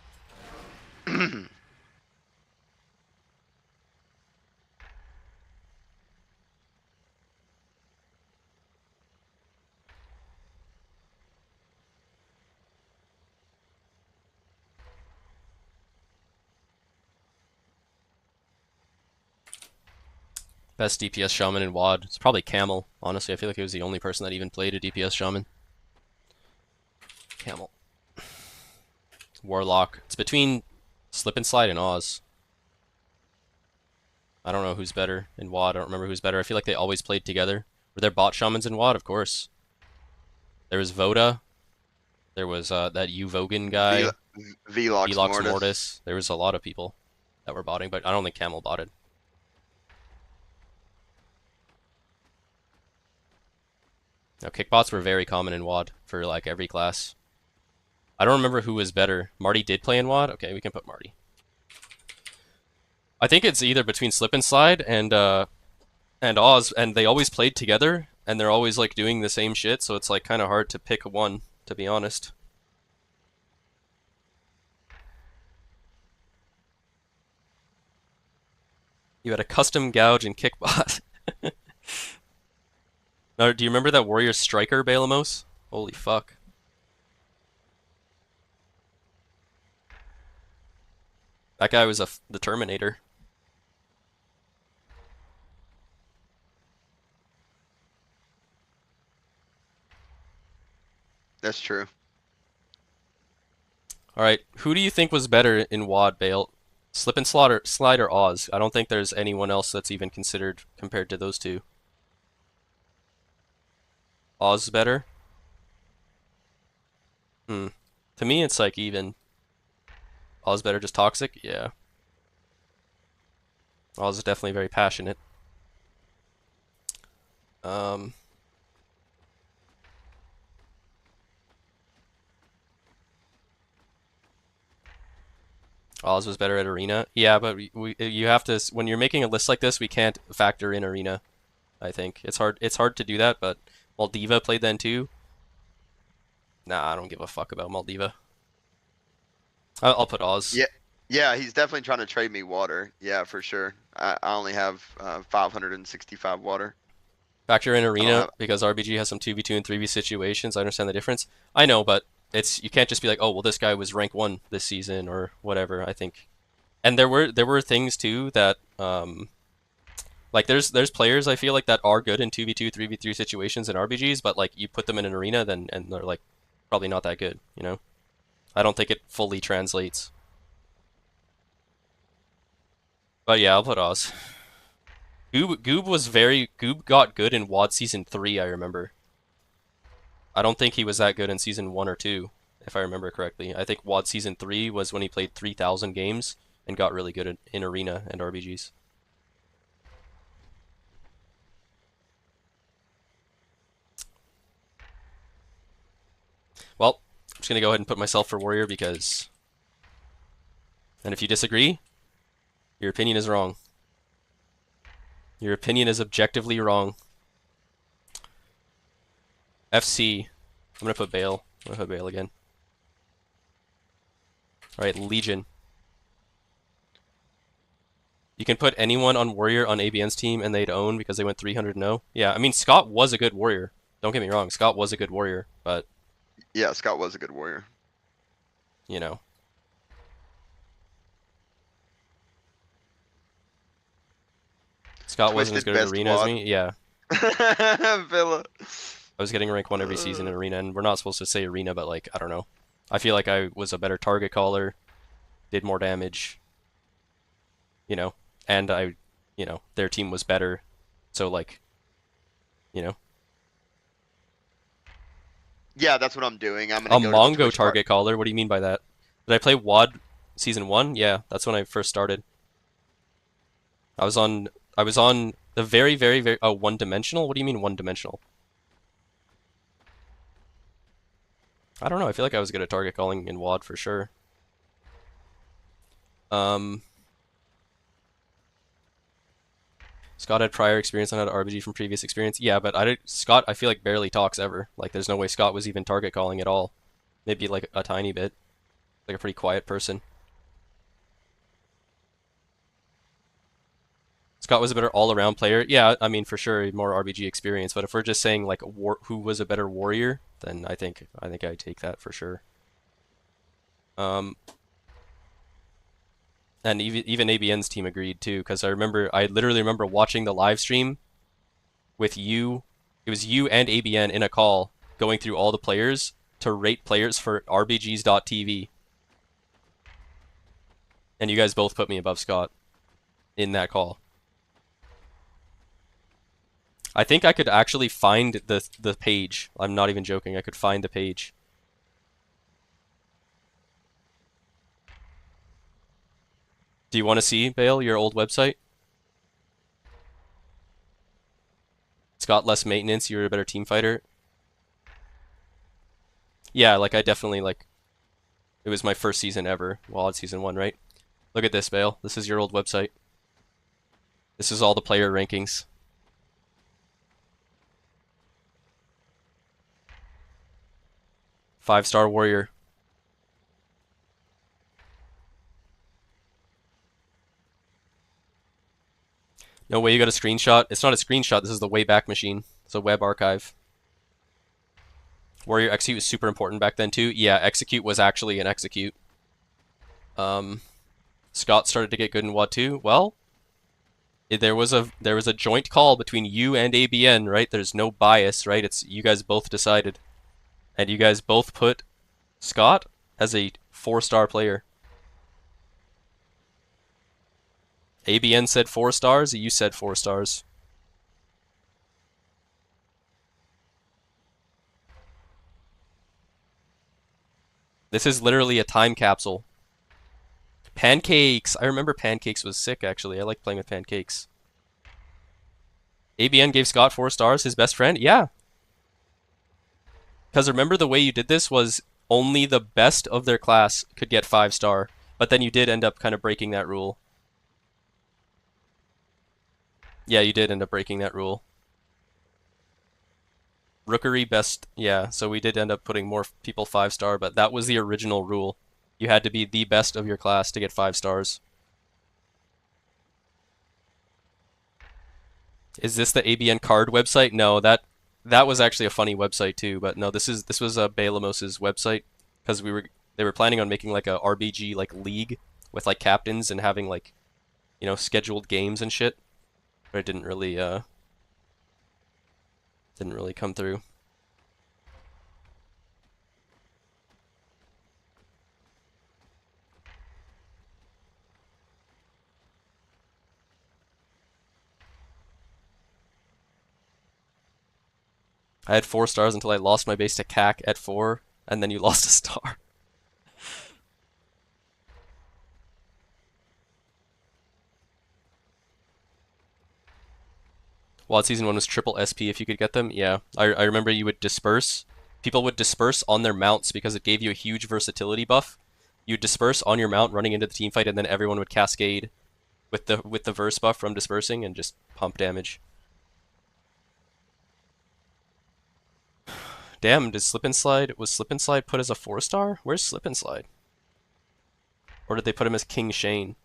Best DPS shaman in WAD. It's probably Camel. Honestly, I feel like he was the only person that even played a DPS shaman. Camel. Warlock. It's between Slip and Slide and Oz. I don't know who's better in WAD. I don't remember who's better. I feel like they always played together. Were there bot shamans in WAD? Of course. There was Voda. There was that Uvogan guy. Velox Mortis. There was a lot of people that were botting, but I don't think Camel botted. Now, kickbots were very common in WAD for like every class. I don't remember who was better. Marty did play in WAD? Okay, we can put Marty. I think it's either between Slip and Slide and Oz, and they always played together, and they're always like doing the same shit, so it's like kind of hard to pick one, to be honest. You had a custom gouge and kickbot. Now, do you remember that Warrior Striker, Balamos? Holy fuck. That guy was the Terminator. That's true. Alright, who do you think was better in WAD, Bale? Slip and Slide or Oz? I don't think there's anyone else that's even considered compared to those two. Oz better? To me, it's like even. Oz better, just toxic? Yeah. Oz is definitely very passionate. Oz was better at Arena. Yeah, but you have to, when you're making a list like this, we can't factor in Arena. I think it's hard to do that, but Maldiva played then too. Nah, I don't give a fuck about Maldiva. I'll put Oz. Yeah, he's definitely trying to trade me water. Yeah, for sure. I only have 565 water. Factor in Arena because RBG has some 2v2 and 3v situations. I understand the difference. I know, but you can't just be like, oh well, this guy was rank 1 this season or whatever. I think, and there were things too that like there's players I feel like that are good in 2v2, 3v3 situations in RBGs, but like you put them in an arena and they're like probably not that good, you know? I don't think it fully translates. But yeah, I'll put Oz. Goob got good in WAD Season 3, I remember. I don't think he was that good in Season 1 or 2, if I remember correctly. I think WAD Season 3 was when he played 3,000 games and got really good in Arena and RBGs. Well, I'm just going to go ahead and put myself for Warrior because... And if you disagree, your opinion is wrong. Your opinion is objectively wrong. FC. I'm going to put Bale. I'm going to put Bale again. Alright, Legion. You can put anyone on Warrior on ABN's team and they'd own because they went 300-0. Yeah, I mean, Scott was a good Warrior. Don't get me wrong, Scott was a good Warrior, but... Yeah, Scott was a good Warrior. You know. Scott wasn't as good at Arena as me? Yeah. Villa. I was getting rank 1 every season in Arena, and we're not supposed to say Arena, but like, I don't know. I feel like I was a better target caller, did more damage, you know, and their team was better, so like, you know. Yeah, that's what I'm doing. I'm A gonna go to the Mongo Twitch target caller? What do you mean by that? Did I play WAD Season 1? Yeah, that's when I first started. I was on the very one-dimensional? What do you mean one-dimensional? I don't know, I feel like I was good at target calling in WAD for sure. Scott had prior experience on how to RBG from previous experience. Yeah, but Scott, I feel like barely talks ever. Like, there's no way Scott was even target calling at all. Maybe like a tiny bit. Like a pretty quiet person. Scott was a better all-around player. Yeah, I mean for sure, more RBG experience. But if we're just saying like who was a better warrior, then I think I'd take that for sure. And even ABN's team agreed too, because I literally remember watching the live stream with you. It was you and ABN in a call going through all the players to rate players for RBGs.tv. And you guys both put me above Scott in that call. I think I could actually find the page. I'm not even joking. I could find the page. Do you want to see, Bale, your old website? It's got less maintenance. You're a better team fighter. Yeah, like I definitely like. It was my first season ever. Well, it's season 1, right? Look at this, Bale. This is your old website. This is all the player rankings. Five-star warrior. No way you got a screenshot. It's not a screenshot. This is the Wayback Machine. It's a web archive. Warrior execute was super important back then too. Yeah, execute was actually an execute. Scott started to get good in WAD 2. Well, there was a joint call between you and ABN, right? There's no bias, right? It's you guys both decided, and you guys both put Scott as a 4-star player. ABN said 4 stars, you said 4 stars. This is literally a time capsule. Pancakes! I remember Pancakes was sick, actually. I like playing with Pancakes. ABN gave Scott 4 stars, his best friend? Yeah. Because remember the way you did this was only the best of their class could get 5-star. But then you did end up kind of breaking that rule. Yeah, you did end up breaking that rule. Rookery best, yeah, so we did end up putting more people 5-star, but that was the original rule. You had to be the best of your class to get 5 stars. Is this the ABN card website? No, that was actually a funny website too, but no, this was Balamos's website because they were planning on making like a RBG like league with like captains and having like, you know, scheduled games and shit. But it didn't really come through. I had 4 stars until I lost my base to CAC at 4, and then you lost a star. WAD Season 1 was triple SP if you could get them. Yeah, I remember you would disperse. People would disperse on their mounts because it gave you a huge versatility buff. You'd disperse on your mount running into the team fight, and then everyone would cascade with the verse buff from dispersing and just pump damage. Damn, was Slip and Slide put as a 4-star? Where's Slip and Slide? Or did they put him as King Shane?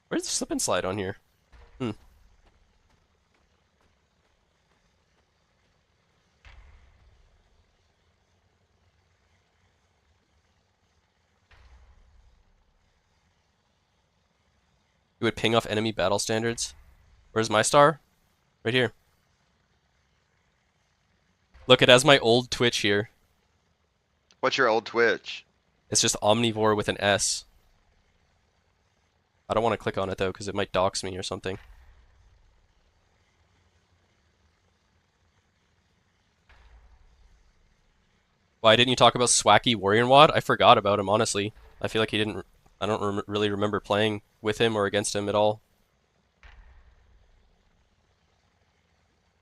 Where's Slip and Slide on here? You would ping off enemy battle standards. Where's my star? Right here. Look, it has my old Twitch here. What's your old Twitch? It's just Omnivore with an S. I don't want to click on it though, because it might dox me or something. Why didn't you talk about Swacky Warrior Wad? I forgot about him, honestly. I feel like he didn't. I don't really remember playing with him or against him at all.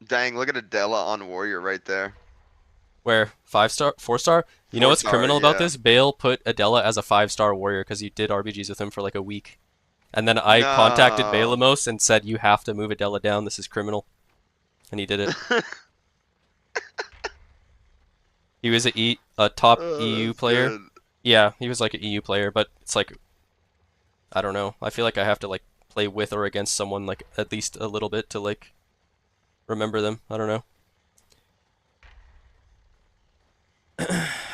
Dang, look at Adela on Warrior right there. Where 5-star, 4-star? You know what's 4-star, criminal about yeah. this? Bale put Adela as a 5-star warrior because he did RBGs with him for like a week, and then I contacted No. Balamos and said you have to move Adela down. This is criminal, and he did it. He was a top EU that's player. good. Yeah, he was like an EU player, but it's like, I don't know. I feel like I have to like play with or against someone like at least a little bit to like remember them. I don't know.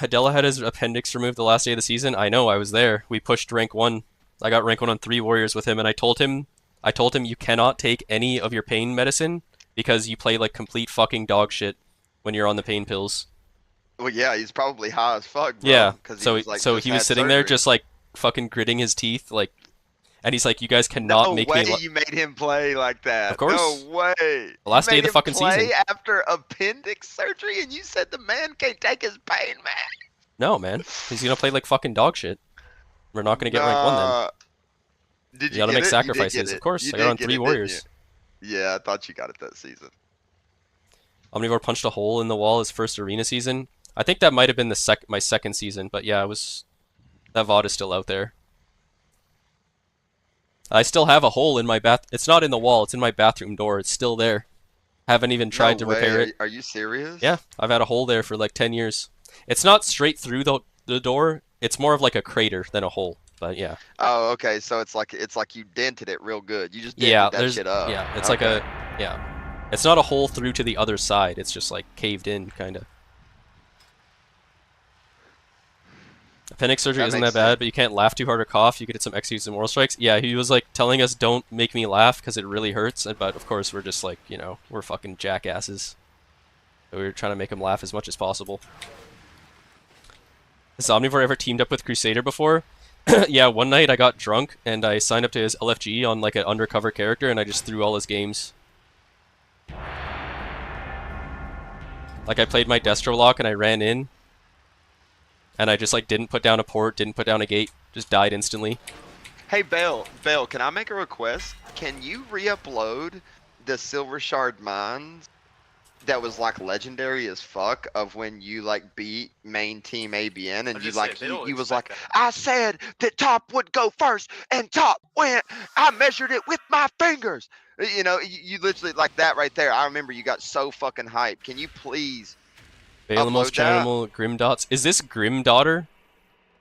Adela had his appendix removed the last day of the season. I know, I was there. We pushed rank 1. I got rank 1 on 3 warriors with him, and I told him you cannot take any of your pain medicine because you play like complete fucking dog shit when you're on the pain pills. Well, yeah, he's probably high as fuck, bro. Yeah. 'Cause So was, like, so just he was had sitting there surgery. just like fucking gritting his teeth, like, and he's like, "You guys cannot No make way me." you made him play like that. Of course. No way. The last You day of made the him fucking play season. after appendix surgery, and you said the man can't take his pain, man. No, man. He's gonna play like fucking dog shit. We're not gonna get rank 1 then. Did You you gotta get make it? sacrifices. You did get Of course, You I did got on get 3 it, didn't warriors. you? Yeah, I thought you got it that season. Omnivore punched a hole in the wall his first arena season. I think that might have been my second season, but yeah, it was. That VOD is still out there. I still have a hole in my bath. It's not in the wall. It's in my bathroom door. It's still there. Haven't even tried to No way. repair it. Are you serious? Yeah, I've had a hole there for like 10 years. It's not straight through the door. It's more of like a crater than a hole. But yeah. Oh, okay. So it's like you dented it real good. You just dented Yeah, that shit up. yeah, it's like a It's not a hole through to the other side. It's just like caved in kind of. Appendix surgery That isn't makes that bad, sense. but you can't laugh too hard or cough. You could hit some executes and moral strikes. Yeah, he was like telling us don't make me laugh because it really hurts. But of course we're just like, you know, we're fucking jackasses. So we were trying to make him laugh as much as possible. Has Omnivore ever teamed up with Crusader before? Yeah, one night I got drunk and I signed up to his LFG on like an undercover character and I just threw all his games. Like I played my Destro lock and I ran in. And I just like didn't put down a port, didn't put down a gate, just died instantly. Hey, Bale, can I make a request? Can you re-upload the Silver Shard Mines that was like legendary as fuck of when you like beat main team ABN and you like you was like, I said that top would go first and top went. I measured it with my fingers. You know, you literally like that right there. I remember you got so fucking hyped. Can you please Balamos upload channel Grim Dots. Is this Grim Daughter?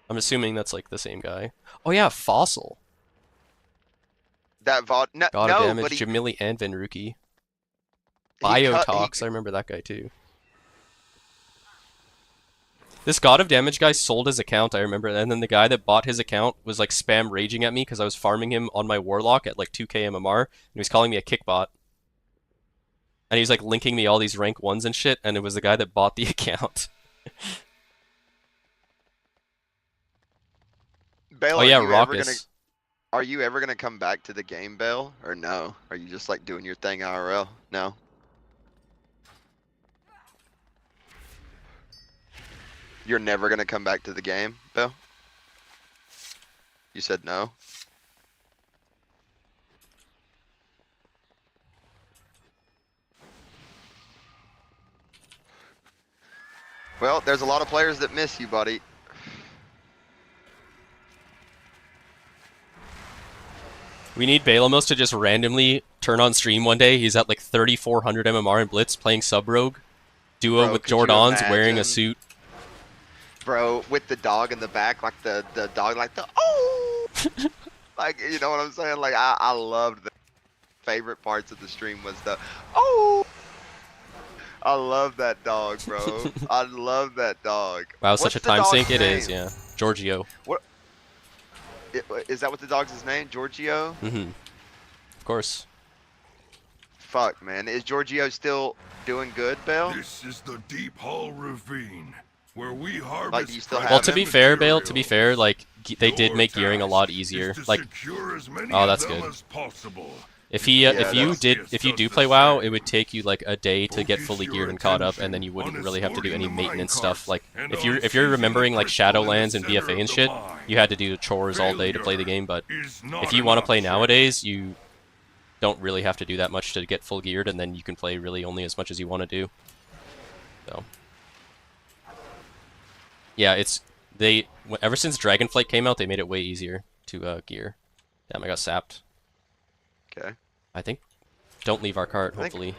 I'm assuming that's like the same guy. Oh yeah, Fossil. that VOD? No, God of no, Damage, but he Jamili and Venruki. cut- he- Biotox, I remember that guy too. This God of Damage guy sold his account, I remember, and then the guy that bought his account was like spam raging at me because I was farming him on my Warlock at like 2k MMR, and he was calling me a kickbot. And he was like linking me all these rank 1s and shit, and it was the guy that bought the account. Bale, Oh yeah, are you ever gonna Raucous. Are you ever gonna come back to the game, Bale, or no? Are you just like doing your thing IRL? No. You're never gonna come back to the game, Bale? You said no. Well, there's a lot of players that miss you, buddy. We need Balamos to just randomly turn on stream one day. He's at like 3,400 MMR in Blitz playing Sub Rogue. Duo Bro, with could you Jordans wearing a imagine? suit. Bro, with the dog in the back, like the dog, like the oh, like you know what I'm saying? Like I loved the favorite parts of the stream was the oh. I love that dog, bro. I love that dog. Wow, such What's a the time dog's sink. It name? is, yeah. Giorgio. Is that what the dog's name? Giorgio? Mm-hmm. Of course. Fuck, man. Is Giorgio still doing good, Bale? This is the Deep Hull Ravine, where we harvest. Like, do you still have Well, him? to be fair, Bale, to be fair, like, they did make gearing a lot easier. Like, Secure as many oh, of that's them good. as possible. If you do play WoW, it would take you like a day to get fully geared and caught up, and then you wouldn't really have to do any maintenance stuff. Like if you're remembering like Shadowlands and BFA and shit, you had to do chores all day to play the game. But if you want to play nowadays, you don't really have to do that much to get full geared, and then you can play really only as much as you want to do. So yeah, ever since Dragonflight came out, they made it way easier to gear. Damn, I got sapped. Okay. I think. Don't leave our cart, hopefully.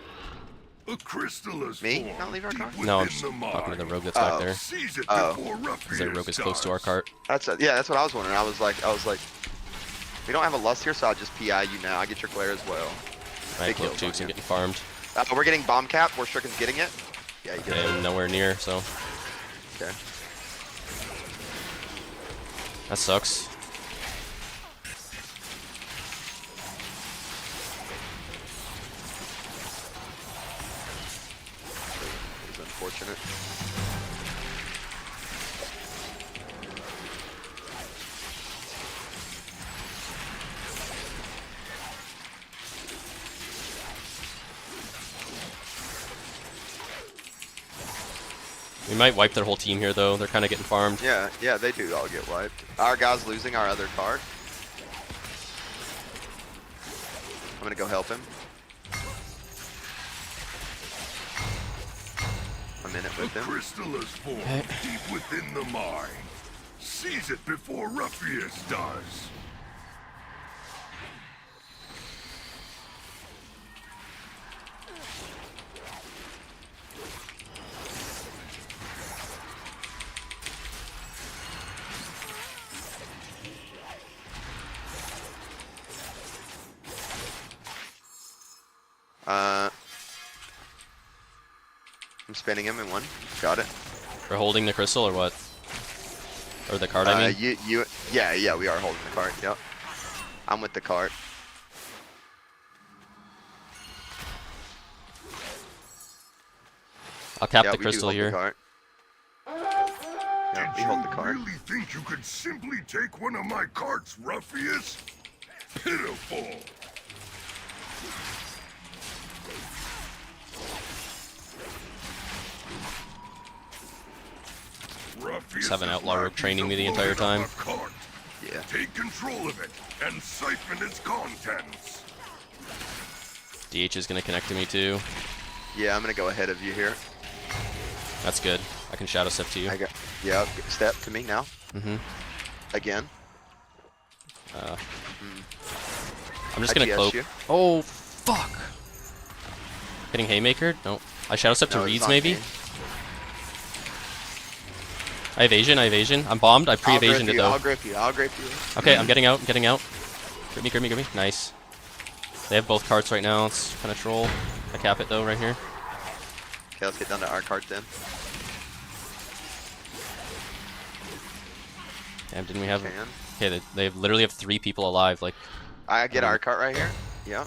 A crystal is Me? formed Not leave our deep cart? No, I'm within just the mine. talking to the rogue that's back there. Seize it Oh. before Because the rogue is Ruffius close to our does. cart. Yeah, that's what I was wondering. I was like, we don't have a lust here, so I'll just PI you now. I get your glare as well. Right, Big look, kills Jukes, on I'm you. getting farmed. We're getting bomb cap. Where Strickland's getting it. Yeah, you get Okay, it. I'm nowhere near, so Okay. that sucks. It's unfortunate. We might wipe their whole team here, though. They're kind of getting farmed. Yeah, they do all get wiped. Our guy's losing our other card. I'm gonna go help him. I'm in it A with him. crystal is formed deep within the mine. Seize it before Ruffius does. I'm spinning him in one. Got it. We're holding the crystal, or what? Or the card, I mean? Yeah, we are holding the cart. Yep. I'm with the cart. I'll cap Yeah, the we do crystal hold the here. cart. Yeah, we Did hold you the cart. really think you could simply take one of my carts, Ruffius? Pitiful. Ruffius Just have an has outlaw rogue left training me the you to entire load up time. a cart. Yeah. Take control of it and siphon its contents. DH is going to connect to me, too. Yeah, I'm gonna go ahead of you here. That's good. I can shadow step to you. Yeah, step to me now. Mm-hmm. Again. I'm just I going to GS cloak. you. Oh, fuck. Hitting Haymaker? No. I shadow step to No, it's Reeds, not maybe? me. I have Asian. I'm bombed. I pre-evasioned it, though. I'll grip you. Okay, I'm getting out. Grip me. Nice. They have both carts right now. It's kind of troll. I cap it, though, right here. Okay, let's get down to our cart then. Damn, didn't we have... Can. Okay, they literally have 3 people alive, like... I get our cart right here. Yeah.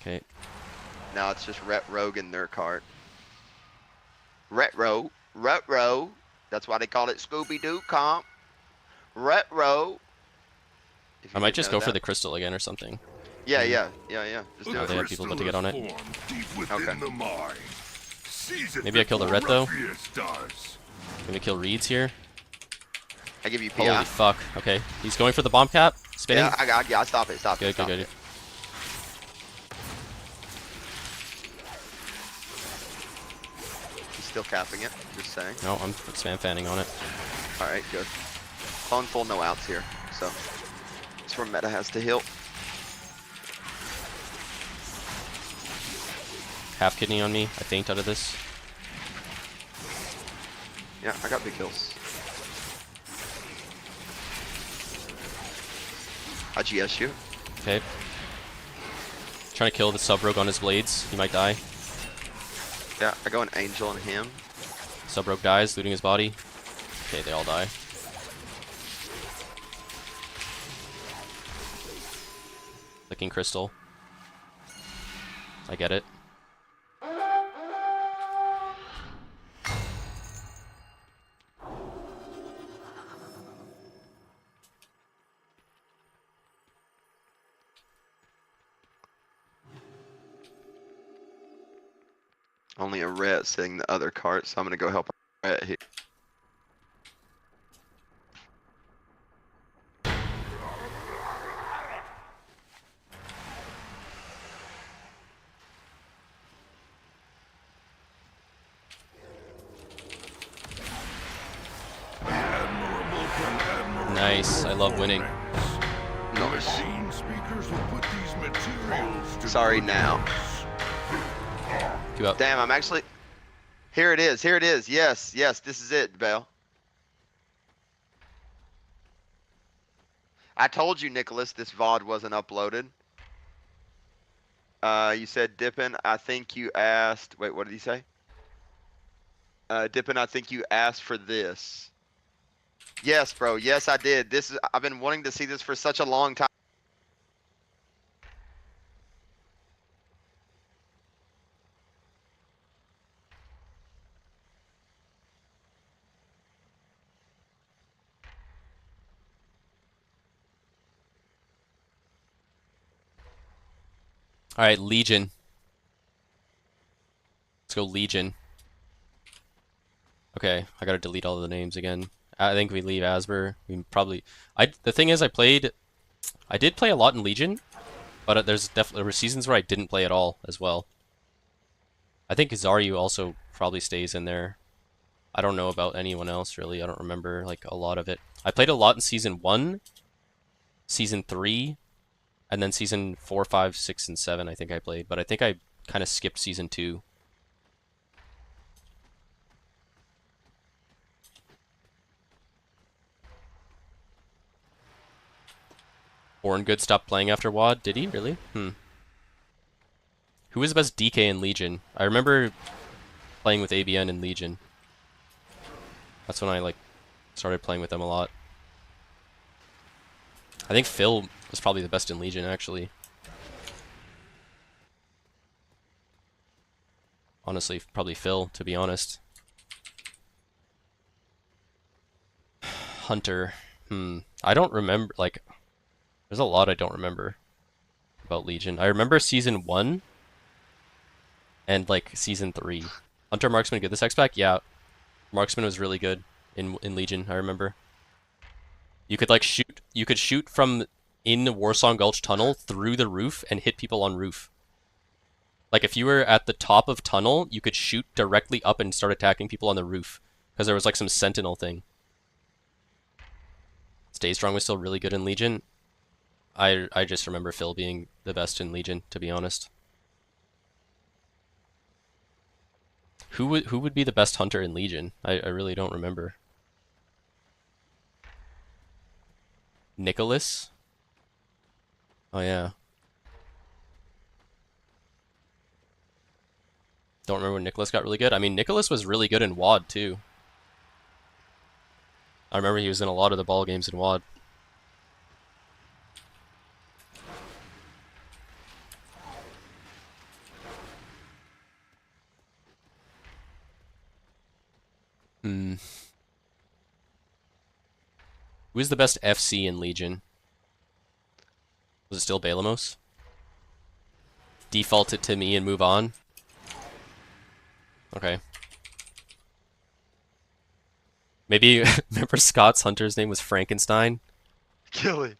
Okay. Now it's just Ret Rogue in their cart. Retro. That's why they call it Scooby-Doo comp. Retro. I might just go for the crystal again or something. Yeah. Just do Oh, it. they have people about to get on it. Okay. Maybe I kill the ret, though. Does. Gonna kill Reeds here. I give you PI. Holy fuck. Okay. He's going for the bomb cap. Spinning. Yeah, I stop it. Good. He's still capping it. Just saying. No, I'm spam fanning on it. All right, good. Clone full, no outs here. So that's where meta has to heal. Half kidney on me. I faint out of this. Yeah, I got big kills. I GS you. Okay. Trying to kill the sub rogue on his blades. He might die. Yeah, I go an angel on him. Sub rogue dies, looting his body. Okay, they all die. Licking crystal. I get it. Only a ret sitting the other cart, so I'm gonna go help a ret here. Nice. I love winning. Nice. Scene speakers will put these materials to Sorry good now. use. Two up. Damn, I'm actually. Here it is. Here it is. Yes, yes, this is it, Bell. I told you, Nicholas, this VOD wasn't uploaded. You said Dippin. I think you asked. Wait, what did he say? Dippin, I think you asked for this. Yes, bro. Yes, I did. This is. I've been wanting to see this for such a long time. All right, Legion. Let's go Legion. Okay, I gotta delete all the names again. I think we leave Asper. We probably. The thing is, I did play a lot in Legion, but there were seasons where I didn't play at all as well. I think Zaryu also probably stays in there. I don't know about anyone else really. I don't remember like a lot of it. I played a lot in season 1, season 3, and then season 4, 5, 6, and 7 I think I played, but I think I kind of skipped season 2. Born Good stopped playing after WAD. Did he really? Who was the best DK in Legion? I remember playing with ABN in Legion. That's when I like started playing with them a lot. I think Phil was probably the best in Legion actually. Honestly, probably Phil, to be honest. Hunter. I don't remember, like, there's a lot I don't remember about Legion. I remember season 1 and like season 3. Hunter Marksman good this X-Pack? Yeah. Marksman was really good in Legion, I remember. You could like shoot from in the Warsong Gulch tunnel through the roof and hit people on roof. Like if you were at the top of tunnel, you could shoot directly up and start attacking people on the roof because there was like some sentinel thing. Stay Strong was still really good in Legion. I just remember Phil being the best in Legion, to be honest. Who would be the best hunter in Legion? I really don't remember. Nicholas? Oh yeah. Don't remember when Nicholas got really good. I mean, Nicholas was really good in WAD too. I remember he was in a lot of the ball games in WAD. Who is the best FC in Legion? Was it still Balamos? Default it to me and move on? Okay. Maybe, remember Scott's hunter's name was Frankenstein? Killy.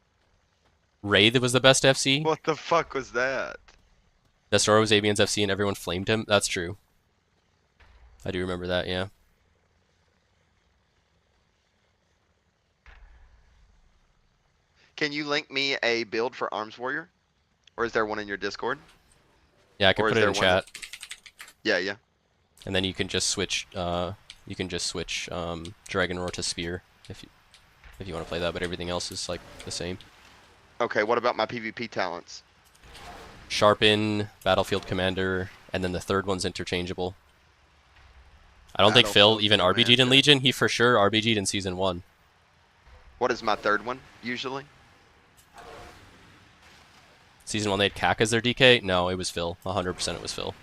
Ray that was the best FC? What the fuck was that? Destoro was Avian's FC and everyone flamed him? That's true. I do remember that, yeah. Can you link me a build for Arms Warrior? Or is there one in your Discord? Yeah, I can Or put is it in there one chat. Yeah, yeah. And then you can just switch Dragon Roar to Spear if you want to play that, but everything else is like the same. Okay, what about my PvP talents? Sharpen, Battlefield Commander, and then the third one's interchangeable. I don't think Phil even RBG'd in Commander. Legion. He for sure RBG'd in Season 1. What is my third one, usually? Season 1 they had Kak as their DK? No, it was Phil. 100% it was Phil.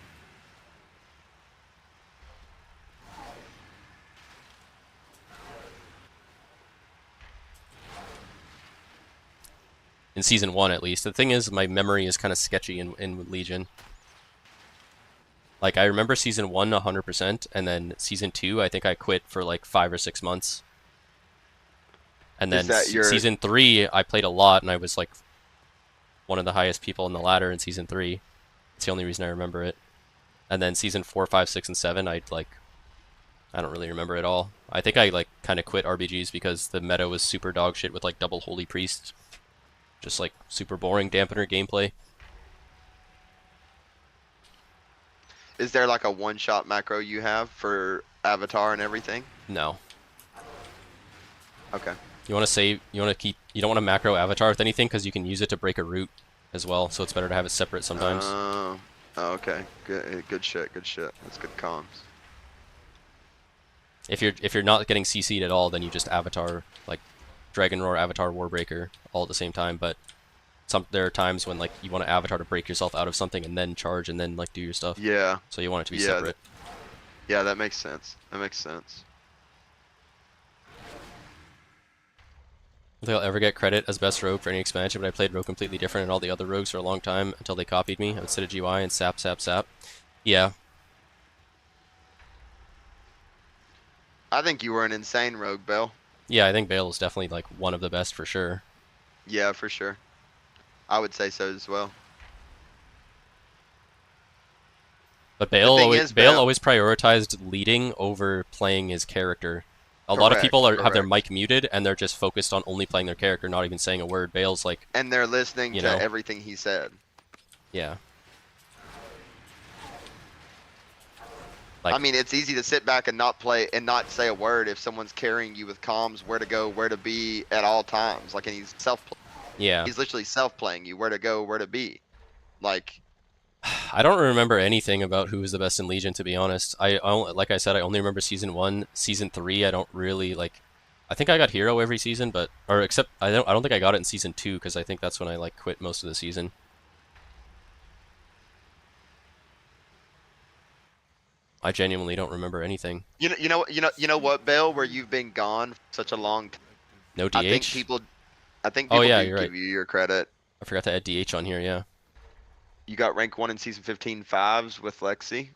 In Season 1 at least. The thing is, my memory is kind of sketchy in Legion. Like I remember season 1 100%, and then season 2 I think I quit for like 5 or 6 months. And Is then that your- season 3 I played a lot, and I was like one of the highest people in the ladder in season 3. It's the only reason I remember it. And then season 4, 5, 6, and 7 I don't really remember at all. I think I like kind of quit RBGs because the meta was super dog shit with like double holy priest. Just like super boring dampener gameplay. Is there like a one-shot macro you have for Avatar and everything? No. Okay. You want to save, you want to keep, you don't want to macro avatar with anything because you can use it to break a route as well, so it's better to have it separate sometimes. Oh, okay. Good shit. Good shit. That's good comms. If you're not getting CC'd at all, then you just avatar like Dragon Roar, Avatar, Warbreaker all at the same time. But there are times when like you want to avatar to break yourself out of something and then charge and then like do your stuff. Yeah. So you want it to be Yeah, separate. Yeah, that makes sense. That makes sense. I don't think I'll ever get credit as best rogue for any expansion, but I played rogue completely different and all the other rogues for a long time until they copied me. I would sit at GY and sap. Yeah. I think you were an insane rogue, Bill. Yeah, I think Bale is definitely like one of the best for sure. Yeah, for sure. I would say so as well. But Bale thing always, is, Bale Bale- always prioritized leading over playing his character. A lot of Correct, people have their correct. mic muted and they're just focused on only playing their character, not even saying a word. Bale's like, And they're listening You to know. everything he said. yeah. Like, I mean, it's easy to sit back and not play and not say a word if someone's carrying you with comms, where to go, where to be at all times. Like, and he's yeah. he's literally self-playing you, where to go, where to be. Like, I don't remember anything about who was the best in Legion, to be honest. Like I said, I only remember season 1, season 3. I don't really like. I think I got hero every season, but except I don't think I got it in season 2 because I think that's when I like quit most of the season. I genuinely don't remember anything. you know what, Bill? Where you've been gone for such a long time. No DH. I think people Oh, yeah, do you're give right. you your credit. I forgot to add DH on here. Yeah. You got rank 1 in season 15 fives with Lexi.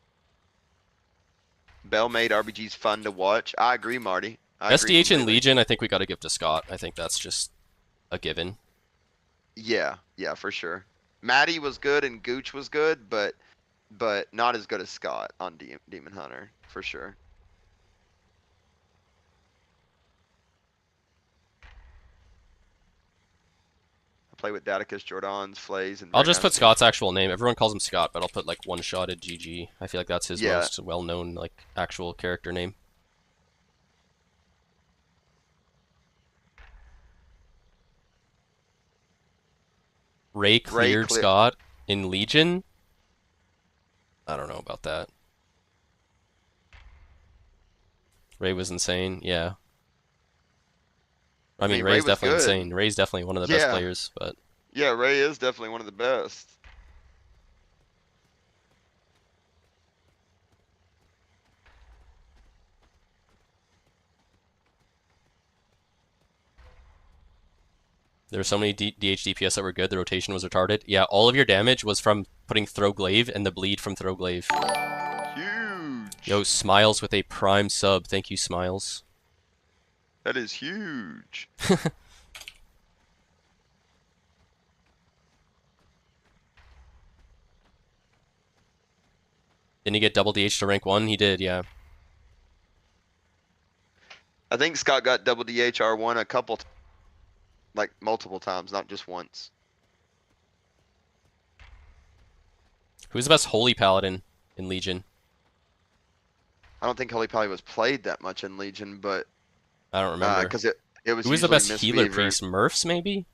Bell made RBGs fun to watch. I agree, Marty. I Best agree DH in completely. Legion, I think we got to give to Scott. I think that's just a given. Yeah, for sure. Maddie was good and Gooch was good, but not as good as Scott on Demon Hunter, for sure. I play with Daticus, Jordans, Flays, and I'll just put Vernas. Scott's actual name. Everyone calls him Scott, but I'll put like one-shotted GG. I feel like that's his Yeah. most well-known like actual character name. Ray cleared clear- Scott in Legion? I don't know about that. Ray was insane, yeah. I mean, Ray Ray's was definitely good. insane. Ray's definitely one of the best Yeah. players, but Yeah, Ray is definitely one of the best. there were so many DH DPS that were good. The rotation was retarded. Yeah, all of your damage was from putting Throw Glaive and the bleed from Throw Glaive. Huge. Yo, Smiles with a prime sub. Thank you, Smiles. That is huge. Didn't he get double DH to rank 1? He did, yeah. I think Scott got double DHR1 a couple, like multiple times, not just once. Who's the best Holy Paladin in Legion? I don't think Holy Pally was played that much in Legion, but I don't remember. because it was. Who was the usually best Miss healer Beaver. priest? Murphs, maybe?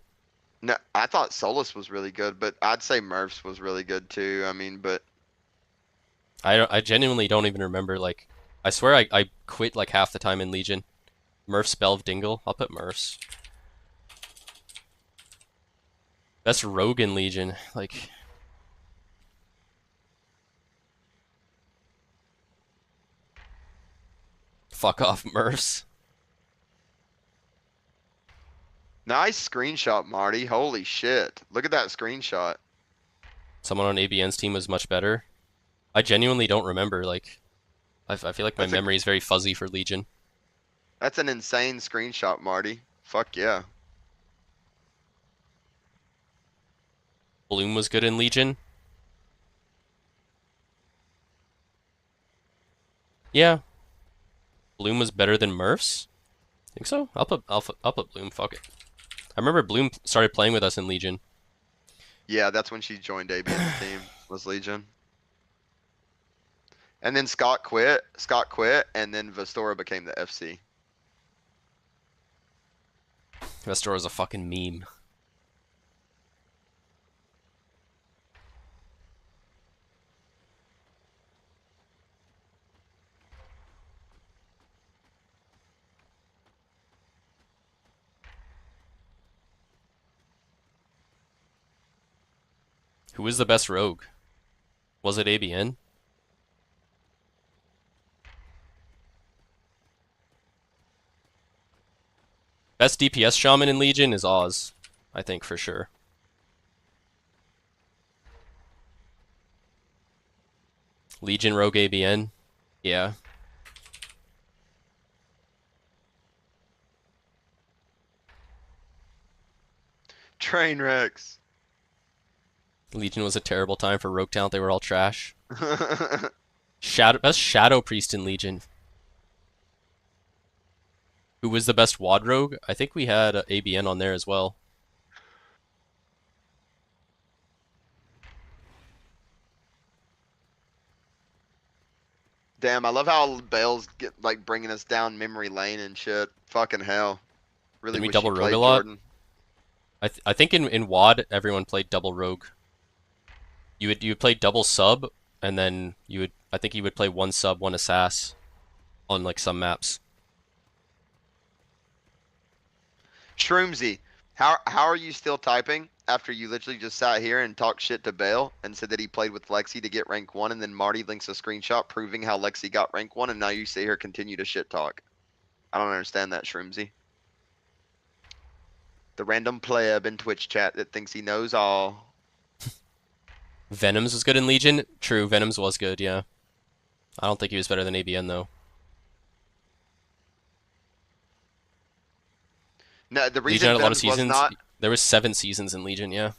No, I thought Solus was really good, but I'd say Murphs was really good too. I mean, but I genuinely don't even remember, like, I swear I quit like half the time in Legion. Murphs, Belv, Dingle. I'll put Murphs. Best rogue in Legion, like... Fuck off, Murphs. nice screenshot, Marty. Holy shit! Look at that screenshot. Someone on ABN's team was much better. I genuinely don't remember. Like, I feel like my That's a- memory is very fuzzy for Legion. That's an insane screenshot, Marty. Fuck yeah. Bloom was good in Legion. Yeah. Bloom was better than Murphs? Think so? I'll put Bloom, fuck it. I remember Bloom started playing with us in Legion. Yeah, that's when she joined ABN's team, was Legion. And then Scott quit, and then Vestora became the FC. Vestor was a fucking meme. Who was the best rogue? Was it ABN? Best DPS shaman in Legion is Oz, I think for sure. Legion rogue ABN, yeah. Train wrecks. Legion was a terrible time for rogue talent. They were all trash. Best Shadow Priest in Legion. Who was the best WAD rogue? I think we had ABN on there as well. Damn, I love how Bale's get like bringing us down memory lane and shit. Fucking hell. Really Did we wish double you rogue played a lot? Jordan. I think in WAD everyone played double rogue. You would play double sub, and then I think you would play one sub, one assass, on like some maps. Shroomsy, how are you still typing after you literally just sat here and talked shit to Bale and said that he played with Lexi to get rank 1, and then Marty links a screenshot proving how Lexi got rank 1, and now you sit here continue to shit talk? I don't understand that, Shroomsy. The random pleb in Twitch chat that thinks he knows all. Venoms was good in Legion. True, Venoms was good, yeah. I don't think he was better than ABN though. No, the Legion reason had a lot of Venoms was seasons. not There was 7 seasons in Legion, yeah.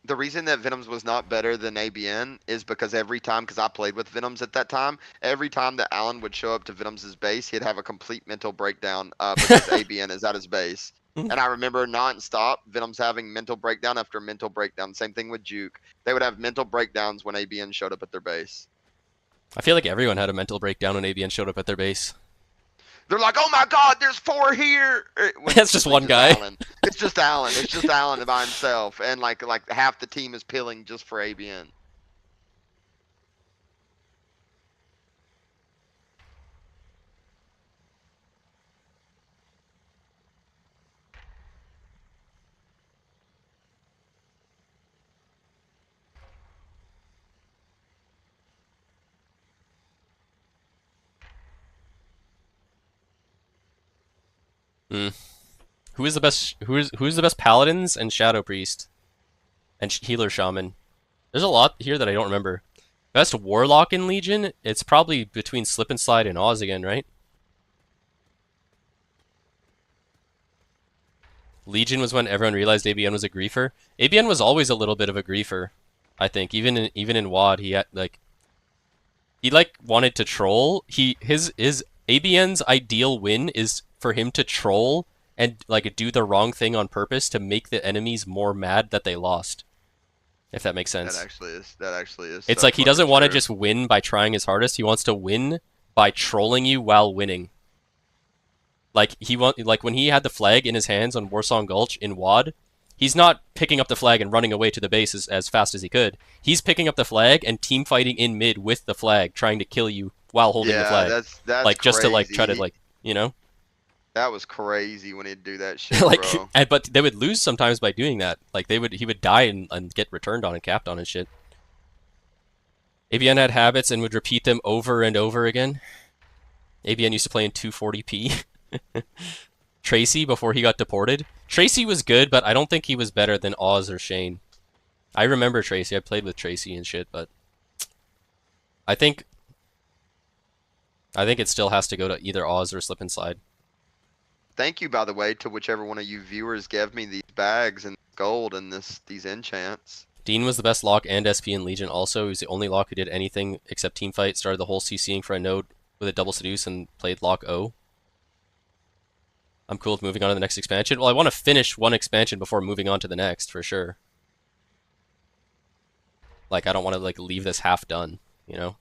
the reason that Venoms was not better than ABN is because every time, because I played with Venoms at that time, every time that Alan would show up to Venom's base, he'd have a complete mental breakdown because ABN is at his base. And I remember non-stop Venom's having mental breakdown after mental breakdown. Same thing with Juke. They would have mental breakdowns when ABN showed up at their base. I feel like everyone had a mental breakdown when ABN showed up at their base. They're like, "Oh my God, there's 4 here." When That's just one guy. Alan. It's just Alan. It's just Alan by himself, and like half the team is pilling just for ABN. Who is the best? Who's the best paladins and shadow priest, and healer shaman? There's a lot here that I don't remember. Best warlock in Legion? It's probably between Slip and Slide and Oz again, right? Legion was when everyone realized ABN was a griefer. ABN was always a little bit of a griefer, I think. Even in WAD, he had he wanted to troll. His ABN's ideal win is for him to troll and like do the wrong thing on purpose to make the enemies more mad that they lost. If that makes sense. That actually is. It's so like he doesn't fucking want to true. just win by trying his hardest. He wants to win by trolling you while winning. Like when he had the flag in his hands on Warsong Gulch in WAD, he's not picking up the flag and running away to the base as fast as he could. He's picking up the flag and team fighting in mid with the flag, trying to kill you while holding the flag. That's like just to like crazy. try to like, you know? That was crazy when he'd do that shit, like bro. but they would lose sometimes by doing that. Like he would die and get returned on and capped on and shit. ABN had habits and would repeat them over and over again. ABN used to play in 240p. Tracy before he got deported. Tracy was good, but I don't think he was better than Oz or Shane. I remember Tracy. I played with Tracy and shit, but I think it still has to go to either Oz or Slip and Slide. Thank you, by the way, to whichever one of you viewers gave me these bags and gold and these enchants. Dean was the best lock and SP in Legion also. He was the only lock who did anything except team fight, started the whole CCing for a node with a double seduce and played lock O. I'm cool with moving on to the next expansion. Well, I want to finish one expansion before moving on to the next, for sure. Like, I don't want to like leave this half done, you know?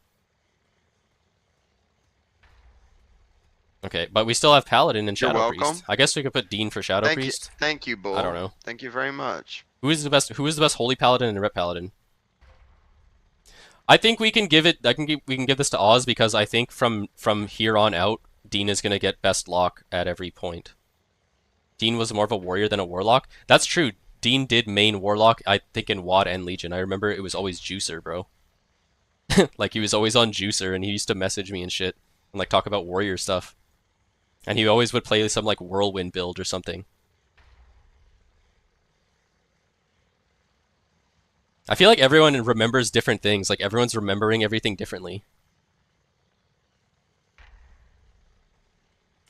Okay, but we still have Paladin and You're Shadow welcome. Priest. I guess we could put Dean for Shadow Priest. Thank you, Bull. I don't know. Thank you very much. Who is the best Holy Paladin and Rep Paladin? I think we can give it. We can give this to Oz because I think from here on out, Dean is gonna get best lock at every point. Dean was more of a warrior than a warlock. That's true. Dean did main warlock, I think, in WAD and Legion. I remember it was always Juicer, bro. Like, he was always on Juicer, and he used to message me and shit, and like talk about warrior stuff. And he always would play some like whirlwind build or something. I feel like everyone remembers different things. Like, everyone's remembering everything differently.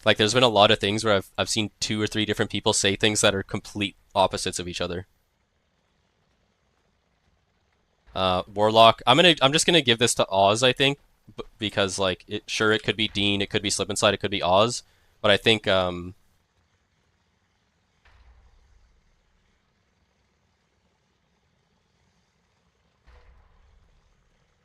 Like, there's been a lot of things where I've seen 2 or 3 different people say things that are complete opposites of each other. Warlock. I'm just gonna give this to Oz, I think, because like it could be Dean, it could be Slip and Slide, it could be Oz, but I think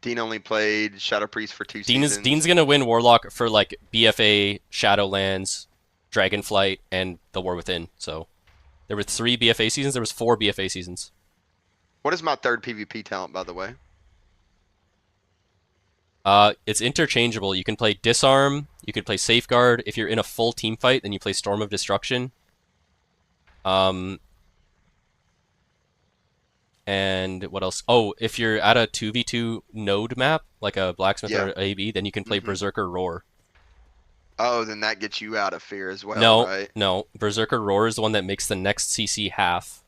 Dean only played Shadow Priest for 2 seasons. Dean's gonna win Warlock for like BFA, Shadowlands, Dragonflight, and the War Within. So there were 3 BFA seasons. There was 4 BFA seasons. What is my third PvP talent, by the way? It's interchangeable. You can play Disarm. You could play Safeguard. If you're in a full team fight, then you play Storm of Destruction. And what else? Oh, if you're at a 2v2 node map, like a Blacksmith or AB, then you can play Berserker Roar. Oh, then that gets you out of fear as well, No, right? no. Berserker Roar is the one that makes the next CC half.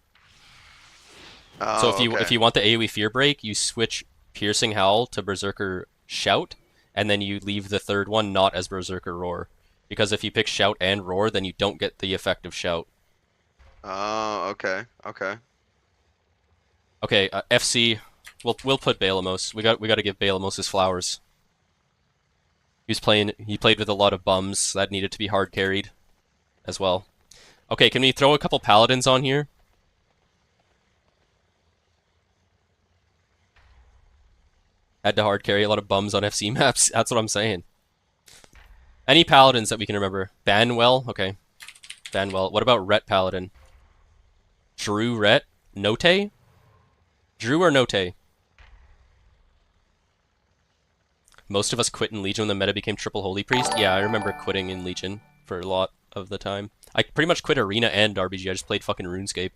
Oh, So if you want the AoE Fear Break, you switch Piercing Howl to Berserker Shout, and then you leave the third one not as Berserker Roar. Because if you pick Shout and Roar, then you don't get the effect of Shout. Oh, okay, okay. Okay, FC, we'll put Balamos. We got to give Balamos his flowers. He played with a lot of bums that needed to be hard carried as well. Okay, can we throw a couple Paladins on here? Had to hard carry a lot of bums on FC maps. That's what I'm saying. Any Paladins that we can remember? Banwell? Okay. Banwell. What about Ret Paladin? Drew Ret? Note? Drew or Note? Most of us quit in Legion when the meta became Triple Holy Priest. Yeah, I remember quitting in Legion for a lot of the time. I pretty much quit Arena and RBG. I just played fucking RuneScape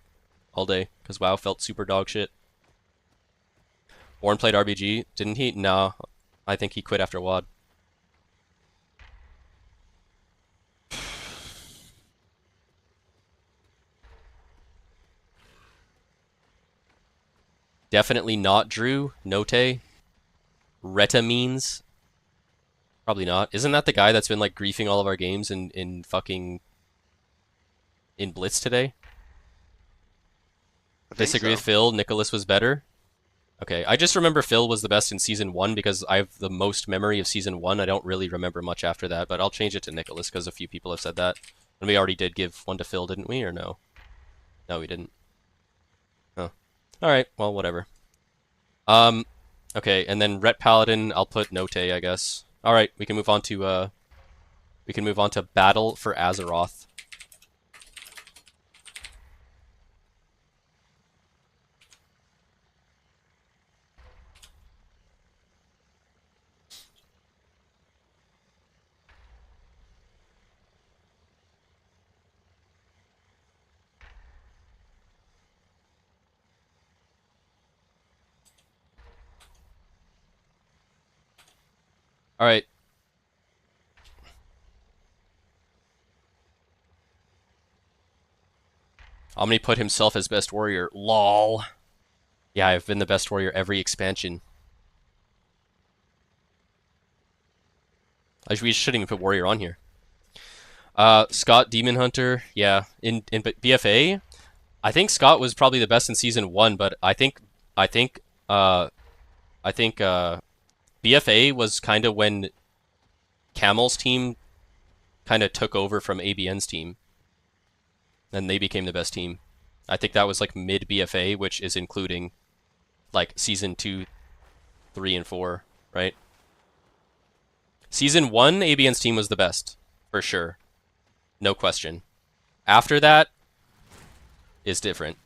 all day because WoW felt super dog shit. Warren played RBG, didn't he? No, I think he quit after WoD. Definitely not Drew. Note. Retamines. Probably not. Isn't that the guy that's been like griefing all of our games in fucking in Blitz today? Disagree with Phil. Nicholas was better. Okay, I just remember Phil was the best in Season 1 because I have the most memory of Season 1. I don't really remember much after that, but I'll change it to Nicholas because a few people have said that. And we already did give one to Phil, didn't we, or no? No, we didn't. Oh. Alright, well, whatever. Okay, and then Ret Paladin, I'll put Note, I guess. Alright, we can move on to, Battle for Azeroth. Alright. Omni put himself as best warrior. LOL. Yeah, I've been the best warrior every expansion. We shouldn't even put Warrior on here. Scott Demon Hunter, yeah. In BFA, I think Scott was probably the best in season 1, but I think BFA was kind of when Camel's team kind of took over from ABN's team, and they became the best team. I think that was like mid BFA, which is including like season 2, 3, and 4, right? Season 1, ABN's team was the best, for sure. No question. After that is different.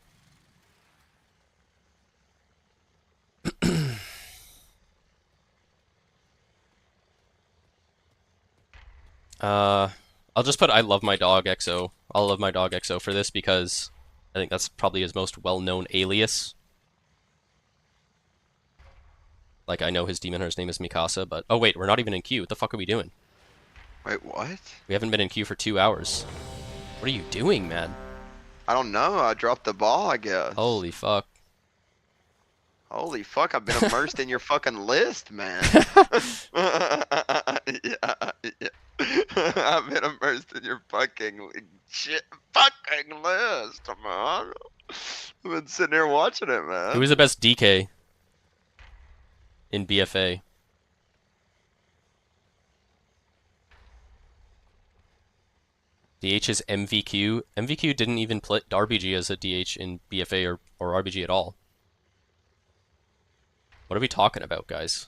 I'll just put I love my dog XO. I'll love my dog XO for this because I think that's probably his most well-known alias. Like, I know his demon hunter's name is Mikasa, but... Oh, wait, we're not even in queue. What the fuck are we doing? Wait, what? We haven't been in queue for 2 hours. What are you doing, man? I don't know. I dropped the ball, I guess. Holy fuck. Holy fuck, I've been immersed in your fucking list, man. Yeah. I've been immersed in your fucking shit fucking list, man. I've been sitting here watching it, man. Who is the best DK in BFA? DH is MVQ. MVQ didn't even play RBG as a DH in BFA or RBG at all. What are we talking about, guys?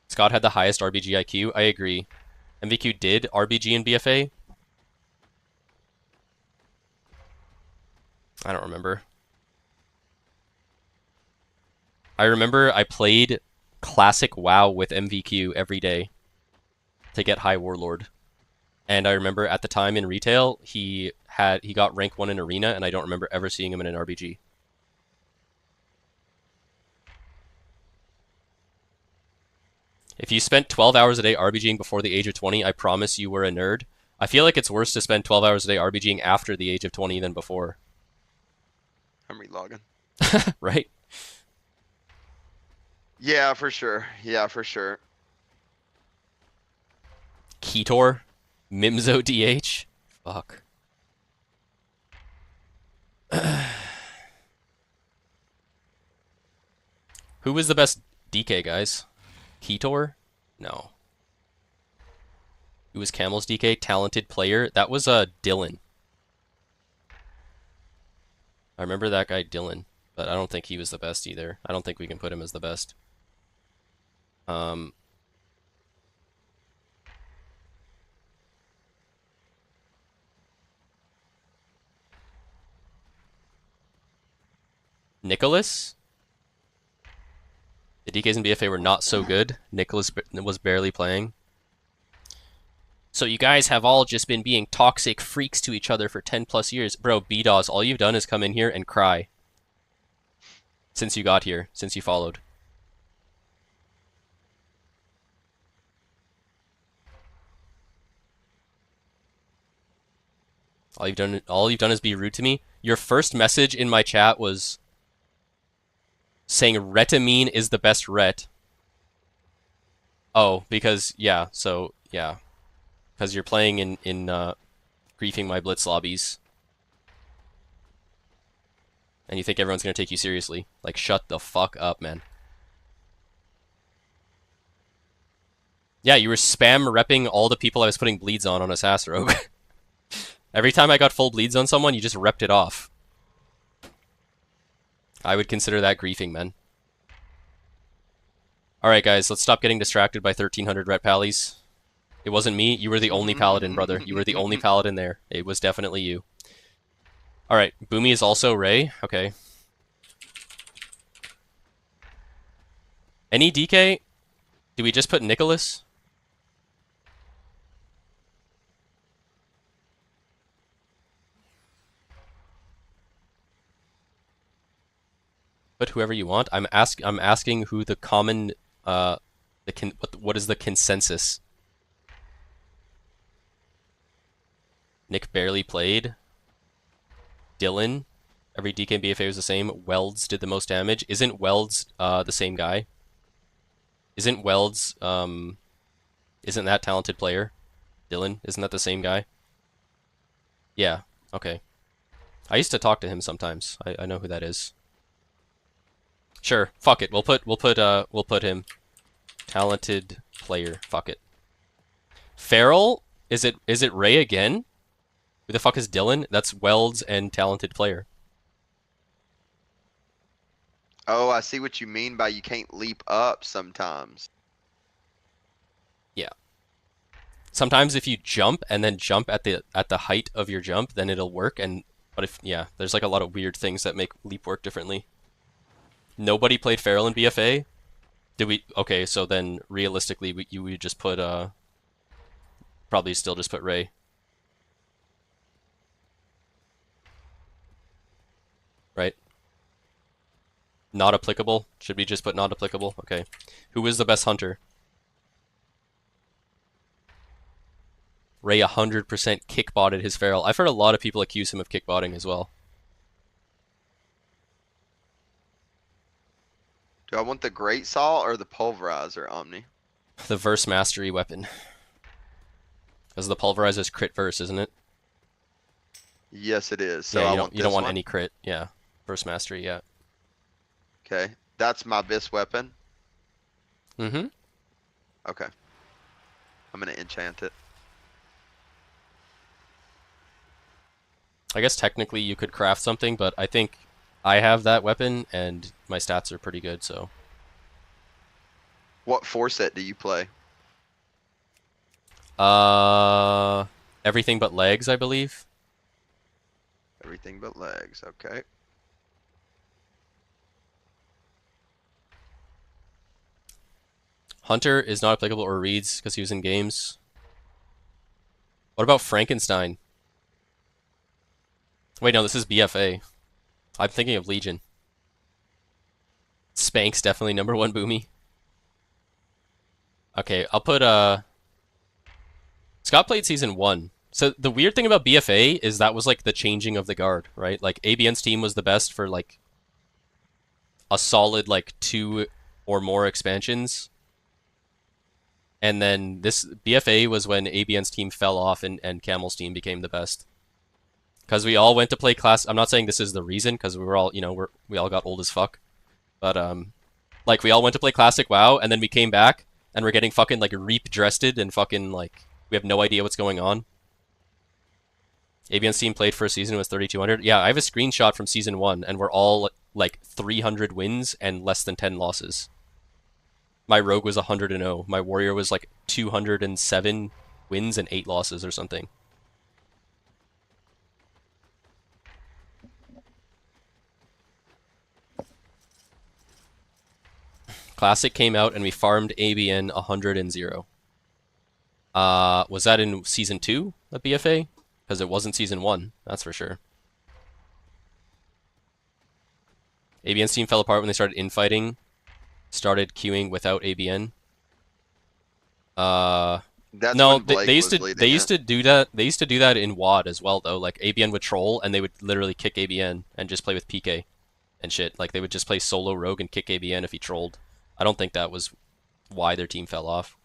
Scott had the highest RBG IQ. I agree. MVQ did RBG in BFA. I don't remember. I remember I played classic WoW with MVQ every day to get high Warlord. And I remember at the time in retail, he got rank 1 in Arena, and I don't remember ever seeing him in an RBG. If you spent 12 hours a day RBGing before the age of 20, I promise you were a nerd. I feel like it's worse to spend 12 hours a day RBGing after the age of 20 than before. I'm relogging. Right? Yeah, for sure. Yeah, for sure. Ketor? Mimzo DH? Fuck. Who was the best DK, guys? Ketor? No. Who was Camel's DK? Talented player? That was Dylan. I remember that guy Dylan, but I don't think he was the best either. I don't think we can put him as the best. Nicholas? The DKs in BFA were not so good. Nicholas was barely playing. So you guys have all just been being toxic freaks to each other for 10 plus years. Bro, BDOS, all you've done is come in here and cry. Since you got here, since you followed. All you've done is be rude to me. Your first message in my chat was saying retamine is the best ret. Oh, because yeah, so yeah. Because you're playing in griefing my blitz lobbies. And you think everyone's gonna take you seriously. Like, shut the fuck up, man. Yeah, you were spam repping all the people I was putting bleeds on a SAS rogue. Every time I got full bleeds on someone, you just repped it off. I would consider that griefing, man. Alright, guys, let's stop getting distracted by 1300 ret pallies. It wasn't me. You were the only paladin, brother. You were the only paladin there. It was definitely you. Alright, Boomy is also Ray. Okay. Any DK? Do we just put Nicholas? Put whoever you want. I'm asking who the common what is the consensus? Nick barely played. Dylan. Every DK and BFA was the same. Welds did the most damage. Isn't Welds the same guy? Isn't Welds Isn't that talented player? Dylan, isn't that the same guy? Yeah, okay. I used to talk to him sometimes. I know who that is. Sure, fuck it. We'll put him. Talented player. Fuck it. Feral? Is it Ray again? Who the fuck is Dylan? That's Welds and talented player. Oh, I see what you mean by you can't leap up sometimes. Yeah. Sometimes if you jump and then jump at the height of your jump, then it'll work. But if yeah, there's like a lot of weird things that make leap work differently. Nobody played Feral in BFA. Did we? Okay, so then realistically, we would just put probably still just put Ray. Right? Not applicable? Should we just put not applicable? Okay. Who is the best hunter? Ray 100% kickbotted his Feral. I've heard a lot of people accuse him of kickbotting as well. Do I want the Great Saw or the Pulverizer, Omni? The verse mastery weapon. Because the Pulverizer's crit verse, isn't it? Yes, it is. So yeah, I want you don't this want one. any crit. Yeah. Verse mastery, yeah. Okay, that's my Abyss weapon. Mm-hmm. Okay. I'm gonna enchant it. I guess technically you could craft something, but I think I have that weapon and my stats are pretty good, so. What 4-set do you play? Everything but legs, I believe. Everything but legs. Okay. Hunter is not applicable or reads because he was in games. What about Frankenstein? Wait, no, this is BFA. I'm thinking of Legion. Spank's definitely #1 Boomy. Okay, I'll put Scott played season 1. So the weird thing about BFA is that was like the changing of the guard, right? Like ABN's team was the best for like a solid like 2 or more expansions. And then this BFA was when ABN's team fell off and Camel's team became the best. Because we all went to play class. I'm not saying this is the reason, because we were all, you know, we all got old as fuck. But like we all went to play classic WoW, and then we came back and we're getting fucking like reap drested and fucking like we have no idea what's going on. ABN's team played for a season, it was 3,200. Yeah, I have a screenshot from season 1, and we're all like 300 wins and less than 10 losses. My rogue was 100-0. My warrior was like 207 wins and 8 losses or something. Classic came out and we farmed ABN 100-0. Was that in season 2 of BFA? Because it wasn't season 1, that's for sure. ABN's team fell apart when they started infighting. Started queuing without ABN. That's No, when Blake they used was to leading it. do that. They used to do that in WAD as well, though. Like ABN would troll and they would literally kick ABN and just play with PK and shit. Like they would just play solo rogue and kick ABN if he trolled. I don't think that was why their team fell off.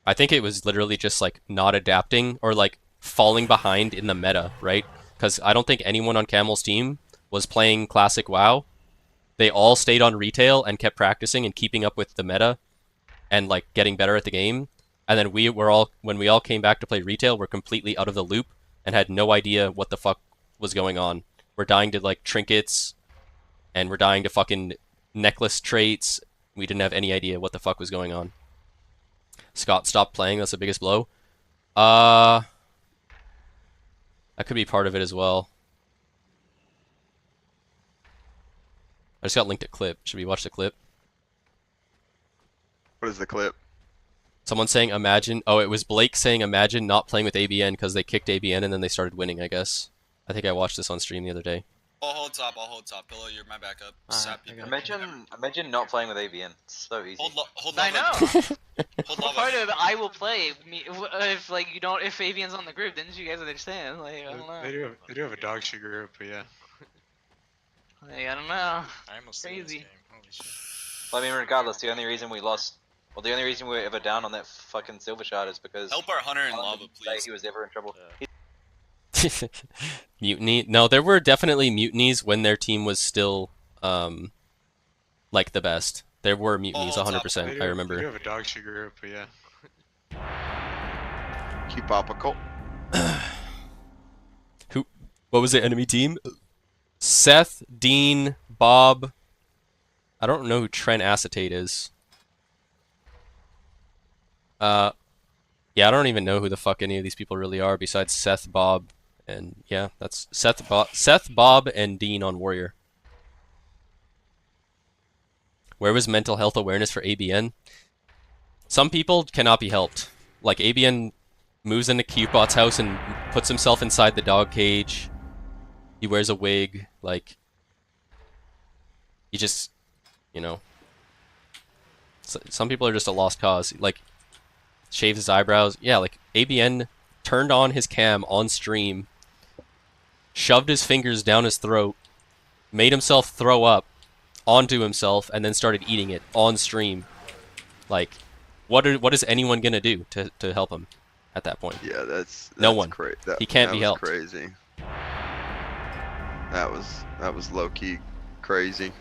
I think it was literally just like not adapting or like falling behind in the meta, right? Because I don't think anyone on Camel's team was playing classic WoW. They all stayed on retail and kept practicing and keeping up with the meta and like getting better at the game. And then when we all came back to play retail, we're completely out of the loop and had no idea what the fuck was going on. We're dying to like trinkets and we're dying to fucking necklace traits. We didn't have any idea what the fuck was going on. Scott stopped playing, that's the biggest blow. That could be part of it as well. I just got linked a clip. Should we watch the clip? What is the clip? Someone saying imagine... Oh, it was Blake saying imagine not playing with ABN because they kicked ABN and then they started winning, I guess. I think I watched this on stream the other day. I'll hold top. Pillow, you're my backup. Sap people. Imagine not playing with ABN. It's so easy. Hold I know. Hold Well, lava. part of I will play. If like you don't, if Avian's on the group, then you guys understand. Like I don't know. They do have a dog shit group, but yeah. Like, I don't know. I almost Crazy. Holy shit. Well, I mean, regardless, the only reason we lost, well, the only reason we were ever down on that fucking silver shard is because Help our hunter in Alan lava, didn't say please. he was ever in trouble. Mutiny? No, there were definitely mutinies when their team was still, like the best. There were mutinies, 100%. I remember. We do have a dog shit group, but yeah. Keep opical. Who? What was the enemy team? Seth, Dean, Bob. I don't know who Trent Acetate is. Yeah, I don't even know who the fuck any of these people really are besides Seth, Bob, and yeah, that's Seth, Bob, and Dean on Warrior. Where was mental health awareness for ABN? Some people cannot be helped. Like ABN moves into Cupot's house and puts himself inside the dog cage. He wears a wig. Like, he just, you know. Some people are just a lost cause. Like, shaves his eyebrows. Yeah, like ABN turned on his cam on stream, shoved his fingers down his throat, made himself throw up onto himself, and then started eating it on stream. Like, what is anyone gonna do to help him at that point? Yeah, that's no one. He can't be helped. Crazy. That was low key crazy.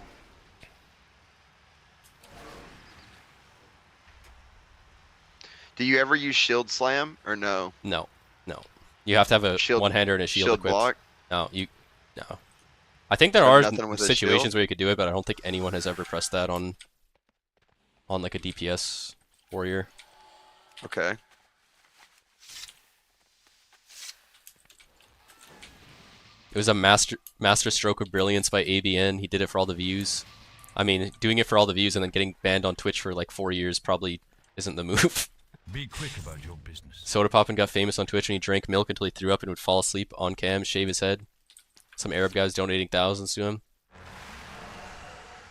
Do you ever use shield slam or no? No, no. You have to have a shield, one-hander and a shield equipped. Block? No, no. I think there are situations where you could do it, but I don't think anyone has ever pressed that on like a DPS warrior. Okay. It was a master stroke of brilliance by ABN. He did it for all the views. I mean, doing it for all the views and then getting banned on Twitch for like 4 years probably isn't the move. Be quick about your business. Soda Poppin got famous on Twitch and he drank milk until he threw up and would fall asleep on cam, shave his head. Some Arab guys donating thousands to him.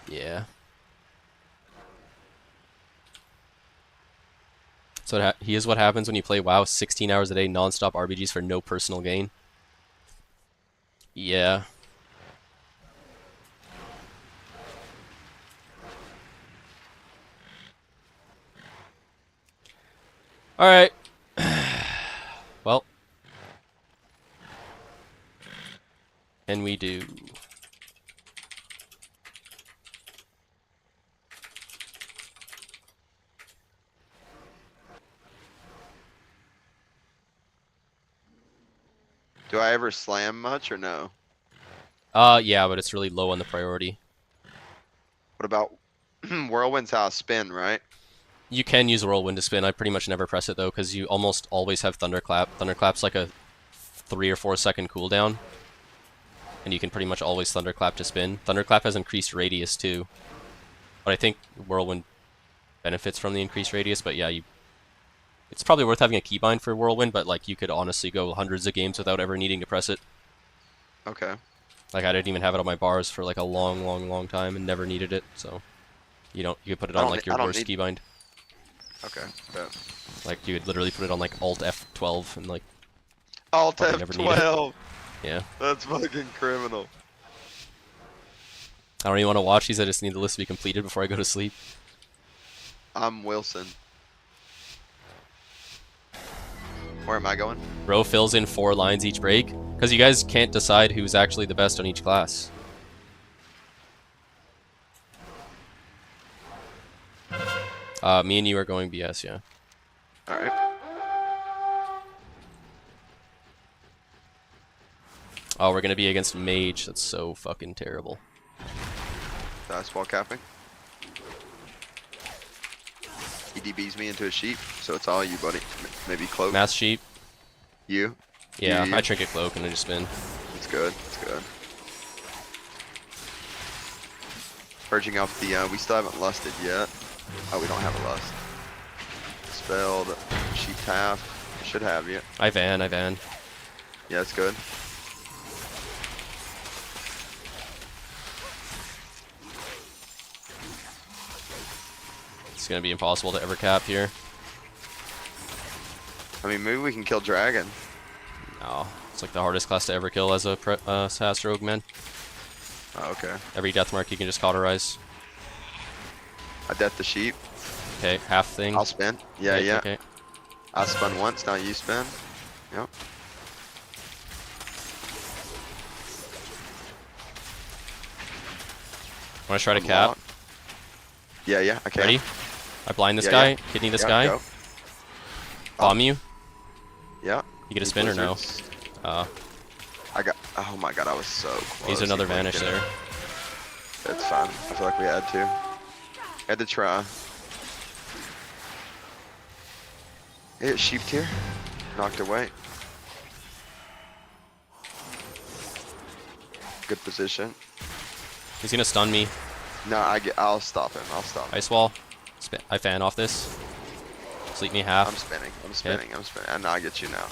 Yeah. So here's what happens when you play WoW 16 hours a day, non-stop RBGs for no personal gain. Yeah. Alright. Well. And we do. Do I ever slam much or no? Yeah, but it's really low on the priority. What about Whirlwind's how I spin, right? You can use Whirlwind to spin. I pretty much never press it though, because you almost always have Thunderclap. Thunderclap's like a 3 or 4 second cooldown, and you can pretty much always Thunderclap to spin. Thunderclap has increased radius too, but I think Whirlwind benefits from the increased radius. But yeah, it's probably worth having a keybind for Whirlwind, but like you could honestly go hundreds of games without ever needing to press it. Okay. Like I didn't even have it on my bars for like a long time and never needed it. So you could put it on like your worst keybind. Okay. Yeah. Like you would literally put it on like Alt F12 and like Alt F12. Yeah. That's fucking criminal. I don't even want to watch these. I just need the list to be completed before I go to sleep. I'm Wilson. Where am I going? Bro fills in 4 lines each break because you guys can't decide who's actually the best on each class. Me and you are going BS, yeah. Alright. Oh, we're gonna be against Mage. That's so fucking terrible. Dice wall capping. He DBs me into a sheep, so it's all you, buddy. Maybe cloak. Mass sheep. You? Yeah, you. I trinket cloak and I just spin. It's good. It's good. Purging off the, we still haven't lusted yet. Oh, we don't have a lust. Spelled sheep half. Should have you. I van. Yeah, it's good. It's gonna be impossible to ever cap here. I mean, maybe we can kill dragon. No, it's like the hardest class to ever kill as a SAS rogue, man. Oh, okay. Every death mark you can just cauterize. I death the sheep. Okay, half thing. I'll spin. Yeah, Okay, yeah. Okay. I spun once, now you spin. Yep. Want to try to I'm cap? locked. Yeah, yeah, I can. Ready? I blind this Yeah, guy. yeah. Kidney this Yeah, guy. go. Bomb you. Yeah. You get a spin or no? Blizzards. Uh, Oh my god, I was so close. he's another He might vanish get it. there. It's fine. I feel like we had to. Had to try. Hit sheep tier. Knocked away. Good position. He's gonna stun me. No, I'll stop him. I'll stop him. Ice wall. I fan off this. Sleep me half. I'm spinning. I'm spinning. I'm spinning. And I get you now.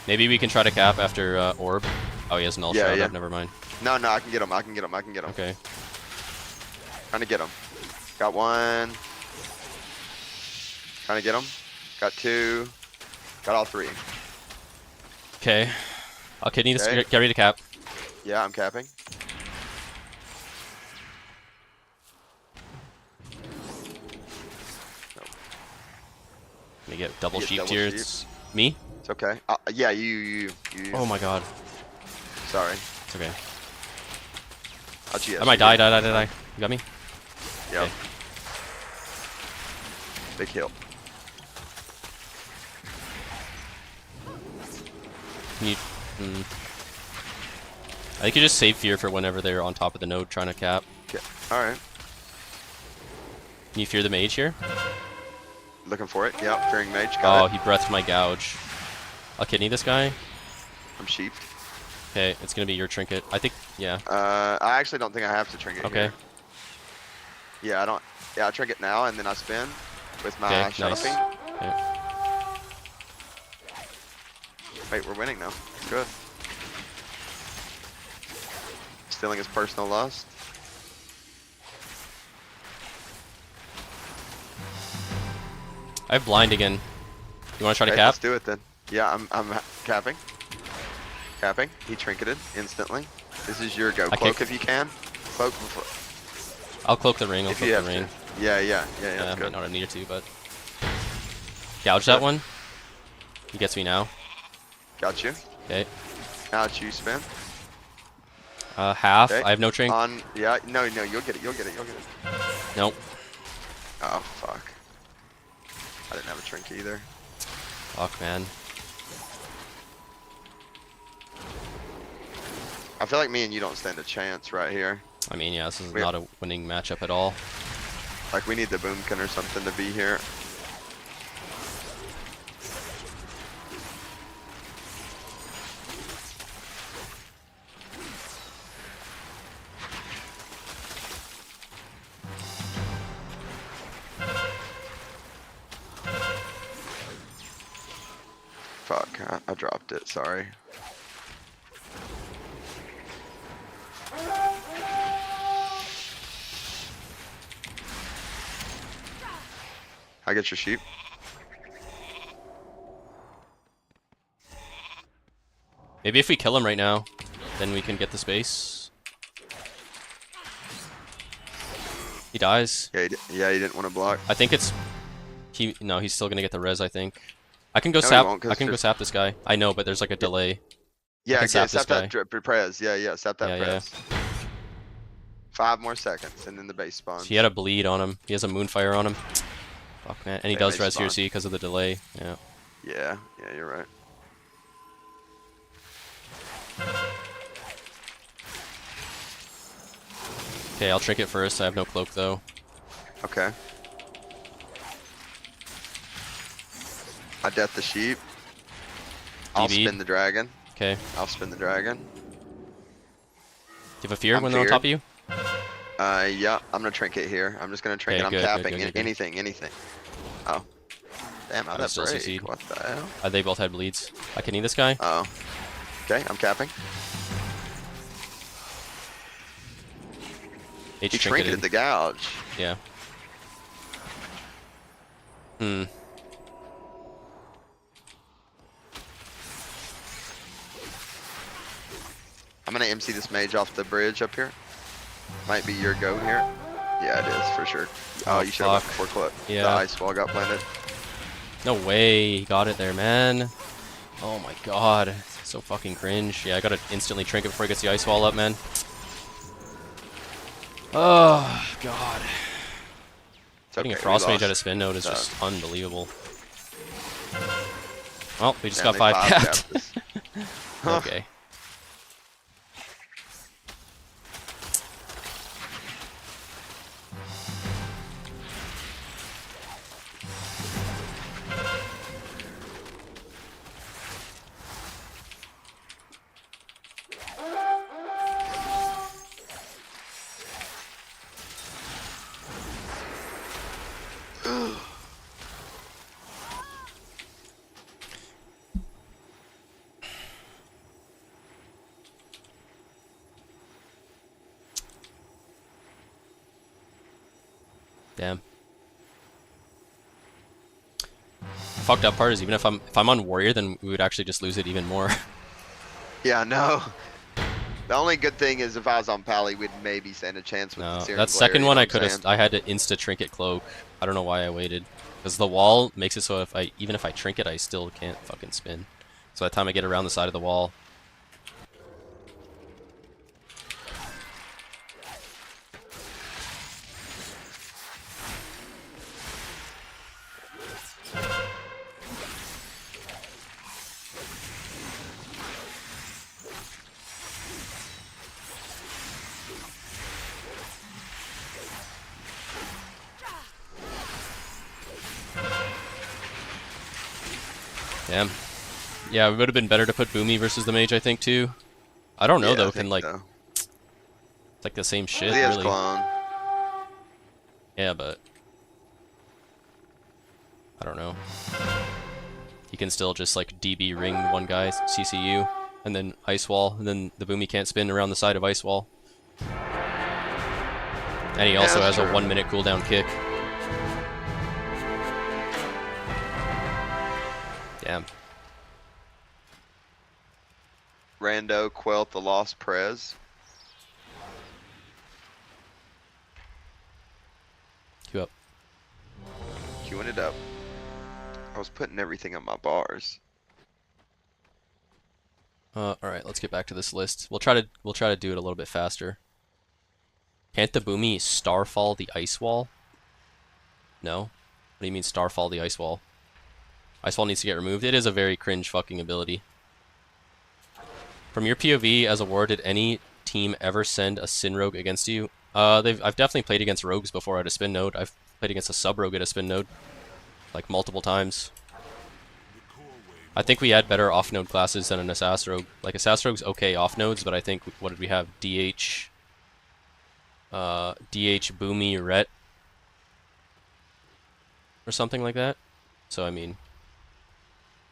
Maybe we can try to cap after orb. Oh, he has null Yeah, shroud yeah. up. Never mind. No, no, I can get him. I can get him. I can get him. Okay. Trying to get him. Got one. Trying to get him. Got two. Got all three. Okay. I'll kidney this. Okay. Get ready to cap. Yeah, I'm capping. Let me get double You get sheep double tier. sheep. It's me. It's okay. Yeah, you. Oh my god. Sorry. It's okay. I'll GS I might die. You got me? Yep. Okay. Big hill. You, I think you just save fear for whenever they're on top of the node trying to cap. Okay. Alright. Can you fear the mage here? Looking for it. Yep. Fearing mage. Oh, Got it. he breathed my gouge. I'll kidney this guy. I'm sheep. Okay, it's gonna be your trinket. I think, yeah. I actually don't think I have to trinket Okay. here. Yeah, I don't. Yeah, I trinket now and then I spin with my Okay, nice. shopping. Okay. Wait, we're winning now. Good. Stealing his personal lust. I have blind again. You want to try to Okay, cap? let's do it then. Yeah, I'm capping. Capping. He trinketed instantly. This is your go. I Cloak kick- if you can. Cloak before. I'll cloak the ring. I'll If cloak you the have ring. to. Yeah, Yeah, that's I good. might not have needed to, but gouge that one. He gets me now. Got you. Okay. Now it's you spin. Half. Okay. I have no trink. Yeah, no, you'll get it. You'll get it. Nope. Oh, fuck. I didn't have a trink either. Fuck, man. I feel like me and you don't stand a chance right here. I mean, yeah, this is We- not a winning matchup at all. Like, we need the boomkin or something to be here. Fuck, I dropped it, sorry. I get your sheep. Maybe if we kill him right now, then we can get the space. He dies. Yeah, he didn't want to block. I think it's no, he's still gonna get the res. I think I can go No, he sap. won't, 'cause I can go just- sap this guy. I know, but there's like a delay. Yeah, can okay, sap this sap that prez. Yeah, sap that Yeah, yeah. prez. 5 more seconds, and then the base spawns. He had a bleed on him. He has a moonfire on him. Fuck, man, and he Yeah, does they res here, spawn. see, because of the delay. Yeah. Yeah, you're right. Okay, I'll trinket first. I have no cloak though. Okay. I death the sheep. I'll DB. spin the dragon. Okay. I'll spin the dragon. Do you have a fear I'm when they're on feared. top of you? Yeah, I'm gonna trinket here. I'm just gonna trinket. Okay, I'm good, tapping. good. Anything. Oh. Damn, how'd that still break? succeed. What the hell? They both had bleeds. I can eat this guy. Oh. Okay, I'm capping. H He trinketed. trinketed the gouge. Yeah. Hmm. I'm gonna MC this mage off the bridge up here. Might be your go here. Yeah, it is for sure. Oh, you should have fuck. before clip. Yeah. The ice wall got planted. No way. He got it there, man. Oh my god. So fucking cringe. Yeah, I gotta instantly trinket before he gets the ice wall up, man. Oh, god. Getting a frost mage out of spin node is just unbelievable. Well, we just got 5 capped. Okay. Damn. The fucked up part is even if I'm on warrior, then we would actually just lose it even more. Yeah, no. The only good thing is if I was on Pally, we'd maybe stand a chance with No, the Searing that Glare, second you one know I what I'm could have. saying? I had to insta trinket cloak. I don't know why I waited, because the wall makes it so even if I trinket, I still can't fucking spin. So by the time I get around the side of the wall. Damn. Yeah, it would have been better to put Boomy versus the mage, I think, too. I don't know, Yeah, though. I Can, think like, so. it's like the same shit, He has really. clone. Yeah, but I don't know. You can still just, like, DB ring one guy, CCU, and then Ice Wall, and then the Boomy can't spin around the side of Ice Wall. And he also has a 1 minute cooldown kick. Damn. Rando Quelt the Lost Prez. Queue up. Queuing it up. I was putting everything on my bars. Alright, let's get back to this list. We'll try to do it a little bit faster. Can't the Boomy Starfall the Ice Wall? No? What do you mean Starfall the Ice Wall? Ice Wall needs to get removed. It is a very cringe fucking ability. From your POV as a war, did any team ever send a Sin Rogue against you? I've definitely played against rogues before at a spin node. I've played against a sub rogue at a spin node, like multiple times. I think we had better off node classes than an Assas rogue. Like Assas rogue's okay off nodes, but I think what did we have? DH, Boomy, Ret, or something like that. So I mean,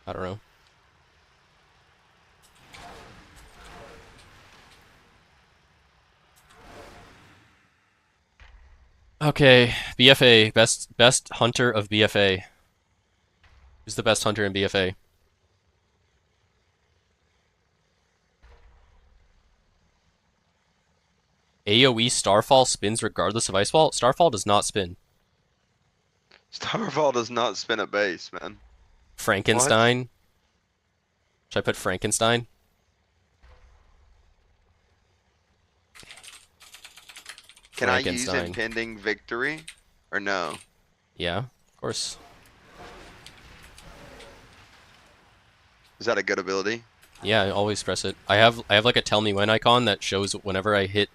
I don't know. Okay, BFA, best hunter of BFA. Who's the best hunter in BFA? AoE Starfall spins regardless of Icefall? Starfall does not spin. Starfall does not spin at base, man. Frankenstein? What? Should I put Frankenstein? Can I use impending victory? Or no? Yeah, of course. Is that a good ability? Yeah, I always press it. I have like a tell me when icon that shows whenever I hit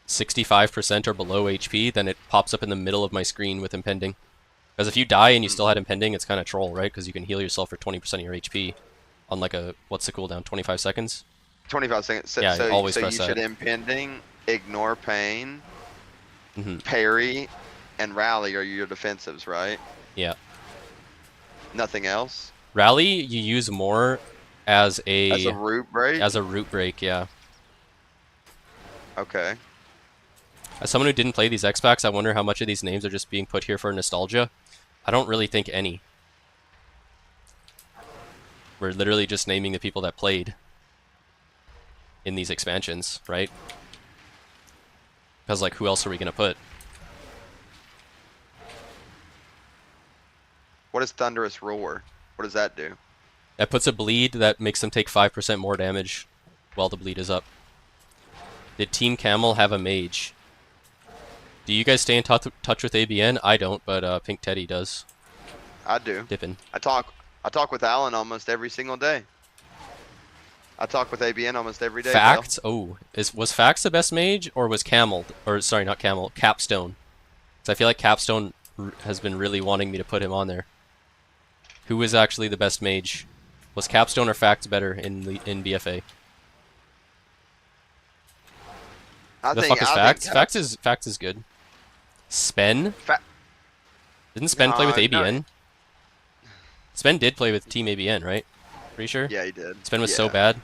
65% or below HP, then it pops up in the middle of my screen with impending. Because if you die and you still had impending, it's kind of troll, right? Because you can heal yourself for 20% of your HP on like a, what's the cooldown, 25 seconds? 25 seconds. So, yeah, always so press you that. should impending, ignore pain, parry, and rally are your defensives, right? Yeah. Nothing else? Rally, you use more as a root break? As a root break, yeah. Okay. As someone who didn't play these X-Packs, I wonder how much of these names are just being put here for nostalgia. I don't really think any. We're literally just naming the people that played. in these expansions, right? Because like, who else are we gonna put? What is Thunderous Roar? What does that do? That puts a bleed that makes them take 5% more damage while the bleed is up. Did Team Camel have a mage? Do you guys stay in touch with ABN? I don't, but Pink Teddy does. I do. Dippin'. I talk with Alan almost every single day. I talk with ABN almost every day. Facts? Oh, was Facts the best mage, or was Camel, or sorry, not Camel, Capstone? Because I feel like Capstone has been really wanting me to put him on there. Who was actually the best mage? Was Capstone or Facts better in BFA? The fuck is Facts? Facts is good. Spen? Didn't Spen play with ABN? No. Spen did play with Team ABN, right? Pretty sure? Yeah, he did. Spen was so bad.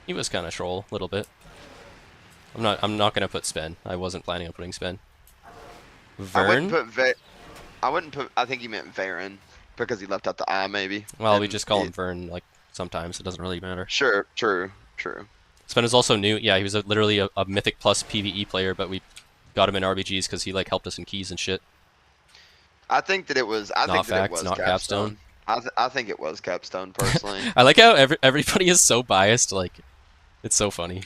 He was kind of troll, a little bit. I'm not gonna put Spen. I wasn't planning on putting Spen. Vern? I wouldn't put. I think he meant Varen because he left out the I, maybe. Well, we just call him Vern. Like sometimes it doesn't really matter. Sure, true. Spen is also new. Yeah, he was literally a Mythic Plus PvE player, but we got him in RBGs because he like helped us in keys and shit. I think that it was. I think that it was not Capstone. I think it was Capstone personally. I like how everybody is so biased. Like, it's so funny.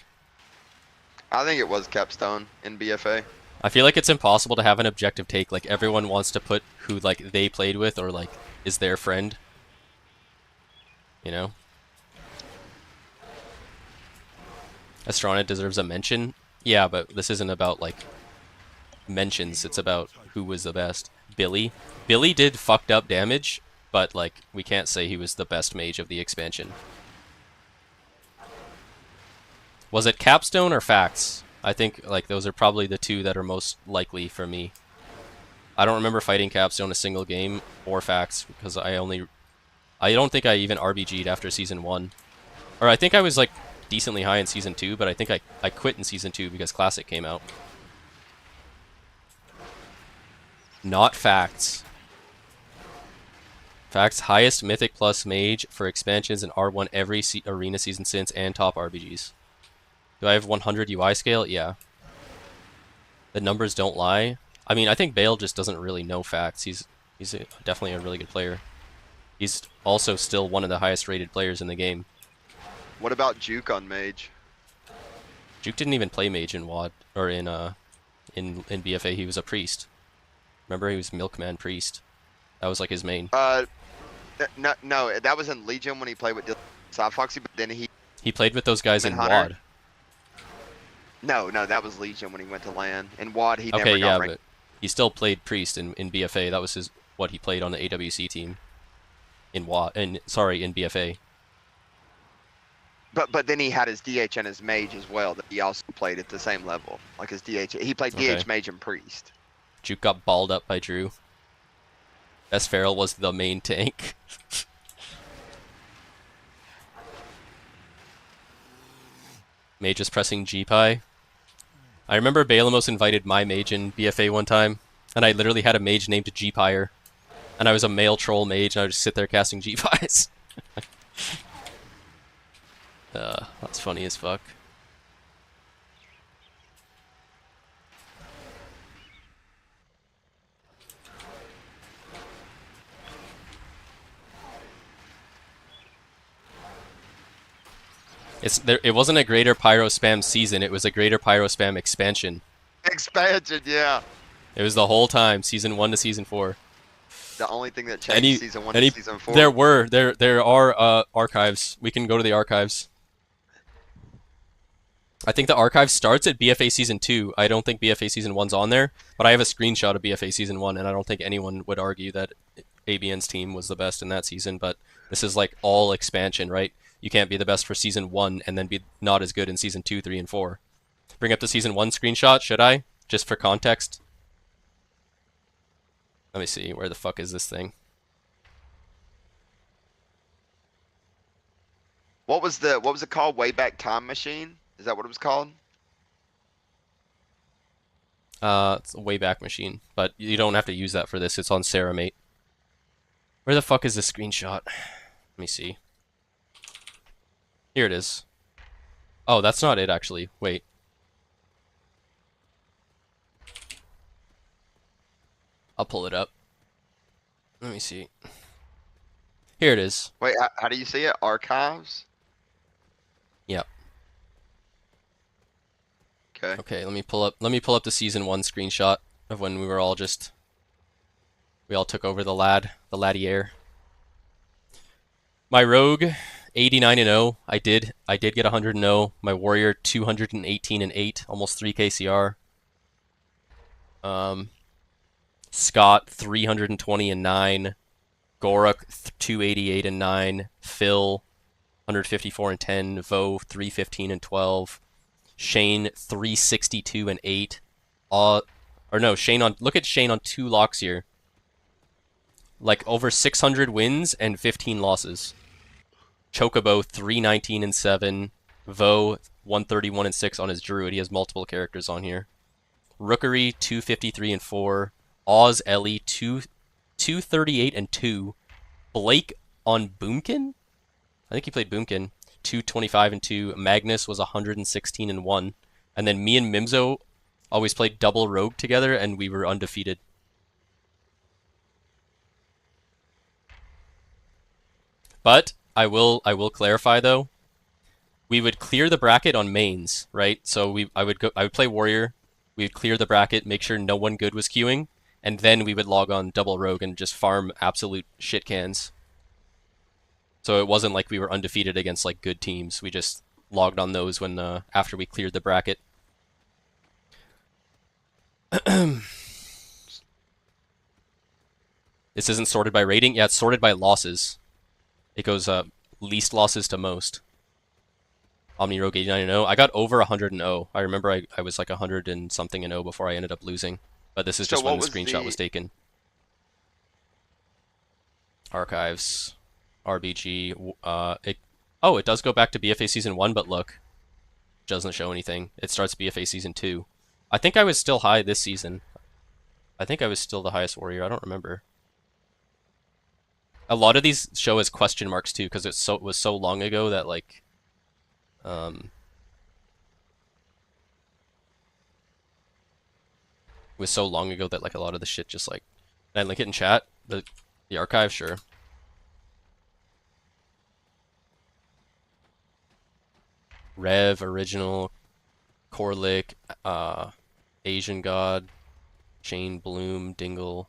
I think it was Capstone in BFA. I feel like it's impossible to have an objective take. Like everyone wants to put who like they played with or like is their friend. You know. Astrana deserves a mention. Yeah, but this isn't about like mentions. It's about who was the best. Billy did fucked up damage, but like we can't say he was the best mage of the expansion. Was it Capstone or Facts? I think like those are probably the two that are most likely for me. I don't remember fighting Capstone a single game or Facts because I don't think I even RBG'd after season 1. Or I think I was like decently high in season 2, but I think I quit in season 2 because Classic came out. Not Facts. Facts highest Mythic Plus mage for expansions in R1 every arena season since and top RBGs. Do I have 100 UI scale? Yeah. The numbers don't lie. I mean, I think Bale just doesn't really know Facts. He's definitely a really good player. He's also still one of the highest rated players in the game. What about Juke on Mage? Juke didn't even play Mage in WAD or in BFA. He was a priest. Remember, he was Milkman Priest. That was like his main. No, that was in Legion when he played with Foxy, but then he played with those guys in WAD. No, that was Legion when he went to LAN. In WAD, he never got yeah, ranked. But he still played Priest in BFA. That was what he played on the AWC team. In BFA. But then he had his DH and his Mage as well that he also played at the same level. Like his DH, he played DH, Mage, and Priest. Juke got balled up by Drew. Best Feral was the main tank. Mage is pressing G-Pie. I remember Balamos invited my mage in BFA one time, and I literally had a mage named G-Pyre. And I was a male troll mage, and I would just sit there casting G-Pies. That's funny as fuck. It wasn't a greater pyro spam season, it was a greater pyro spam expansion. Expansion, yeah. It was the whole time, season 1 to season 4. The only thing that changed season 1 to season 4. There are archives. We can go to the archives. I think the archive starts at BFA season 2. I don't think BFA season 1's on there, but I have a screenshot of BFA season 1, and I don't think anyone would argue that ABN's team was the best in that season, but this is like all expansion, right? You can't be the best for season 1 and then be not as good in season 2, 3, and 4. Bring up the season 1 screenshot, should I? Just for context. Let me see, where the fuck is this thing? What was it called? Wayback Time Machine? Is that what it was called? It's a Wayback Machine, but you don't have to use that for this. It's on Ceramate. Where the fuck is this screenshot? Let me see. Here it is. Oh, that's not it actually. Wait. I'll pull it up. Let me see. Here it is. Wait, how do you see it? Archives? Yep. Okay. Okay, let me pull up the season 1 screenshot of when we all took over the Laddier. My rogue 89-0. I did get 100-0. My warrior 218-8, almost 3k CR. Scott 320-9. Goruk 288-9. Phil 154-10. Vo 315-12. Shane 362-8. Or no, look at Shane on 2 locks here. Like over 600 wins and 15 losses. Chocobo 319-7. Vo 131-6 on his druid. He has multiple characters on here. Rookery 253-4. Oz Ellie 238-2. Blake on Boomkin? I think he played Boomkin. 225-2. Magnus was 116-1. And then me and Mimzo always played double rogue together and we were undefeated. But I will clarify though. We would clear the bracket on mains, right? So I would play warrior. We would clear the bracket, make sure no one good was queuing, and then we would log on double rogue and just farm absolute shit cans. So it wasn't like we were undefeated against like good teams. We just logged on those when after we cleared the bracket. This isn't sorted by rating. Yeah, it's sorted by losses. It goes least losses to most. Omni Rogue 89-0. I got over 100-0. I remember I was like 100 and something and 0 before I ended up losing. But this is just when the screenshot was taken. Archives. RBG. It does go back to BFA Season 1, but look. It doesn't show anything. It starts BFA Season 2. I think I was still high this season. I think I was still the highest warrior. I don't remember. A lot of these show as question marks too, because it was so long ago that like, it was so long ago that like a lot of the shit just like, can I link it in chat? The archive, sure. Rev, original, Corlick, Asian God, Shane Bloom, Dingle.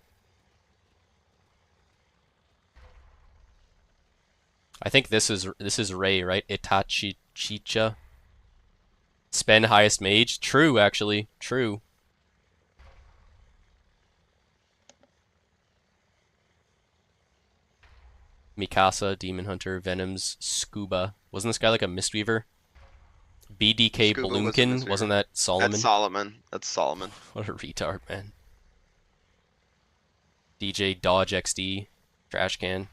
I think this is Ray, right? Itachi Chicha. Spend highest mage. True, actually. True. Mikasa, Demon Hunter, Venoms, Scuba. Wasn't this guy like a Mistweaver? BDK Scuba Bloomkin. Wasn't that Solomon? That's Solomon. That's Solomon. What a retard, man. DJ Dodge XD. Trash can.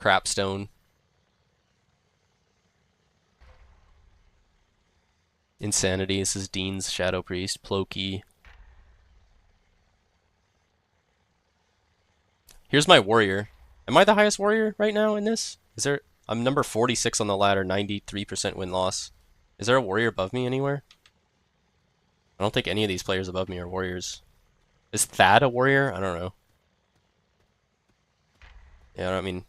Crapstone. Insanity. This is Dean's Shadow Priest. Ploki. Here's my warrior. Am I the highest warrior right now in this? I'm number 46 on the ladder, 93% win-loss. Is there a warrior above me anywhere? I don't think any of these players above me are warriors. Is Thad a warrior? I don't know. Yeah, I mean,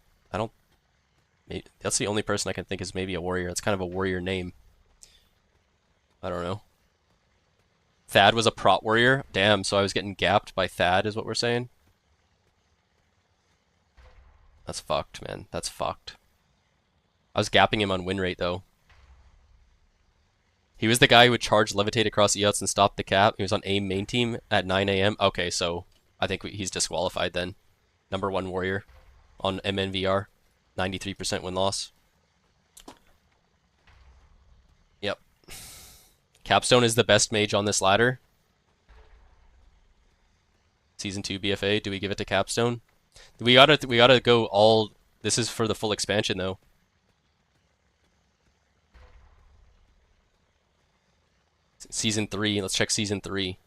that's the only person I can think is maybe a warrior. It's kind of a warrior name. I don't know. Thad was a prot warrior? Damn, so I was getting gapped by Thad is what we're saying? That's fucked, man. That's fucked. I was gapping him on win rate, though. He was the guy who would charge levitate across EOTs and stop the cap. He was on AIM main team at 9 AM. Okay, so I think he's disqualified then. Number 1 warrior on MNVR. 93% win-loss. Yep. Capstone is the best mage on this ladder. Season 2 BFA. Do we give it to Capstone? We gotta go all... This is for the full expansion, though. Season 3. Let's check Season 3.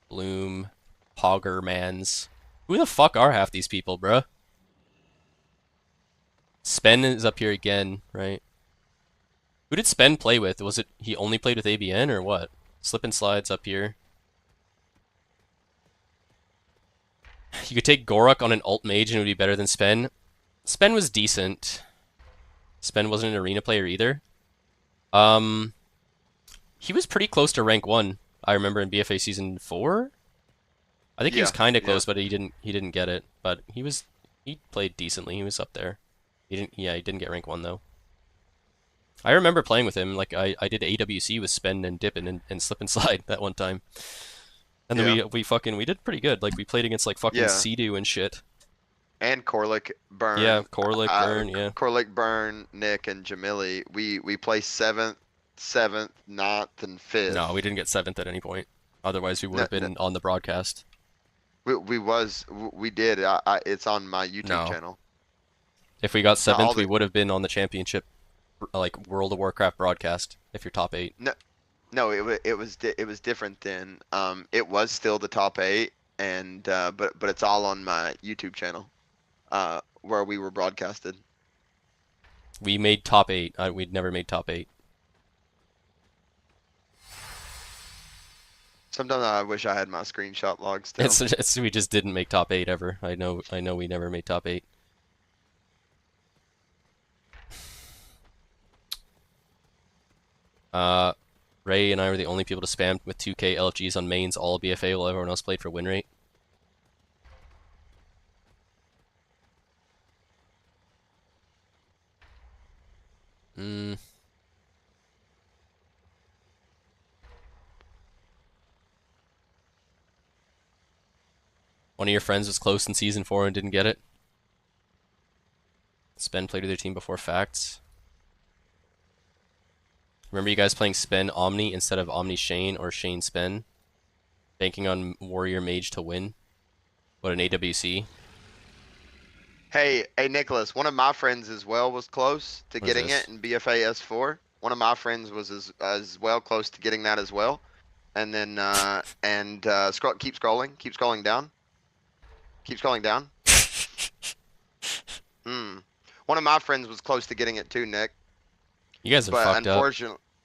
Bloom. Poggermans. Who the fuck are half these people, bruh? Spen is up here again, right? Who did Spen play with? Was it he only played with ABN or what? Slip and slides up here. You could take Gorok on an alt mage and it would be better than Spen. Spen was decent. Spen wasn't an arena player either. He was pretty close to rank 1. I remember in BFA season 4. I think he was kind of close, but he didn't get it. But he played decently. He was up there. He didn't get rank 1 though. I remember playing with him. Like I did AWC with Spen and Dippin and Slip and Slide that one time. And then we did pretty good. Like we played against like fucking Sea-Doo and shit. And Corlick, Burn. Yeah, Corlick, Burn, yeah. Corlick, Burn, Nick, and Jamili. We placed 7th, 9th, and 5th. No, we didn't get 7th at any point. Otherwise, we would have been on the broadcast. We did. It's on my YouTube channel. If we got 7th, we would have been on the championship, like World of Warcraft broadcast. If you're top 8. No, it was different then. It was still the top 8, and but it's all on my YouTube channel, where we were broadcasted. We made top 8. We'd never made top 8. Sometimes I wish I had my screenshot logs still. We just didn't make top 8 ever. I know we never made top 8. Ray and I were the only people to spam with 2k LFGs on mains all BFA while everyone else played for win rate. One of your friends was close in Season 4 and didn't get it. Spen played with their team before Facts. Remember you guys playing Spen Omni instead of Omni Shane or Shane Spen? Banking on Warrior Mage to win? What an AWC. Hey, Nicholas, one of my friends as well was close to getting it in BFA S4. One of my friends was as well close to getting that as well. And then, keep scrolling down. Keep scrolling down. One of my friends was close to getting it too, Nick. You guys are fucked up.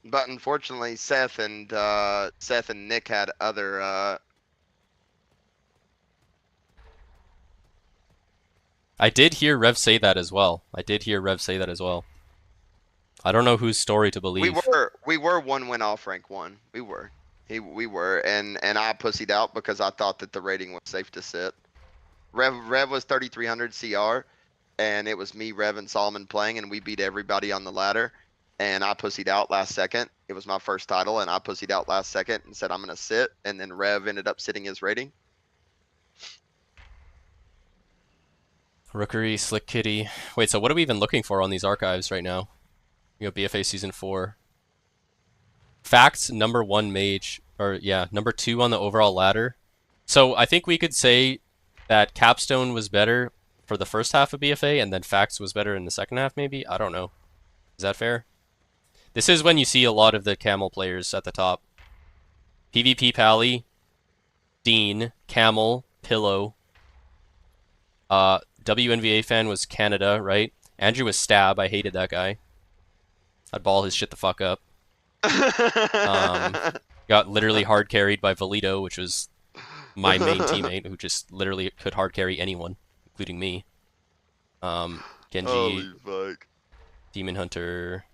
But unfortunately, Seth and Nick had other. I did hear Rev say that as well. I don't know whose story to believe. We were 1 win off rank 1. We were, and I pussied out because I thought that the rating was safe to sit. Rev was 3,300 CR, and it was me, Rev, and Solomon playing, and we beat everybody on the ladder. And I pussied out last second. It was my first title, and I pussied out last second and said I'm gonna sit. And then Rev ended up sitting his rating. Rookery, Slick Kitty. Wait, so what are we even looking for on these archives right now? You know, BFA Season 4. Facts, number 1 mage, or yeah, number 2 on the overall ladder. So I think we could say that Capstone was better for the first half of BFA, and then Facts was better in the second half, maybe? I don't know. Is that fair? This is when you see a lot of the Camel players at the top. PvP Pally, Dean, Camel, Pillow. WNVA fan was Canada, right? Andrew was Stab. I hated that guy. I'd ball his shit the fuck up. Got literally hard carried by Valito, which was my main teammate, who just literally could hard carry anyone, including me. Genji, Demon Hunter,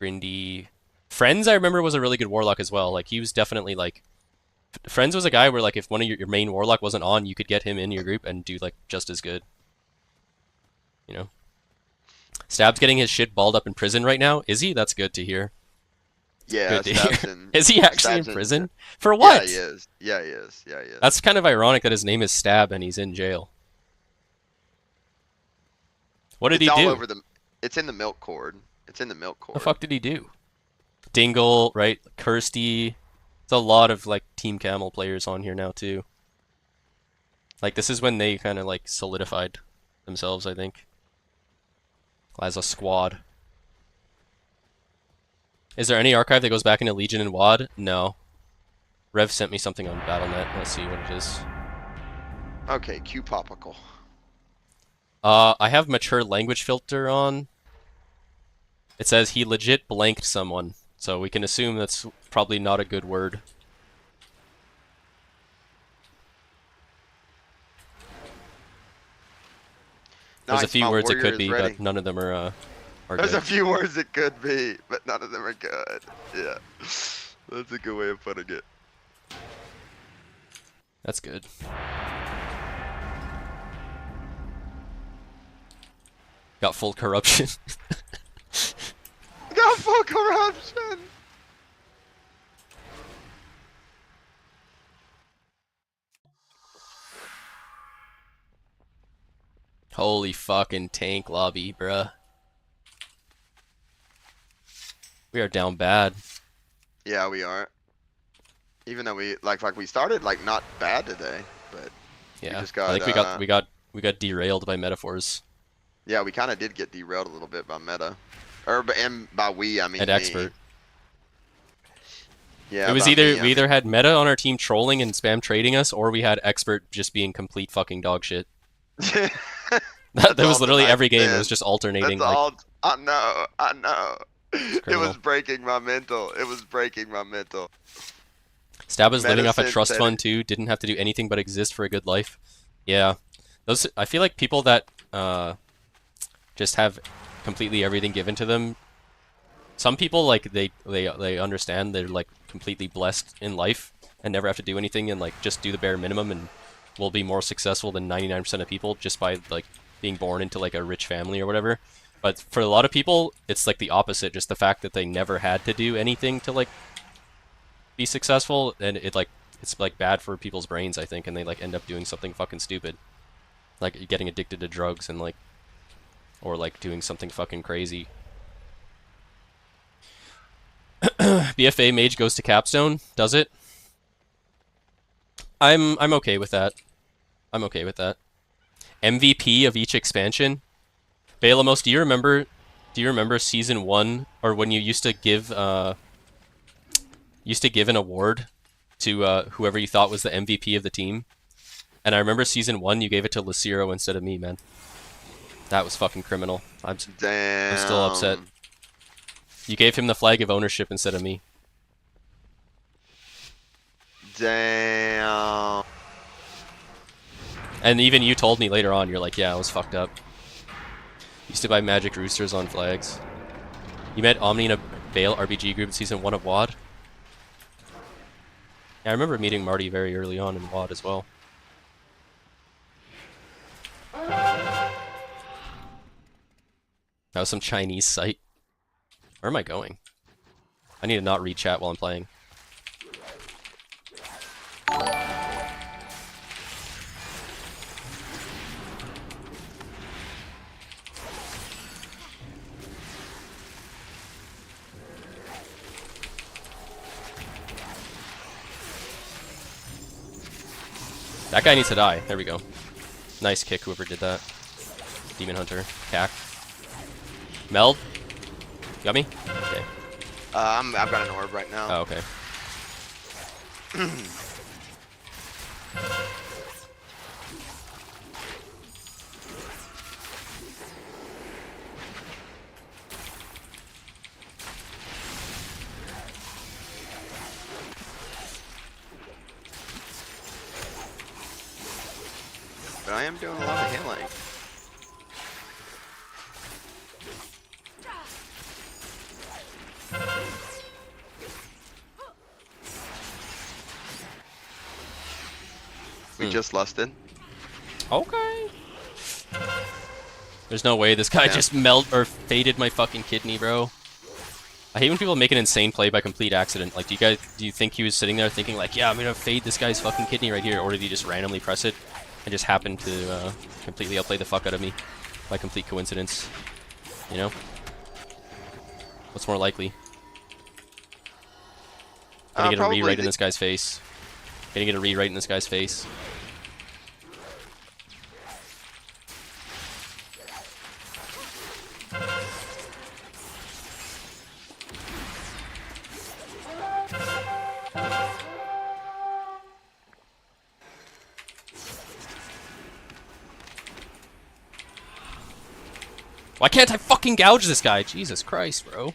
Grindy. Friends, I remember, was a really good Warlock as well. Like, he was definitely, like... Friends was a guy where, like, if one of your main Warlock wasn't on, you could get him in your group and do, like, just as good. You know? Stab's getting his shit balled up in prison right now. Is he? That's good to hear. Yeah, is he actually in prison? For what? Yeah, he is. Yeah, he is. That's kind of ironic that his name is Stab and he's in jail. What did he do? It's in the milk cord. The fuck did he do? Dingle, right? Kirsty. There's a lot of, like, Team Camel players on here now, too. Like, this is when they kind of, like, solidified themselves, I think. As a squad. Is there any archive that goes back into Legion and WAD? No. Rev sent me something on Battle.net. Let's see what it is. Okay, Q-Popical. I have mature language filter on. It says he legit blanked someone, so we can assume that's probably not a good word. There's a few words it could be, but none of them are There's good. a few words it could be, but none of them are good. Yeah. That's a good way of putting it. That's good. Got full corruption. Got full corruption! Holy fucking tank lobby, bruh. We are down bad. Yeah, we are. Even though we like we started like not bad today, but yeah, we just got, I think we got derailed by metaphors. Yeah, we kind of did get derailed a little bit by meta, and by we I mean and me. expert. Yeah, it was either we either had meta on our team trolling and spam trading us, or we had expert just being complete fucking dog shit. that was literally every game. It was just alternating. That's all. I know. It was breaking my mental. It was breaking my mental. Stab was living off a trust fund too. Didn't have to do anything but exist for a good life. Yeah, those. I feel like people that just have completely everything given to them. Some people like they understand they're like completely blessed in life and never have to do anything and like just do the bare minimum and will be more successful than 99% of people just by like being born into like a rich family or whatever. But for a lot of people, it's like the opposite. Just the fact that they never had to do anything to like be successful, and it's like bad for people's brains, I think, and they like end up doing something fucking stupid, like getting addicted to drugs and like, or like doing something fucking crazy. BFA mage goes to capstone, does it? I'm okay with that. I'm okay with that. MVP of each expansion. Balamos, do you remember season 1, or when you used to give an award to whoever you thought was the MVP of the team? And I remember season 1 you gave it to Lucero instead of me, man. That was fucking criminal. I'm still upset. You gave him the flag of ownership instead of me. Damn. And even you told me later on, you're like, yeah, I was fucked up. Used to buy Magic Roosters on flags. You met Omni in a Bale RPG group in season 1 of WAD? Yeah, I remember meeting Marty very early on in WAD as well. That was some Chinese site. Where am I going? I need to not read chat while I'm playing. That guy needs to die. There we go. Nice kick, whoever did that. Demon Hunter. Cack. Meld? Got me? Okay. I've got an orb right now. Oh, okay. But I am doing a lot of healing. We just lusted. Okay. There's no way this guy just faded my fucking kidney, bro. I hate when people make an insane play by complete accident. Like, do you think he was sitting there thinking like, yeah, I'm gonna fade this guy's fucking kidney right here, or did he just randomly press it and just happened to completely outplay the fuck out of me by complete coincidence? You know? What's more likely? Getting a rewrite in this guy's face. Getting a rewrite in this guy's face. Why can't I fucking gouge this guy? Jesus Christ, bro.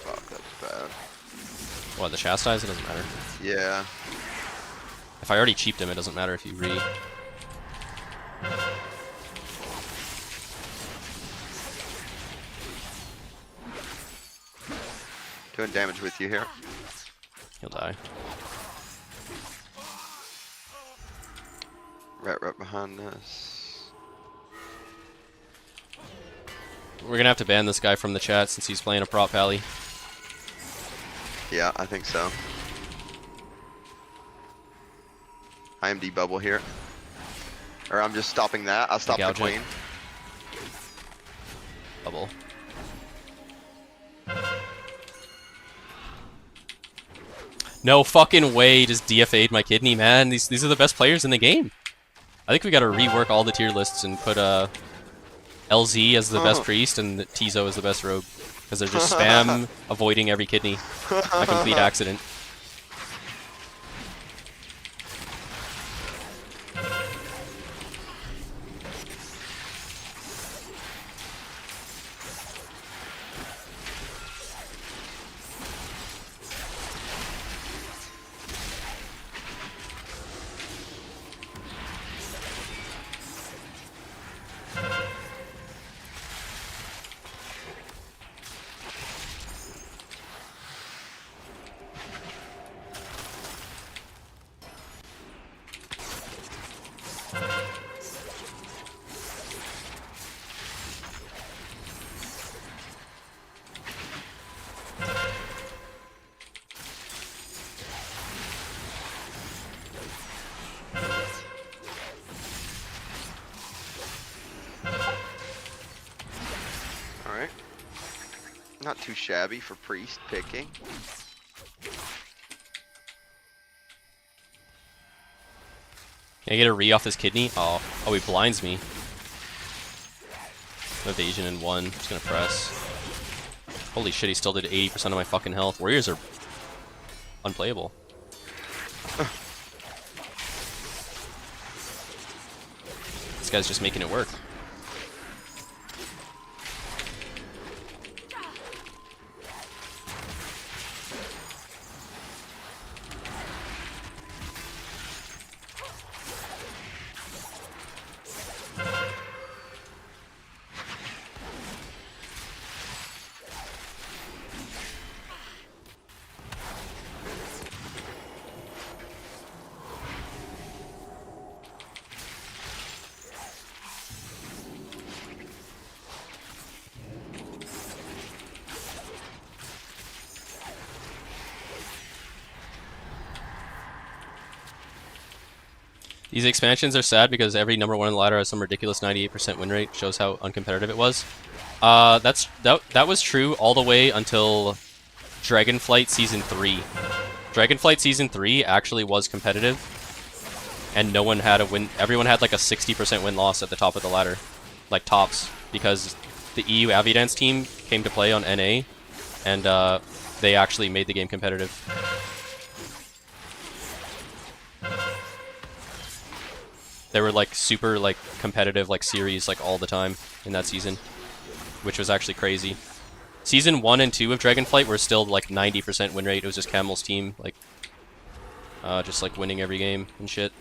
Fuck, that's bad. What, the chastise? It doesn't matter. Yeah. If I already cheaped him, it doesn't matter if you re. Doing damage with you here. He'll die. Right behind us. We're gonna have to ban this guy from the chat since he's playing a prop pally. Yeah, I think so. IMD bubble here. Or I'm just stopping that. I'll stop the Gouge it. queen. Bubble. No fucking way just DFA'd my kidney, man. These are the best players in the game. I think we gotta rework all the tier lists and put LZ as the best priest and Tizo as the best rogue. Because they're just spam avoiding every kidney. A complete accident. Alright. Not too shabby for priest picking. Can I get a re off this kidney? Oh, he blinds me. Evasion in 1. Just gonna press. Holy shit, he still did 80% of my fucking health. Warriors are unplayable. This guy's just making it work. These expansions are sad because every number 1 in the ladder has some ridiculous 98% win rate. Shows how uncompetitive it was. That was true all the way until Dragonflight Season 3. Dragonflight Season 3 actually was competitive, and no one had a win. Everyone had like a 60% win-loss at the top of the ladder, like tops, because the EU Avidance team came to play on NA, and they actually made the game competitive. They were like super like competitive like series like all the time in that season, which was actually crazy. Season 1 and 2 of Dragonflight were still like 90% win rate. It was just Camel's team like just like winning every game and shit.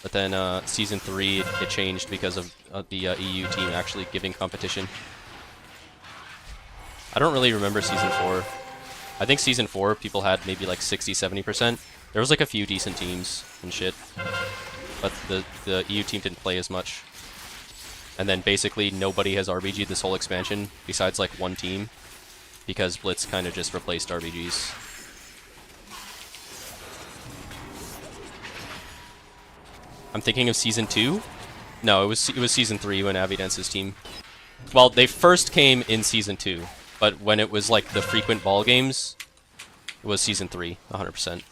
But then Season 3 it changed because of the EU team actually giving competition. I don't really remember Season 4. I think Season 4 people had maybe like 60-70%. There was like a few decent teams and shit. But the EU team didn't play as much. And then basically nobody has RBG'd this whole expansion besides like one team, because Blitz kind of just replaced RBGs. I'm thinking of Season 2? No, it was Season 3 when Avidance's team... Well, they first came in Season 2, but when it was like the frequent ball games, it was Season 3, 100%.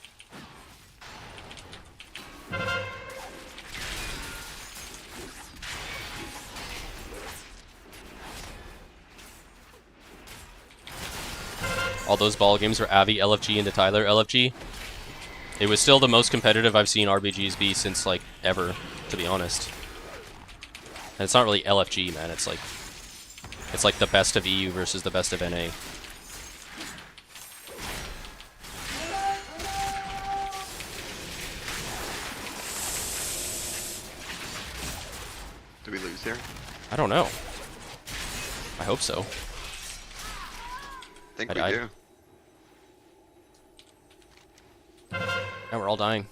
All those ball games were Avi LFG into Tyler LFG. It was still the most competitive I've seen RBGs be since, like, ever, to be honest. And it's not really LFG, man. It's like the best of EU versus the best of NA. Do we lose here? I don't know. I hope so. I think we do. Yeah, we're all dying.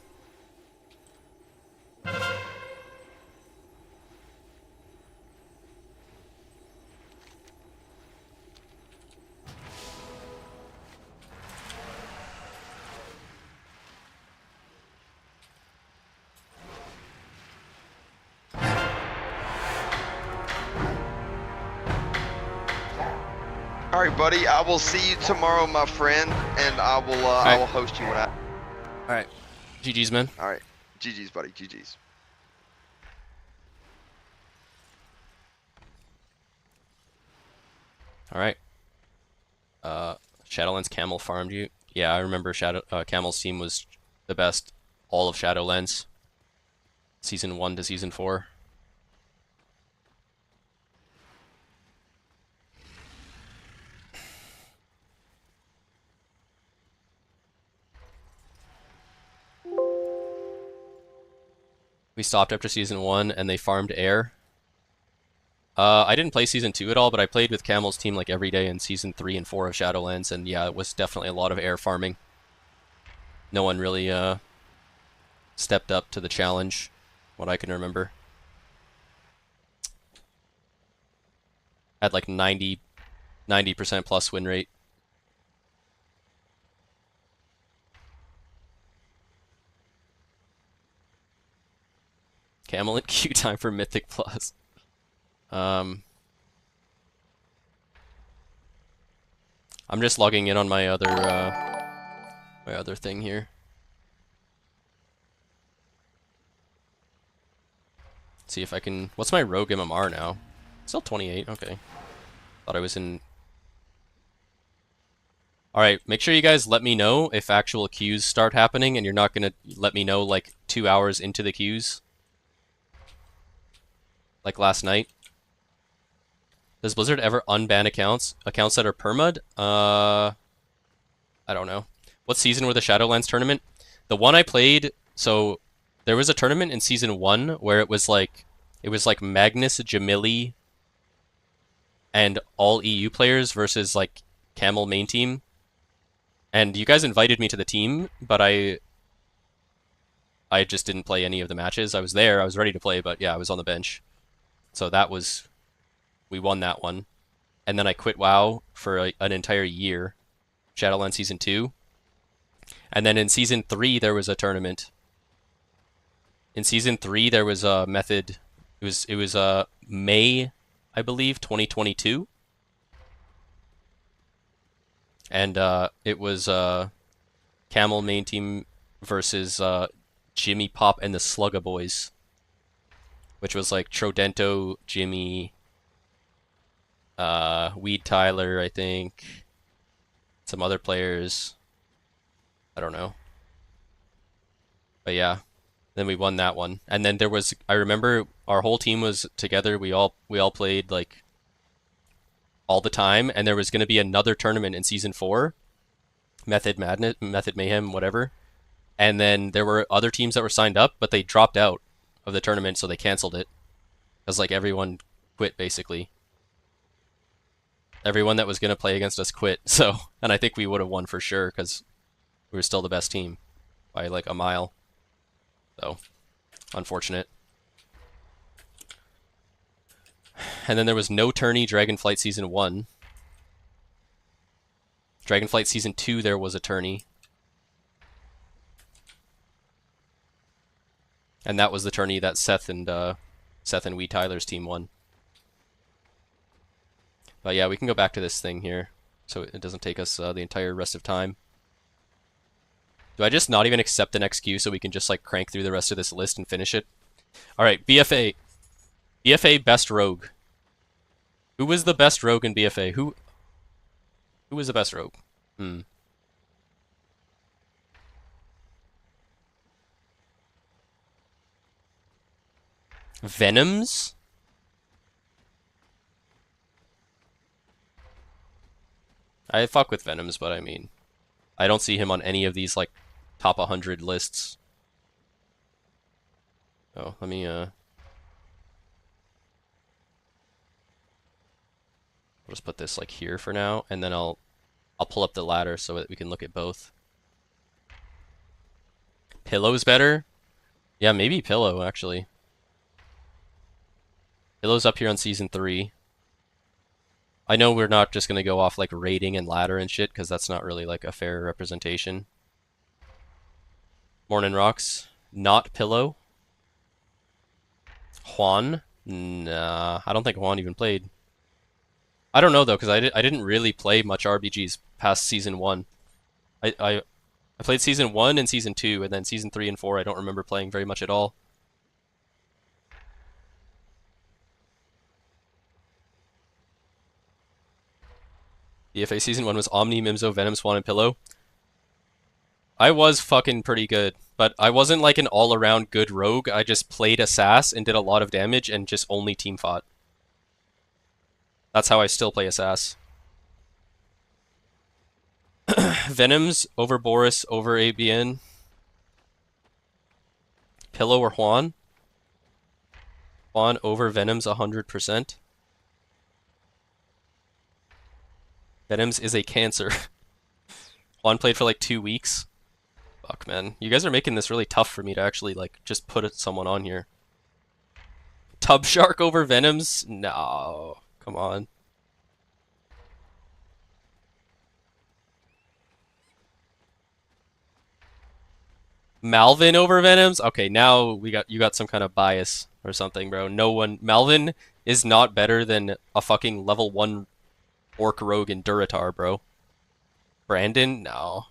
All right, buddy. I will see you tomorrow, my friend, and I will host you when I. All right. GG's, man. All right. GG's, buddy. GG's. All right. Shadowlands Camel farmed you. Yeah, I remember Camel's team was the best all of Shadowlands. Season 1 to Season 4. We stopped after Season 1 and they farmed air. I didn't play Season 2 at all, but I played with Camel's team like every day in Season 3 and 4 of Shadowlands, and yeah, it was definitely a lot of air farming. No one really stepped up to the challenge, what I can remember. Had like 90% plus win rate. Camel and queue time for Mythic Plus. I'm just logging in on my other thing here. See if I can. What's my rogue MMR now? Still 28. Okay. Thought I was in. All right. Make sure you guys let me know if actual queues start happening, and you're not gonna let me know like 2 hours into the queues, like last night. Does Blizzard ever unban accounts that are permud? I don't know. What season were the Shadowlands tournament? The one I played, so there was a tournament in Season 1 where it was like Magnus, Jamili, and all EU players versus like Camel main team. And you guys invited me to the team, but I just didn't play any of the matches. I was there, I was ready to play, but yeah, I was on the bench. So that was... We won that one. And then I quit WoW for an entire year. Shadowlands Season 2. And then in Season 3, there was a tournament. In Season 3, there was a method. It was May, I believe, 2022. And it was Camel main team versus Jimmy Pop and the Slugga Boys. Which was like Trodento, Jimmy... Weed Tyler, I think. Some other players. I don't know. But yeah. Then we won that one. And then there was, I remember our whole team was together. We all played like all the time, and there was going to be another tournament in Season 4. Method Madness, Method Mayhem, whatever. And then there were other teams that were signed up, but they dropped out of the tournament, so they canceled it. Because like everyone quit basically. Everyone that was going to play against us quit, so... And I think we would have won for sure, because we were still the best team. By, like, a mile. So, unfortunate. And then there was no tourney Dragonflight Season 1. Dragonflight Season 2, there was a tourney. And that was the tourney that Seth and Wee Tyler's team won. But yeah, we can go back to this thing here, so it doesn't take us the entire rest of time. Do I just not even accept the next queue so we can just like crank through the rest of this list and finish it? Alright, BFA. BFA best rogue. Who was the best rogue in BFA? Who was the best rogue? Hmm. Venoms? I fuck with Venoms, but I mean, I don't see him on any of these like top 100 lists. Oh, let me I'll just put this like here for now, and then I'll pull up the ladder so that we can look at both. Pillow's better? Yeah, maybe Pillow actually. Pillow's up here on season 3. I know we're not just gonna go off like rating and ladder and shit, because that's not really like a fair representation. Morning Rocks, not Pillow. Juan? Nah, I don't think Juan even played. I don't know though, because I didn't really play much RBGs past season 1. I played season 1 and season 2, and then season 3 and 4 I don't remember playing very much at all. BFA season 1 was Omni, Mimzo, Venom, Swan, and Pillow. I was fucking pretty good, but I wasn't like an all-around good rogue. I just played Assass and did a lot of damage and just only team fought. That's how I still play Assass. Venoms over Boris over ABN. Pillow or Juan? Juan over Venoms 100%. Venoms is a cancer. Juan played for like 2 weeks. Fuck, man. You guys are making this really tough for me to actually like just put someone on here. Tub Shark over Venoms? No. Come on. Malvin over Venoms? Okay, now you got some kind of bias or something, bro. No one Malvin is not better than a fucking level 1 Orc Rogue in Duratar, bro. Brandon? No.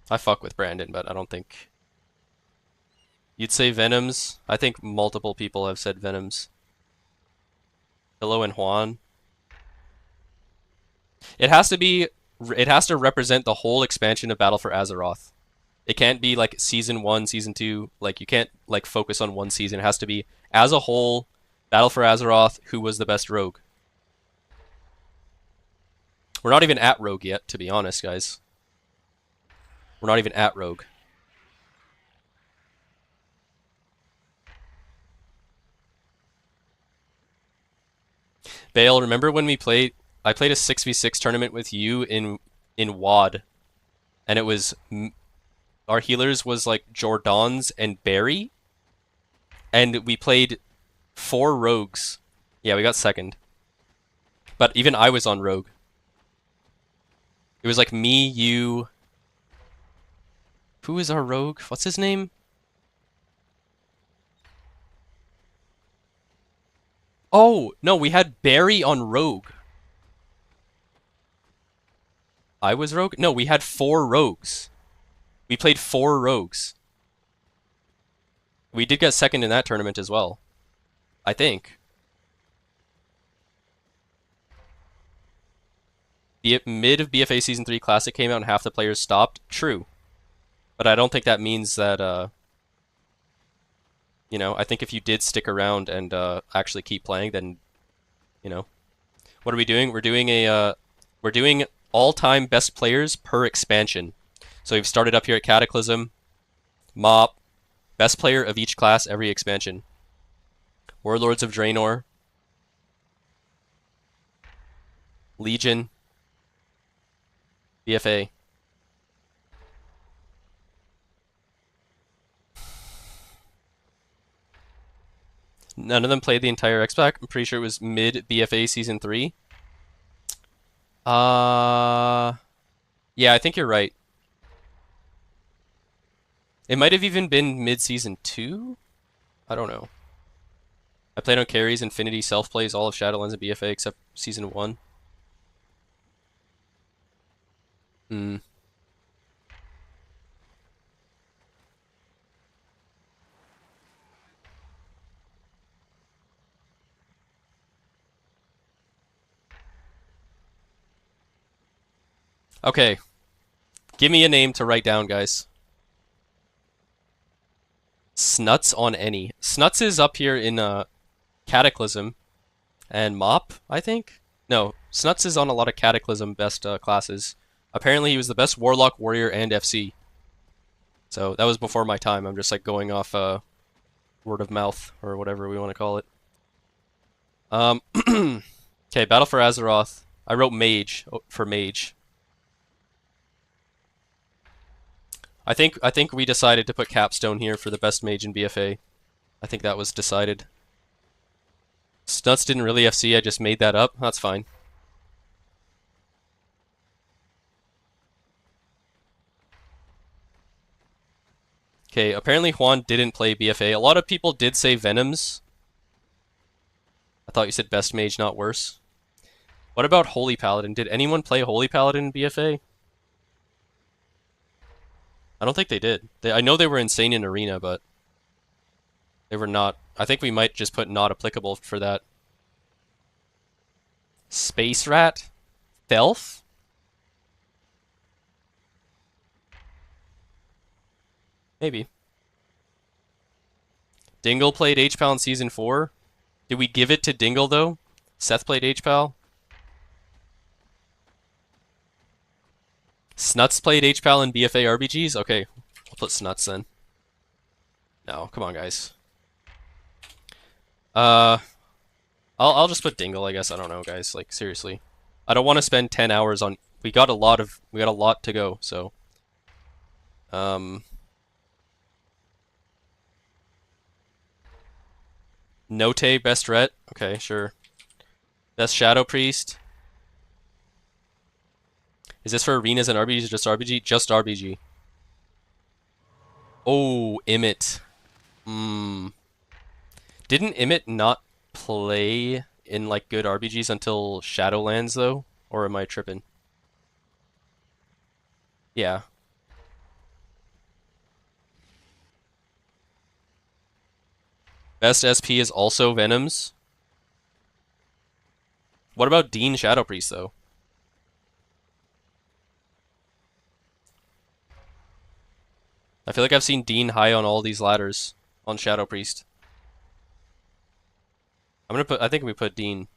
I fuck with Brandon, but I don't think you'd say Venoms. I think multiple people have said Venoms. Pillow and Juan. It has to represent the whole expansion of Battle for Azeroth. It can't be like season 1, season 2. Like you can't like focus on one season. It has to be as a whole. Battle for Azeroth. Who was the best rogue? We're not even at rogue yet, to be honest, guys. We're not even at rogue. Bale, remember when we played? I played a 6v6 tournament with you in WAD, and it was our healers was like Jordans and Barry, and we played 4 rogues. Yeah, we got second, but even I was on rogue. It was like me, you. Who is our rogue? What's his name? Oh, no, we had Barry on rogue. I was rogue? No, we had 4 rogues. We played 4 rogues. We did get second in that tournament as well. I think. The mid of BFA Season 3 Classic came out and half the players stopped. True. But I don't think that means that, you know, I think if you did stick around and actually keep playing, then, you know. What are we doing? We're doing all-time best players per expansion. So we've started up here at Cataclysm, Mop, best player of each class every expansion. Warlords of Draenor, Legion, BFA. None of them played the entire X-Pack. I'm pretty sure it was mid BFA Season 3. Yeah, I think you're right. It might have even been mid-Season 2? I don't know. I played on carries, Infinity, self-plays, all of Shadowlands and BFA except Season 1. Hmm. Okay. Give me a name to write down, guys. Snuts on any. Snuts is up here in Cataclysm and Mop, I think? No, Snuts is on a lot of Cataclysm best classes. Apparently he was the best Warlock, Warrior, and FC. So that was before my time. I'm just like going off word of mouth or whatever we want to call it. Okay, Battle for Azeroth. I wrote Mage for Mage. I think we decided to put Capstone here for the best mage in BFA. I think that was decided. Snuts didn't really FC, I just made that up. That's fine. Okay, apparently Juan didn't play BFA. A lot of people did say Venoms. I thought you said best mage, not worse. What about Holy Paladin? Did anyone play Holy Paladin in BFA? I don't think they did. I know they were insane in Arena, but they were not. I think we might just put not applicable for that. Space Rat? Thelf? Maybe. Dingle played H-Pal in Season 4. Did we give it to Dingle, though? Seth played H-Pal. Snuts played H-Pal in BFA RBGs? Okay, we'll put Snuts then. No, come on, guys. I'll just put Dingle, I guess. I don't know, guys. Like, seriously. I don't want to spend 10 hours on... We got a lot to go, so... Note, best ret. Okay, sure. Best Shadow Priest. Is this for arenas and RBGs or just RBG? Just RBG. Oh, Imit. Didn't Imit not play in like good RBGs until Shadowlands though? Or am I tripping? Yeah. Best SP is also Venoms. What about Dean Shadow Priest though? I feel like I've seen Dean high on all these ladders on Shadow Priest. I think we put Dean.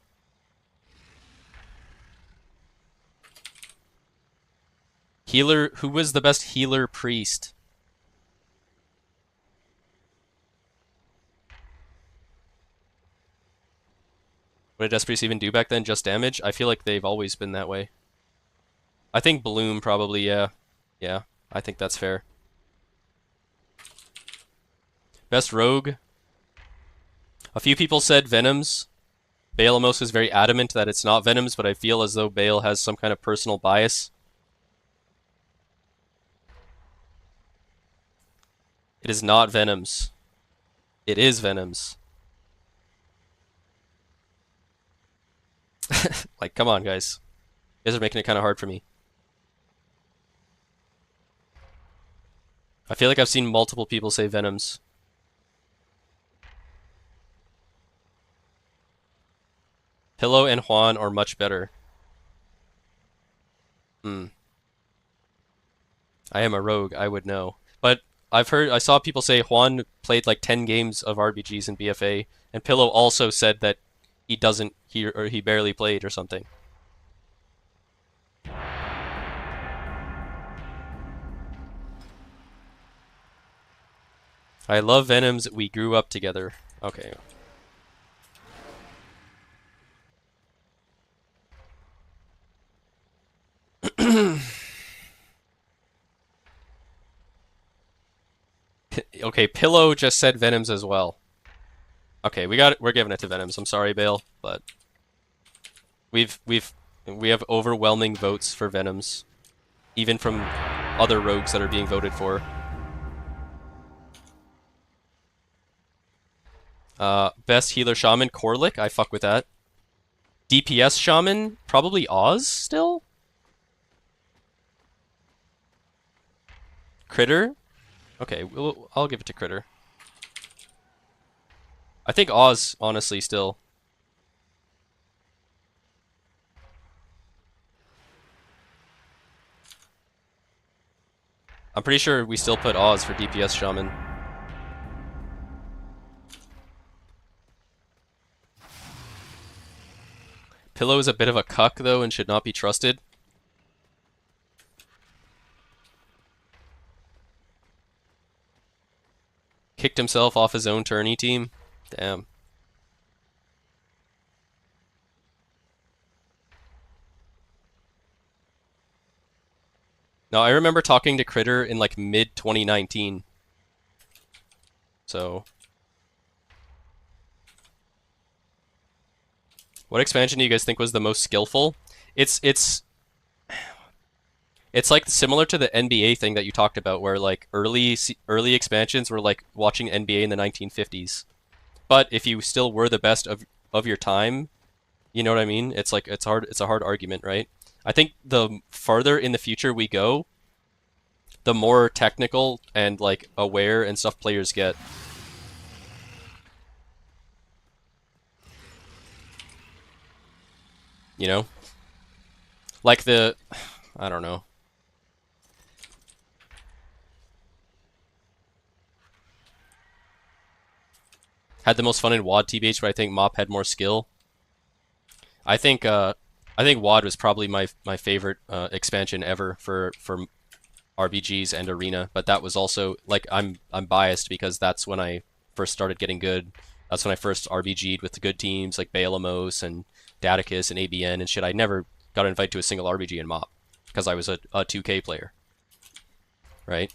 Healer, who was the best healer priest? What did Death Priest even do back then? Just damage? I feel like they've always been that way. I think Bloom probably, yeah. Yeah, I think that's fair. Best rogue. A few people said Venoms. Baleamos is very adamant that it's not Venoms, but I feel as though Bale has some kind of personal bias. It is not Venoms. It is Venoms. Like, come on, guys. You guys are making it kind of hard for me. I feel like I've seen multiple people say Venoms. Pillow and Juan are much better. I am a rogue, I would know. But I saw people say Juan played like 10 games of RBGs in BFA, and Pillow also said that he barely played or something. I love Venoms, we grew up together. Okay. Okay, Pillow just said Venoms as well. Okay, we're giving it to Venoms. I'm sorry, Bale, but we have overwhelming votes for Venoms, even from other rogues that are being voted for. Best healer shaman, Corlick. I fuck with that. DPS shaman, probably Oz still. Critter. Okay, I'll give it to Critter. I think Oz, honestly, still. I'm pretty sure we still put Oz for DPS Shaman. Pillow is a bit of a cuck though and should not be trusted. Kicked himself off his own tourney team. Damn. No, I remember talking to Critter in like mid 2019. So, what expansion do you guys think was the most skillful? It's like similar to the NBA thing that you talked about, where like early expansions were like watching NBA in the 1950s. But if you still were the best of your time, you know what I mean? It's like it's a hard argument, right? I think the farther in the future we go, the more technical and like aware and stuff players get. You know? Like I don't know. Had the most fun in WAD TBH, but I think Mop had more skill. I think WAD was probably my favorite expansion ever for RBGs and Arena, but that was also like I'm biased because that's when I first started getting good. That's when I first RBG'd with the good teams like Bailamos and Daticus and ABN and shit. I never got invited to a single RBG in Mop because I was a 2K player, right?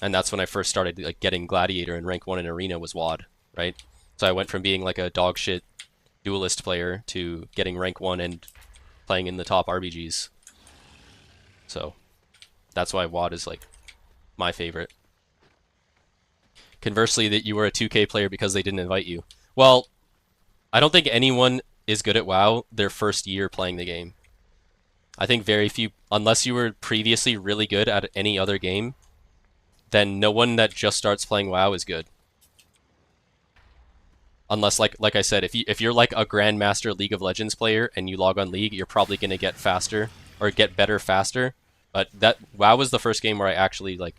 And that's when I first started like getting Gladiator and rank 1 in Arena was WAD, right? So I went from being like a dog shit duelist player to getting rank 1 and playing in the top RBGs. So that's why WAD is like my favorite. Conversely, that you were a 2K player because they didn't invite you. Well, I don't think anyone is good at WoW their first year playing the game. I think very few, unless you were previously really good at any other game, then no one that just starts playing WoW is good. Unless, like I said, if you're like a Grandmaster League of Legends player and you log on League, you're probably gonna get faster or get better faster. But that WoW was the first game where I actually like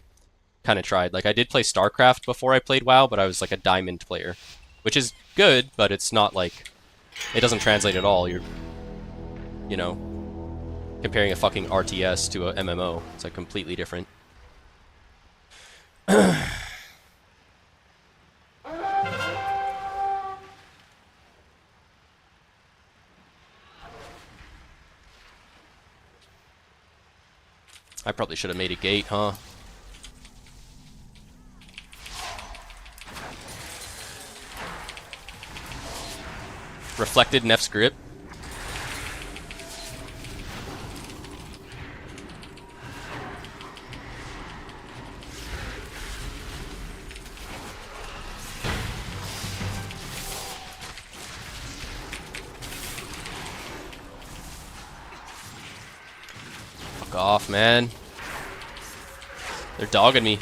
kind of tried. Like I did play StarCraft before I played WoW, but I was like a diamond player, which is good, but it's not like it doesn't translate at all. You're, you know, comparing a fucking RTS to a MMO. It's like completely different. I probably should have made a gate, huh? Reflected Neff's grip. Fuck off, man. They're dogging me.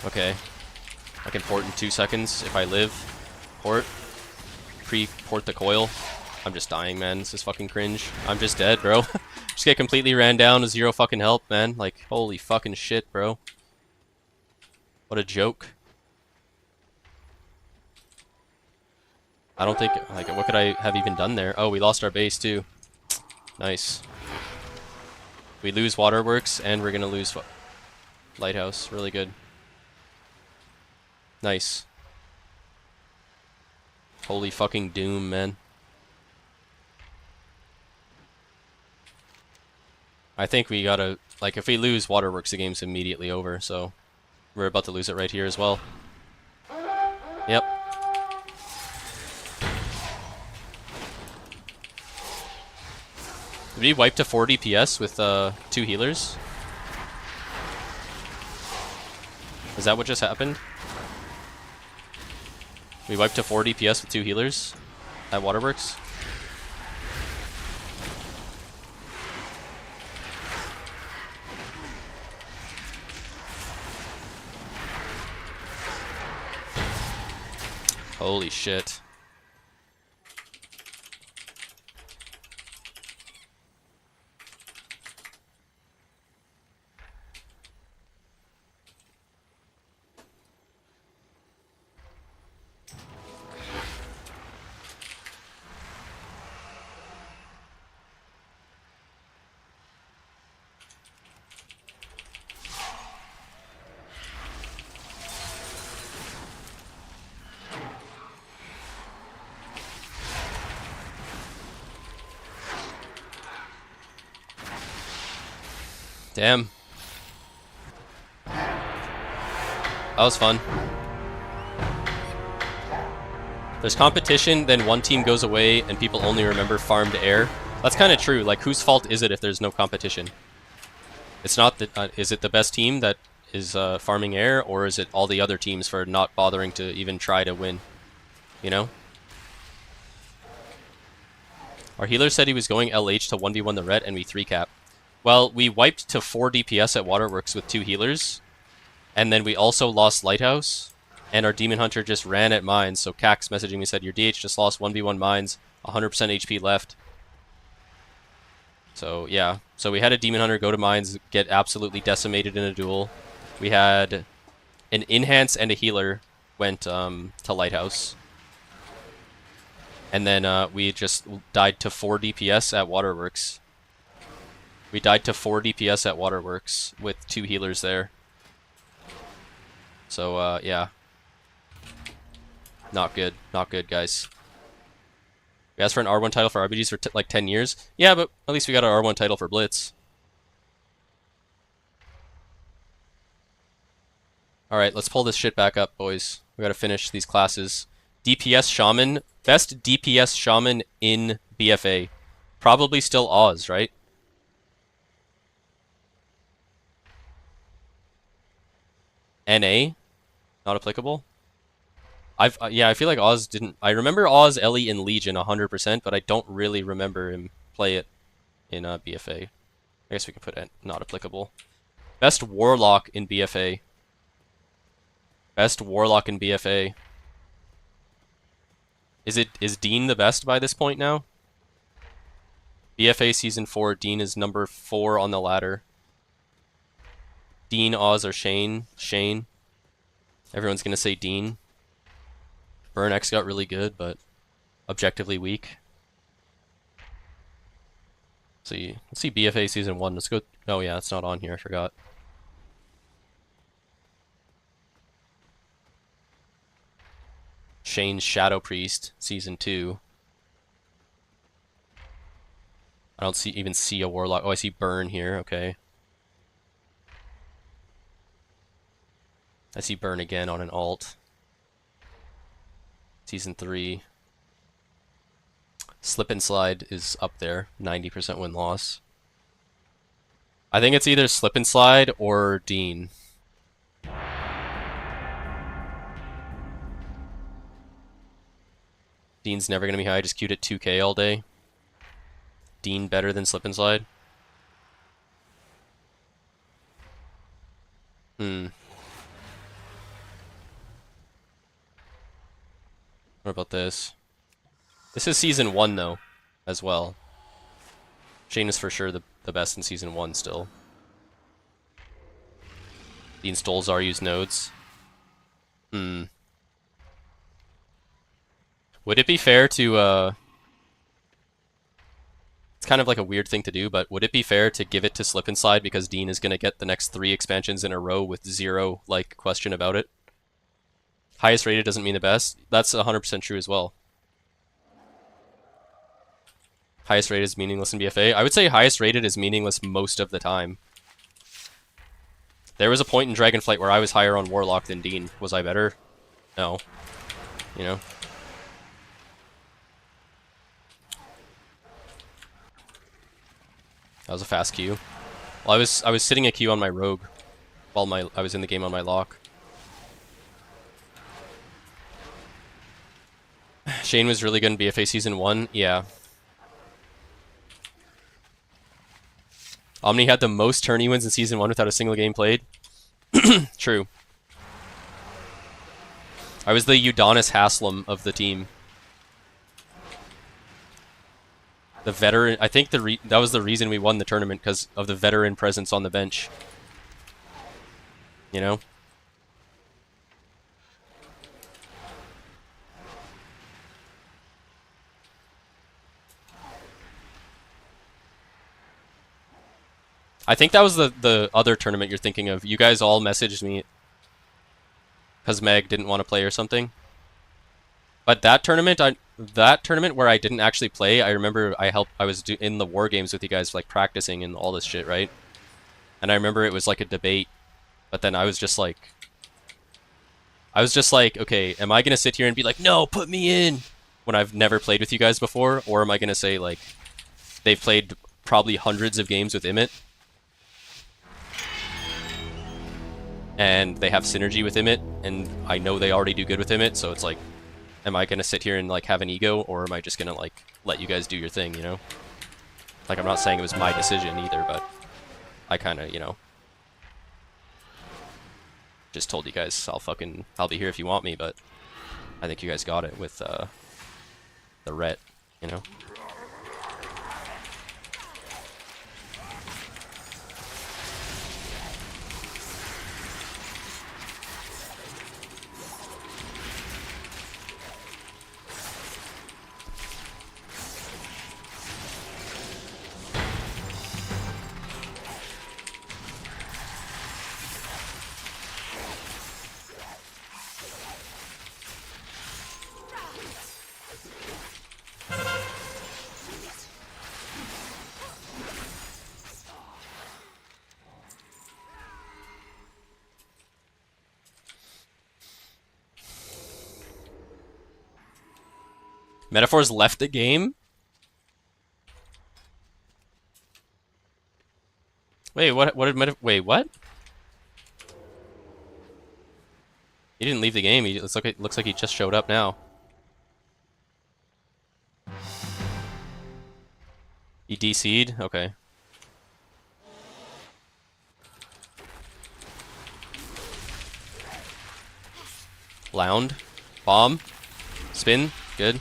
Okay. I can port in 2 seconds if I live. Port. Pre-port the coil. I'm just dying, man. This is fucking cringe. I'm just dead, bro. Just get completely ran down with 0 fucking help, man. Like, holy fucking shit, bro. What a joke. I don't think, like, what could I have even done there? Oh, we lost our base, too. Nice. We lose Waterworks, and we're gonna lose Lighthouse. Really good. Nice. Holy fucking doom, man. I think we gotta, like, if we lose Waterworks, the game's immediately over, so we're about to lose it right here as well. Yep. Did we wipe to 4 DPS with 2 healers? Is that what just happened? We wiped to 4 DPS with 2 healers at Waterworks? Holy shit. Damn. That was fun. There's competition, then one team goes away and people only remember farmed air. That's kind of true. Like, whose fault is it if there's no competition? It's not that. Is it the best team that is farming air, or is it all the other teams for not bothering to even try to win? You know? Our healer said he was going LH to 1v1 the ret, and we 3-cap. Well, we wiped to 4 DPS at Waterworks with 2 healers, and then we also lost Lighthouse, and our Demon Hunter just ran at mines, so Cax messaging me said, your DH just lost 1v1 mines, 100% HP left. So, yeah. So we had a Demon Hunter go to mines, get absolutely decimated in a duel. We had an Enhance and a healer went to Lighthouse. And then we just died to 4 DPS at Waterworks. We died to 4 DPS at Waterworks with 2 healers there. So, yeah. Not good. Not good, guys. We asked for an R1 title for RBGs for like 10 years. Yeah, but at least we got our R1 title for Blitz. Alright, let's pull this shit back up, boys. We gotta finish these classes. DPS Shaman. Best DPS Shaman in BFA. Probably still Oz, right? NA? Not applicable? Yeah, I feel like Oz didn't... I remember Oz, Ellie, in Legion 100%, but I don't really remember him play it in BFA. I guess we can put it not applicable. Best Warlock in BFA. Best Warlock in BFA. Is Dean the best by this point now? BFA Season 4, Dean is number 4 on the ladder. Dean, Oz, or Shane? Shane. Everyone's gonna say Dean. Burn X got really good, but objectively weak. Let's see BFA Season 1. Let's go... Oh yeah, it's not on here, I forgot. Shane's Shadow Priest, Season 2. I don't even see a Warlock. Oh, I see Burn here, okay. I see Burn again on an alt. Season 3. Slip and Slide is up there, 90% win-loss. I think it's either Slip and Slide or Dean. Dean's never going to be high, just queued at 2k all day. Dean better than Slip and Slide? What about this? This is Season 1 though, as well. Shane is for sure the best in Season 1 still. Dean stole Zaryu's nodes. Would it be fair to, it's kind of like a weird thing to do, but would it be fair to give it to Slip and Slide because Dean is going to get the next 3 expansions in a row with 0, like, question about it? Highest rated doesn't mean the best. That's 100% true as well. Highest rated is meaningless in BFA. I would say highest rated is meaningless most of the time. There was a point in Dragonflight where I was higher on Warlock than Dean. Was I better? No. You know? That was a fast queue. Well, I was sitting a queue on my Rogue while I was in the game on my lock. Shane was really good in BFA Season 1. Yeah. Omni had the most tourney wins in Season 1 without a single game played. True. I was the Udonis Haslam of the team. The veteran... I think that was the reason we won the tournament, because of the veteran presence on the bench. You know? I think that was the other tournament you're thinking of. You guys all messaged me because Meg didn't want to play or something. But that tournament where I didn't actually play, I remember I was in the war games with you guys, like practicing and all this shit, right? And I remember it was like a debate, but then I was just like, okay, am I gonna sit here and be like, no, put me in, when I've never played with you guys before, or am I gonna say like, they've played probably hundreds of games with Imit, and they have synergy with Imit, and I know they already do good with Imit, so it's like, am I gonna sit here and like have an ego, or am I just gonna like let you guys do your thing, you know? Like, I'm not saying it was my decision either, but I kind of, you know, just told you guys I'll be here if you want me, but I think you guys got it with the ret, you know? Metaphors left the game? Wait, what did wait, what? He didn't leave the game, it looks like he just showed up now. He DC'd? Okay. Lound. Bomb. Spin. Good.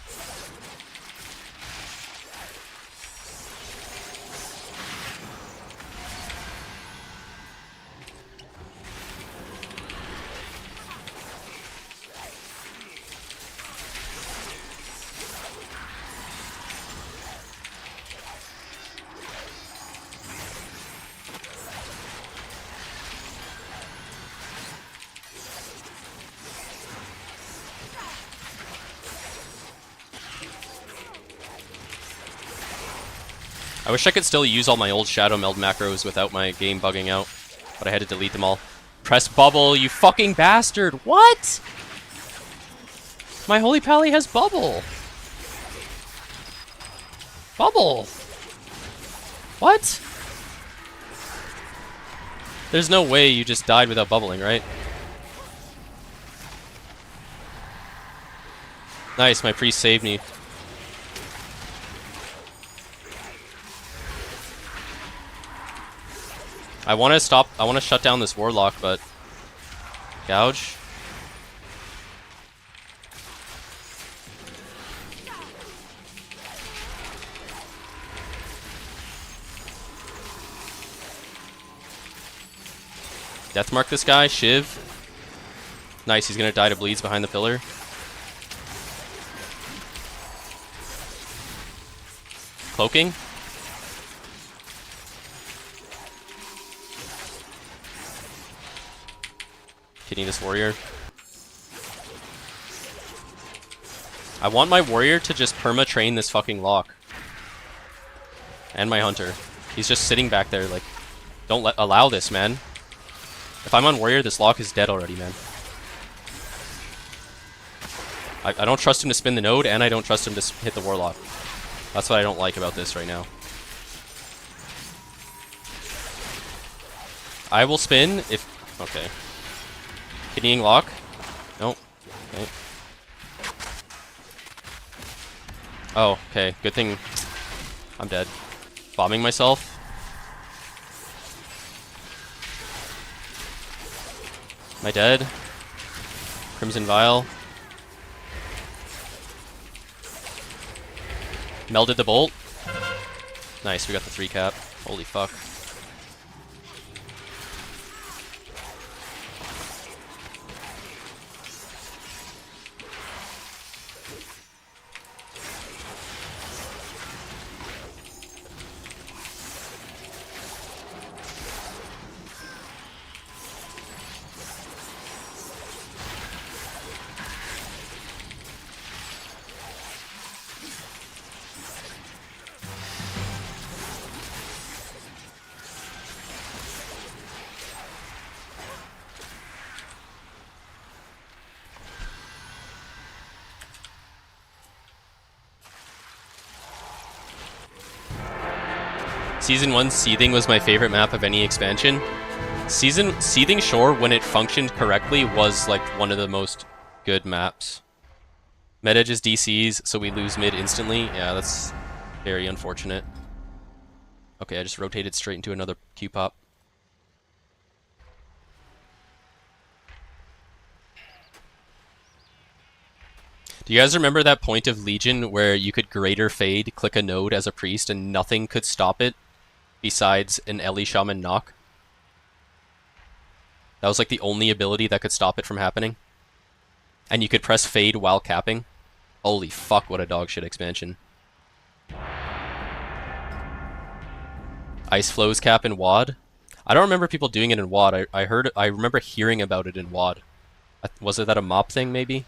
I wish I could still use all my old Shadow Meld macros without my game bugging out, but I had to delete them all. Press bubble, you fucking bastard! What? My Holy Pally has bubble! Bubble! What? There's no way you just died without bubbling, right? Nice, my priest saved me. I want to shut down this Warlock, but... Gouge? Deathmark this guy, Shiv. Nice, he's gonna die to bleeds behind the pillar. Cloaking? Hitting this warrior. I want my warrior to just perma-train this fucking lock. And my hunter. He's just sitting back there like, don't allow this, man. If I'm on warrior, this lock is dead already, man. I don't trust him to spin the node, and I don't trust him to hit the warlock. That's what I don't like about this right now. I will spin if... Okay. Kidneying lock? Nope. Okay. Oh, okay. Good thing I'm dead. Bombing myself. Am I dead? Crimson Vial. Melded the bolt. Nice, we got the 3 cap. Holy fuck. Season 1 Seething was my favorite map of any expansion. Seething Shore, when it functioned correctly, was like one of the most good maps. Med edge is DCs, so we lose mid instantly. Yeah, that's very unfortunate. Okay, I just rotated straight into another Q-pop. Do you guys remember that point of Legion where you could greater fade, click a node as a priest, and nothing could stop it besides an Ellie Shaman knock? That was like the only ability that could stop it from happening. And you could press fade while capping. Holy fuck, what a dogshit expansion. Ice flows cap in WAD. I don't remember people doing it in WAD. I remember hearing about it in WAD. Was it that a mop thing maybe?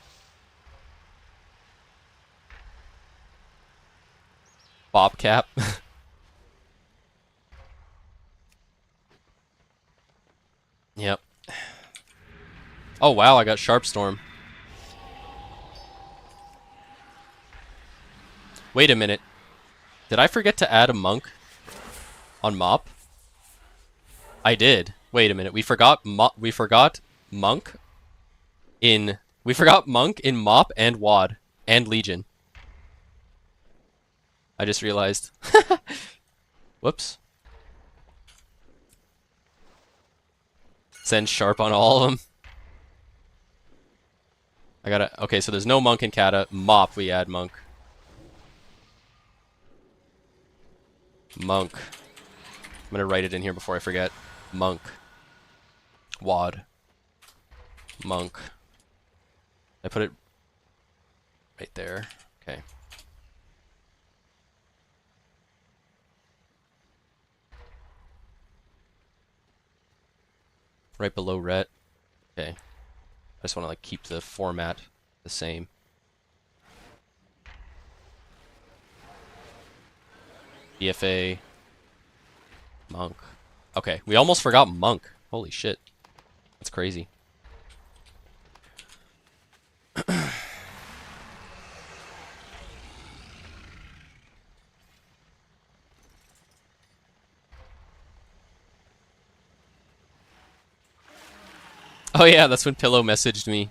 Bob cap. Yep. Oh wow, I got Sharp Storm. Wait a minute. Did I forget to add a monk on mop? I did. Wait a minute. We forgot monk in mop and WAD and Legion. I just realized. Whoops. Send Sharp on all of them. I gotta... Okay, so there's no monk in Kata. Mop, we add monk. Monk. I'm gonna write it in here before I forget. Monk. WAD. Monk. I put it right there. Okay. Right below ret. Okay. I just want to like keep the format the same. BFA. Monk. Okay, we almost forgot monk. Holy shit. That's crazy. Oh yeah, that's when Pillow messaged me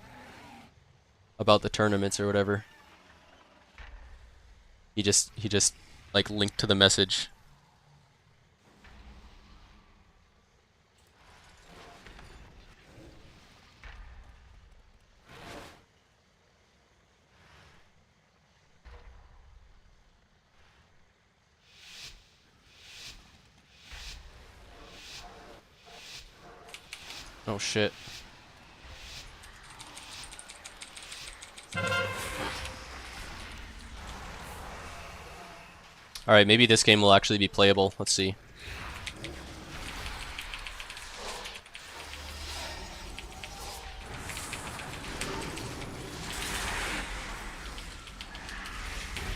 about the tournaments or whatever. He just like linked to the message. Oh shit. Alright, maybe this game will actually be playable. Let's see.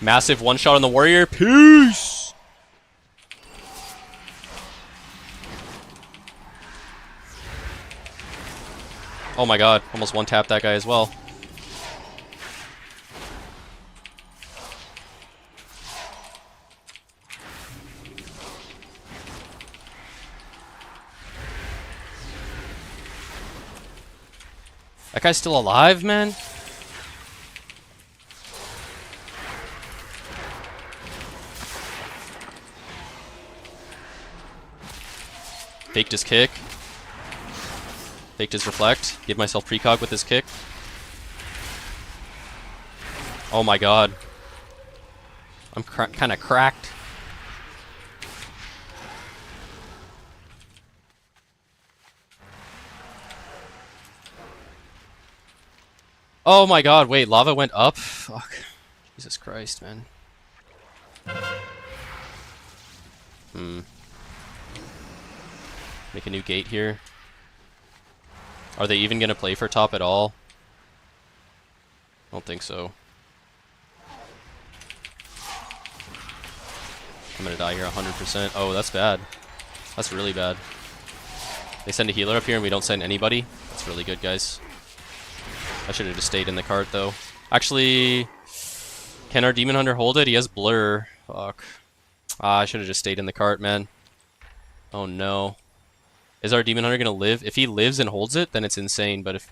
Massive one shot on the warrior. Peace! Oh my god, almost one tap that guy as well. That guy's still alive, man? Faked his kick. Faked his reflect. Give myself precog with his kick. Oh my god. I'm kind of cracked. Oh my god, wait, lava went up? Fuck. Jesus Christ, man. Make a new gate here. Are they even gonna play for top at all? I don't think so. I'm gonna die here 100%. Oh, that's bad. That's really bad. They send a healer up here and we don't send anybody? That's really good, guys. I should have just stayed in the cart, though. Actually, can our Demon Hunter hold it? He has blur. Fuck. I should have just stayed in the cart, man. Oh no. Is our Demon Hunter gonna live? If he lives and holds it, then it's insane, but if...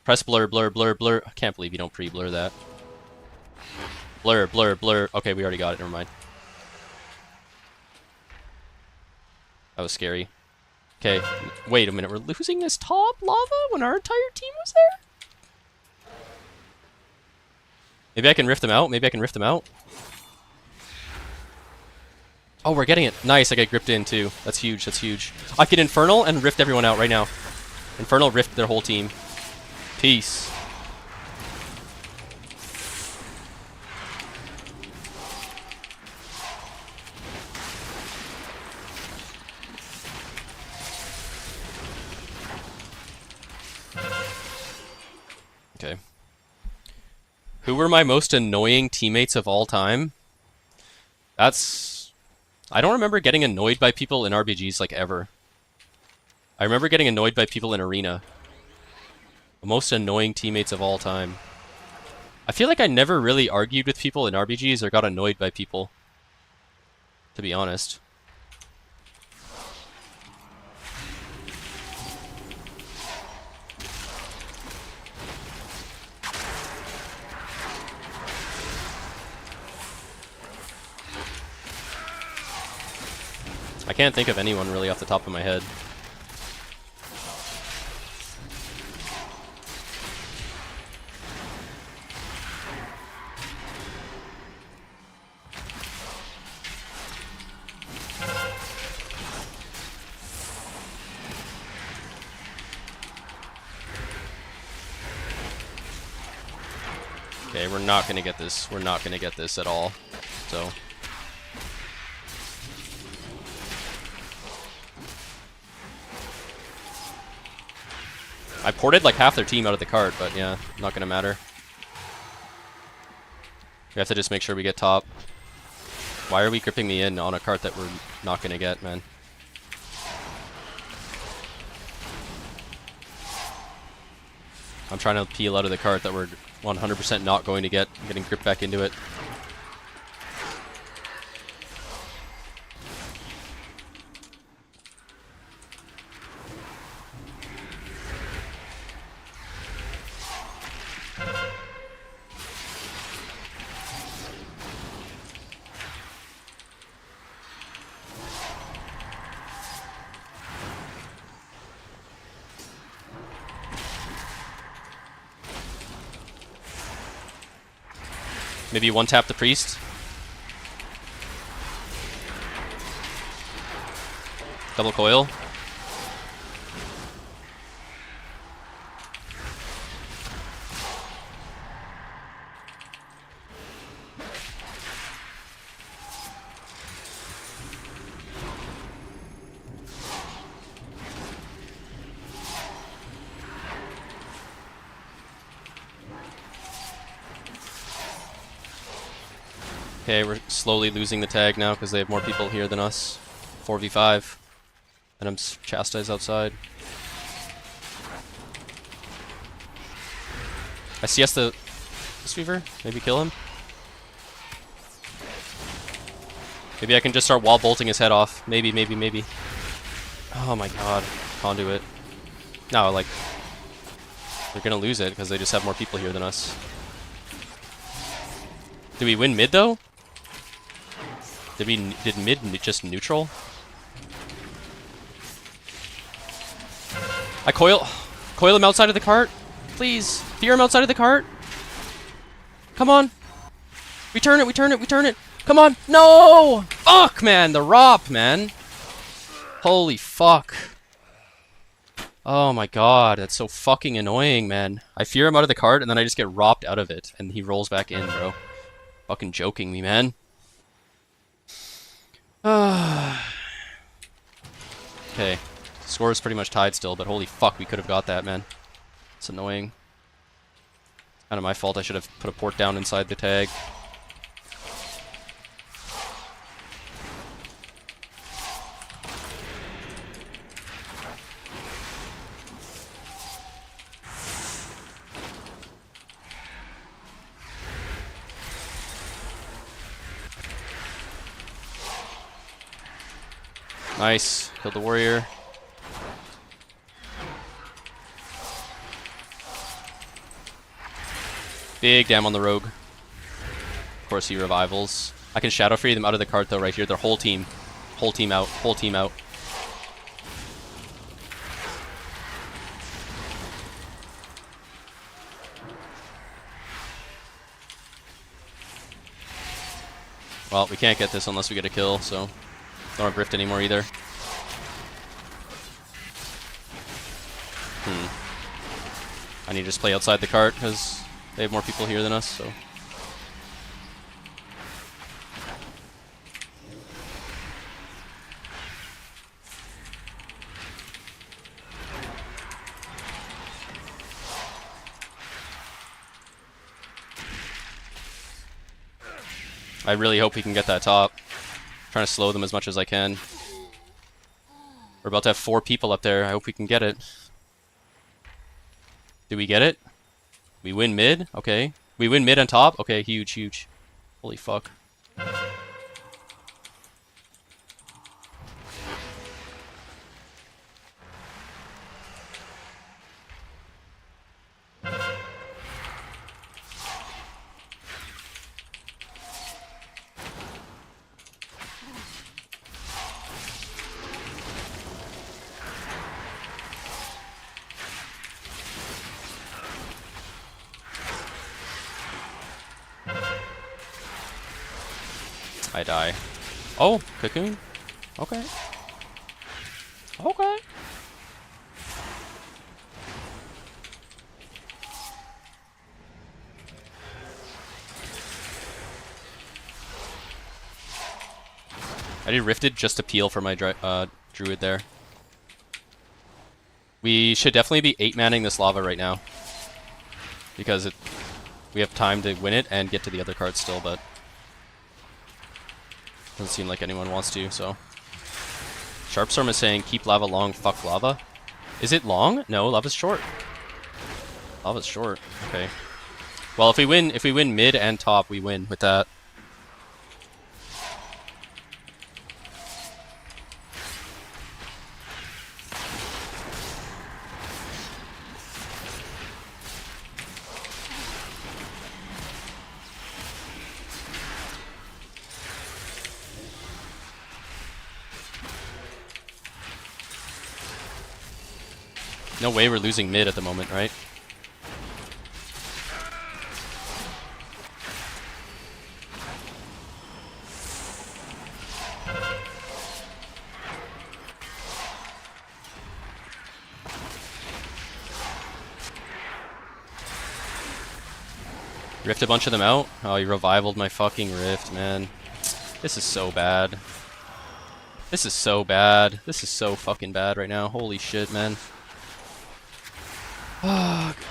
Press blur, blur, blur, blur. I can't believe you don't pre-blur that. Blur, blur, blur. Okay, we already got it, never mind. That was scary. Okay, wait a minute, we're losing this top lava when our entire team was there? Maybe I can rift them out, maybe I can rift them out. Oh, we're getting it. Nice, I got gripped in too. That's huge, that's huge. I can Infernal and rift everyone out right now. Infernal rift their whole team. Peace. Okay. Who were my most annoying teammates of all time? That's... I don't remember getting annoyed by people in RBGs like ever. I remember getting annoyed by people in Arena. The most annoying teammates of all time. I feel like I never really argued with people in RBGs or got annoyed by people. To be honest. I can't think of anyone really off the top of my head. Okay, we're not gonna get this. We're not gonna get this at all. So. I ported like half their team out of the cart, but yeah, not gonna matter. We have to just make sure we get top. Why are we gripping me in on a cart that we're not gonna get, man? I'm trying to peel out of the cart that we're 100% not going to get. I'm getting gripped back into it. Maybe one tap the priest. Double coil. Okay, we're slowly losing the tag now because they have more people here than us. 4v5. And I'm chastised outside. I CS the Weaver. Maybe kill him. Maybe I can just start wall bolting his head off. Maybe, maybe, maybe. Oh my god. Conduit. No, like... They're gonna lose it because they just have more people here than us. Did we win mid though? Did mid just neutral? I coil him outside of the cart, please. Fear him outside of the cart. Come on. We turn it, we turn it, we turn it. Come on. No! Fuck, man, the ROP, man. Holy fuck. Oh my god, that's so fucking annoying, man. I fear him out of the cart and then I just get ROP'd out of it and he rolls back in, bro. Fucking joking me, man. Okay. Score is pretty much tied still, but holy fuck, we could have got that, man. It's annoying. Kind of my fault, I should have put a port down inside the tag. Nice. Killed the warrior. Big damn on the rogue. Of course he revivals. I can shadow free them out of the cart though right here. Their whole team. Whole team out. Whole team out. Well, we can't get this unless we get a kill, so don't have Rift anymore either. I need to just play outside the cart because they have more people here than us, so. I really hope we can get that top. Trying to slow them as much as I can. We're about to have 4 people up there. I hope we can get it. Did we get it? We win mid? Okay. We win mid and top? Okay, huge, huge. Holy fuck. I die. Oh, cocoon? Okay. Okay. I did Rifted just to peel for my druid there. We should definitely be 8-manning this lava right now. Because we have time to win it and get to the other cards still, but doesn't seem like anyone wants to, so. Sharpstorm is saying, keep lava long, fuck lava. Is it long? No, lava's short. Lava's short. Okay. Well, if we win mid and top, we win with that. No way we're losing mid at the moment, right? Rift a bunch of them out? Oh, you revivaled my fucking Rift, man. This is so bad. This is so bad. This is so fucking bad right now. Holy shit, man. Oh, God.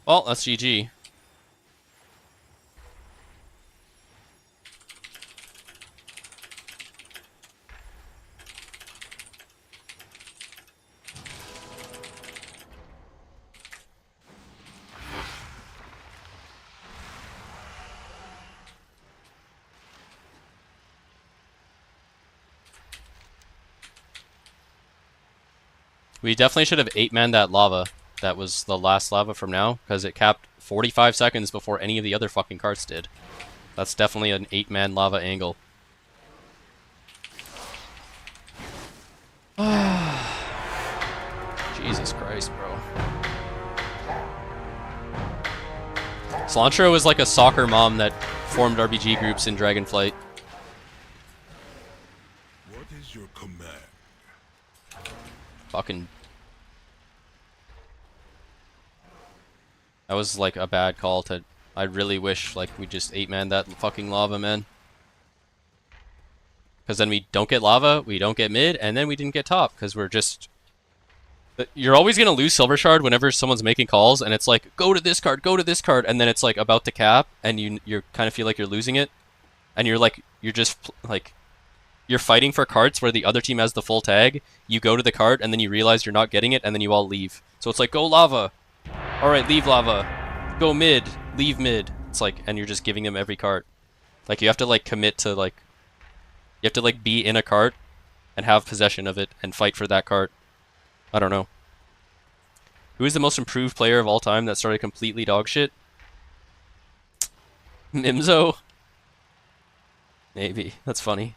Well, that's GG. We definitely should have 8-manned that lava. That was the last lava from now, because it capped 45 seconds before any of the other fucking carts did. That's definitely an 8-man lava angle. Jesus Christ, bro. Cilantro is like a soccer mom that formed RBG groups in Dragonflight. What is your command? Fucking That was like a bad call to... I really wish like we just 8-man that fucking lava, man. Because then we don't get lava, we don't get mid, and then we didn't get top, because we're just... You're always going to lose Silver Shard whenever someone's making calls, and it's like, go to this card, and then it's like about to cap, and you kind of feel like you're losing it. And you're like, you're just like... You're fighting for cards where the other team has the full tag, you go to the card, and then you realize you're not getting it, and then you all leave. So it's like, go lava! Alright, leave lava. Go mid, leave mid. It's like, and you're just giving them every card. Like, you have to like commit to like... You have to like be in a cart and have possession of it and fight for that cart. I don't know. Who is the most improved player of all time that started completely dog shit? Mimzo? Maybe. That's funny.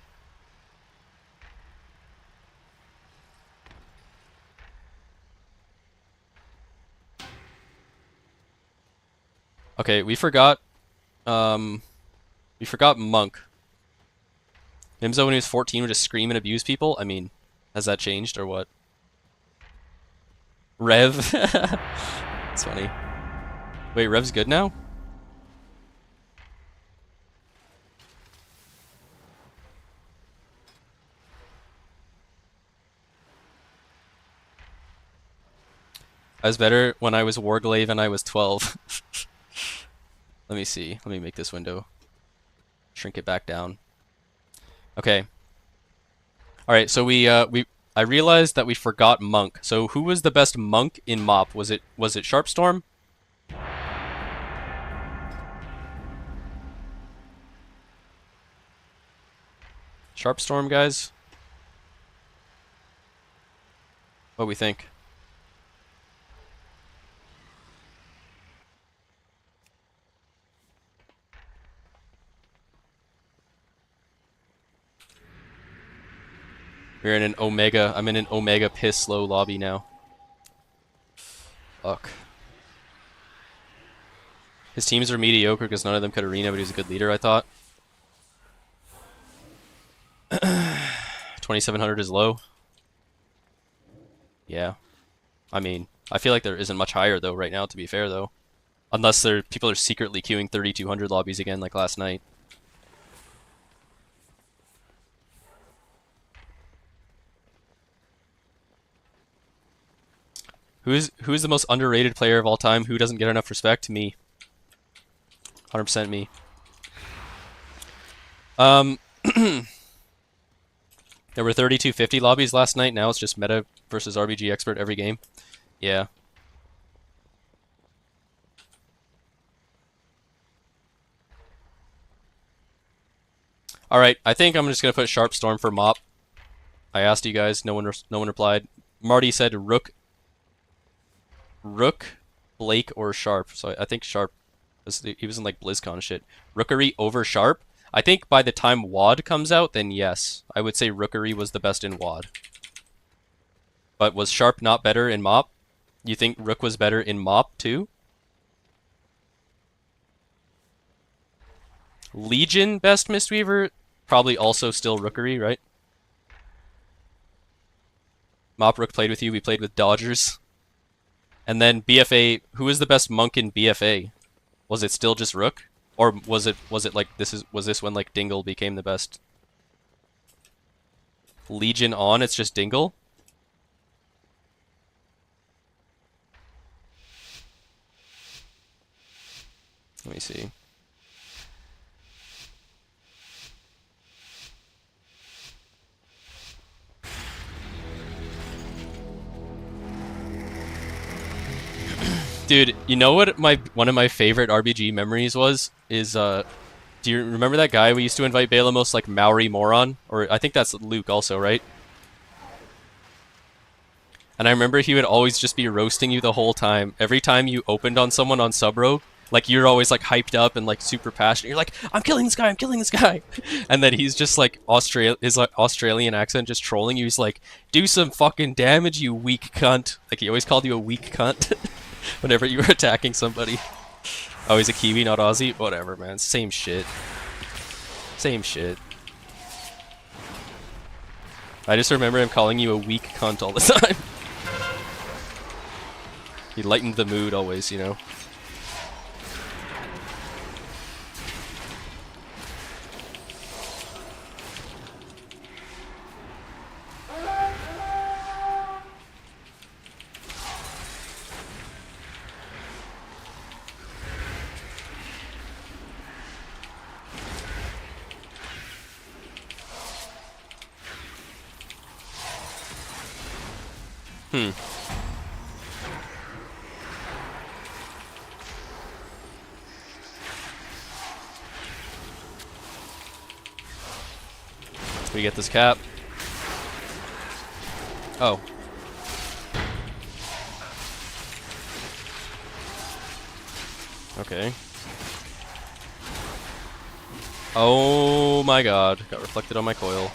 Okay, we forgot Monk. Mimzo when he was 14 would just scream and abuse people? I mean, has that changed or what? Rev? That's funny. Wait, Rev's good now? I was better when I was Warglaive and I was 12. Let me see. Let me make this window. Shrink it back down. Okay. Alright, so I realized that we forgot Monk. So who was the best Monk in MOP? Was it Sharpstorm? Sharpstorm, guys? What do we think? We're in an Omega. I'm in an Omega piss slow lobby now. Fuck. His teams are mediocre because none of them could arena, but he's a good leader, I thought. 2700 is low. Yeah. I mean, I feel like there isn't much higher though right now, to be fair though. Unless people are secretly queuing 3200 lobbies again like last night. Who is the most underrated player of all time? Who doesn't get enough respect? Me. 100% me. There were 3250 lobbies last night. Now it's just meta versus RBG expert every game. Yeah. All right, I think I'm just gonna put Sharpstorm for MOP. I asked you guys, no one replied. Marty said Rook, Blake, or Sharp. So I think Sharp. He was in like BlizzCon and shit. Rookery over Sharp. I think by the time WAD comes out, then yes, I would say Rookery was the best in WAD. But was Sharp not better in MOP? You think Rook was better in MOP too? Legion best Mistweaver? Probably also still Rookery, right? MOP Rook played with you, we played with Dodgers. And then BFA, who is the best Monk in BFA? Was it still just Rook? Or was it like was this when like Dingle became the best? Legion on, it's just Dingle? Let me see. Dude, you know what one of my favorite RBG memories was? Do you remember that guy we used to invite Balamos, like Maori Moron? Or I think that's Luke also, right? And I remember he would always just be roasting you the whole time. Every time you opened on someone on Subrogue, like you're always like hyped up and like super passionate. You're like, I'm killing this guy, I'm killing this guy. And then he's just like his like, Australian accent just trolling you. He's like, do some fucking damage, you weak cunt. Like he always called you a weak cunt whenever you were attacking somebody. Oh, he's a Kiwi, not Aussie? Whatever, man. Same shit. Same shit. I just remember him calling you a weak cunt all the time. He lightened the mood always, you know. Hmm. We get this cap. Oh. Okay. Oh my god. Got reflected on my coil.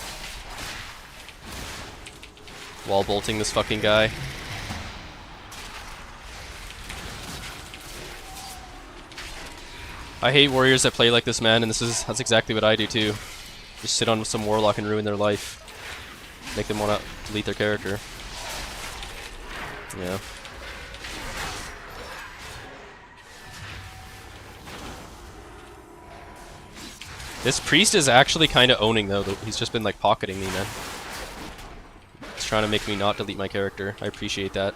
Wall bolting this fucking guy. I hate warriors that play like this, man, and that's exactly what I do too. Just sit on some warlock and ruin their life. Make them want to delete their character. Yeah. This priest is actually kind of owning though. He's just been like pocketing me, man. He's trying to make me not delete my character. I appreciate that.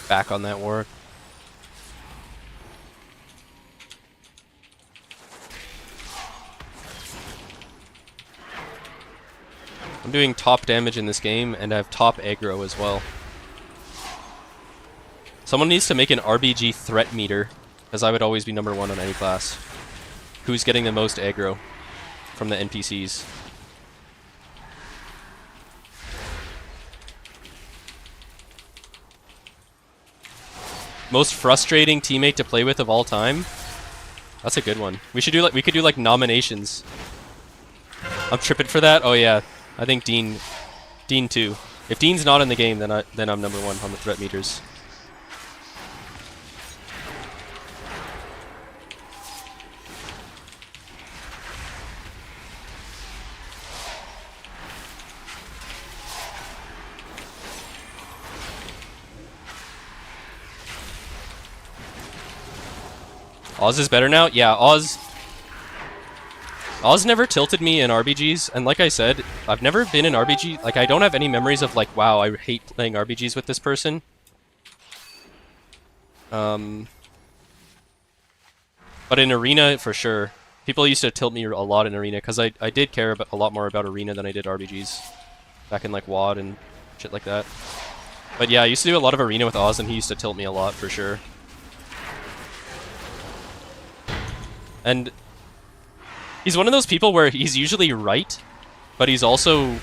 Back on that war. I'm doing top damage in this game, and I have top aggro as well. Someone needs to make an RBG threat meter, as I would always be #1 on any class. Who's getting the most aggro from the NPCs? Most frustrating teammate to play with of all time? That's a good one. We could do like nominations. I'm tripping for that. Oh yeah. I think Dean too. If Dean's not in the game, then I'm #1 on the threat meters. Oz is better now? Yeah, Oz never tilted me in RBGs, and like I said, I've never been in RPG, like I don't have any memories of like, wow, I hate playing RBGs with this person. But in Arena, for sure. People used to tilt me a lot in Arena, because I did care a lot more about Arena than I did RBGs. Back in like WAD and shit like that. But yeah, I used to do a lot of Arena with Oz, and he used to tilt me a lot, for sure. And he's one of those people where he's usually right, but he's also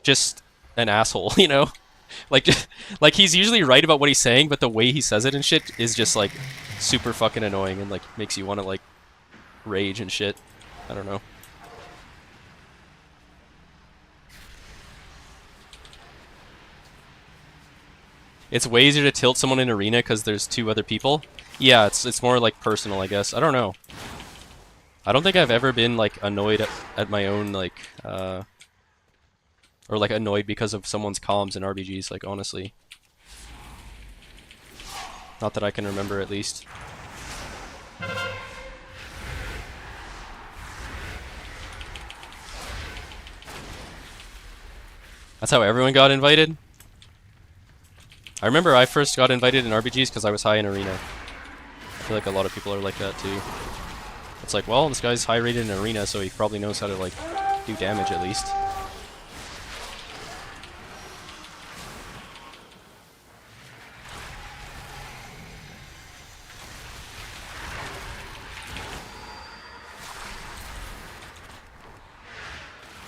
just an asshole, you know? Like he's usually right about what he's saying, but the way he says it and shit is just like super fucking annoying and like makes you want to like rage and shit. I don't know. It's way easier to tilt someone in Arena because there's 2 other people. Yeah, it's more like personal, I guess. I don't know. I don't think I've ever been like annoyed at my own like or like annoyed because of someone's comms in RBGs, like honestly. Not that I can remember at least. That's how everyone got invited? I remember I first got invited in RBGs because I was high in Arena. I feel like a lot of people are like that too. It's like, well, this guy's high rated in Arena, so he probably knows how to like do damage at least.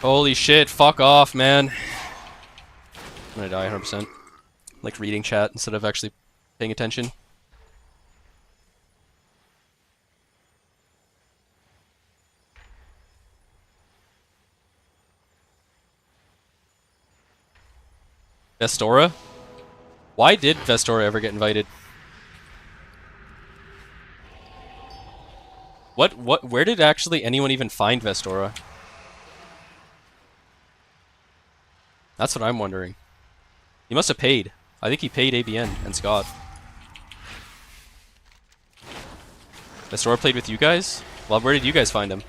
Holy shit, fuck off, man. I'm gonna die 100%. Like reading chat instead of actually paying attention. Vestora? Why did Vestora ever get invited? Where did actually anyone even find Vestora? That's what I'm wondering. He must have paid. I think he paid ABN and Scott. Vestora played with you guys? Well, where did you guys find him?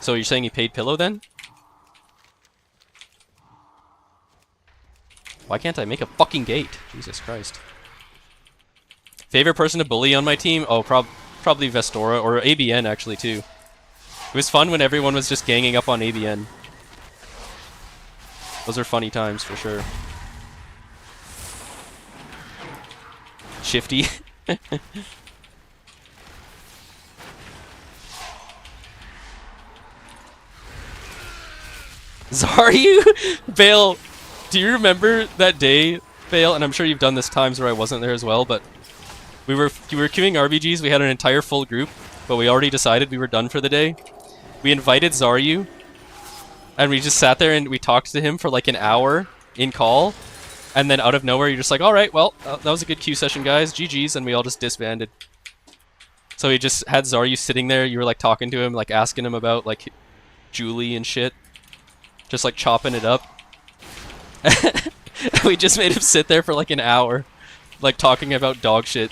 So you're saying he paid Pillow then? Why can't I make a fucking gate? Jesus Christ. Favorite person to bully on my team? Oh, probably Vestora, or ABN actually too. It was fun when everyone was just ganging up on ABN. Those are funny times for sure. Shifty. Zaryu? Vale, do you remember that day, Vale? And I'm sure you've done this times where I wasn't there as well, but we were queuing RBGs, we had an entire full group, but we already decided we were done for the day. We invited Zaryu, and we just sat there and we talked to him for like an hour in call, and then out of nowhere you're just like, alright, well, that was a good queue session guys, GG's, and we all just disbanded. So he just had Zaryu sitting there, you were like talking to him, like asking him about like Julie and shit. Just like chopping it up. We just made him sit there for like an hour, like talking about dog shit.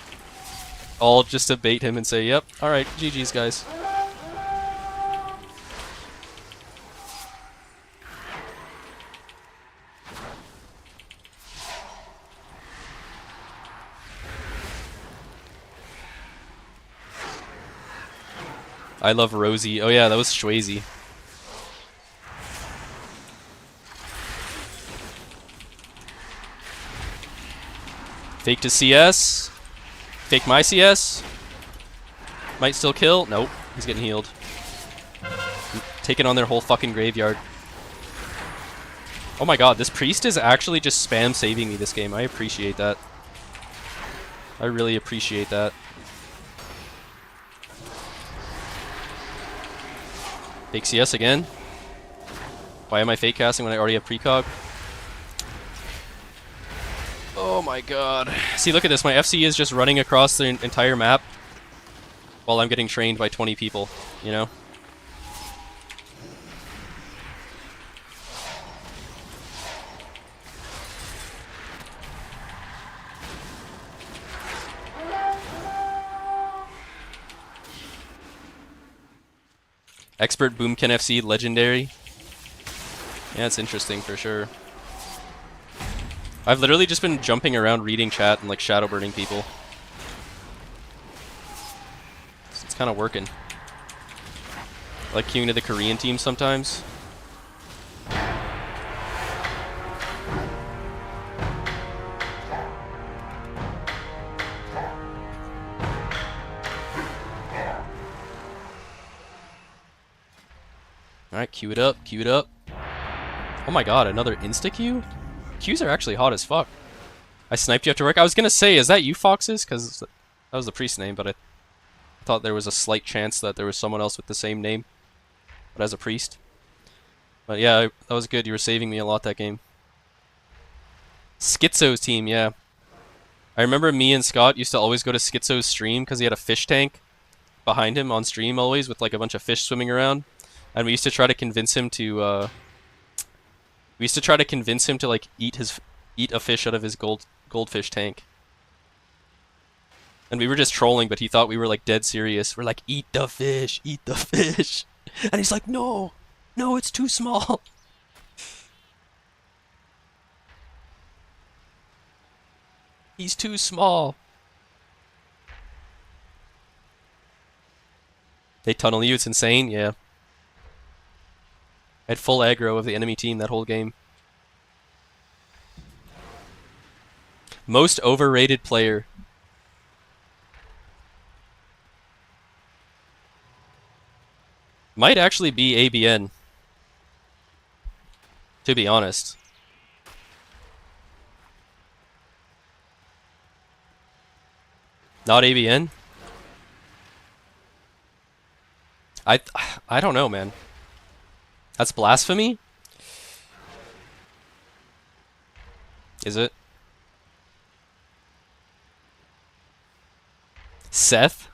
All just to bait him and say, yep, alright, GG's guys. I love Rosie. Oh yeah, that was Schwazy. Fake to CS. Fake my CS. Might still kill. Nope. He's getting healed. Taking on their whole fucking graveyard. Oh my god, this priest is actually just spam saving me this game. I appreciate that. I really appreciate that. Fake CS again. Why am I fake casting when I already have precog? Oh my god. See, look at this. My FC is just running across the entire map while I'm getting trained by 20 people, you know? Expert Boomkin FC, legendary. Yeah, it's interesting for sure. I've literally just been jumping around reading chat and like shadow burning people. It's kind of working. I like queuing to the Korean team sometimes. Alright, queue it up, queue it up. Oh my god, another insta-queue? Queues are actually hot as fuck. I sniped you after work. I was gonna say, is that you, Foxes? Because that was the priest name, but I thought there was a slight chance that there was someone else with the same name, but as a priest. But yeah, that was good. You were saving me a lot that game. Schizo's team, yeah. I remember me and Scott used to always go to Schizo's stream because he had a fish tank behind him on stream always with like a bunch of fish swimming around. And we used to try to convince him to, like eat a fish out of his goldfish tank. And we were just trolling, but he thought we were like dead serious. We're like, eat the fish, eat the fish. And he's like, no, no, it's too small. He's too small. They tunnel you, it's insane, yeah. I had full aggro of the enemy team that whole game. Most overrated player. Might actually be ABN. To be honest. Not ABN? I don't know, man. That's blasphemy? Is it? Seth?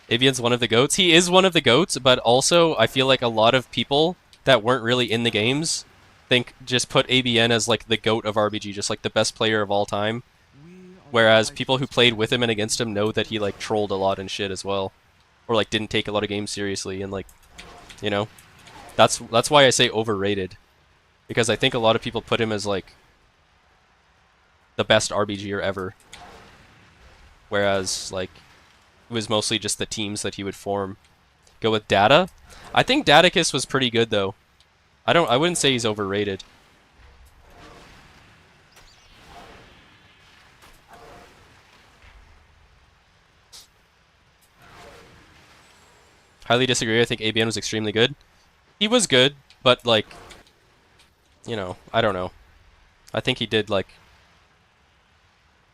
ABN's one of the GOATs. He is one of the GOATs, but also I feel like a lot of people that weren't really in the games just put ABN as like the GOAT of RBG, just like the best player of all time. Whereas people who played with him and against him know that he like trolled a lot and shit as well. Or like didn't take a lot of games seriously and like, you know. That's why I say overrated. because I think a lot of people put him as like the best RBGer ever, whereas like it was mostly just the teams that he would form. Go with Data. I think Daticus was pretty good though. I wouldn't say he's overrated. Highly disagree. I think ABN was extremely good. He was good, but like, you know, I don't know. I think he did like.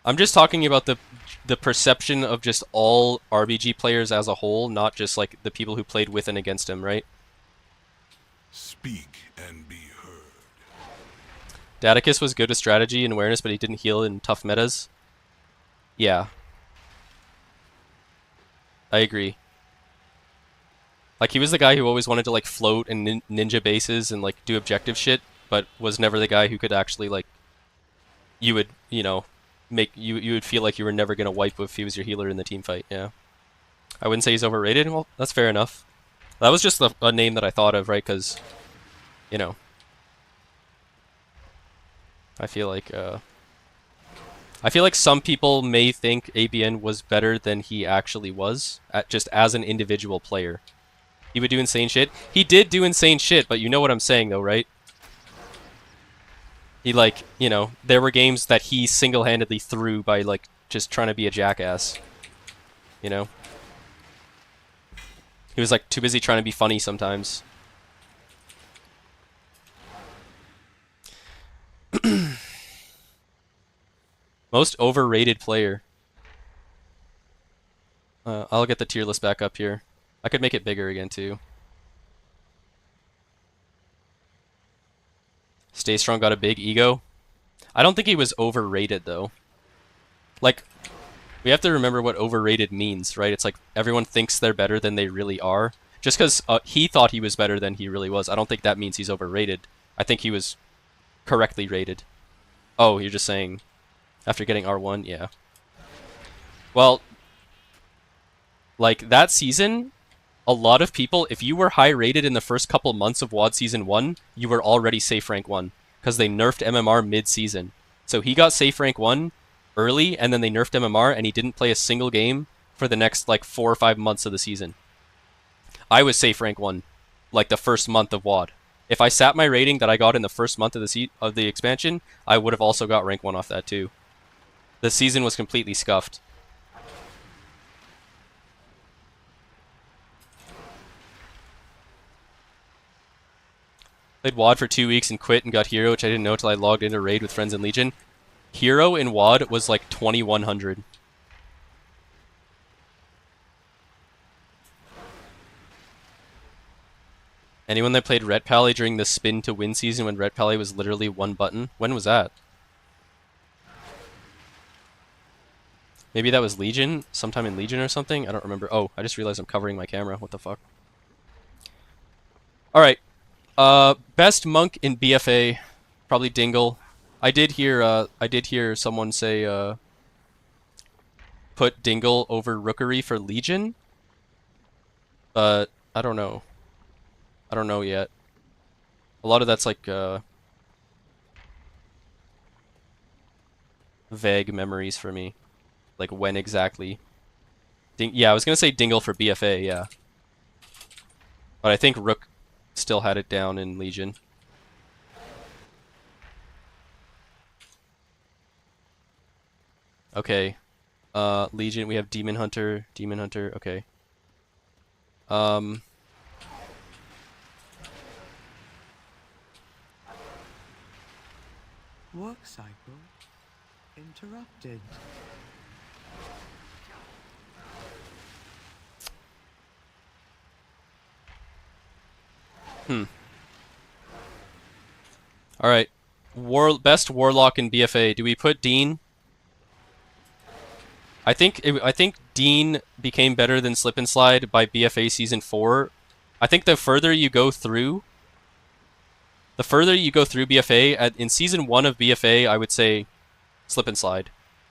I'm just talking about the perception of just all RBG players as a whole, not just like the people who played with and against him, right? Speak and be heard. Daticus was good with strategy and awareness, but he didn't heal in tough metas. Yeah. I agree. Like, he was the guy who always wanted to, like, float and ninja bases and, like, do objective shit, but was never the guy who could actually, like, you would, you know, you would feel like you were never going to wipe if he was your healer in the team fight, yeah. I wouldn't say he's overrated. Well, that's fair enough. That was just a name that I thought of, right, because, you know, I feel like some people may think ABN was better than he actually was, just as an individual player. He would do insane shit. He did do insane shit, but you know what I'm saying though, right? He, like, you know, there were games that he single-handedly threw by, like, just trying to be a jackass. You know? He was, like, too busy trying to be funny sometimes. Most overrated player. I'll get the tier list back up here. I could make it bigger again, too. Stay Strong got a big ego. I don't think he was overrated, though. Like, we have to remember what overrated means, right? It's like everyone thinks they're better than they really are. Just because he thought he was better than he really was, I don't think that means he's overrated. I think he was correctly rated. Oh, you're just saying after getting R1? Yeah. Well, like, that season, a lot of people, if you were high rated in the first couple months of WoD Season 1, you were already safe rank 1, because they nerfed MMR mid-season. So he got safe rank 1 early, and then they nerfed MMR, and he didn't play a single game for the next, like, 4 or 5 months of the season. I was safe rank 1, like, the first month of WoD. If I sat my rating that I got in the first month of the expansion, I would have also got rank 1 off that too. The season was completely scuffed. Played WoD for 2 weeks and quit and got Hero, which I didn't know until I logged into Raid with friends in Legion. Hero in WoD was like 2100. Anyone that played Ret Pally during the spin to win season when Ret Pally was literally one button? When was that? Maybe that was Legion? Sometime in Legion or something? I don't remember. Oh, I just realized I'm covering my camera. What the fuck? Alright. Best monk in BFA, probably Dingle. I did hear someone say put Dingle over Rookery for Legion, but I don't know. I don't know yet. A lot of that's like vague memories for me, like when exactly. Yeah, I was gonna say Dingle for BFA, yeah, but I think Rook still had it down in Legion. Okay. Legion, we have Demon Hunter, okay. Work cycle interrupted. Alright. Best Warlock in BFA. Do we put Dean? I think Dean became better than Slip and Slide by BFA Season 4. I think the further you go through BFA, in Season 1 of BFA, I would say Slip and Slide.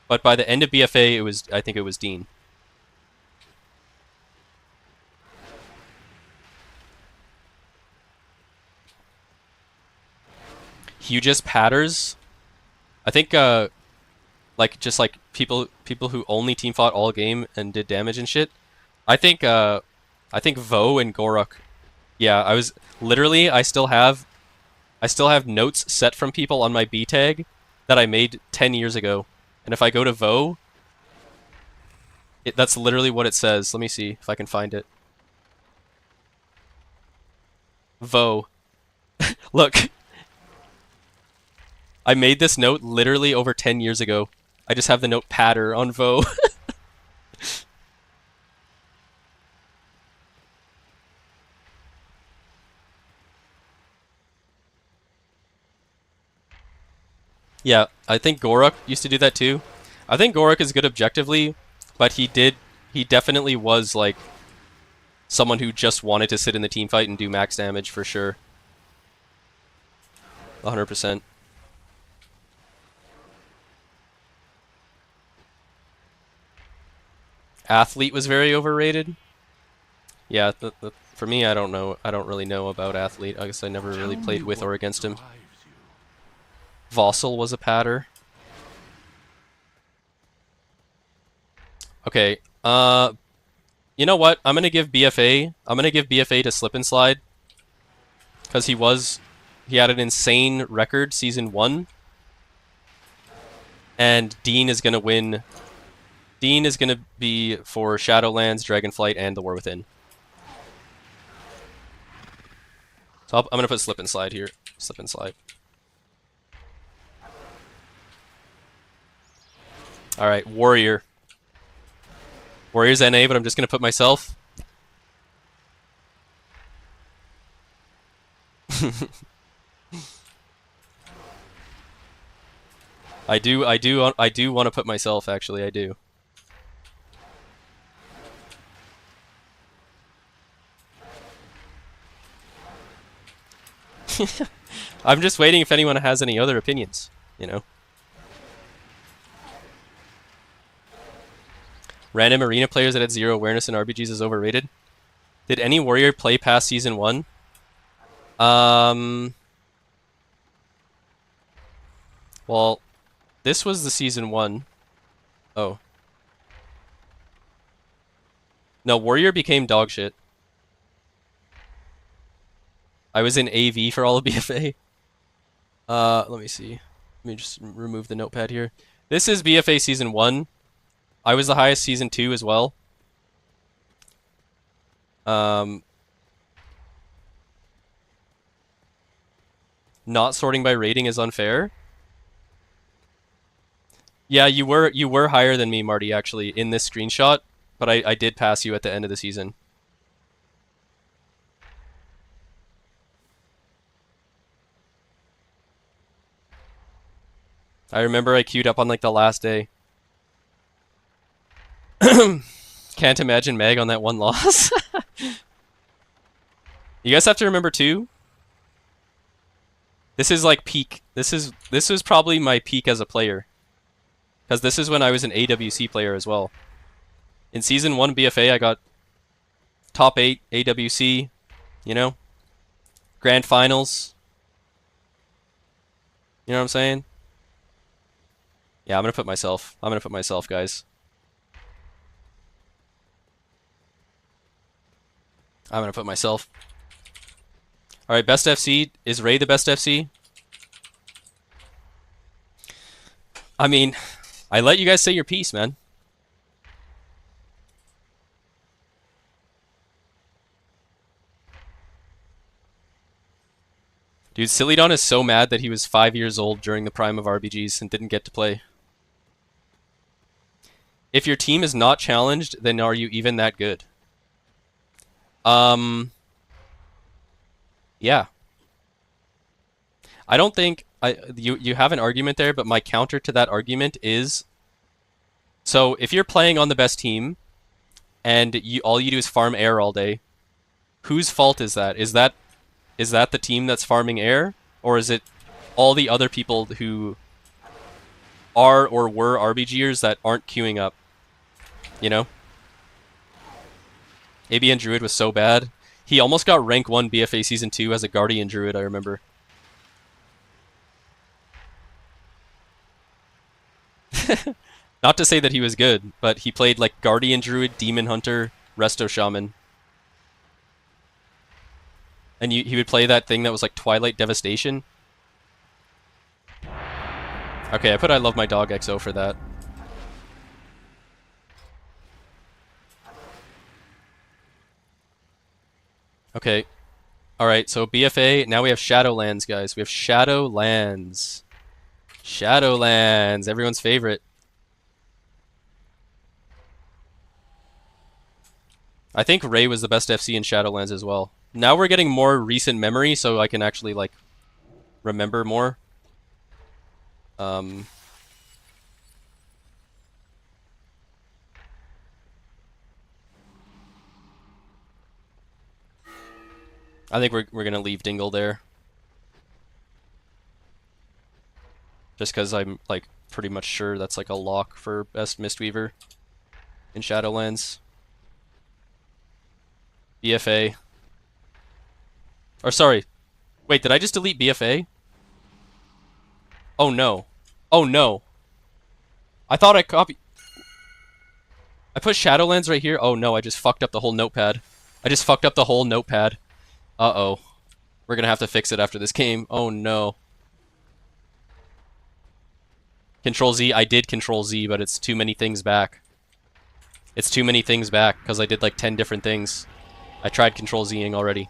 But by the end of BFA, I think it was Dean. hugest patters. I think like just like people who only team fought all game and did damage and shit. I think Vo and Gorok. Yeah, I was literally I still have notes set from people on my B tag that I made 10 years ago. And if I go to Vo, that's literally what it says. Let me see if I can find it. Vo. Look. I made this note literally over 10 years ago. I just have the note patter on Vo. Yeah, I think Gorok used to do that too. I think Gorok is good objectively, but he definitely was like someone who just wanted to sit in the team fight and do max damage for sure. 100%. Athlete was very overrated. Yeah, for me, I don't know. I don't really know about Athlete. I guess I never really played with or against him. Vossel was a patter. Okay. You know what? I'm gonna give BFA. I'm gonna give BFA to Slip and Slide because he had an insane record season 1, and Dean is gonna win. Dean is gonna be for Shadowlands, Dragonflight, and the War Within. So I'm gonna put Slip and Slide here. Slip and Slide. Alright, Warrior. Warrior's NA, but I'm just gonna put myself. I do want to put myself, actually, I do. I'm just waiting if anyone has any other opinions, you know. Random arena players that had 0 awareness in RPGs is overrated. Did any warrior play past season 1? Well, this was the season 1. Oh. No, warrior became dog shit. I was in AV for all of BFA. Let me see. Let me just remove the notepad here. This is BFA season 1. I was the highest season 2 as well. Not sorting by rating is unfair. Yeah, you were higher than me, Marty, actually, in this screenshot, but I did pass you at the end of the season. I remember I queued up on like the last day. Can't imagine Meg on that one loss. You guys have to remember too. This is like peak. This was probably my peak as a player. Because this is when I was an AWC player as well. In season 1 BFA I got top 8 AWC, you know? Grand finals. You know what I'm saying? Yeah, I'm gonna put myself. I'm gonna put myself, guys. I'm gonna put myself. Alright, best FC. Is Ray the best FC? I mean, I let you guys say your piece, man. Dude, Silydon is so mad that he was 5 years old during the prime of RBGs and didn't get to play. If your team is not challenged, then are you even that good? Yeah. I don't think you have an argument there, but my counter to that argument is, so if you're playing on the best team and all you do is farm air all day, whose fault is that? Is that the team that's farming air, or is it all the other people who are or were RBGers that aren't queuing up? You know? ABN Druid was so bad. He almost got rank 1 BFA Season 2 as a Guardian Druid, I remember. Not to say that he was good, but he played like Guardian Druid, Demon Hunter, Resto Shaman. And he would play that thing that was like Twilight Devastation. Okay, I put I Love My Dog XO for that. Okay. Alright, so BFA, now we have Shadowlands, guys. We have Shadowlands. Shadowlands, everyone's favorite. I think Ray was the best FC in Shadowlands as well. Now we're getting more recent memory, so I can actually, like, remember more. I think we're gonna leave Dingle there. Just because I'm, like, pretty much sure that's, like, a lock for best Mistweaver in Shadowlands. BFA. Or sorry. Wait, did I just delete BFA? Oh no. Oh no. I thought I copied... I put Shadowlands right here. Oh no, I just fucked up the whole notepad. I just fucked up the whole notepad. Uh-oh. We're gonna have to fix it after this game. Oh no. Control Z. I did Control Z, but it's too many things back. It's too many things back, because I did like 10 different things. I tried Control Z-ing already.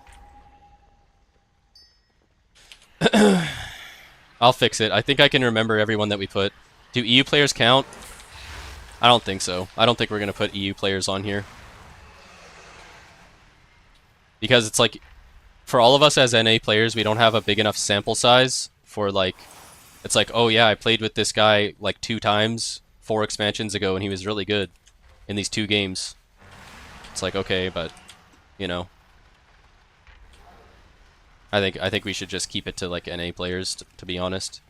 I'll fix it. I think I can remember everyone that we put. Do EU players count? I don't think so. I don't think we're gonna put EU players on here. Because it's like, for all of us as NA players, we don't have a big enough sample size for like, it's like, oh yeah, I played with this guy like 2 times 4 expansions ago and he was really good in these 2 games. It's like, okay, but, you know. I think we should just keep it to like NA players, to be honest.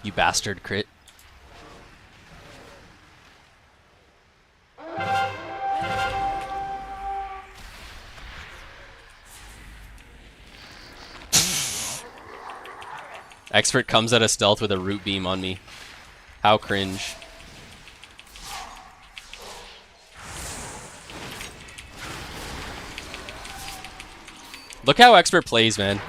You bastard, crit. Expert comes at a stealth with a root beam on me. How cringe. Look how Expert plays, man.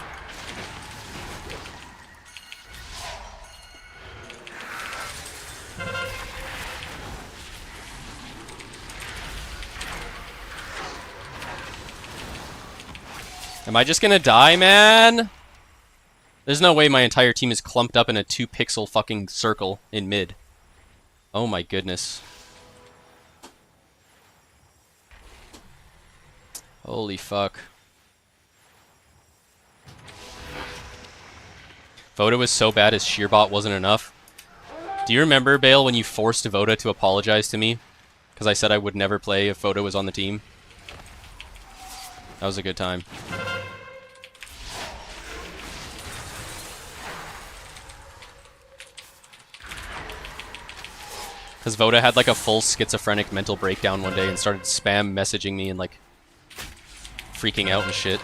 Am I just gonna die, man? There's no way my entire team is clumped up in a 2-pixel fucking circle in mid. Oh my goodness. Holy fuck. Voda was so bad as Shearbot wasn't enough. Do you remember, Bale, when you forced Voda to apologize to me? Because I said I would never play if Voda was on the team? That was a good time. Because Voda had like a full schizophrenic mental breakdown one day and started spam messaging me and like freaking out and shit.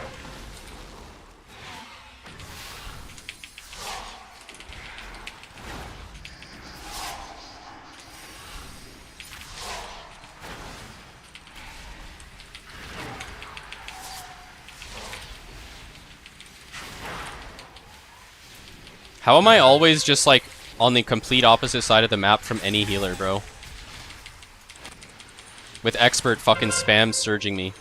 How am I always just like on the complete opposite side of the map from any healer, bro? With Expert fucking spam surging me.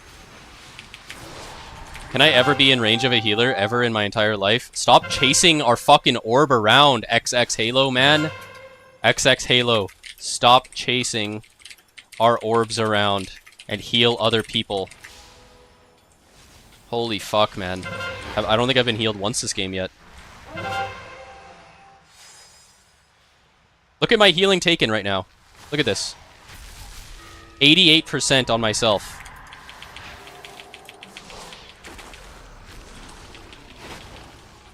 Can I ever be in range of a healer ever in my entire life? Stop chasing our fucking orb around, XX Halo, man. XX Halo, stop chasing our orbs around and heal other people. Holy fuck, man. I don't think I've been healed once this game yet. Look at my healing taken right now. Look at this. 88% on myself.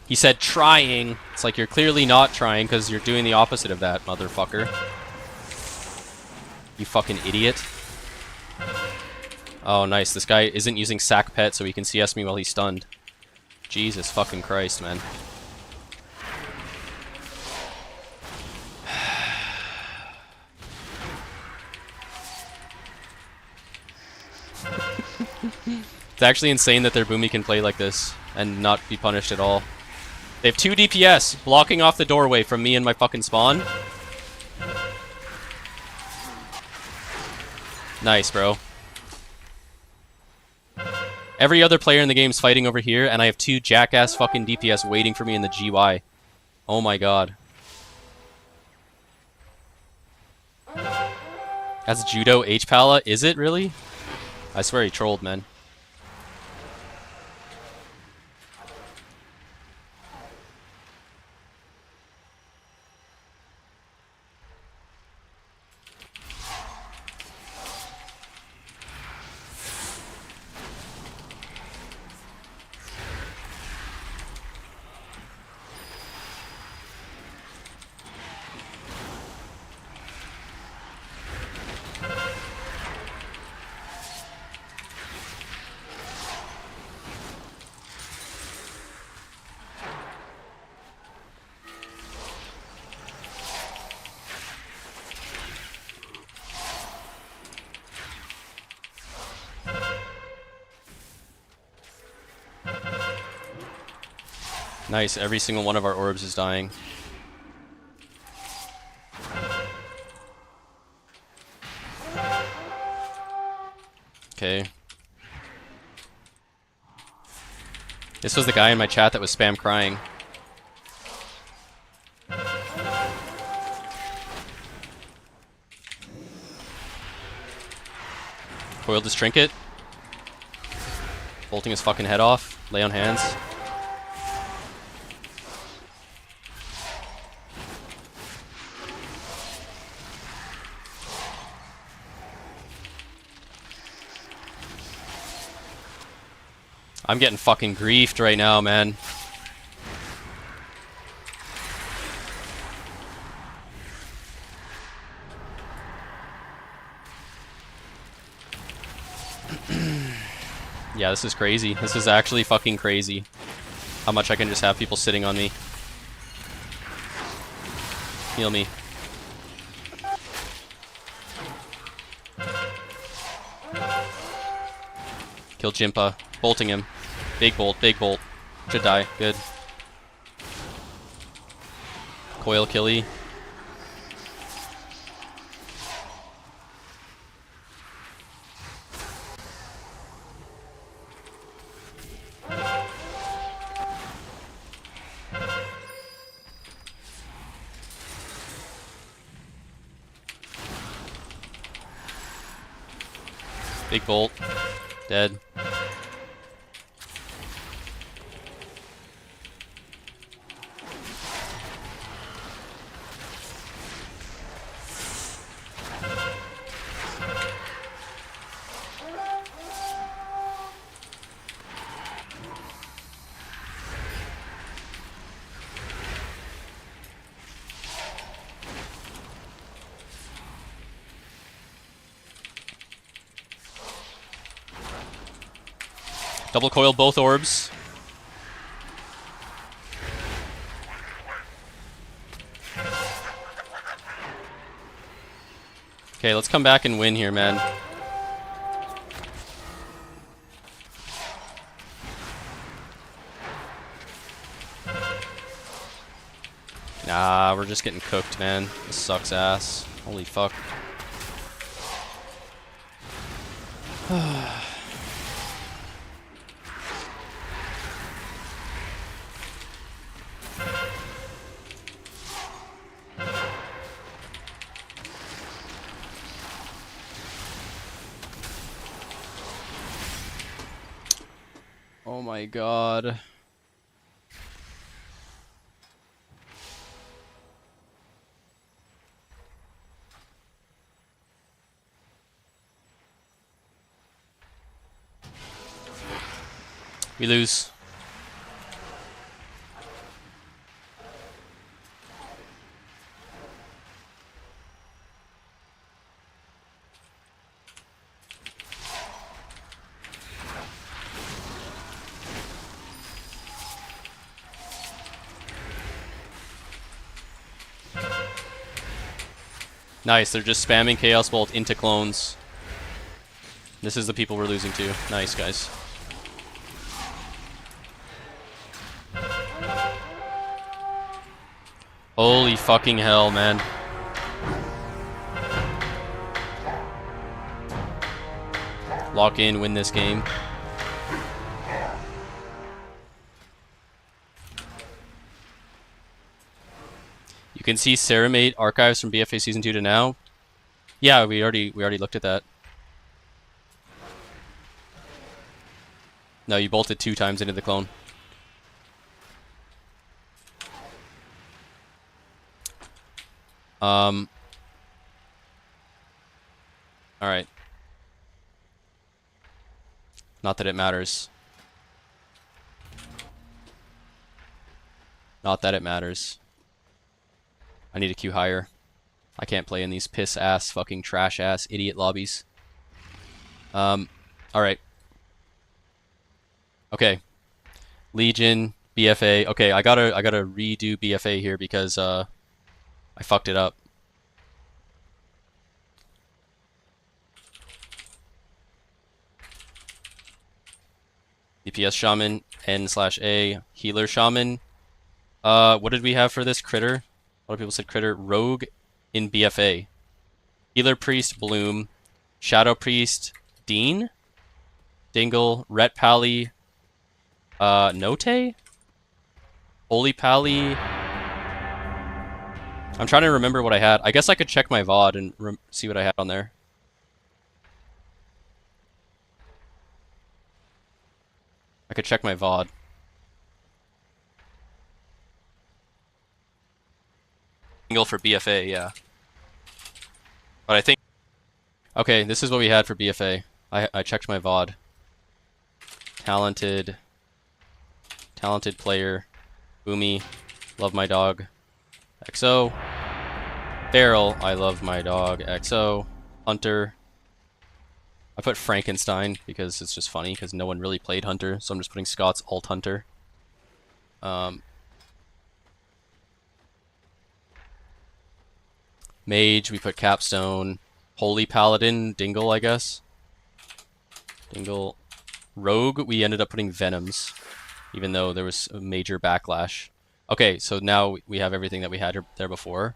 He said trying. It's like you're clearly not trying because you're doing the opposite of that, motherfucker. You fucking idiot. Oh, nice. This guy isn't using sack pet so he can CS me while he's stunned. Jesus fucking Christ, man. It's actually insane that their Boomy can play like this and not be punished at all. They have 2 DPS blocking off the doorway from me and my fucking spawn. Nice, bro. Every other player in the game is fighting over here, and I have 2 jackass fucking DPS waiting for me in the GY. Oh my god. That's Judo H-Pala? Is it really? I swear he trolled, man. Nice, every single one of our orbs is dying. Okay. This was the guy in my chat that was spam crying. Coiled his trinket. Bolting his fucking head off. Lay on hands. I'm getting fucking griefed right now, man. Yeah, this is crazy. This is actually fucking crazy. How much I can just have people sitting on me. Heal me. Kill Jimpa. Bolting him. Big bolt, big bolt. Should die. Good. Coil killy. Big bolt. Dead. Double coil both orbs. Okay, let's come back and win here, man. Nah, we're just getting cooked, man. This sucks ass. Holy fuck. Oh my god. We lose. Nice, they're just spamming Chaos Bolt into clones. This is the people we're losing to. Nice, guys. Holy fucking hell, man. Lock in, win this game. You can see Ceramate archives from BFA Season 2 to now. Yeah, we already looked at that. No, you bolted 2 times into the clone. Alright. Not that it matters. Not that it matters. I need to queue higher. I can't play in these piss-ass, fucking trash-ass, idiot lobbies. Alright. Okay. Legion, BFA. Okay, I gotta redo BFA here because, I fucked it up. DPS Shaman, N/A, Healer Shaman. What did we have for this? Critter? A lot of people said Critter. Rogue in BFA. Healer Priest, Bloom. Shadow Priest, Dean? Dingle, Ret Pally, Note? Holy Pally. I'm trying to remember what I had. I guess I could check my VOD and see what I had on there. I could check my VOD. Single for BFA, yeah. But I think... Okay, this is what we had for BFA. I checked my VOD. Talented player. Boomy. Love my dog. XO. Feral. I love my dog. XO. Hunter. I put Frankenstein because it's just funny because no one really played Hunter, so I'm just putting Scott's alt Hunter. Mage, we put Capstone. Holy Paladin, Dingle, I guess. Dingle. Rogue, we ended up putting Venoms, even though there was a major backlash. Okay, so now we have everything that we had there before.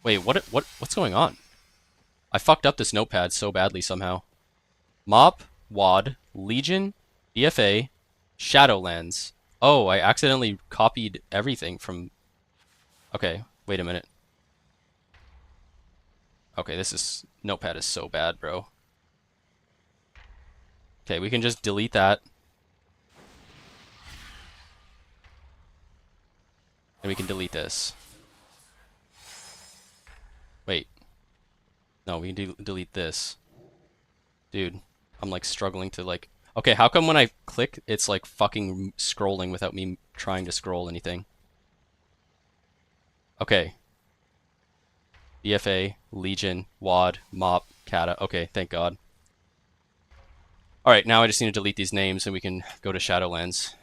Wait, what's going on? I fucked up this notepad so badly somehow. Mop, WAD, Legion, BFA, Shadowlands. Oh, I accidentally copied everything from... Okay, wait a minute. Okay, notepad is so bad, bro. Okay, we can just delete that. And we can delete this. Wait. No, we can delete this. Dude, I'm like struggling to like... Okay, how come when I click, it's like fucking scrolling without me trying to scroll anything? Okay. BFA, Legion, WAD, Mop, Kata. Okay, thank God. Alright, now I just need to delete these names and we can go to Shadowlands.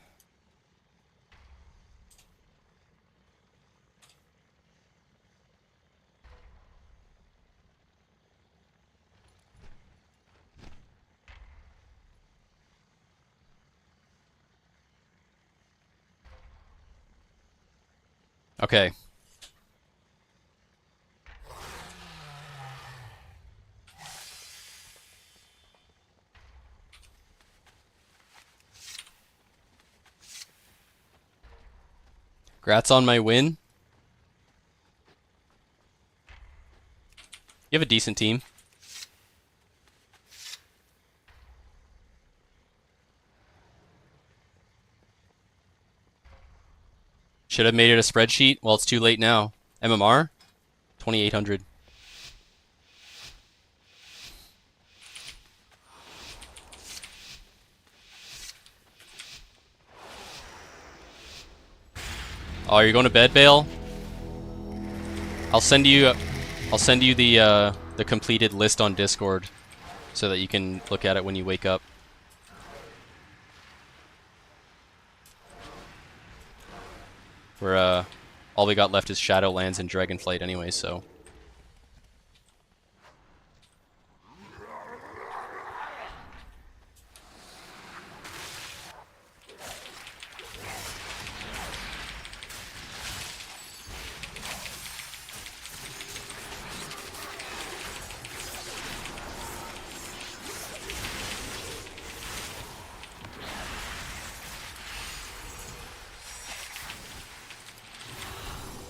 Okay. Congrats on my win. You have a decent team. Should have made it a spreadsheet. Well, it's too late now. MMR? 2,800. Oh, you're going to bed, Bale? I'll send you the completed list on Discord so that you can look at it when you wake up. We're all we got left is Shadowlands and Dragonflight anyway, so.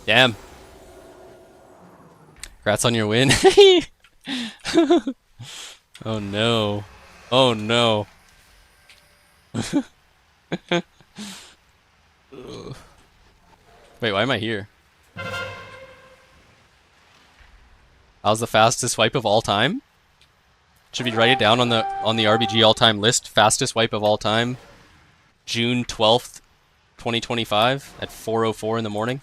Damn. Congrats on your win. Oh no. Oh no. Wait, why am I here? How's the fastest wipe of all time? Should we write it down on the RBG all-time list? Fastest wipe of all time. June 12th, 2025 at 4:04 in the morning.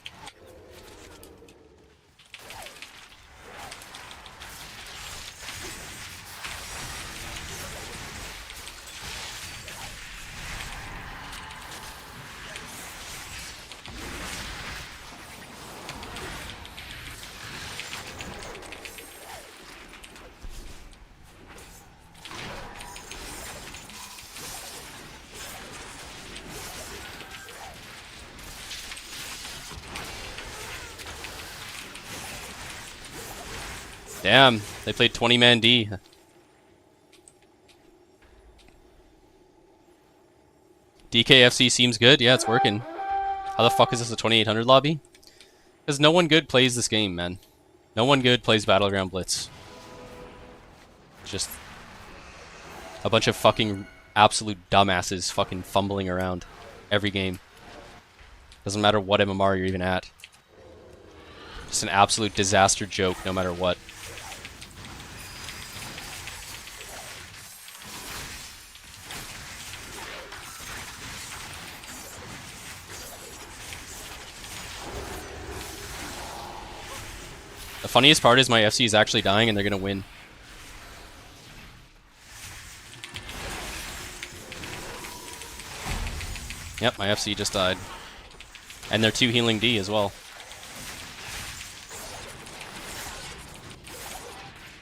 Damn, they played 20-man D. DKFC seems good. Yeah, it's working. How the fuck is this a 2800 lobby? Because no one good plays this game, man. No one good plays Battleground Blitz. Just a bunch of fucking absolute dumbasses fucking fumbling around every game. Doesn't matter what MMR you're even at. Just an absolute disaster joke no matter what. The funniest part is my FC is actually dying and they're gonna win. Yep, my FC just died. And they're 2 healing D as well.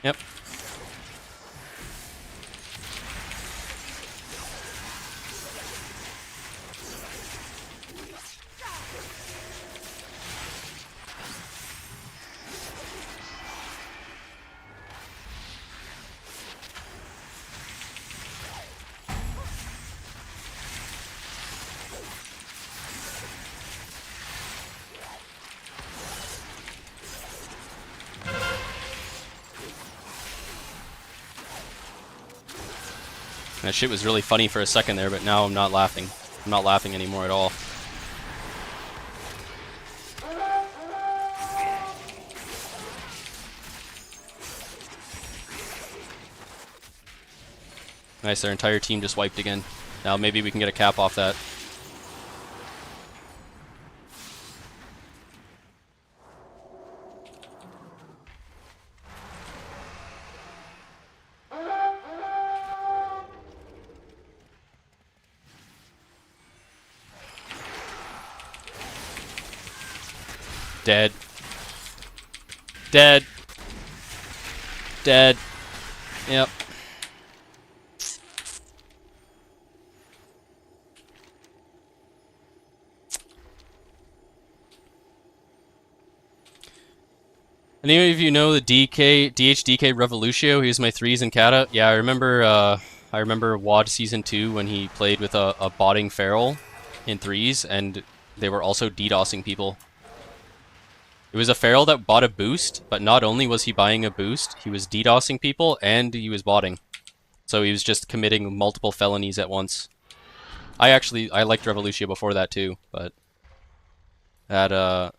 Yep. That shit was really funny for a second there, but now I'm not laughing. I'm not laughing anymore at all. Nice, their entire team just wiped again. Now maybe we can get a cap off that. Dead. Dead. Dead. Yep. Any of you know the DHDK Revolutio? He was my 3s in Kata. Yeah, I remember WAD Season 2 when he played with a botting Feral in 3s, and they were also DDoSing people. It was a Feral that bought a boost, but not only was he buying a boost, he was DDoSing people and he was botting. So he was just committing multiple felonies at once. I liked Revolutio before that too, but that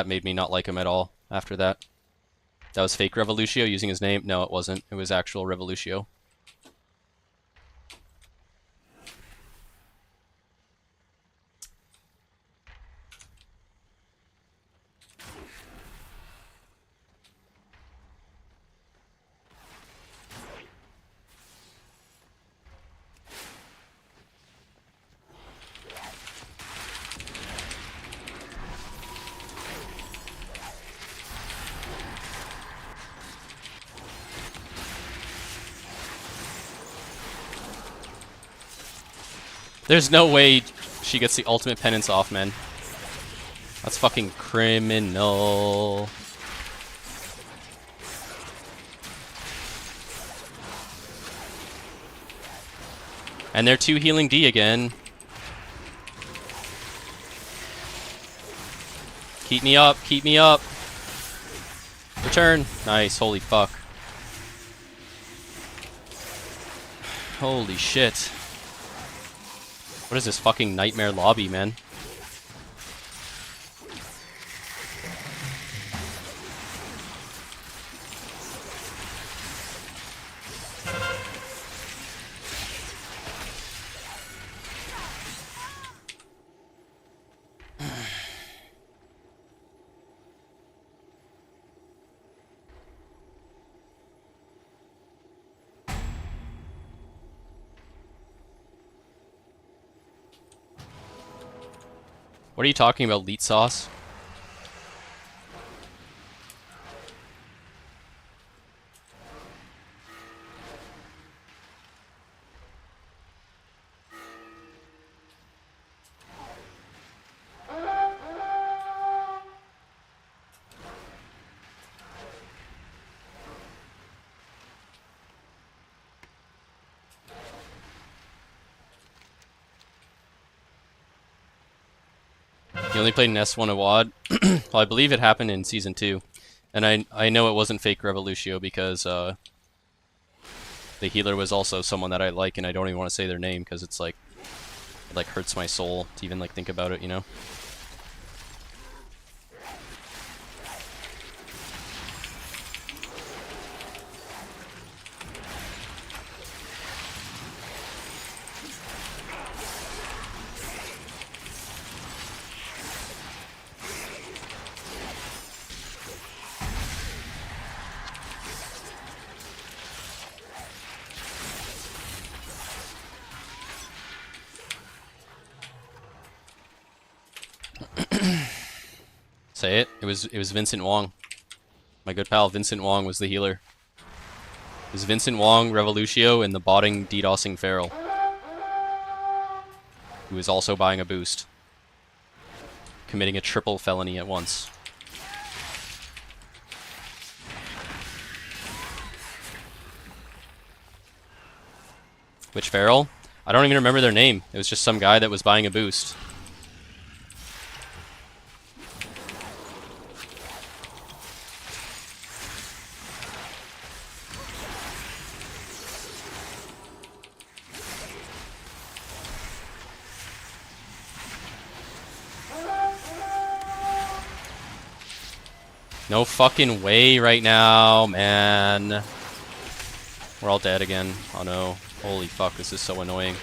made me not like him at all after that. That was fake Revolutio using his name? No, it wasn't. It was actual Revolutio. There's no way she gets the ultimate penance off, man. That's fucking criminal. And they're 2 healing D again. Keep me up, keep me up. Return. Nice, holy fuck. Holy shit. What is this fucking nightmare lobby, man? What are you talking about, leet sauce? You only played an S1 AWAD? Well, I believe it happened in Season 2. And I know it wasn't fake Revolutio because the healer was also someone that I like, and I don't even want to say their name because it's like, it like hurts my soul to even like think about it, you know? Say it. It was Vincent Wong. My good pal Vincent Wong was the healer. It was Vincent Wong, Revolutio, and the botting DDoSing Feral, who was also buying a boost, committing a triple felony at once. Which Feral? I don't even remember their name. It was just some guy that was buying a boost. No fucking way right now, man. We're all dead again. Oh no. Holy fuck, this is so annoying.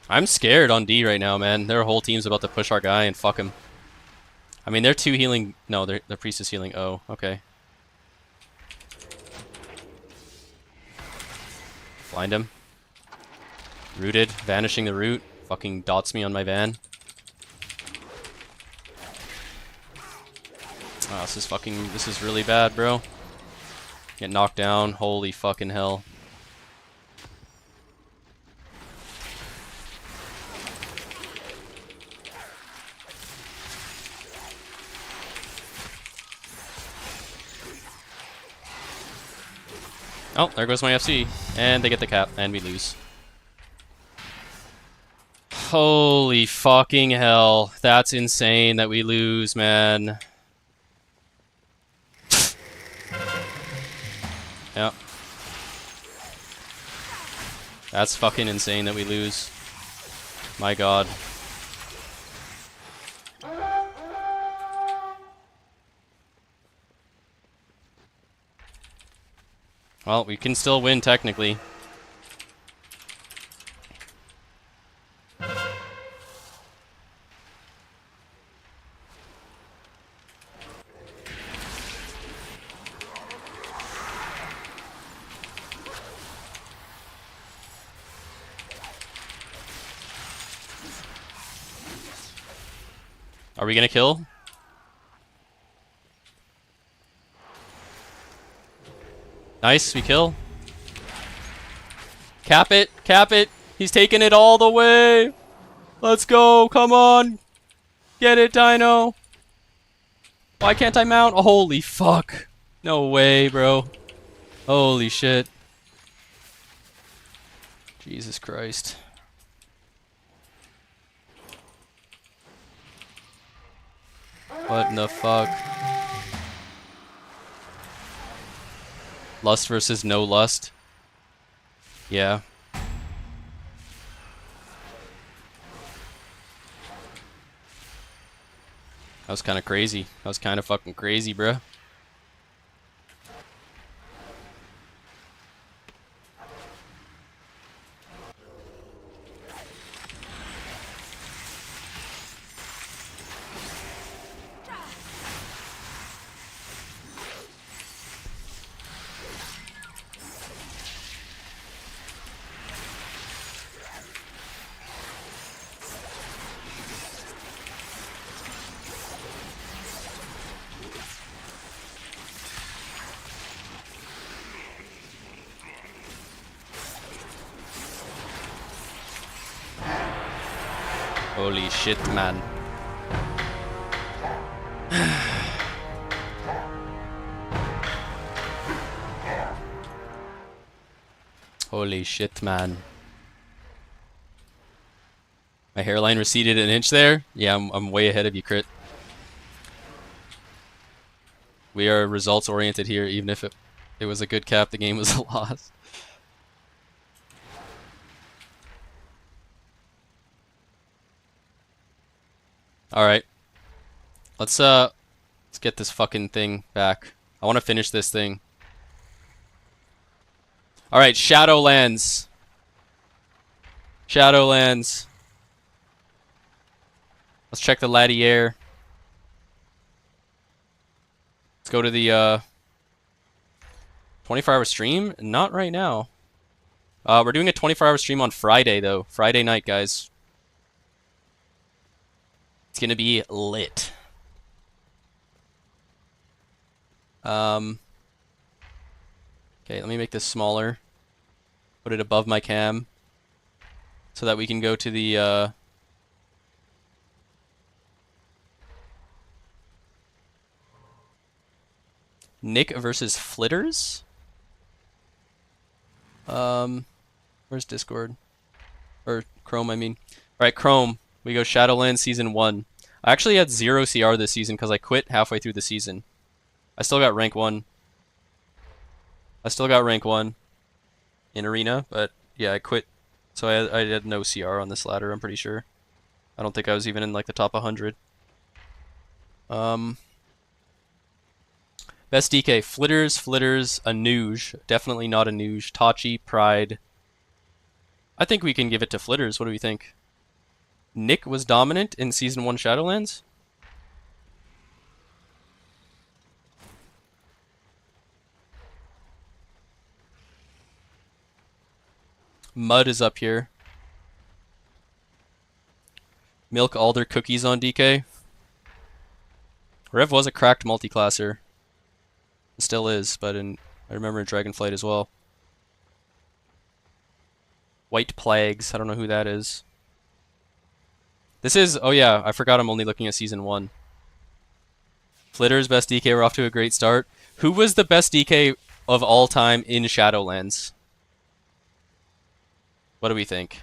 I'm scared on D right now, man. Their whole team's about to push our guy and fuck him. I mean, they're 2 healing. No, the priest is healing. Oh, okay. Blind him. Rooted. Vanishing the root. Fucking dots me on my van. Oh, this is really bad, bro. Get knocked down. Holy fucking hell. Oh, there goes my FC. And they get the cap, and we lose. Holy fucking hell. That's insane that we lose, man. Yeah. That's fucking insane that we lose. My god. Well, we can still win, technically. Are we gonna kill? Nice, we kill. Cap it, cap it. He's taking it all the way. Let's go, come on. Get it, Dino. Why can't I mount? Oh, holy fuck. No way, bro. Holy shit. Jesus Christ. What in the fuck? Lust versus no lust. Yeah. That was kind of crazy. That was kind of fucking crazy, bruh. Holy shit, man. Holy shit, man. My hairline receded an inch there? Yeah, I'm way ahead of you, Crit. We are results oriented here, even if it was a good cap, the game was a loss. Alright. Let's get this fucking thing back. I want to finish this thing. Alright, Shadowlands. Shadowlands. Let's check the Latier. Let's go to the 24-hour stream? Not right now. We're doing a 24-hour stream on Friday, though. Friday night, guys. It's gonna be lit. Okay, let me make this smaller. Put it above my cam. So that we can go to the Nick versus Flitters? Where's Discord? Or Chrome, I mean. Alright, Chrome. We go Shadowlands Season 1. I actually had 0 CR this season because I quit halfway through the season. I still got rank 1. I still got rank 1 in Arena, but yeah, I quit. So I had no CR on this ladder, I'm pretty sure. I don't think I was even in like the top 100. Best DK, Flitters, Anuj. Definitely not Anuj. Tachi, Pride. I think we can give it to Flitters. What do we think? Nick was dominant in Season 1 Shadowlands? Mud is up here. Milk Alder Cookies on DK. Rev was a cracked multiclasser. Still is, but I remember in Dragonflight as well. White Plagues, I don't know who that is. This is, oh yeah, I forgot I'm only looking at Season 1. Flitters, best DK, we're off to a great start. Who was the best DK of all time in Shadowlands? What do we think?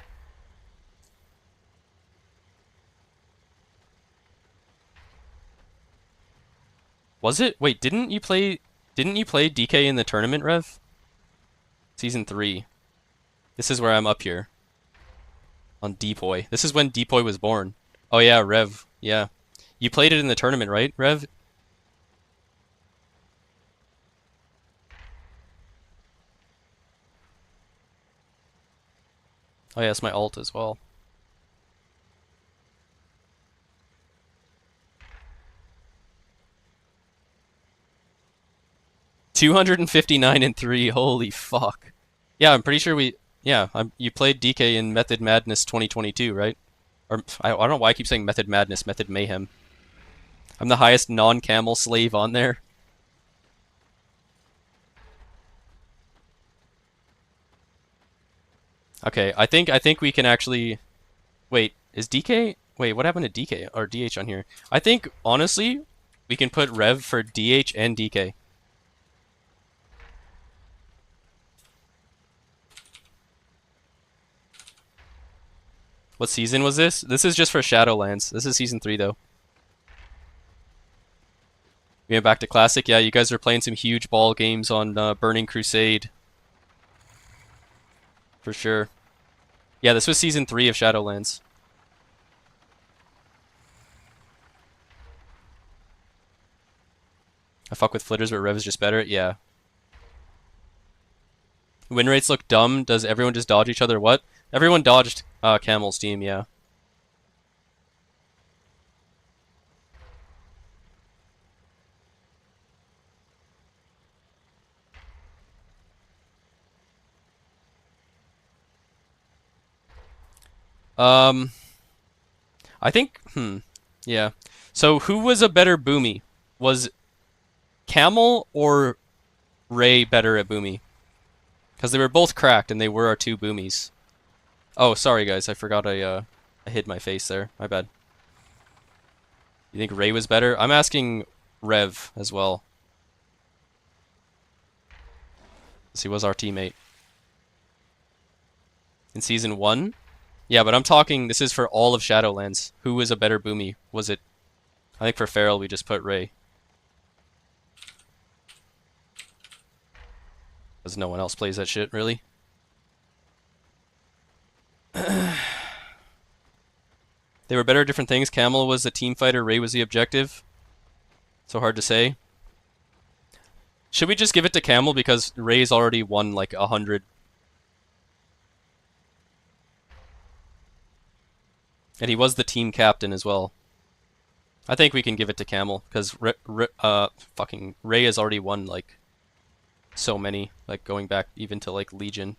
Was it? Wait, didn't you play DK in the tournament, Rev? Season 3. This is where I'm up here. On Depoy. This is when Depoy was born. Oh yeah, Rev. Yeah. You played it in the tournament, right, Rev? Oh yeah, it's my alt as well. $259-3. Holy fuck. Yeah, I'm pretty sure we. Yeah, you played DK in Method Madness 2022, right? Or I don't know why I keep saying Method Madness, Method Mayhem. I'm the highest non-camel slave on there. Okay, I think we can actually... Wait, is DK... Wait, what happened to DK or DH on here? I think, honestly, we can put Rev for DH and DK. What season was this? This is just for Shadowlands. This is season 3 though. We went back to Classic. Yeah, you guys are playing some huge ball games on Burning Crusade. For sure. Yeah, this was season 3 of Shadowlands. I fuck with flitters, but Rev is just better. Yeah. Win rates look dumb. Does everyone just dodge each other? What? Everyone dodged Camel's team, yeah. I think, yeah. So who was a better boomy? Was Camel or Ray better at boomy? Because they were both cracked and they were our 2 boomies. Oh, sorry guys, I forgot I hid my face there. My bad. You think Ray was better? I'm asking Rev as well. He was our teammate. In season 1? Yeah, but I'm talking, this is for all of Shadowlands. Who was a better boomy? Was it... I think for Feral we just put Ray. Because no one else plays that shit, really. They were better at different things. Camel was the team fighter, Ray was the objective. So hard to say. Should we just give it to Camel because Ray's already won like 100? And he was the team captain as well. I think we can give it to Camel because fucking Ray has already won like so many, like going back even to like Legion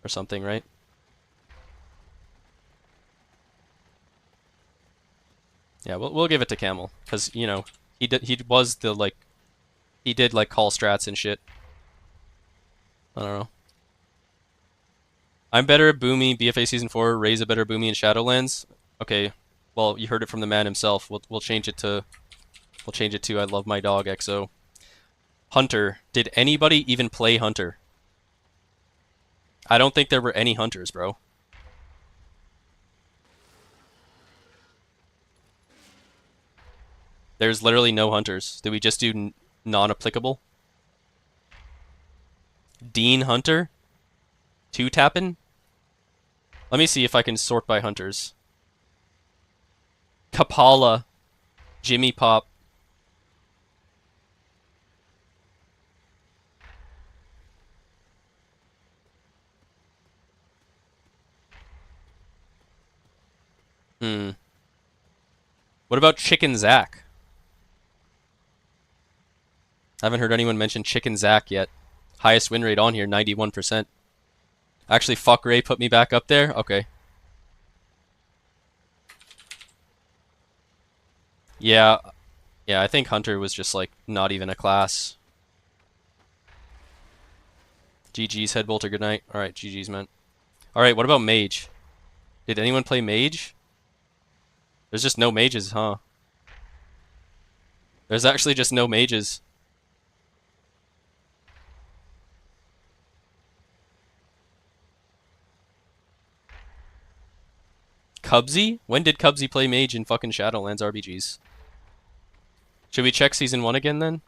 or something, right? Yeah, we'll give it to Camel because you know he did like call strats and shit. I don't know. I'm better at boomy. BFA season 4. Ray's a better boomy in Shadowlands. Okay, well you heard it from the man himself. We'll change it to I love my dog XO. Hunter. Did anybody even play Hunter? I don't think there were any Hunters, bro. There's literally no Hunters. Did we just do non-applicable? Dean Hunter? 2 tappin'? Let me see if I can sort by Hunters. Kapala. Jimmy Pop. What about Chicken Zach? I haven't heard anyone mention Chicken Zach yet. Highest win rate on here, 91%. Actually, fuck Ray, put me back up there? Okay. Yeah, I think Hunter was just like not even a class. GG's, Headbolter, good night. Alright, GG's, man. Alright, what about Mage? Did anyone play Mage? There's just no mages, huh? There's actually just no mages. Cubsy? When did Cubsy play Mage in fucking Shadowlands RBGs? Should we check season 1 again then?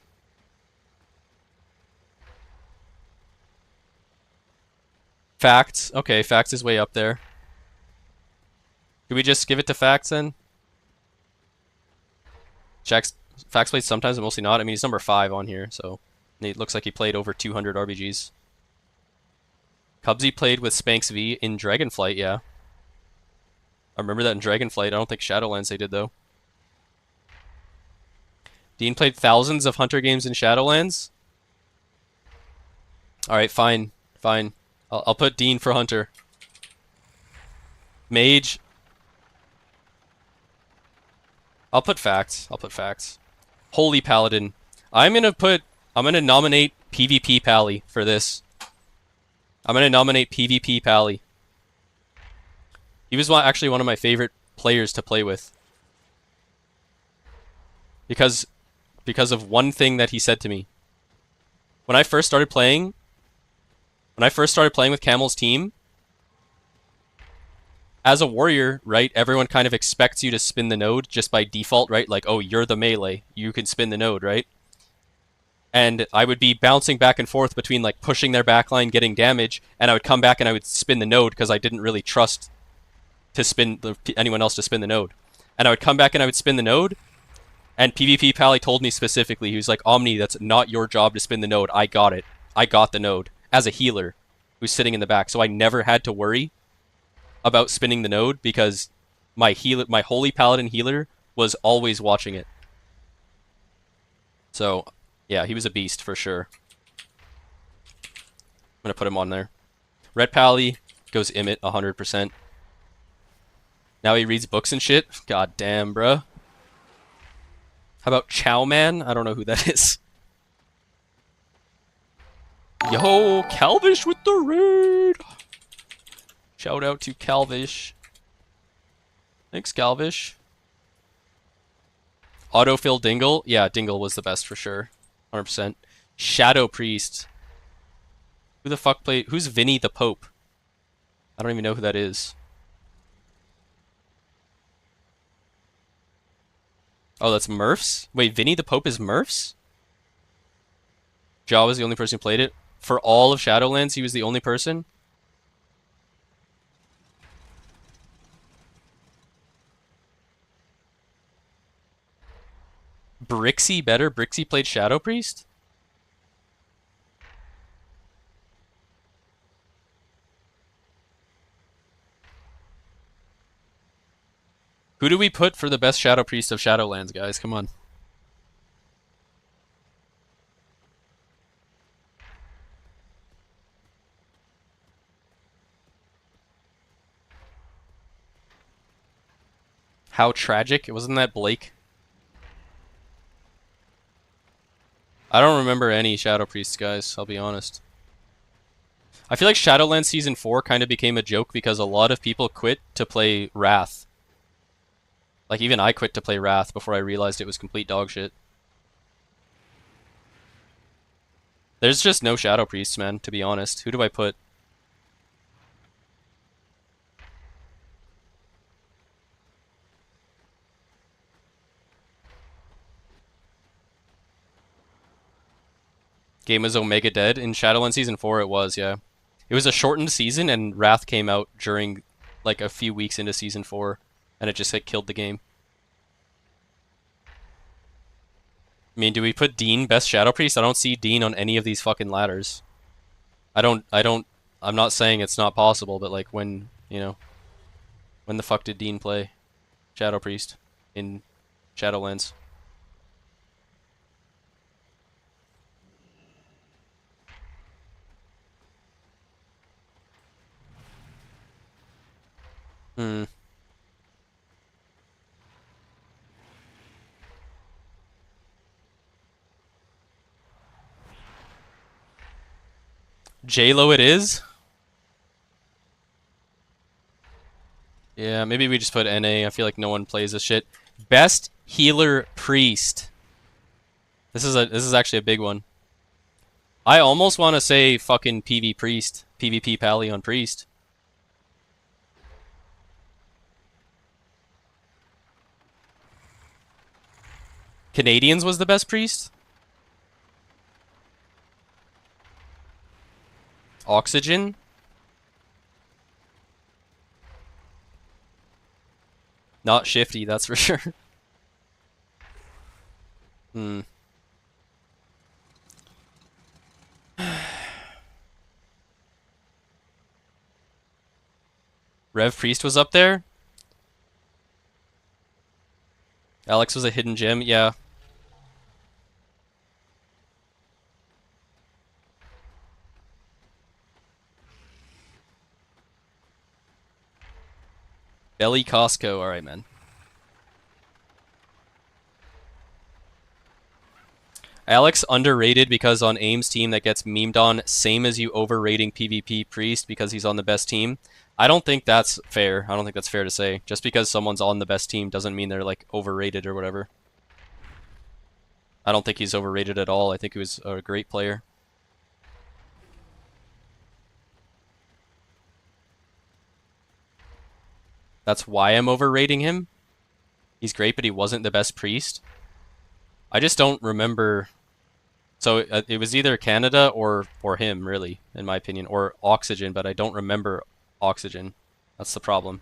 Facts. Okay, Facts is way up there. Should we just give it to Facts then? Facts plays sometimes, but mostly not. I mean, he's number 5 on here, so it looks like he played over 200 RBGs. Cubsy played with Spanx V in Dragonflight, yeah. I remember that in Dragonflight. I don't think Shadowlands they did, though. Dean played thousands of Hunter games in Shadowlands? Alright, fine. Fine. I'll put Dean for Hunter. Mage. I'll put facts. I'll put facts. Holy Paladin. I'm gonna nominate PvP Pally for this. I'm gonna nominate PvP Pally. He was actually one of my favorite players to play with. Because of one thing that he said to me. When I first started playing with Camel's team, as a warrior, right, everyone kind of expects you to spin the node just by default, right? Like, oh, you're the melee, you can spin the node, right? And I would be bouncing back and forth between like pushing their backline, getting damage, and I would come back and I would spin the node because I didn't really trust to spin anyone else to spin the node. And I would come back and I would spin the node, and PvP Pally told me specifically, he was like, Omni, that's not your job to spin the node. I got it. I got the node as a healer who's sitting in the back, so I never had to worry about spinning the node because my Holy Paladin healer was always watching it. So, yeah, he was a beast for sure. I'm gonna put him on there. Red Pally goes Imit 100%. Now he reads books and shit. God damn, bruh. How about Chow Man? I don't know who that is. Yo, Calvish with the raid! Shout out to Calvish. Thanks, Calvish. Autofill Dingle? Yeah, Dingle was the best for sure. 100%. Shadow Priest. Who the fuck played? Who's Vinny the Pope? I don't even know who that is. Oh, that's Murphs? Wait, Vinny the Pope is Murphs? Jaw was the only person who played it. For all of Shadowlands, he was the only person? Brixie better? Brixie played Shadow Priest? Who do we put for the best Shadow Priest of Shadowlands, guys? Come on. How tragic. Wasn't that Blake? I don't remember any Shadow Priests, guys. I'll be honest. I feel like Shadowlands Season 4 kind of became a joke because a lot of people quit to play Wrath. Like, even I quit to play Wrath before I realized it was complete dog shit. There's just no Shadow Priests, man, to be honest. Who do I put? Game was Omega dead? In Shadowlands Season 4 it was, yeah. It was a shortened season and Wrath came out during, like, a few weeks into Season 4. And it just, like, killed the game. I mean, do we put Dean best Shadow Priest? I don't see Dean on any of these fucking ladders. I'm not saying it's not possible, but, like, when, you know, when the fuck did Dean play Shadow Priest in Shadowlands? J-Lo it is? Yeah, maybe we just put NA. I feel like no one plays this shit. Best healer priest. This is actually a big one. I almost want to say fucking PV priest. PvP Pally on priest. Canadians was the best priest? Oxygen? Not Shifty, that's for sure. Rev Priest was up there? Alex was a hidden gem, yeah. Belly Costco, alright, man. Alex underrated because on AIM's team that gets memed on, same as you overrating PvP Priest because he's on the best team. I don't think that's fair. I don't think that's fair to say. Just because someone's on the best team doesn't mean they're like overrated or whatever. I don't think he's overrated at all. I think he was a great player. That's why I'm overrating him. He's great, but he wasn't the best Priest. I just don't remember. So it was either Canada or him, really, in my opinion, or Oxygen, but I don't remember Oxygen. That's the problem.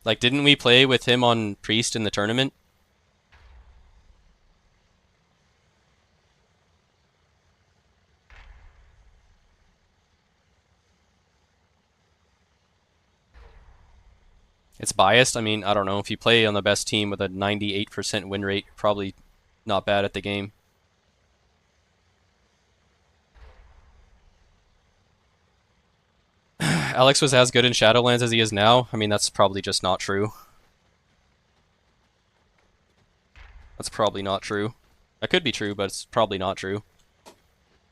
Like, didn't we play with him on Priest in the tournament? It's biased. I mean, I don't know. If you play on the best team with a 98% win rate, probably not bad at the game. Alex was as good in Shadowlands as he is now. I mean, that's probably just not true. That's probably not true. That could be true, but it's probably not true.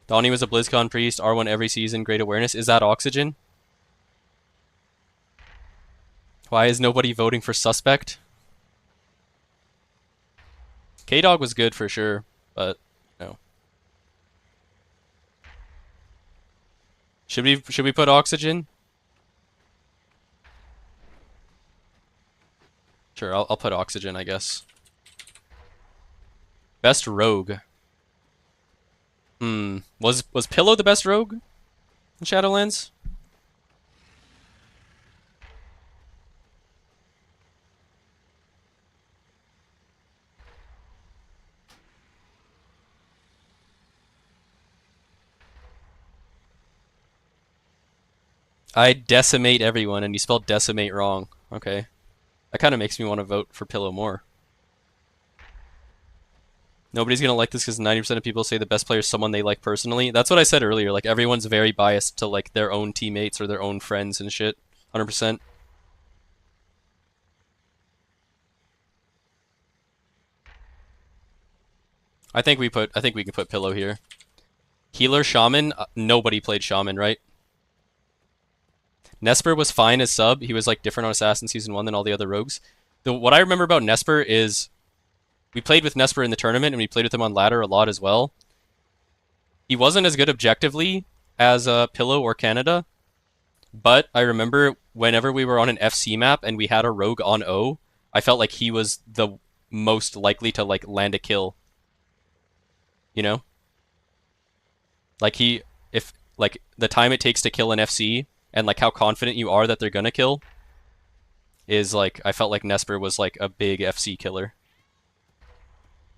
Donnie was a BlizzCon Priest, R1 every season, great awareness. Is that Oxygen? Why is nobody voting for Suspect? K-Dog was good for sure, but no. Should we put Oxygen? Sure, I'll put Oxygen, I guess. Best rogue. Was Pillow the best rogue in Shadowlands? I decimate everyone, and you spelled decimate wrong. Okay. That kind of makes me want to vote for Pillow more. Nobody's going to like this because 90% of people say the best player is someone they like personally. That's what I said earlier. Like, everyone's very biased to, like, their own teammates or their own friends and shit. 100%. I think we can put Pillow here. Healer, Shaman. Nobody played Shaman, right? Nesper was fine as sub. He was like different on Assassin Season 1 than all the other rogues. What I remember about Nesper is we played with Nesper in the tournament and we played with him on ladder a lot as well. He wasn't as good objectively as Pillow or Canada, but I remember whenever we were on an FC map and we had a rogue on O, I felt like he was the most likely to like land a kill. You know? Like if like the time it takes to kill an FC and like how confident you are that they're gonna kill is like, I felt like Nesper was like a big FC killer.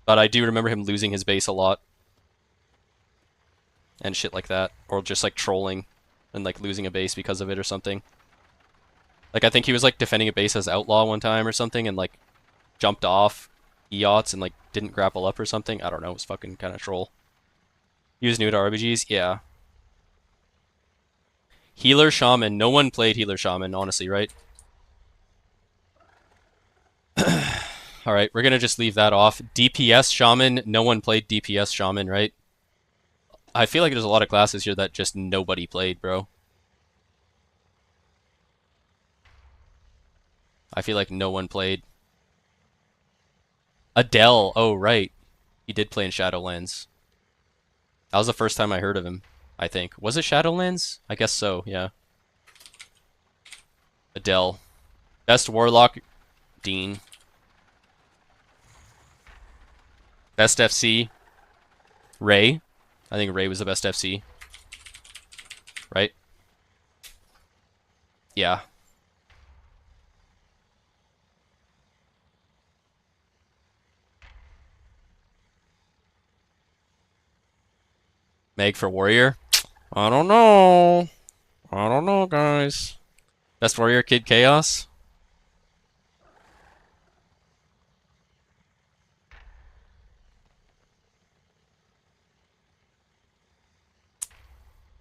But I do remember him losing his base a lot. And shit like that. Or just like trolling and like losing a base because of it or something. Like I think he was like defending a base as Outlaw one time or something and like jumped off EOTs and like didn't grapple up or something. I don't know, it was fucking kind of troll. He was new to RBGs? Yeah. Healer, Shaman. No one played Healer, Shaman, honestly, right? Alright, we're gonna just leave that off. DPS, Shaman. No one played DPS, Shaman, right? I feel like there's a lot of classes here that just nobody played, bro. I feel like no one played. Adele. Oh, right. He did play in Shadowlands. That was the first time I heard of him. I think. Was it Shadowlands? I guess so, yeah. Adele. Best Warlock, Dean. Best FC, Ray. I think Ray was the best FC. Right? Yeah. Meg for Warrior? I don't know. I don't know, guys. Best Warrior, Kid Chaos?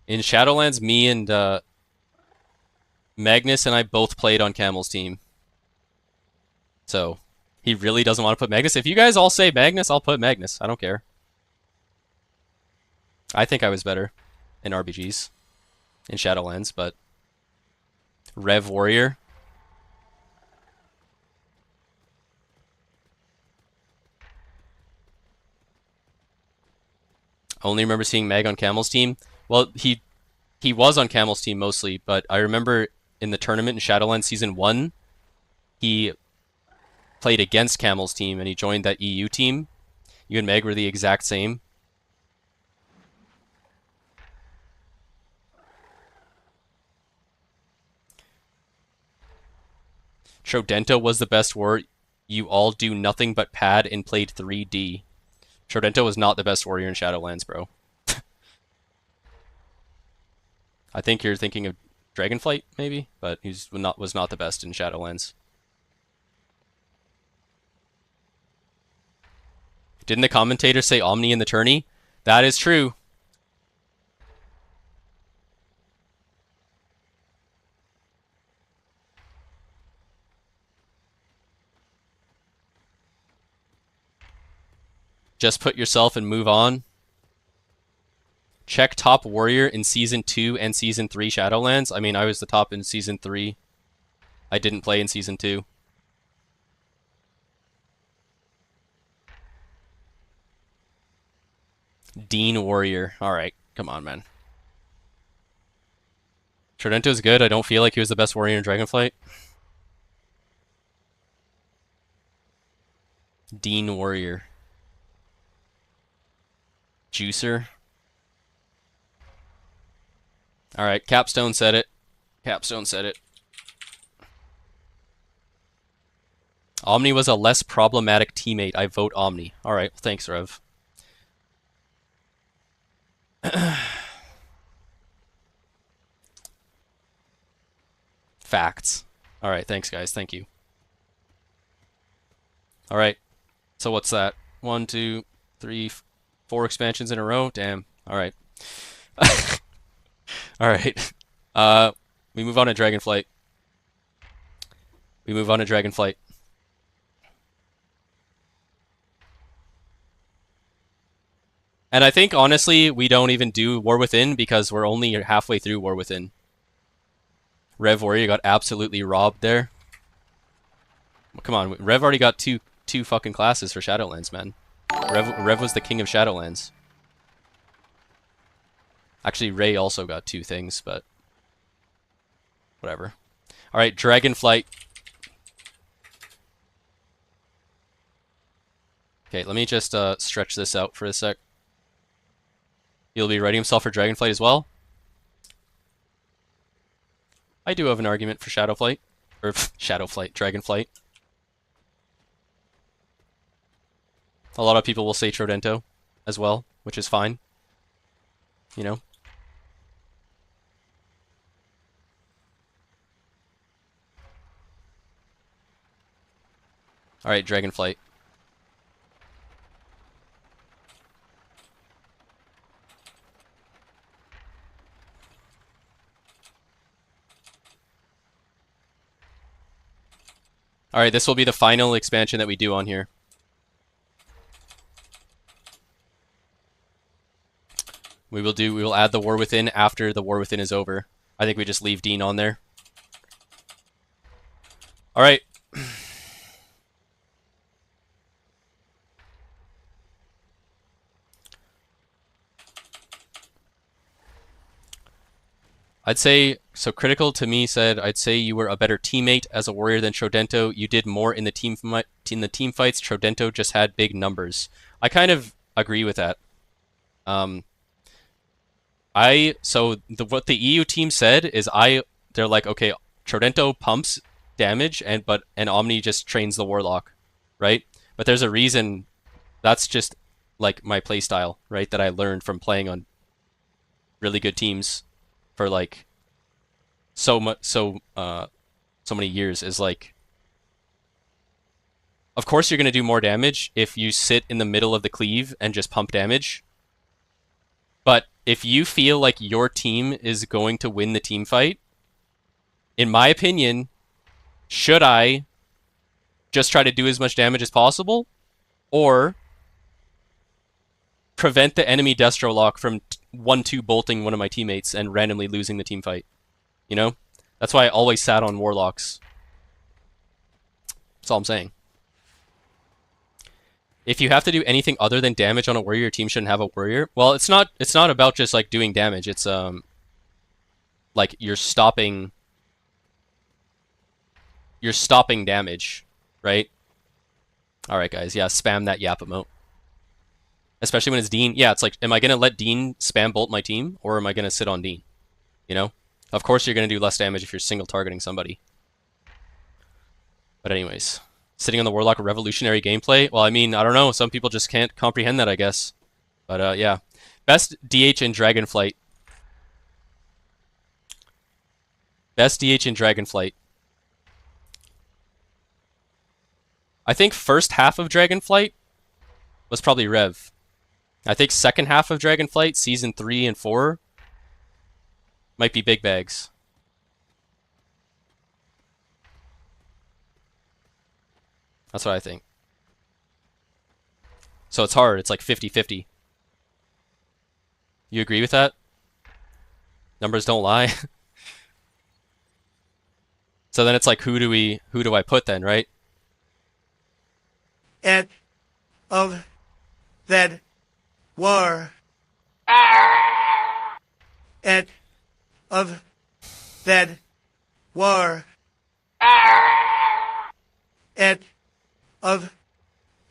In Shadowlands, me and Magnus and I both played on Camel's team. So he really doesn't want to put Magnus. If you guys all say Magnus, I'll put Magnus. I don't care. I think I was better in RBGs, in Shadowlands, but Rev Warrior. Only remember seeing Mag on Camel's team. Well, he was on Camel's team mostly, but I remember in the tournament in Shadowlands Season 1, he played against Camel's team and he joined that EU team. You and Meg were the exact same. Trodento was the best war. You all do nothing but pad and played 3D. Trodento was not the best warrior in Shadowlands, bro. I think you're thinking of Dragonflight, maybe, but he was not the best in Shadowlands. Didn't the commentator say Omni in the tourney? That is true. Just put yourself and move on. Check top warrior in Season 2 and Season 3 Shadowlands. I mean, I was the top in Season 3. I didn't play in Season 2. Dean Warrior. Alright, come on, man. Trodento's good. I don't feel like he was the best warrior in Dragonflight. Dean Warrior. Juicer. Alright, Capstone said it. Capstone said it. Omni was a less problematic teammate. I vote Omni. Alright, thanks, Rev. Facts. Alright, thanks, guys. Thank you. Alright, so what's that? 1, 2, 3, 4 expansions in a row? Damn. Alright. Alright. We move on to Dragonflight. We move on to Dragonflight. And I think, honestly, we don't even do War Within because we're only halfway through War Within. Rev Warrior got absolutely robbed there. Come on, Rev already got two fucking classes for Shadowlands, man. Rev was the king of Shadowlands. Actually, Ray also got 2 things, but whatever. Alright, Dragonflight. Okay, let me just stretch this out for a sec. He'll be ready himself for Dragonflight as well. I do have an argument for Shadowflight. Or Shadowflight, Dragonflight. A lot of people will say Trodento as well, which is fine. You know? Alright, Dragonflight. Alright, this will be the final expansion that we do on here. We will add the War Within after the War Within is over. I think we just leave Dean on there. Alright. I'd say, so Critical to me said, I'd say you were a better teammate as a warrior than Trodento. You did more in the team fights. Trodento just had big numbers. I kind of agree with that. What the EU team said is they're like, okay, Trodento pumps damage and Omni just trains the Warlock, right? But there's a reason. That's just like my playstyle, right? That I learned from playing on really good teams for like so many years. Is like, of course you're gonna do more damage if you sit in the middle of the cleave and just pump damage. But if you feel like your team is going to win the team fight, in my opinion, should I just try to do as much damage as possible, or prevent the enemy Destro lock from 1-2 bolting one of my teammates and randomly losing the team fight. You know? That's why I always sat on Warlocks. That's all I'm saying. If you have to do anything other than damage on a warrior, your team shouldn't have a warrior. Well, it's not about just like doing damage. It's like you're stopping damage, right? All right, guys. Yeah, spam that yap emote. Especially when it's Dean. Yeah, it's like, am I going to let Dean spam bolt my team, or am I going to sit on Dean? You know? Of course you're going to do less damage if you're single targeting somebody. But anyways, sitting on the Warlock, revolutionary gameplay. Well, I mean, I don't know. Some people just can't comprehend that, I guess. But yeah. Best DH in Dragonflight. Best DH in Dragonflight. I think first half of Dragonflight was probably Rev. I think second half of Dragonflight, Season 3 and 4, might be Big Bags. That's what I think. So it's hard. It's like 50-50. You agree with that? Numbers don't lie. So then it's like, who do I put then, right? End of that war. End of that war. End of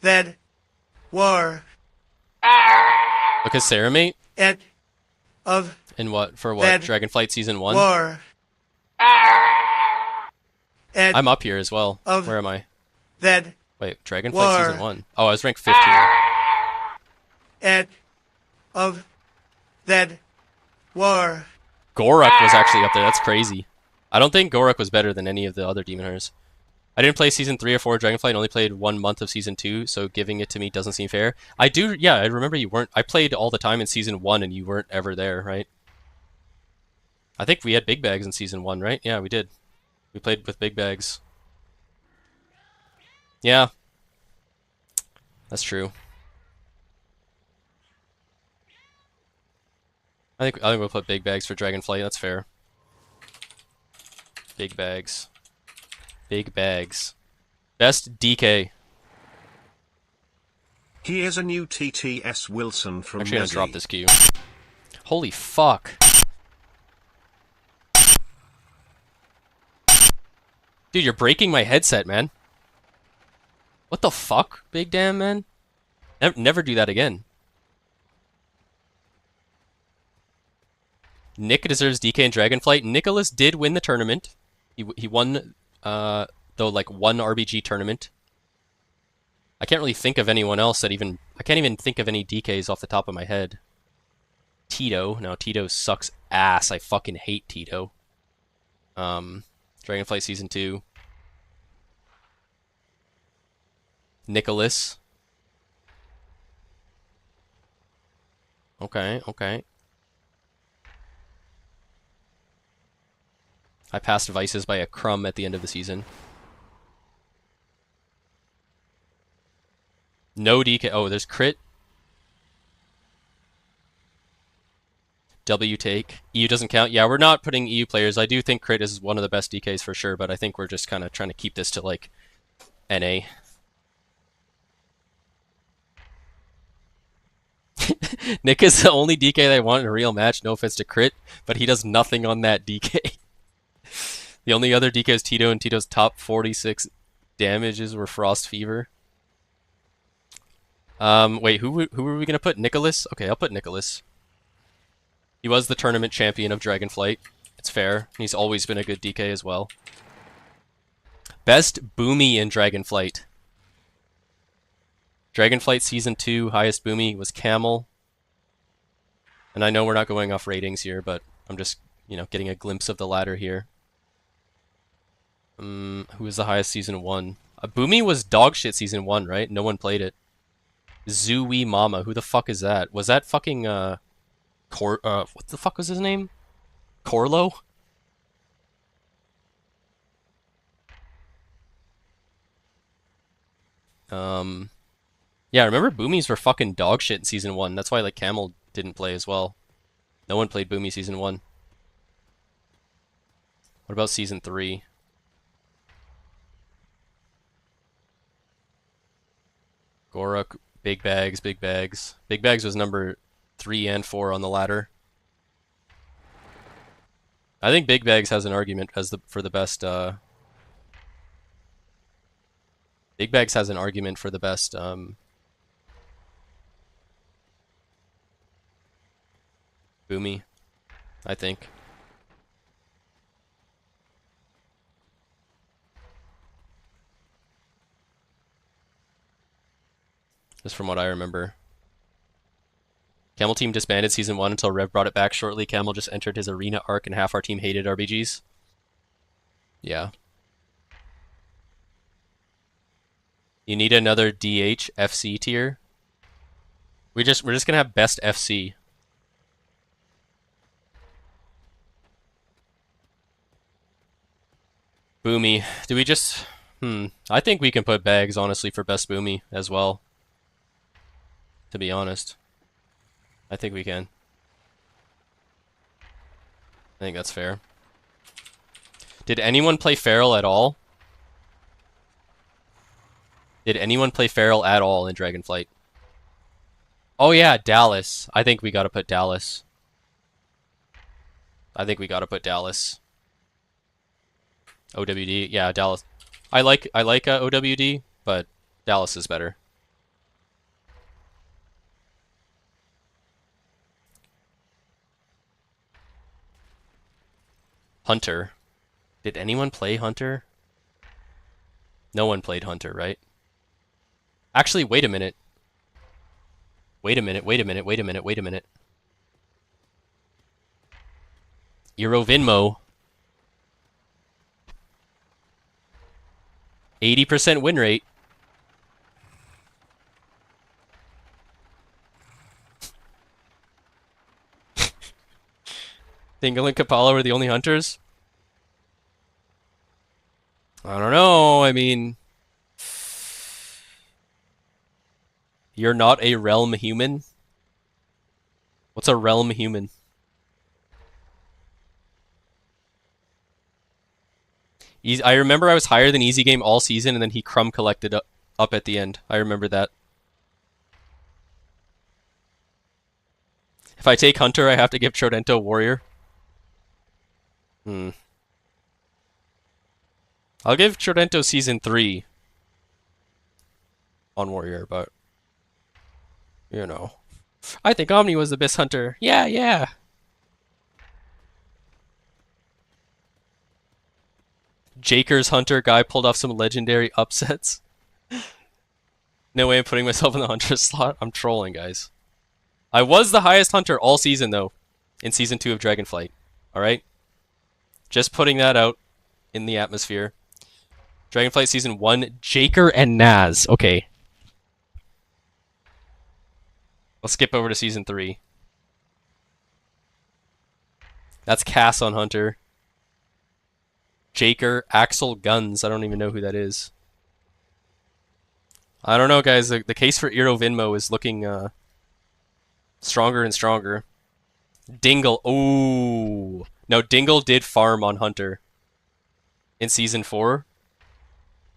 that war. Look at Saramate. End of in what? For what? Dragonflight Season 1? War. I'm up here as well. Where am I? That Wait, Dragonflight war. Season 1. Oh, I was ranked 15. End of that war. Gorak was actually up there. That's crazy. I don't think Gorak was better than any of the other Demon Hunters. I didn't play Season 3 or 4 of Dragonflight. I only played 1 month of Season 2, so giving it to me doesn't seem fair. Yeah, I remember you weren't... I played all the time in Season 1 and you weren't ever there, right? I think we had Big Bags in Season 1, right? Yeah, we did. We played with Big Bags. Yeah. That's true. I think we'll put Big Bags for Dragonflight. That's fair. Big Bags. Big Bags. Best DK. Here's a new TTS Wilson from Actually, I'm gonna drop this queue. Holy fuck. Dude, you're breaking my headset, man. What the fuck, Big Damn, man? Never do that again. Nick deserves DK in Dragonflight. Nicholas did win the tournament. He won, though, like, one RBG tournament. I can't really think of anyone else that even... I can't even think of any DKs off the top of my head. Tito. No, Tito sucks ass. I fucking hate Tito. Dragonflight Season 2. Nicholas. Okay, okay. I passed Vices by a crumb at the end of the season. No DK. Oh, there's crit. W take. EU doesn't count. Yeah, we're not putting EU players. I do think crit is one of the best DKs for sure, but I think we're just kind of trying to keep this to like NA. Nick is the only DK that I want in a real match. No offense to crit, but he does nothing on that DK. The only other DK is Tito, and Tito's top 46 damages were Frost Fever. Wait, who were we gonna put? Nicholas? Okay, I'll put Nicholas. He was the tournament champion of Dragonflight. It's fair. He's always been a good DK as well. Best Boomy in Dragonflight. Dragonflight Season 2, highest Boomy was Camel. And I know we're not going off ratings here, but I'm just, you know, getting a glimpse of the ladder here. Who was the highest Season 1? Boomy was dog shit Season 1, right? No one played it. Zooey Mama. Who the fuck is that? Was that fucking, what the fuck was his name? Corlo? Yeah, remember Boomies were fucking dog shit in season 1. That's why like Camel didn't play as well. No one played Boomy season 1. What about season 3? Goruk, Big Bags, Big Bags. Big Bags was number 3 and 4 on the ladder. I think Big Bags has an argument as for the best. Big Bags has an argument for the best. Boomy, I think. Just from what I remember. Camel team disbanded season 1 until Rev brought it back shortly. Camel just entered his arena arc and half our team hated RBGs. Yeah. You need another DH FC tier. We're just gonna have best FC. Boomy. Do we just... I think we can put Bags, honestly, for best Boomy as well. To be honest. I think we can. I think that's fair. Did anyone play Feral at all? Did anyone play Feral at all in Dragonflight? Oh yeah, Dallas. I think we gotta put Dallas. I think we gotta put Dallas. OWD, yeah, Dallas. I like OWD, but Dallas is better. Hunter. Did anyone play Hunter? No one played Hunter, right? Actually, wait a minute. Wait a minute. 80% win rate. Dingle and Kapala were the only hunters? I don't know, I mean... You're not a realm human? What's a realm human? I remember I was higher than Easy Game all season, and then he crumb collected up at the end. I remember that. If I take Hunter, I have to give Trodento Warrior. I'll give Trodento Season 3 on Warrior, but... You know. I think Omni was the best hunter. Yeah. Jaker's hunter guy pulled off some legendary upsets. No way I'm putting myself in the hunter slot. I'm trolling, guys. I was the highest hunter all season, though, in Season 2 of Dragonflight. Alright? Just putting that out in the atmosphere. Dragonflight Season 1, Jaker and Naz. Okay. Let's skip over to Season 3. That's Cass on Hunter. Jaker, Axel Guns. I don't even know who that is. I don't know, guys. The case for Eero Vinmo is looking stronger and stronger. Dingle. Ooh. No, Dingle did farm on Hunter in Season 4.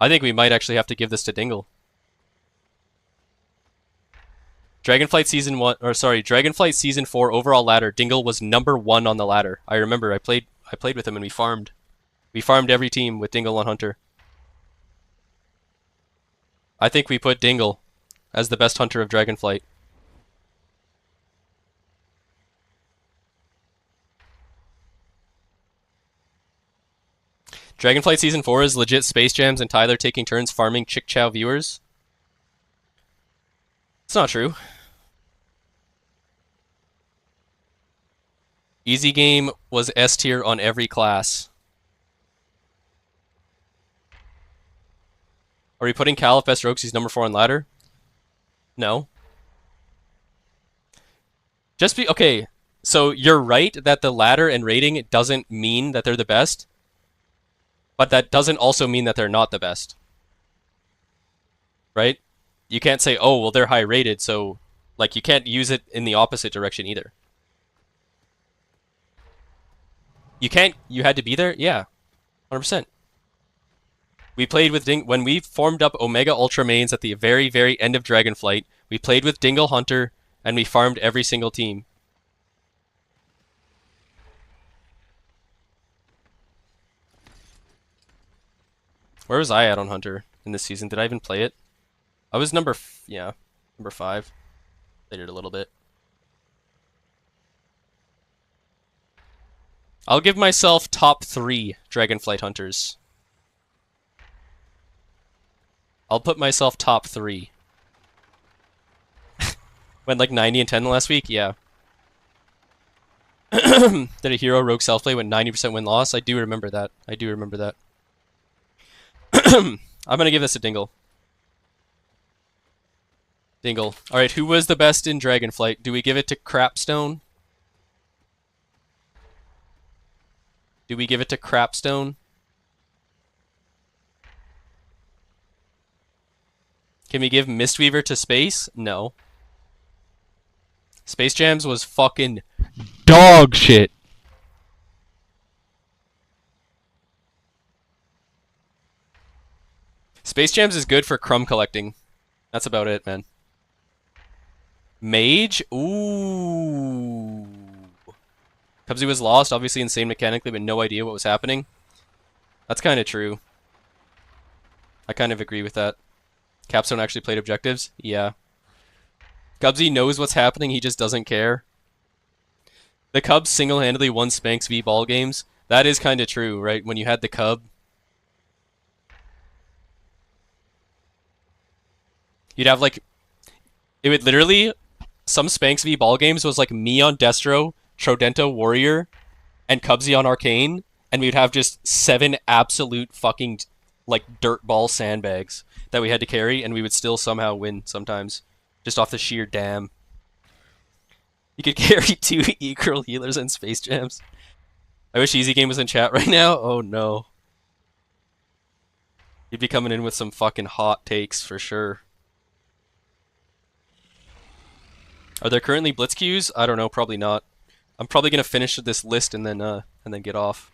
I think we might actually have to give this to Dingle. Dragonflight Season 4 overall ladder. Dingle was number 1 on the ladder. I remember I played with him and we farmed. We farmed every team with Dingle on Hunter. I think we put Dingle as the best hunter of Dragonflight. Dragonflight Season 4 is legit Space Jams and Tyler taking turns farming Chick Chow viewers. It's not true. Easy Game was S tier on every class. Are we putting Cal if best rogue 'cause he's number 4 on ladder? No. Okay, so you're right that the ladder and rating doesn't mean that they're the best, but that doesn't also mean that they're not the best. Right? you can't say, oh, well, they're high rated, so like you can't use it in the opposite direction either. You can't. You had to be there. Yeah, 100%. We played with when we formed up Omega Ultra mains at the very, very end of Dragonflight. We played with Dingle Hunter, and we farmed every single team. Where was I at on Hunter in this season? Did I even play it? I was number 5. Played it a little bit. I'll give myself top 3 Dragonflight Hunters. I'll put myself top 3. Went like 90 and 10 last week? Yeah. Did a hero rogue self-play went 90% win-loss? I do remember that. I do remember that. I'm gonna give this a Dingle. Dingle. Alright, who was the best in Dragonflight? Do we give it to Crapstone? Do we give it to Crapstone? Can we give Mistweaver to Space? No. Space Jams was fucking dog shit. Space Jams is good for crumb collecting. That's about it, man. Mage? Ooh. Cubsy was lost, obviously insane mechanically, but no idea what was happening. That's kind of true. I kind of agree with that. Capstone actually played objectives? Yeah. Cubsy knows what's happening, he just doesn't care. The Cubs single-handedly won Spanx V ball games. That is kind of true, right? When you had the Cub. You'd have like... It would literally... Some Spanx V ball games was like me on Destro, Trodento Warrior, and Cubsy on Arcane, and we'd have just 7 absolute fucking like dirtball sandbags that we had to carry, and we would still somehow win sometimes, just off the sheer damn. You could carry 2 E-Curl healers and Space Jams. I wish Easy Game was in chat right now. Oh no. You'd be coming in with some fucking hot takes for sure. Are there currently blitz queues? I don't know, probably not. I'm probably gonna finish this list and then get off.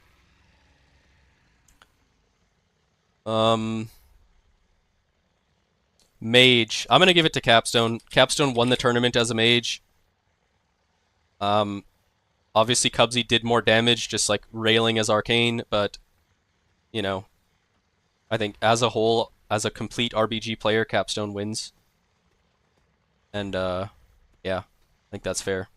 Mage. I'm gonna give it to Capstone. Capstone won the tournament as a mage. Obviously Cubsy did more damage, just like railing as Arcane, but you know, I think as a whole, as a complete RBG player, Capstone wins. And yeah, I think that's fair.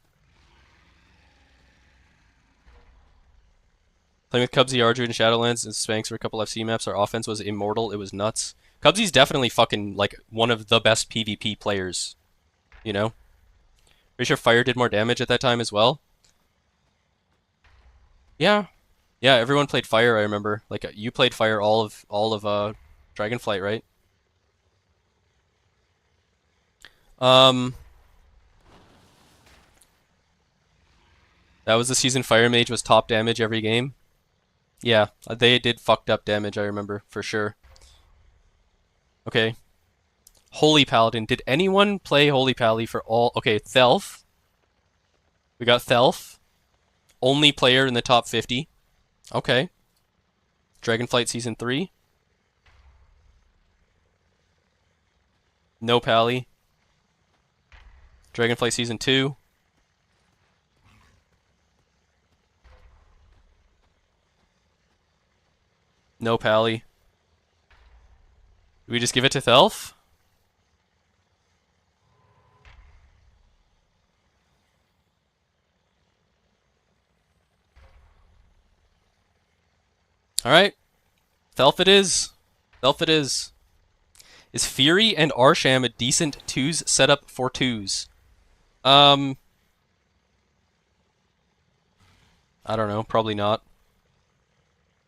Playing with Cubsy, Arduin, and Shadowlands, and Spanx for a couple FC maps, our offense was immortal. It was nuts. Cubsy's definitely fucking, like, one of the best PvP players. You know? Pretty sure Fire did more damage at that time as well. Yeah. Yeah, everyone played Fire, I remember. Like, you played Fire all of Dragonflight, right? That was the season Fire Mage was top damage every game. Yeah, they did fucked up damage, I remember, for sure. Okay. Holy Paladin. Did anyone play Holy Pally for all... Okay, Thelf. We got Thelf. Only player in the top 50. Okay. Dragonflight Season 3. No Pally. Dragonflight Season 2. No Pally. Do we just give it to Thelf? Alright. Thelf it is. Thelf it is. Is Fury and Arsham a decent 2s setup for 2s? I don't know. Probably not.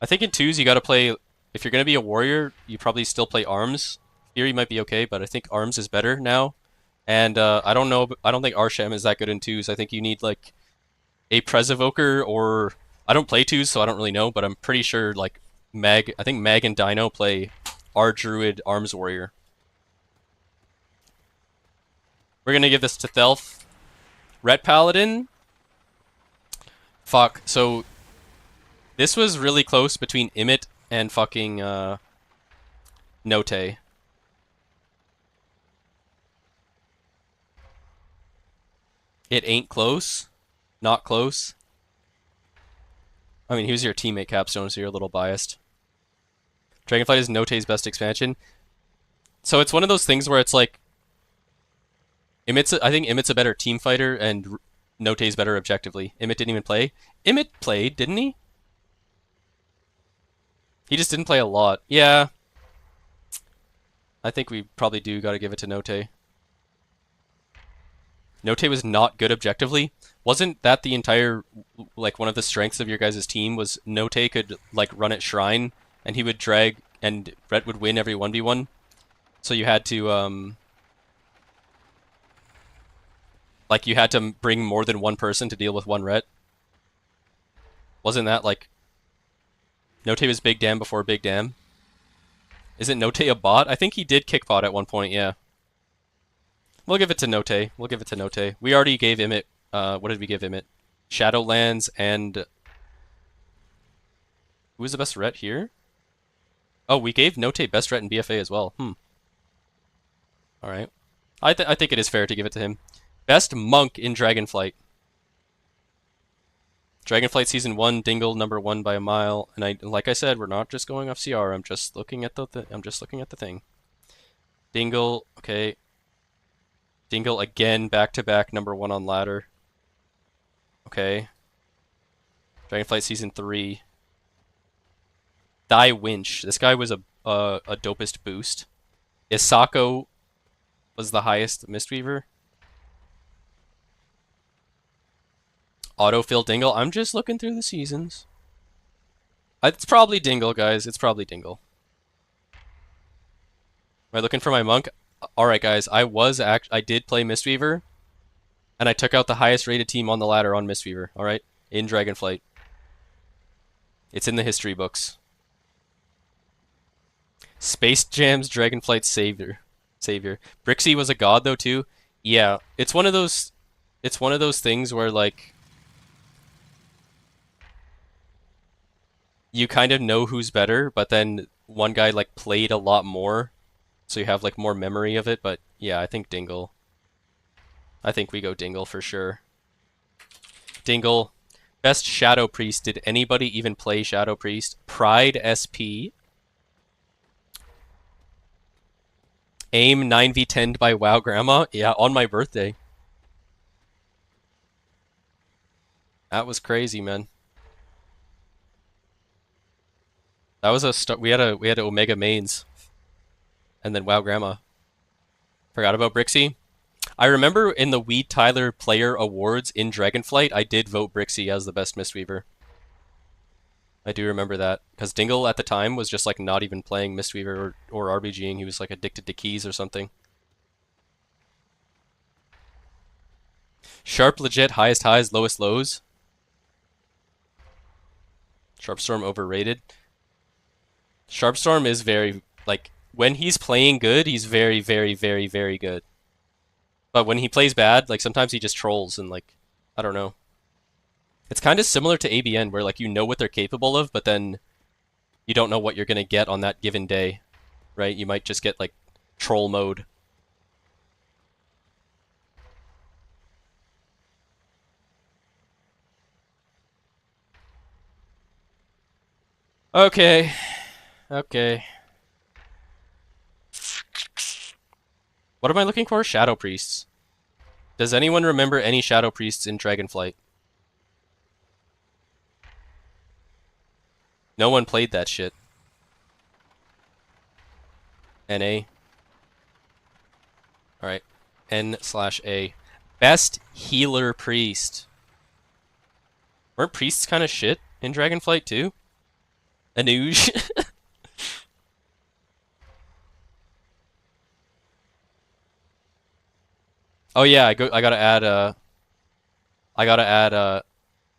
I think in 2s you gotta play... If you're gonna be a warrior, you probably still play Arms. Fury might be okay, but I think Arms is better now. And I don't know... I don't think Arsham is that good in 2s. I think you need, like, a Prez Evoker or... I don't play 2s, so I don't really know, but I'm pretty sure, like, Mag... I think Mag and Dino play R Druid Arms Warrior. We're gonna give this to Thelf. Ret Paladin. Fuck. So this was really close between Imit and fucking Note. It ain't close. Not close. I mean, he was your teammate, Capstone, so you're a little biased. Dragonflight is Note's best expansion. So it's one of those things where it's like I think Imit's a better team fighter and Note's better objectively. Imit didn't even play. Imit played, didn't he? He just didn't play a lot. Yeah. I think we probably do gotta give it to Note. Note was not good objectively. Wasn't that the entire, like, one of the strengths of your guys' team was Note could, like, run at Shrine, and he would drag, and Ret would win every 1v1? So you had to, like, you had to bring more than one person to deal with one Ret? Wasn't that, like, Note was Big Dam before Big Dam? Isn't Note a bot? I think he did kick bot at one point, yeah. We'll give it to Note. We'll give it to Note. We already gave Imit, what did we give Imit? Shadowlands and... Who was the best Ret here? Oh, we gave Note best Ret in BFA as well. Alright. I think it is fair to give it to him. Best Monk in Dragonflight. Dragonflight Season 1, Dingle #1 by a mile. And like I said, we're not just going off CR. I'm just looking at the thing. Dingle, okay. Dingle again, back-to-back #1 on ladder. Okay. Dragonflight Season 3. Die Winch. This guy was a dopest boost. Isako was the highest Mistweaver. Autofill Dingle. I'm just looking through the seasons. It's probably Dingle, guys. It's probably Dingle. Am I looking for my monk? Alright, guys. I did play Mistweaver, and I took out the highest rated team on the ladder on Mistweaver. Alright? In Dragonflight. It's in the history books. Space Jam's Dragonflight Savior. Brixie was a god, though, too. Yeah. It's one of those things where, like, you kind of know who's better, but then one guy, like, played a lot more, so you have, like, more memory of it. But yeah, I think Dingle. I think we go Dingle for sure. Dingle. Best Shadow Priest. Did anybody even play Shadow Priest? Pride SP. Aim 9v10'd by WoW Grandma. Yeah, on my birthday. That was crazy, man. That was we had Omega mains, and then WoW Grandma. Forgot about Brixie. I remember in the Weed Tyler Player Awards in Dragonflight, I did vote Brixie as the best Mistweaver. I do remember that, because Dingle at the time was just like not even playing Mistweaver or RBGing. He was like addicted to keys or something. Sharp legit, highest highs, lowest lows. Sharpstorm overrated. Sharpstorm is very, like, when he's playing good, he's very, very, very, very good. But when he plays bad, like, sometimes he just trolls and, like, I don't know. It's kind of similar to ABN, where, like, you know what they're capable of, but then you don't know what you're going to get on that given day, right? You might just get, like, troll mode. Okay. Okay. What am I looking for? Shadow Priests. Does anyone remember any Shadow Priests in Dragonflight? No one played that shit. NA. Alright. N/A. Best Healer Priest. Weren't priests kind of shit in Dragonflight too? Anuj. Oh yeah, I gotta add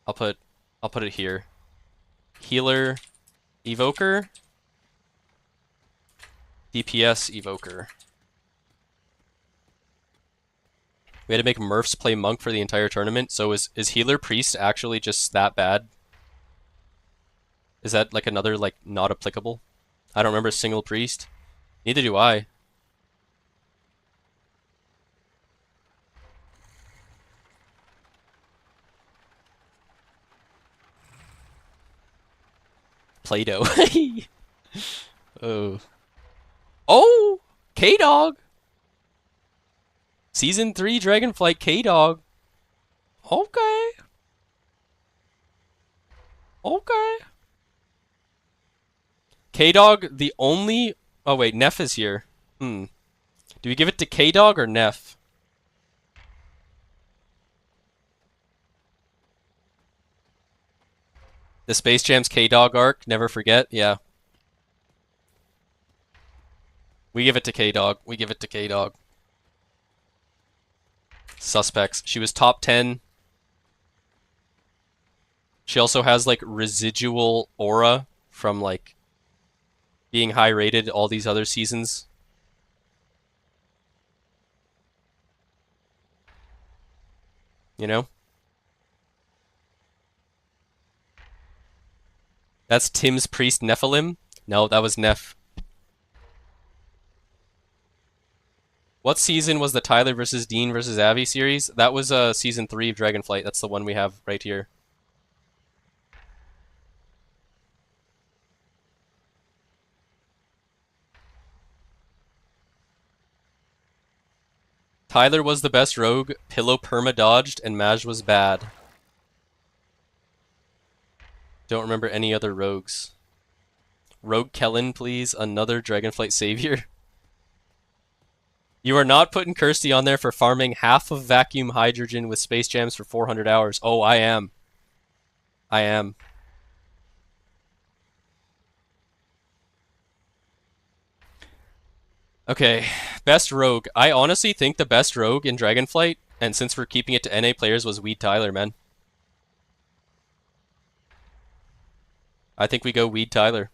I'll put it here. Healer Evoker. DPS Evoker. We had to make Murphs play Monk for the entire tournament. So is Healer Priest actually just that bad? Is that like another like not applicable? I don't remember a single Priest. Neither do I. Play-Doh. Oh. Oh! K-Dog! Season 3 Dragonflight K-Dog. Okay. Okay. K-Dog, the only... Oh wait, Neff is here. Do we give it to K-Dog or Neff? The Space Jam's K-Dog arc, never forget, yeah. We give it to K-Dog. We give it to K-Dog. Suspects. She was top 10. She also has like residual aura from like being high rated all these other seasons. You know? That's Tim's Priest Nephilim? No, that was Neff. What season was the Tyler versus Dean versus Avi series? That was season 3 of Dragonflight. That's the one we have right here. Tyler was the best rogue, Pillow perma dodged, and Maj was bad. Don't remember any other rogues. Rogue Kellen, please. Another Dragonflight savior. You are not putting Kirsty on there for farming half of vacuum hydrogen with space jams for 400 hours. Oh, I am. I am. Okay, best rogue. I honestly think the best rogue in Dragonflight, and since we're keeping it to NA players, was Weed Tyler, man. I think we go Weed Tyler.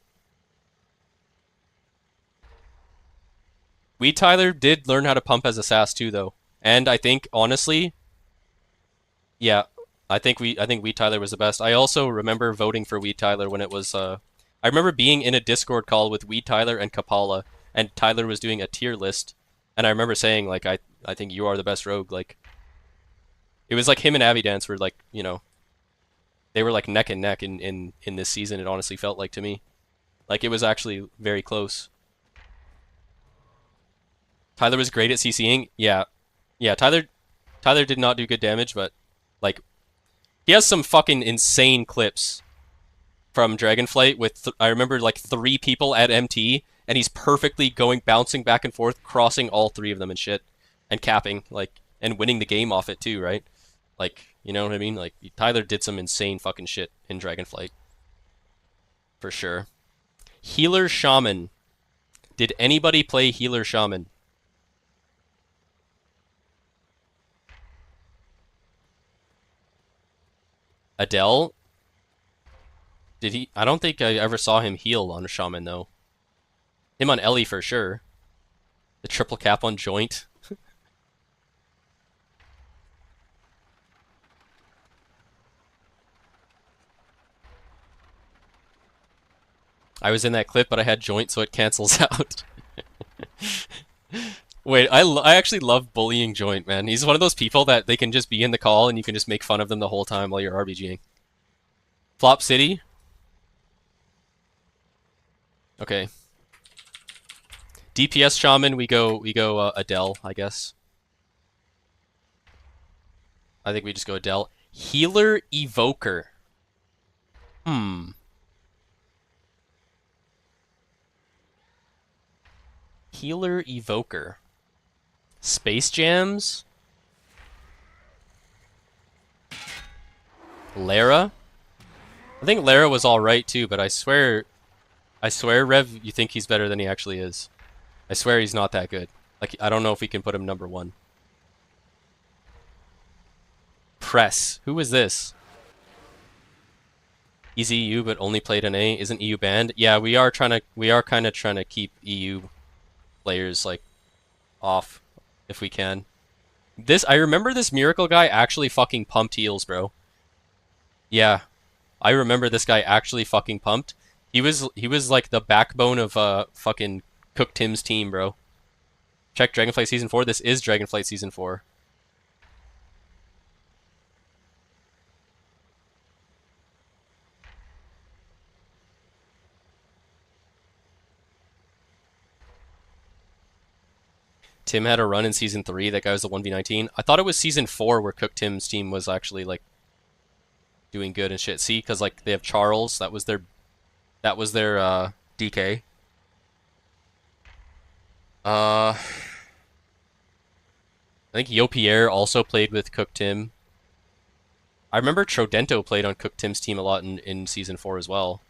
Weed Tyler did learn how to pump as a sass too, though. And I think, honestly, yeah, I think Weed Tyler was the best. I also remember voting for Weed Tyler when it was, I remember being in a Discord call with Weed Tyler and Kapala, and Tyler was doing a tier list, and I remember saying, like, I think you are the best rogue, like, it was like him and Avidance were, like, you know, they were, like, neck and neck in this season, it honestly felt like to me. Like, it was actually very close. Tyler was great at CCing. Yeah. Yeah, Tyler did not do good damage, but like he has some fucking insane clips from Dragonflight with I remember like 3 people at MT and he's perfectly bouncing back and forth, crossing all 3 of them and shit and capping like and winning the game off it too, right? Like, you know what I mean? Like Tyler did some insane fucking shit in Dragonflight. For sure. Healer Shaman. Did anybody play Healer Shaman? Adele? Did he? I don't think I ever saw him heal on a Shaman, though. Him on Ellie for sure. The triple cap on Joint. I was in that clip, but I had Joint, so it cancels out. Wait, I actually love bullying Joint, man. He's one of those people that they can just be in the call and you can just make fun of them the whole time while you're RBGing. Flop City. Okay. DPS Shaman, we go Adele, I guess. I think we just go Adele. Healer Evoker. Healer Evoker. Space Jams? Lara? I think Lara was alright too, but I swear, Rev, you think he's better than he actually is. I swear he's not that good. Like, I don't know if we can put him number 1. Press. Who is this? Easy EU, but only played in A. Isn't EU banned? Yeah, we are kind of trying to keep EU players, like, off if we can. I remember this Miracle guy actually fucking pumped heals, bro. Yeah. I remember this guy actually fucking pumped. He was like the backbone of fucking Cook Tim's team, bro. Check Dragonflight Season 4. This is Dragonflight Season 4. Tim had a run in Season 3. That guy was the 1v19. I thought it was Season 4 where Cook Tim's team was actually, like, doing good and shit. See, because, like, they have Charles. That was their DK. I think Yo-Pierre also played with Cook Tim. I remember Trodento played on Cook Tim's team a lot in Season 4 as well.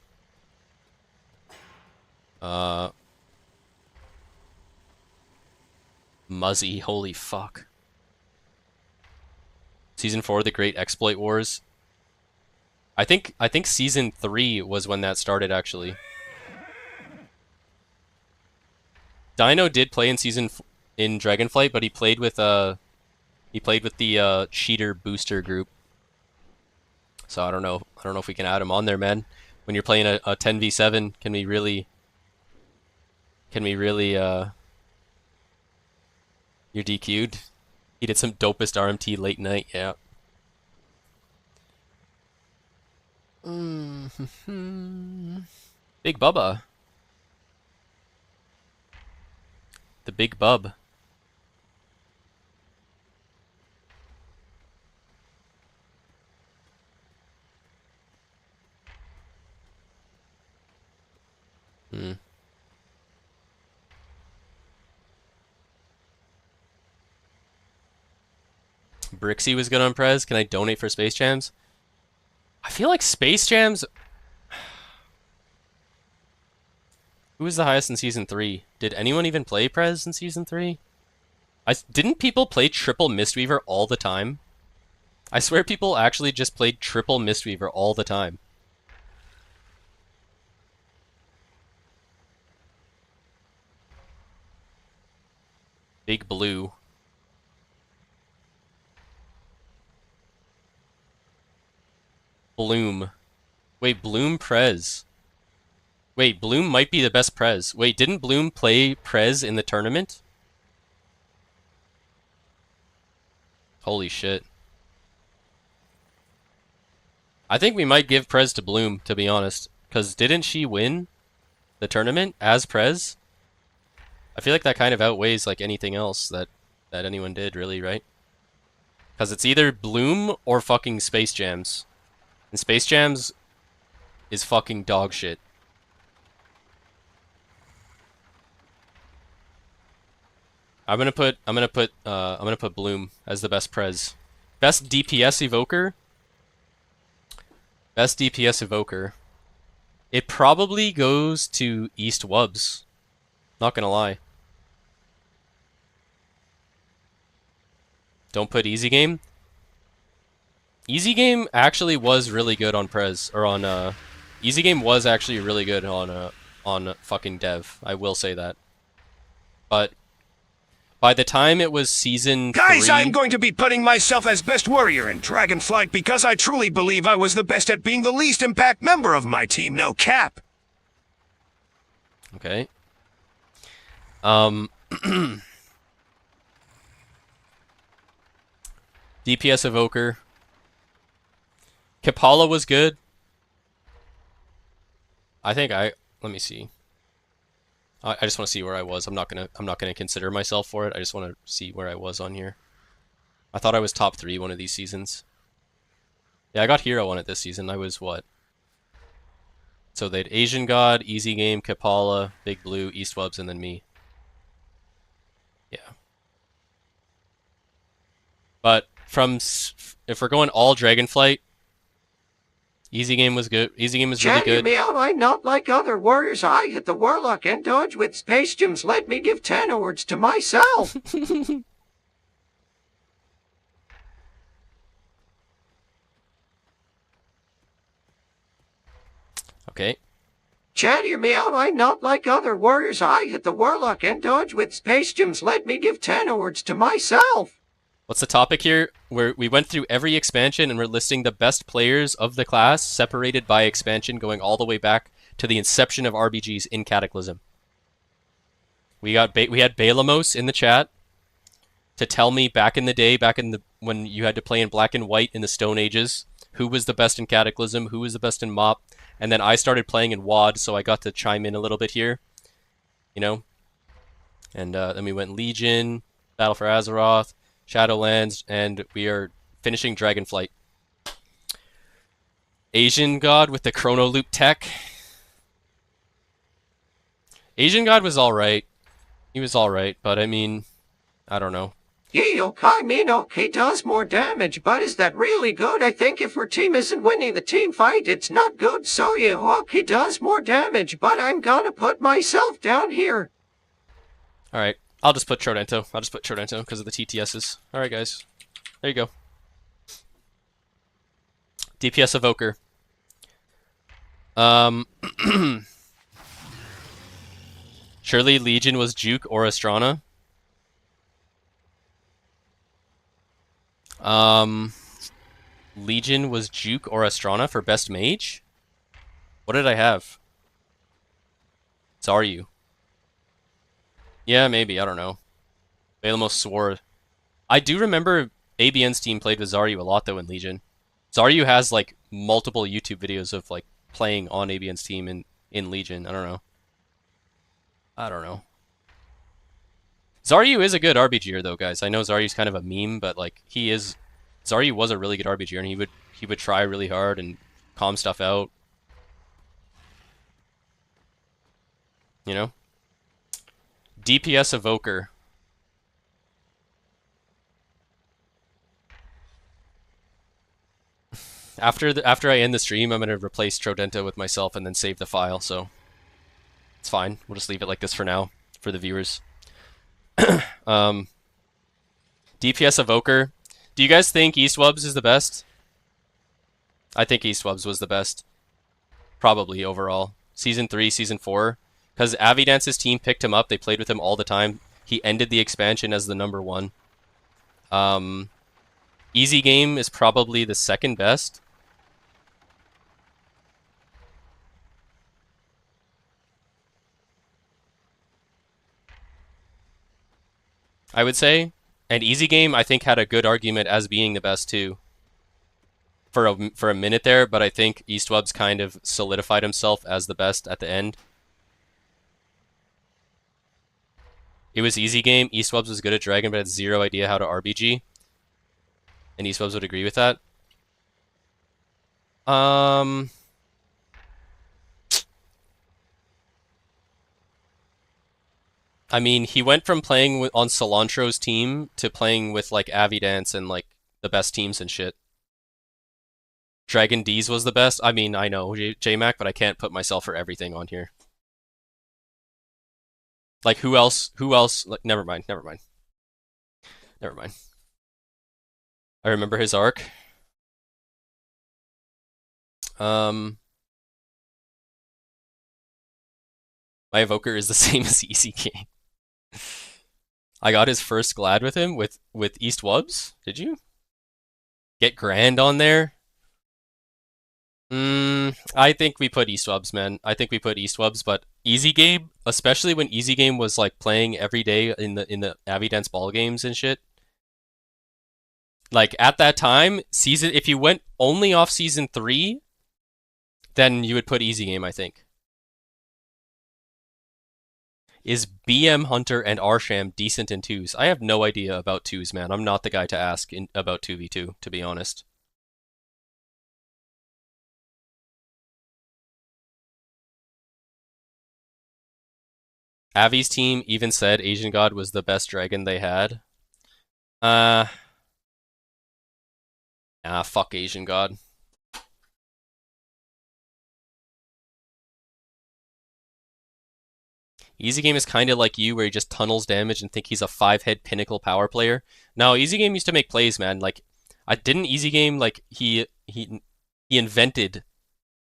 Muzzy, holy fuck. Season 4, The Great Exploit Wars. I think Season 3 was when that started, actually. Dino did play in Dragonflight, but he played with the cheater booster group. So I don't know if we can add him on there, man. When you're playing a 10v7, can we really you're DQ'd? He did some dopest RMT late night, yeah. Big Bubba. The Big Bub. Brixie was good on Prez. Can I donate for Space Jams? I feel like Space Jams... Who was the highest in Season 3? Did anyone even play Prez in Season 3? Didn't people play triple Mistweaver all the time? I swear people actually just played triple Mistweaver all the time. Big Blue. Bloom. Wait, Bloom Prez. Wait, Bloom might be the best Prez. Wait, didn't Bloom play Prez in the tournament? Holy shit. I think we might give Prez to Bloom, to be honest. Because didn't she win the tournament as Prez? I feel like that kind of outweighs like anything else that anyone did, really, right? Because it's either Bloom or fucking Space Jams. And Space Jams is fucking dog shit. I'm gonna put Bloom as the best Prez. Best DPS evoker? Best DPS evoker. It probably goes to East Wubs. Not gonna lie. Don't put Easy Game. Easy Game actually was really good on Prez, or on Easy Game was actually really good on fucking Dev. I will say that. But by the time it was Season 3... Guys, I'm going to be putting myself as best warrior in Dragonflight because I truly believe I was the best at being the least impact member of my team, no cap. Okay. DPS Evoker. Kapala was good. Let me see. I just want to see where I was. I'm not gonna consider myself for it. I just want to see where I was on here. I thought I was top 3 one of these seasons. Yeah, I got Hero on it this season. I was what? So they had Asian God, Easy Game, Kapala, Big Blue, East Wubs, and then me. Yeah. But if we're going all Dragonflight, Easy Game was good. Easy Game was really good. Me out, I'm not like other warriors. I hit the Warlock and dodge with Space Gems. Let me give 10 awards to myself. Okay. Chad, hear me out. I'm not like other warriors. I hit the Warlock and dodge with Space Gems. Let me give 10 awards to myself. What's the topic here? We went through every expansion and we're listing the best players of the class, separated by expansion, going all the way back to the inception of RBGs in Cataclysm. We had Balamos in the chat to tell me back in the day, when you had to play in black and white in the Stone Ages, who was the best in Cataclysm, who was the best in MOP, and then I started playing in WAD, so I got to chime in a little bit here, you know. And then we went Legion, Battle for Azeroth, Shadowlands, and we are finishing Dragonflight. Asian God with the Chrono Loop tech. Asian God was alright. He was alright, but I mean, I don't know. I mean, okay, does more damage, but is that really good? I think if our team isn't winning the team fight, it's not good. So yeah, okay, does more damage, but I'm gonna put myself down here. Alright, I'll just put Trodento. I'll just put Trodento because of the TTSs. Alright, guys. There you go. DPS Evoker. Surely Legion was Juke or Astrana. Legion was Juke or Astrana for best mage? What did I have? Zaryu. Yeah, maybe, I don't know. Balamos swore. I do remember ABN's team played with Zaryu a lot though in Legion. Zaryu has like multiple YouTube videos of like playing on ABN's team in Legion. I don't know. Zaryu is a good RBGer though, guys. I know Zaryu's kind of a meme, but like Zaryu was a really good RBGer, and he would try really hard and calm stuff out. You know? DPS Evoker. After I end the stream, I'm gonna replace Trodento with myself and then save the file, so it's fine. We'll just leave it like this for now, for the viewers. DPS Evoker. Do you guys think Eastwubs is the best? I think Eastwubs was the best. Probably overall. Season 3, Season 4. Because Avidance's team picked him up, they played with him all the time. He ended the expansion as the #1. Easy Game is probably the second best. I would say. And Easy Game, I think, had a good argument as being the best too. For a minute there, but I think Eastwubs kind of solidified himself as the best at the end. It was Easy Game. Eastwubs was good at Dragon, but had zero idea how to RBG. And Eastwubs would agree with that. I mean, he went from playing on Cilantro's team to playing with like Avidance and like the best teams and shit. Dragon D's was the best. I mean, I know JMac, but I can't put myself for everything on here. Like who else? Like, never mind. I remember his arc. My Evoker is the same as Easy Game. I got his first Glad with him with Eastwubs. Did you? Get Grand on there? I think we put Eastwubs, man. I think we put Eastwubs, but Easy Game, especially when Easy Game was like playing every day in the Avidance ball games and shit. Like at that time, if you went only off Season 3, then you would put Easy Game, I think. Is BM Hunter and Arsham decent in 2s? I have no idea about 2s, man. I'm not the guy to ask about 2v2, to be honest. Avi's team even said Asian God was the best dragon they had. Fuck Asian God. Easy Game is kind of like you, where he just tunnels damage and think he's a 5-head pinnacle power player. No, Easy Game used to make plays, man. Like, I didn't Easy Game, like, he invented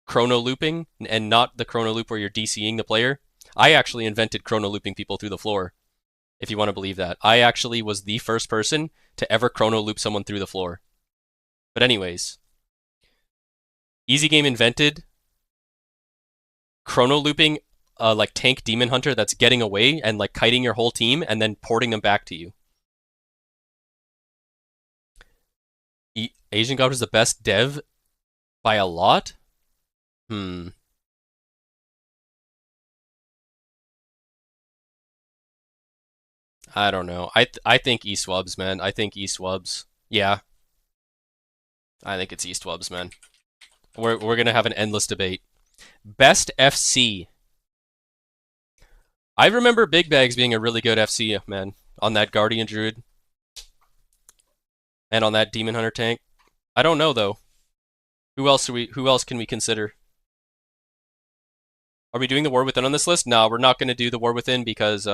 chrono looping, and not the chrono loop where you're DCing the player. I actually invented chrono looping people through the floor. if you want to believe that. I actually was the first person to ever chrono loop someone through the floor. But anyways, easy game invented chrono looping like tank demon hunter that's getting away and like kiting your whole team and then porting them back to you. Asian God was the best dev by a lot? I don't know. I think eSwubs, man. I think eSwubs. Yeah. I think it's eSwubs, man. We're gonna have an endless debate. Best FC. I remember Big Bags being a really good FC, man. On that Guardian Druid. And on that Demon Hunter tank. I don't know though. Who else can we consider? Are we doing the War Within on this list? No, we're not gonna do the War Within because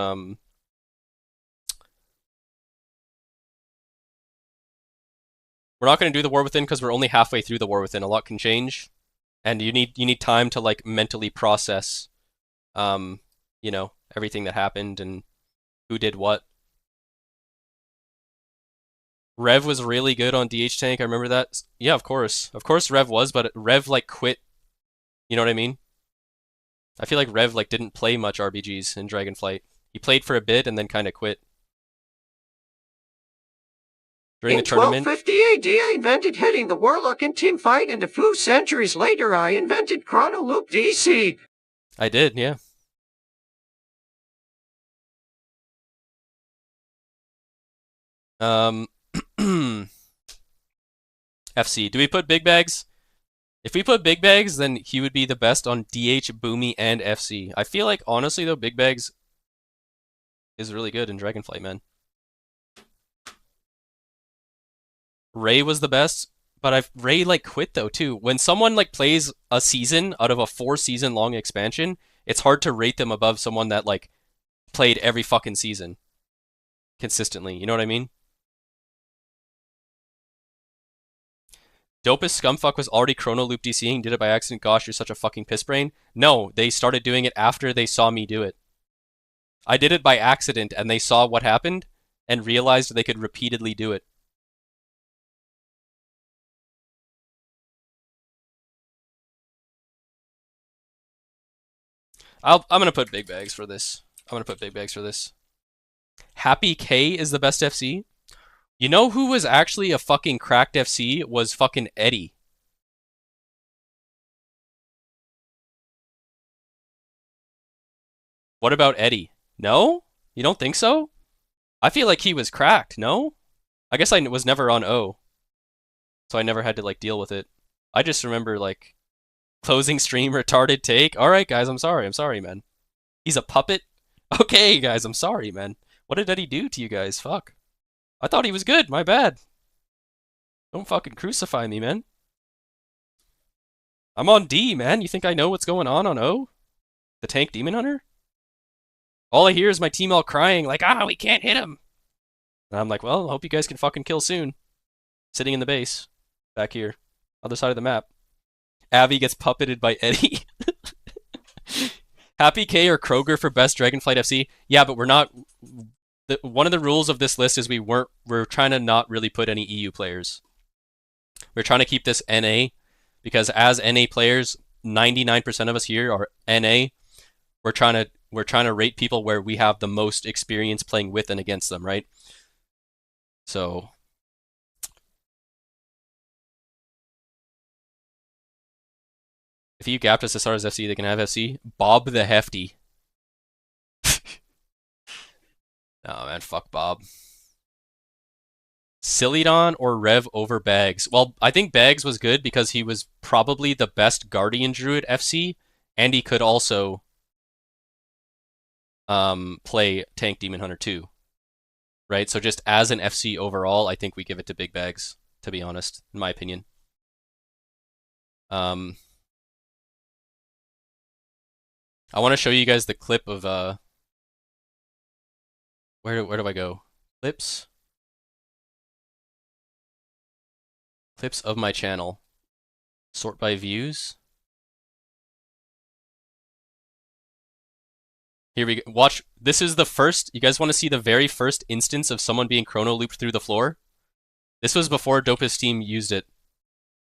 we're not going to do the War Within because we're only halfway through the War Within. A lot can change, and you need time to like mentally process, you know, everything that happened and who did what. Rev was really good on DH tank. I remember that. Yeah, of course Rev was, but Rev like quit. You know what I mean? I feel like Rev like didn't play much RBGs in Dragonflight. He played for a bit and then kind of quit. During the tournament. In 1250 AD, I invented hitting the Warlock in team fight, and a few centuries later, I invented Chrono Loop DC. I did, yeah. FC. Do we put Big Bags? If we put Big Bags, then he would be the best on DH, Boomy, and FC. I feel like, honestly, though, Big Bags is really good in Dragonflight, man. Ray was the best, but Ray like quit though too. When someone like plays a season out of a 4-season long expansion, it's hard to rate them above someone that like played every fucking season consistently. You know what I mean? Dopest Scumfuck was already chrono loop DCing, did it by accident. Gosh, you're such a fucking piss brain. No, they started doing it after they saw me do it. I did it by accident and they saw what happened and realized they could repeatedly do it. I'm gonna put Big Bags for this. Happy K is the best FC. You know who was actually a fucking cracked FC was fucking Eddie. What about Eddie? No? You don't think so? I feel like he was cracked, no? I guess I was never on O. So I never had to like deal with it. I just remember like closing stream, retarded take. Alright guys, I'm sorry, man. He's a puppet? Okay guys, I'm sorry, man. What did Eddie do to you guys? Fuck. I thought he was good, my bad. Don't fucking crucify me, man. I'm on D, man. You think I know what's going on O? The tank demon hunter? All I hear is my team all crying like, we can't hit him. And I'm like, well, I hope you guys can fucking kill soon. Sitting in the base. Back here. Other side of the map. Abby gets puppeted by Eddie. Happy K or Kroger for best Dragonflight FC. Yeah, but we're not... one of the rules of this list is we're trying to not really put any EU players. We're trying to keep this NA, because as NA players, 99% of us here are NA. We're trying to rate people where we have the most experience playing with and against them, right? So... if you gapped us as far as FC, they can have FC. Bob the Hefty. Oh man, fuck Bob. Silidon or Rev over Bags? Well, I think Bags was good because he was probably the best Guardian Druid FC, and he could also play Tank Demon Hunter 2. Right? So just as an FC overall, I think we give it to Big Bags, to be honest, in my opinion. I want to show you guys the clip of where do I go? Clips of my channel. Sort by views. Here we go. Watch. This is the first. You guys want to see the very first instance of someone being chrono looped through the floor? This was before Dopest team used it.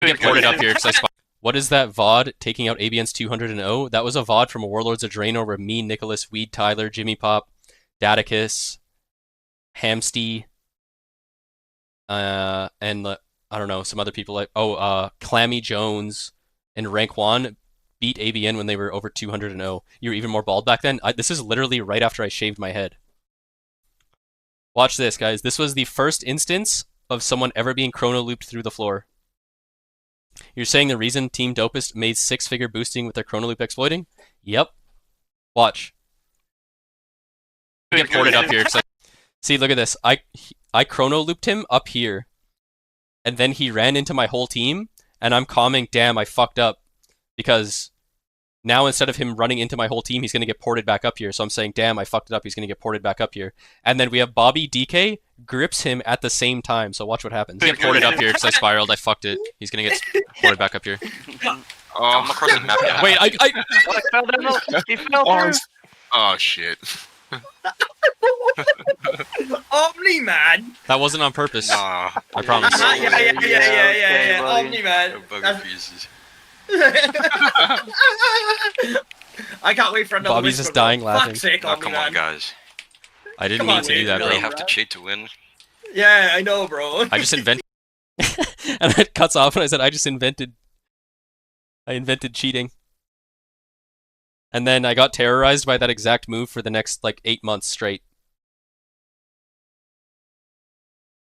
Get ported up here because I spot. What is that VOD taking out ABN's 200 and 0? That was a VOD from a Warlords of Draenor where me, Nicholas, Weed, Tyler, Jimmy Pop, Daticus, Hamsty, and I don't know, some other people like Clammy Jones and Rank 1 beat ABN when they were over 200 and 0. You were even more bald back then. This is literally right after I shaved my head. Watch this, guys. This was the first instance of someone ever being chrono looped through the floor. You're saying the reason Team Dopest made 6-figure boosting with their chrono loop exploiting? Yep. Watch. Get ported up here. See, look at this. I chrono looped him up here, and then he ran into my whole team, and I'm commenting, damn, I fucked up, because now instead of him running into my whole team, he's going to get ported back up here. So I'm saying, damn, I fucked it up. He's going to get ported back up here. And then we have Bobby DK grips him at the same time. So watch what happens. Get ported up here because I spiraled. I fucked it. He's going to get ported back up here. I'm across the map now. Wait, He fell through. Oh shit. Omni man. That wasn't on purpose. Nah. I promise. Yeah. Omni man. Bugger pieces. I can't wait for another. Bobby's just dying laughing. Fuck's sake, Oh, come on, guys. I didn't Come mean on, to do dude, that, You bro. really have to cheat to win. Yeah, I know, bro. I just invented. And it cuts off, and I said, I invented cheating. And then I got terrorized by that exact move for the next, like, 8 months straight.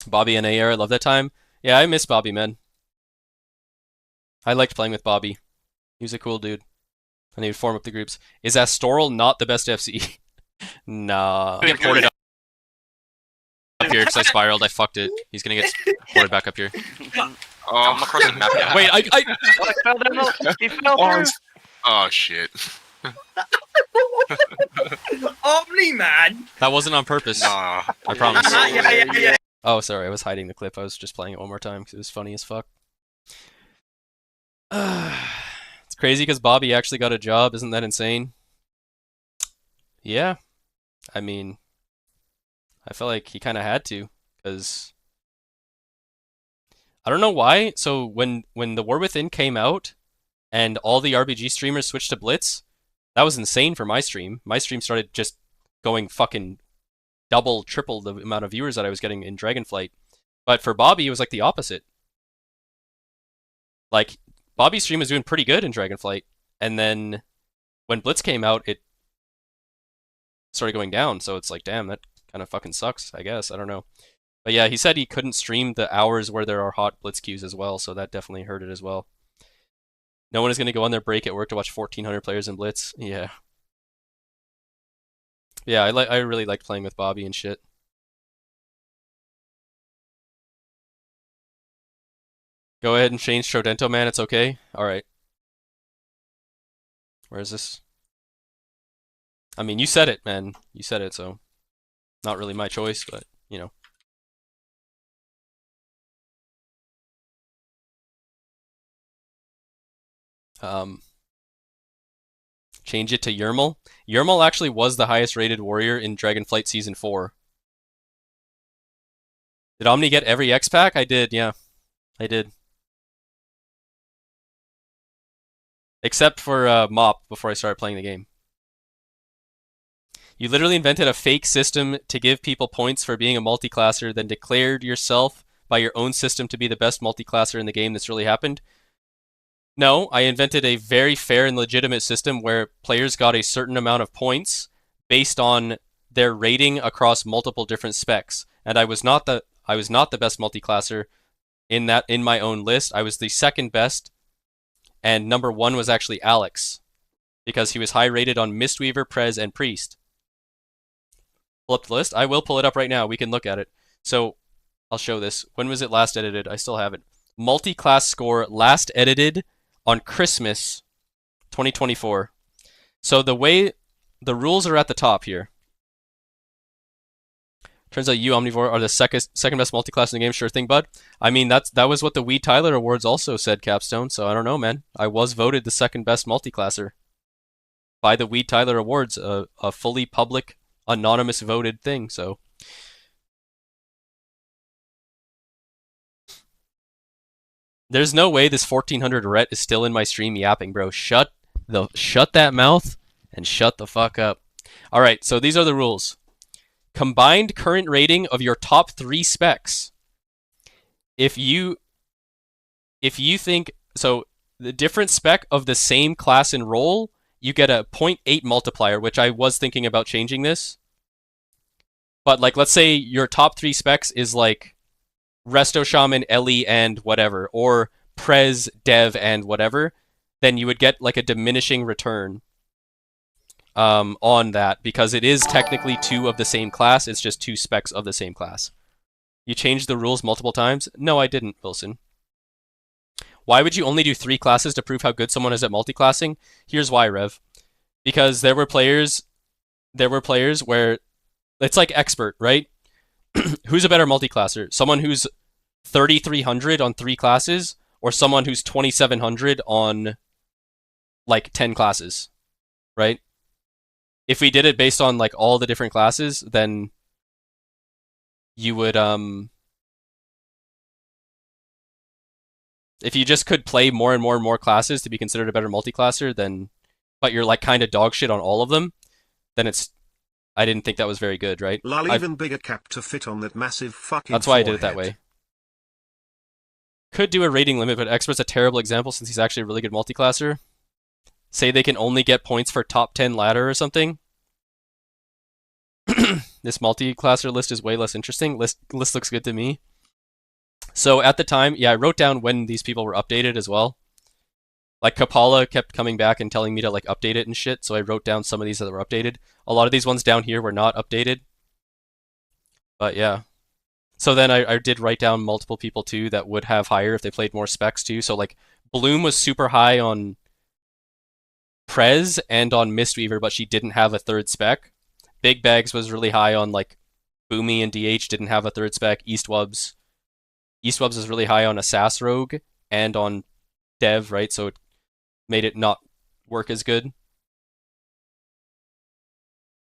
Bobby and AR, I love that time. Yeah, I miss Bobby, man. I liked playing with Bobby. He was a cool dude. And he would form up the groups. Is Astoral not the best FC? Nah. Get ported up here because I spiraled. I fucked it. He's gonna get ported back up here. I'm across the map now. Wait, He fell through. Oh shit. Omni man. That wasn't on purpose. Nah. I promise. Yeah. Oh, sorry, I was hiding the clip. I was just playing it one more time because it was funny as fuck. It's crazy because Bobby actually got a job. Isn't that insane? Yeah. I mean, I felt like he kind of had to, because I don't know why. So when the War Within came out and all the RBG streamers switched to Blitz, that was insane for my stream. My stream started just going fucking double, triple the amount of viewers that I was getting in Dragonflight. But for Bobby, it was like the opposite. Like, Bobby's stream was doing pretty good in Dragonflight, and then when Blitz came out, it started going down, so it's like, damn, that kind of fucking sucks, I guess. I don't know. But yeah, he said he couldn't stream the hours where there are hot Blitz queues as well, so that definitely hurt it as well. No one is going to go on their break at work to watch 1,400 players in Blitz. Yeah. Yeah, I really liked playing with Bobby and shit. Go ahead and change Trodento, man. It's okay. Alright. Where is this? I mean, you said it, man. You said it, so not really my choice, but, you know. Change it to Yermal. Yermal actually was the highest rated warrior in Dragonflight Season 4. Did Omni get every X-Pack? I did, yeah. I did. Except for Mop before I started playing the game. You literally invented a fake system to give people points for being a multi-classer, then declared yourself by your own system to be the best multi-classer in the game. This really happened? No, I invented a very fair and legitimate system where players got a certain amount of points based on their rating across multiple different specs. And I was not the best multi-classer in my own list. I was the second best, and number 1 was actually Alex, because he was high rated on Mistweaver, Prez, and Priest. Pull up the list. I will pull it up right now. We can look at it. So I'll show this. When was it last edited? I still have it. Multi-class score last edited on Christmas 2024. So the rules are at the top here. Turns out you, Omnivore, are the second best multi-class in the game. Sure thing, bud. I mean, that was what the Weed Tyler Awards also said, Capstone. So I don't know, man. I was voted the second best multi-classer. by the Weed Tyler Awards, a fully public, anonymous voted thing. So there's no way this 1400 Rhett is still in my stream yapping, bro. Shut that mouth and shut the fuck up. All right, so these are the rules. Combined current rating of your top 3 specs. If you think so, the different spec of the same class and role, you get a 0.8 multiplier, which I was thinking about changing this. But like, let's say your top 3 specs is like Resto Shaman, Ellie, and whatever, or Prez, Dev, and whatever, then you would get like a diminishing return on that, because it is technically 2 of the same class, it's just 2 specs of the same class. You changed the rules multiple times? No, I didn't, Wilson. Why would you only do 3 classes to prove how good someone is at multiclassing? Here's why, Rev. Because there were players where it's like expert, right? Who's a better multiclasser? Someone who's 3,300 on 3 classes, or someone who's 2,700 on like 10 classes, right? If we did it based on like all the different classes, then you would if you just could play more and more and more classes to be considered a better multiclasser, then but you're like kind of dog shit on all of them, then I didn't think that was very good, right? Lol, even bigger cap to fit on that massive fucking That's why forehead. I did it that way. Could do a rating limit, but Expert's a terrible example since he's actually a really good multiclasser. Say they can only get points for top 10 ladder or something. This multiclasser list is way less interesting. List looks good to me. So at the time, yeah, I wrote down when these people were updated as well. Like Kapala kept coming back and telling me to like update it and shit, so I wrote down some of these that were updated. A lot of these ones down here were not updated. But yeah. So then I did write down multiple people too that would have higher if they played more specs too. So like Bloom was super high on Prez and on Mistweaver, but she didn't have a 3rd spec. Big Bags was really high on like Boomy and DH, didn't have a 3rd spec. Eastwubs is really high on Assas Rogue and on Dev, right? So it made it not work as good.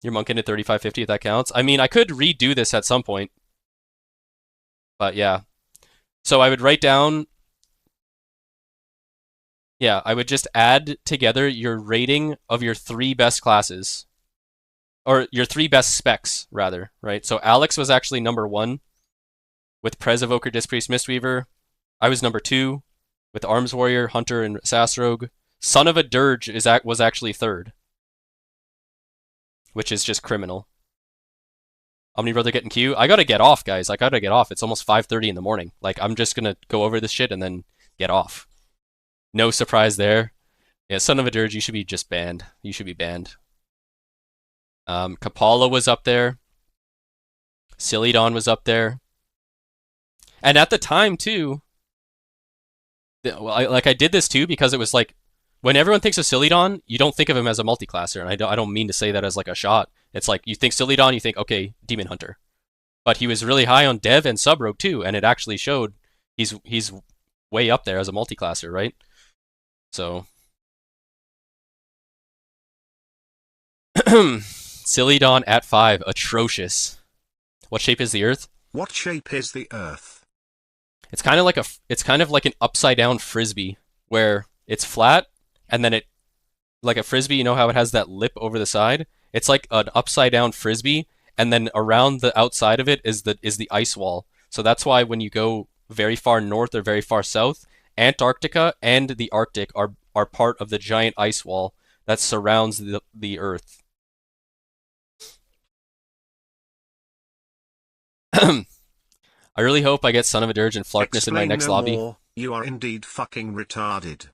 You're monking at 3550 if that counts. I mean, I could redo this at some point. But yeah. So I would write down... Yeah, I would just add together your rating of your 3 best classes. Or your 3 best specs, rather, right? So Alex was actually number 1 with Prez, Evoker, Dispriest, Mistweaver. I was number 2 with Arms Warrior, Hunter, and Assas Rogue. Son of a Dirge was actually 3rd, which is just criminal. Omni Brother getting Q. I gotta get off, guys. I gotta get off. It's almost 5:30 in the morning. Like, I'm just gonna go over this shit and then get off. No surprise there. Yeah, Son of a Dirge, you should be just banned. You should be banned. Kapala was up there. Silidon was up there. And at the time, too, I did this too because it was like, when everyone thinks of Silidon, you don't think of him as a multiclasser, and I don't mean to say that as like a shot. It's like, you think Silidon, you think, okay, Demon Hunter. But he was really high on Dev and Sub Rogue too, and it actually showed he's way up there as a multiclasser, right? So... Silidon at 5, atrocious. What shape is the Earth? What shape is the Earth? It's kind of like an upside down frisbee where it's flat and then it, like a frisbee, you know how it has that lip over the side? It's like an upside down frisbee, and then around the outside of it is the ice wall. So that's why when you go very far north or very far south, Antarctica and the Arctic are part of the giant ice wall that surrounds the Earth. I really hope I get Son of a Dirge and Flarkness in my next lobby. More. You are indeed fucking retarded.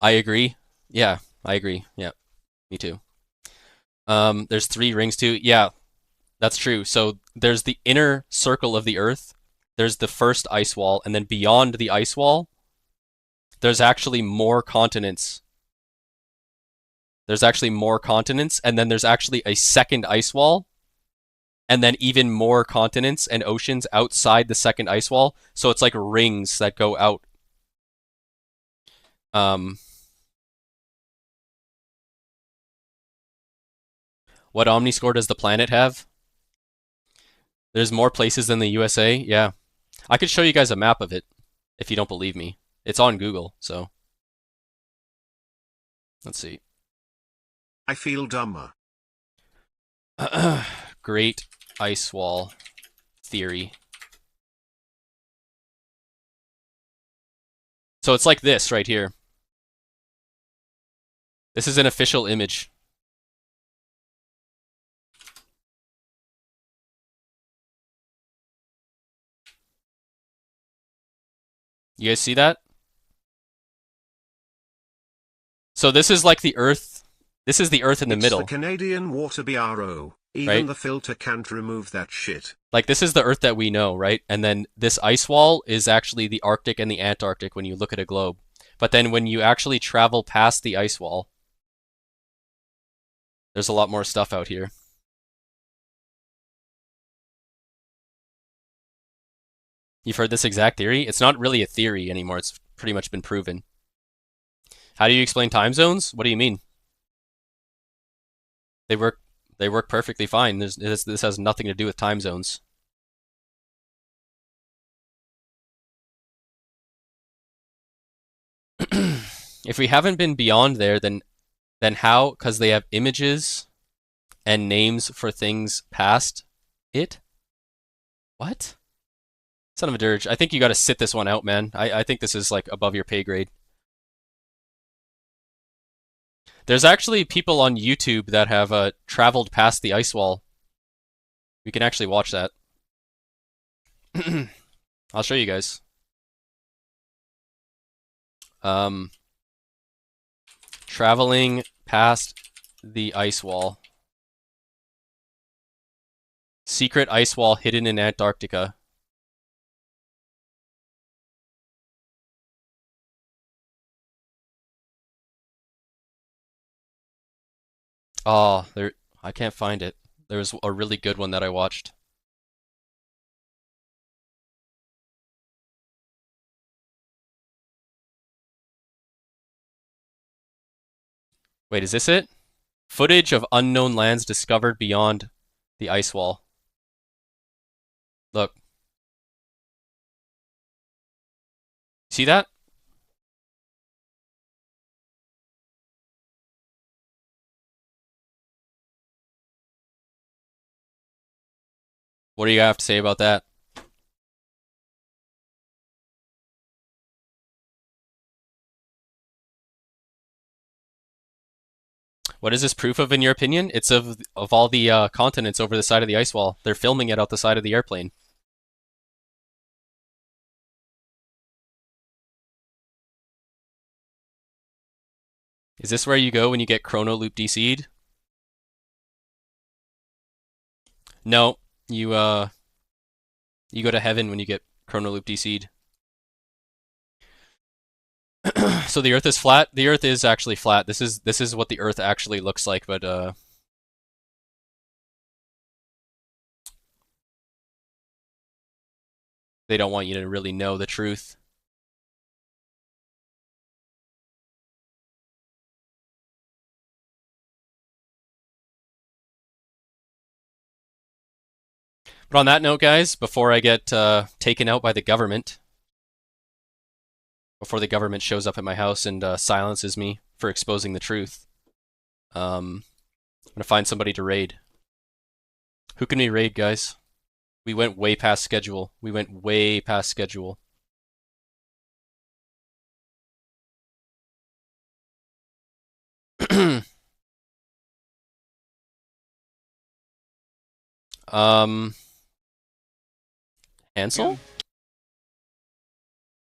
I agree. Yeah, I agree. Yeah, me too. There's 3 rings too. Yeah, that's true. So there's the inner circle of the Earth. There's the first ice wall, and then beyond the ice wall, there's actually more continents. And then there's actually a second ice wall. And then even more continents and oceans outside the second ice wall. So it's like rings that go out. What omniscore does the planet have? There's more places than the USA? Yeah. I could show you guys a map of it if you don't believe me. It's on Google, so. Let's see. I feel dumber. Great Ice Wall Theory. So it's like this right here. This is an official image. You guys see that? So this is like the Earth. This is the Earth in the middle. It's the Canadian water BRO. Even Right? the filter can't remove that shit. Like this is the Earth that we know, right? And then this ice wall is actually the Arctic and the Antarctic when you look at a globe. But then when you actually travel past the ice wall, there's a lot more stuff out here. You've heard this exact theory? It's not really a theory anymore. It's pretty much been proven. How do you explain time zones? What do you mean? They work perfectly fine. This has nothing to do with time zones. If we haven't been beyond there, then how? Because they have images and names for things past it? What? Son of a dirge. I think you gotta sit this one out, man. I think this is like above your pay grade. There's actually people on YouTube that have traveled past the ice wall. We can actually watch that. I'll show you guys. Traveling past the ice wall. Secret ice wall hidden in Antarctica. Oh, I can't find it. There was a really good one that I watched. Wait, is this it? Footage of unknown lands discovered beyond the ice wall. Look. See that? What do you have to say about that? What is this proof of, in your opinion? It's of all the continents over the side of the ice wall. They're filming it out the side of the airplane. Is this where you go when you get chrono loop DC'd? No, you go to heaven when you get chrono loop DC'd. So the Earth is flat? The Earth is actually flat. This is what the Earth actually looks like, but they don't want you to really know the truth. But on that note, guys, before I get taken out by the government, before the government shows up at my house and silences me for exposing the truth, I'm gonna find somebody to raid. Who can we raid, guys? We went way past schedule. We went way past schedule. Ansel?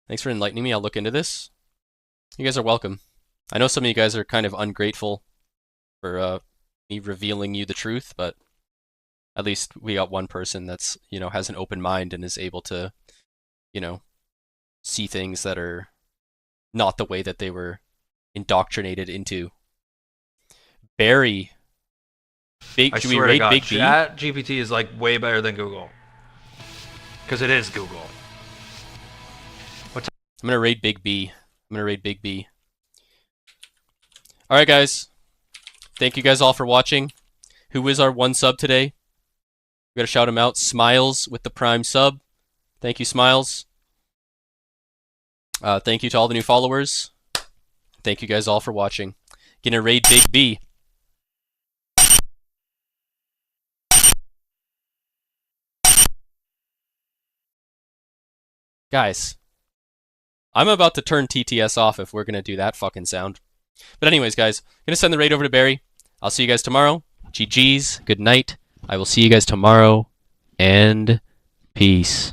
Thanks for enlightening me. I'll look into this. You guys are welcome. I know some of you guys are kind of ungrateful for me revealing you the truth, but at least we got one person that's, has an open mind and is able to, see things that are not the way that they were indoctrinated into. Barry. I Do we swear to rate God, Big B? Chat GPT is like way better than Google. Because it is Google. I'm gonna raid Big B. Big B. Alright guys. Thank you guys all for watching. Who is our 1 sub today? We gotta shout him out. Smiles with the Prime sub. Thank you, Smiles. Thank you to all the new followers. Thank you guys all for watching. Gonna raid Big B. Guys, I'm about to turn TTS off if we're gonna do that fucking sound. But anyways, guys, gonna send the raid over to Barry. I'll see you guys tomorrow. GG's. Good night. I will see you guys tomorrow. And peace.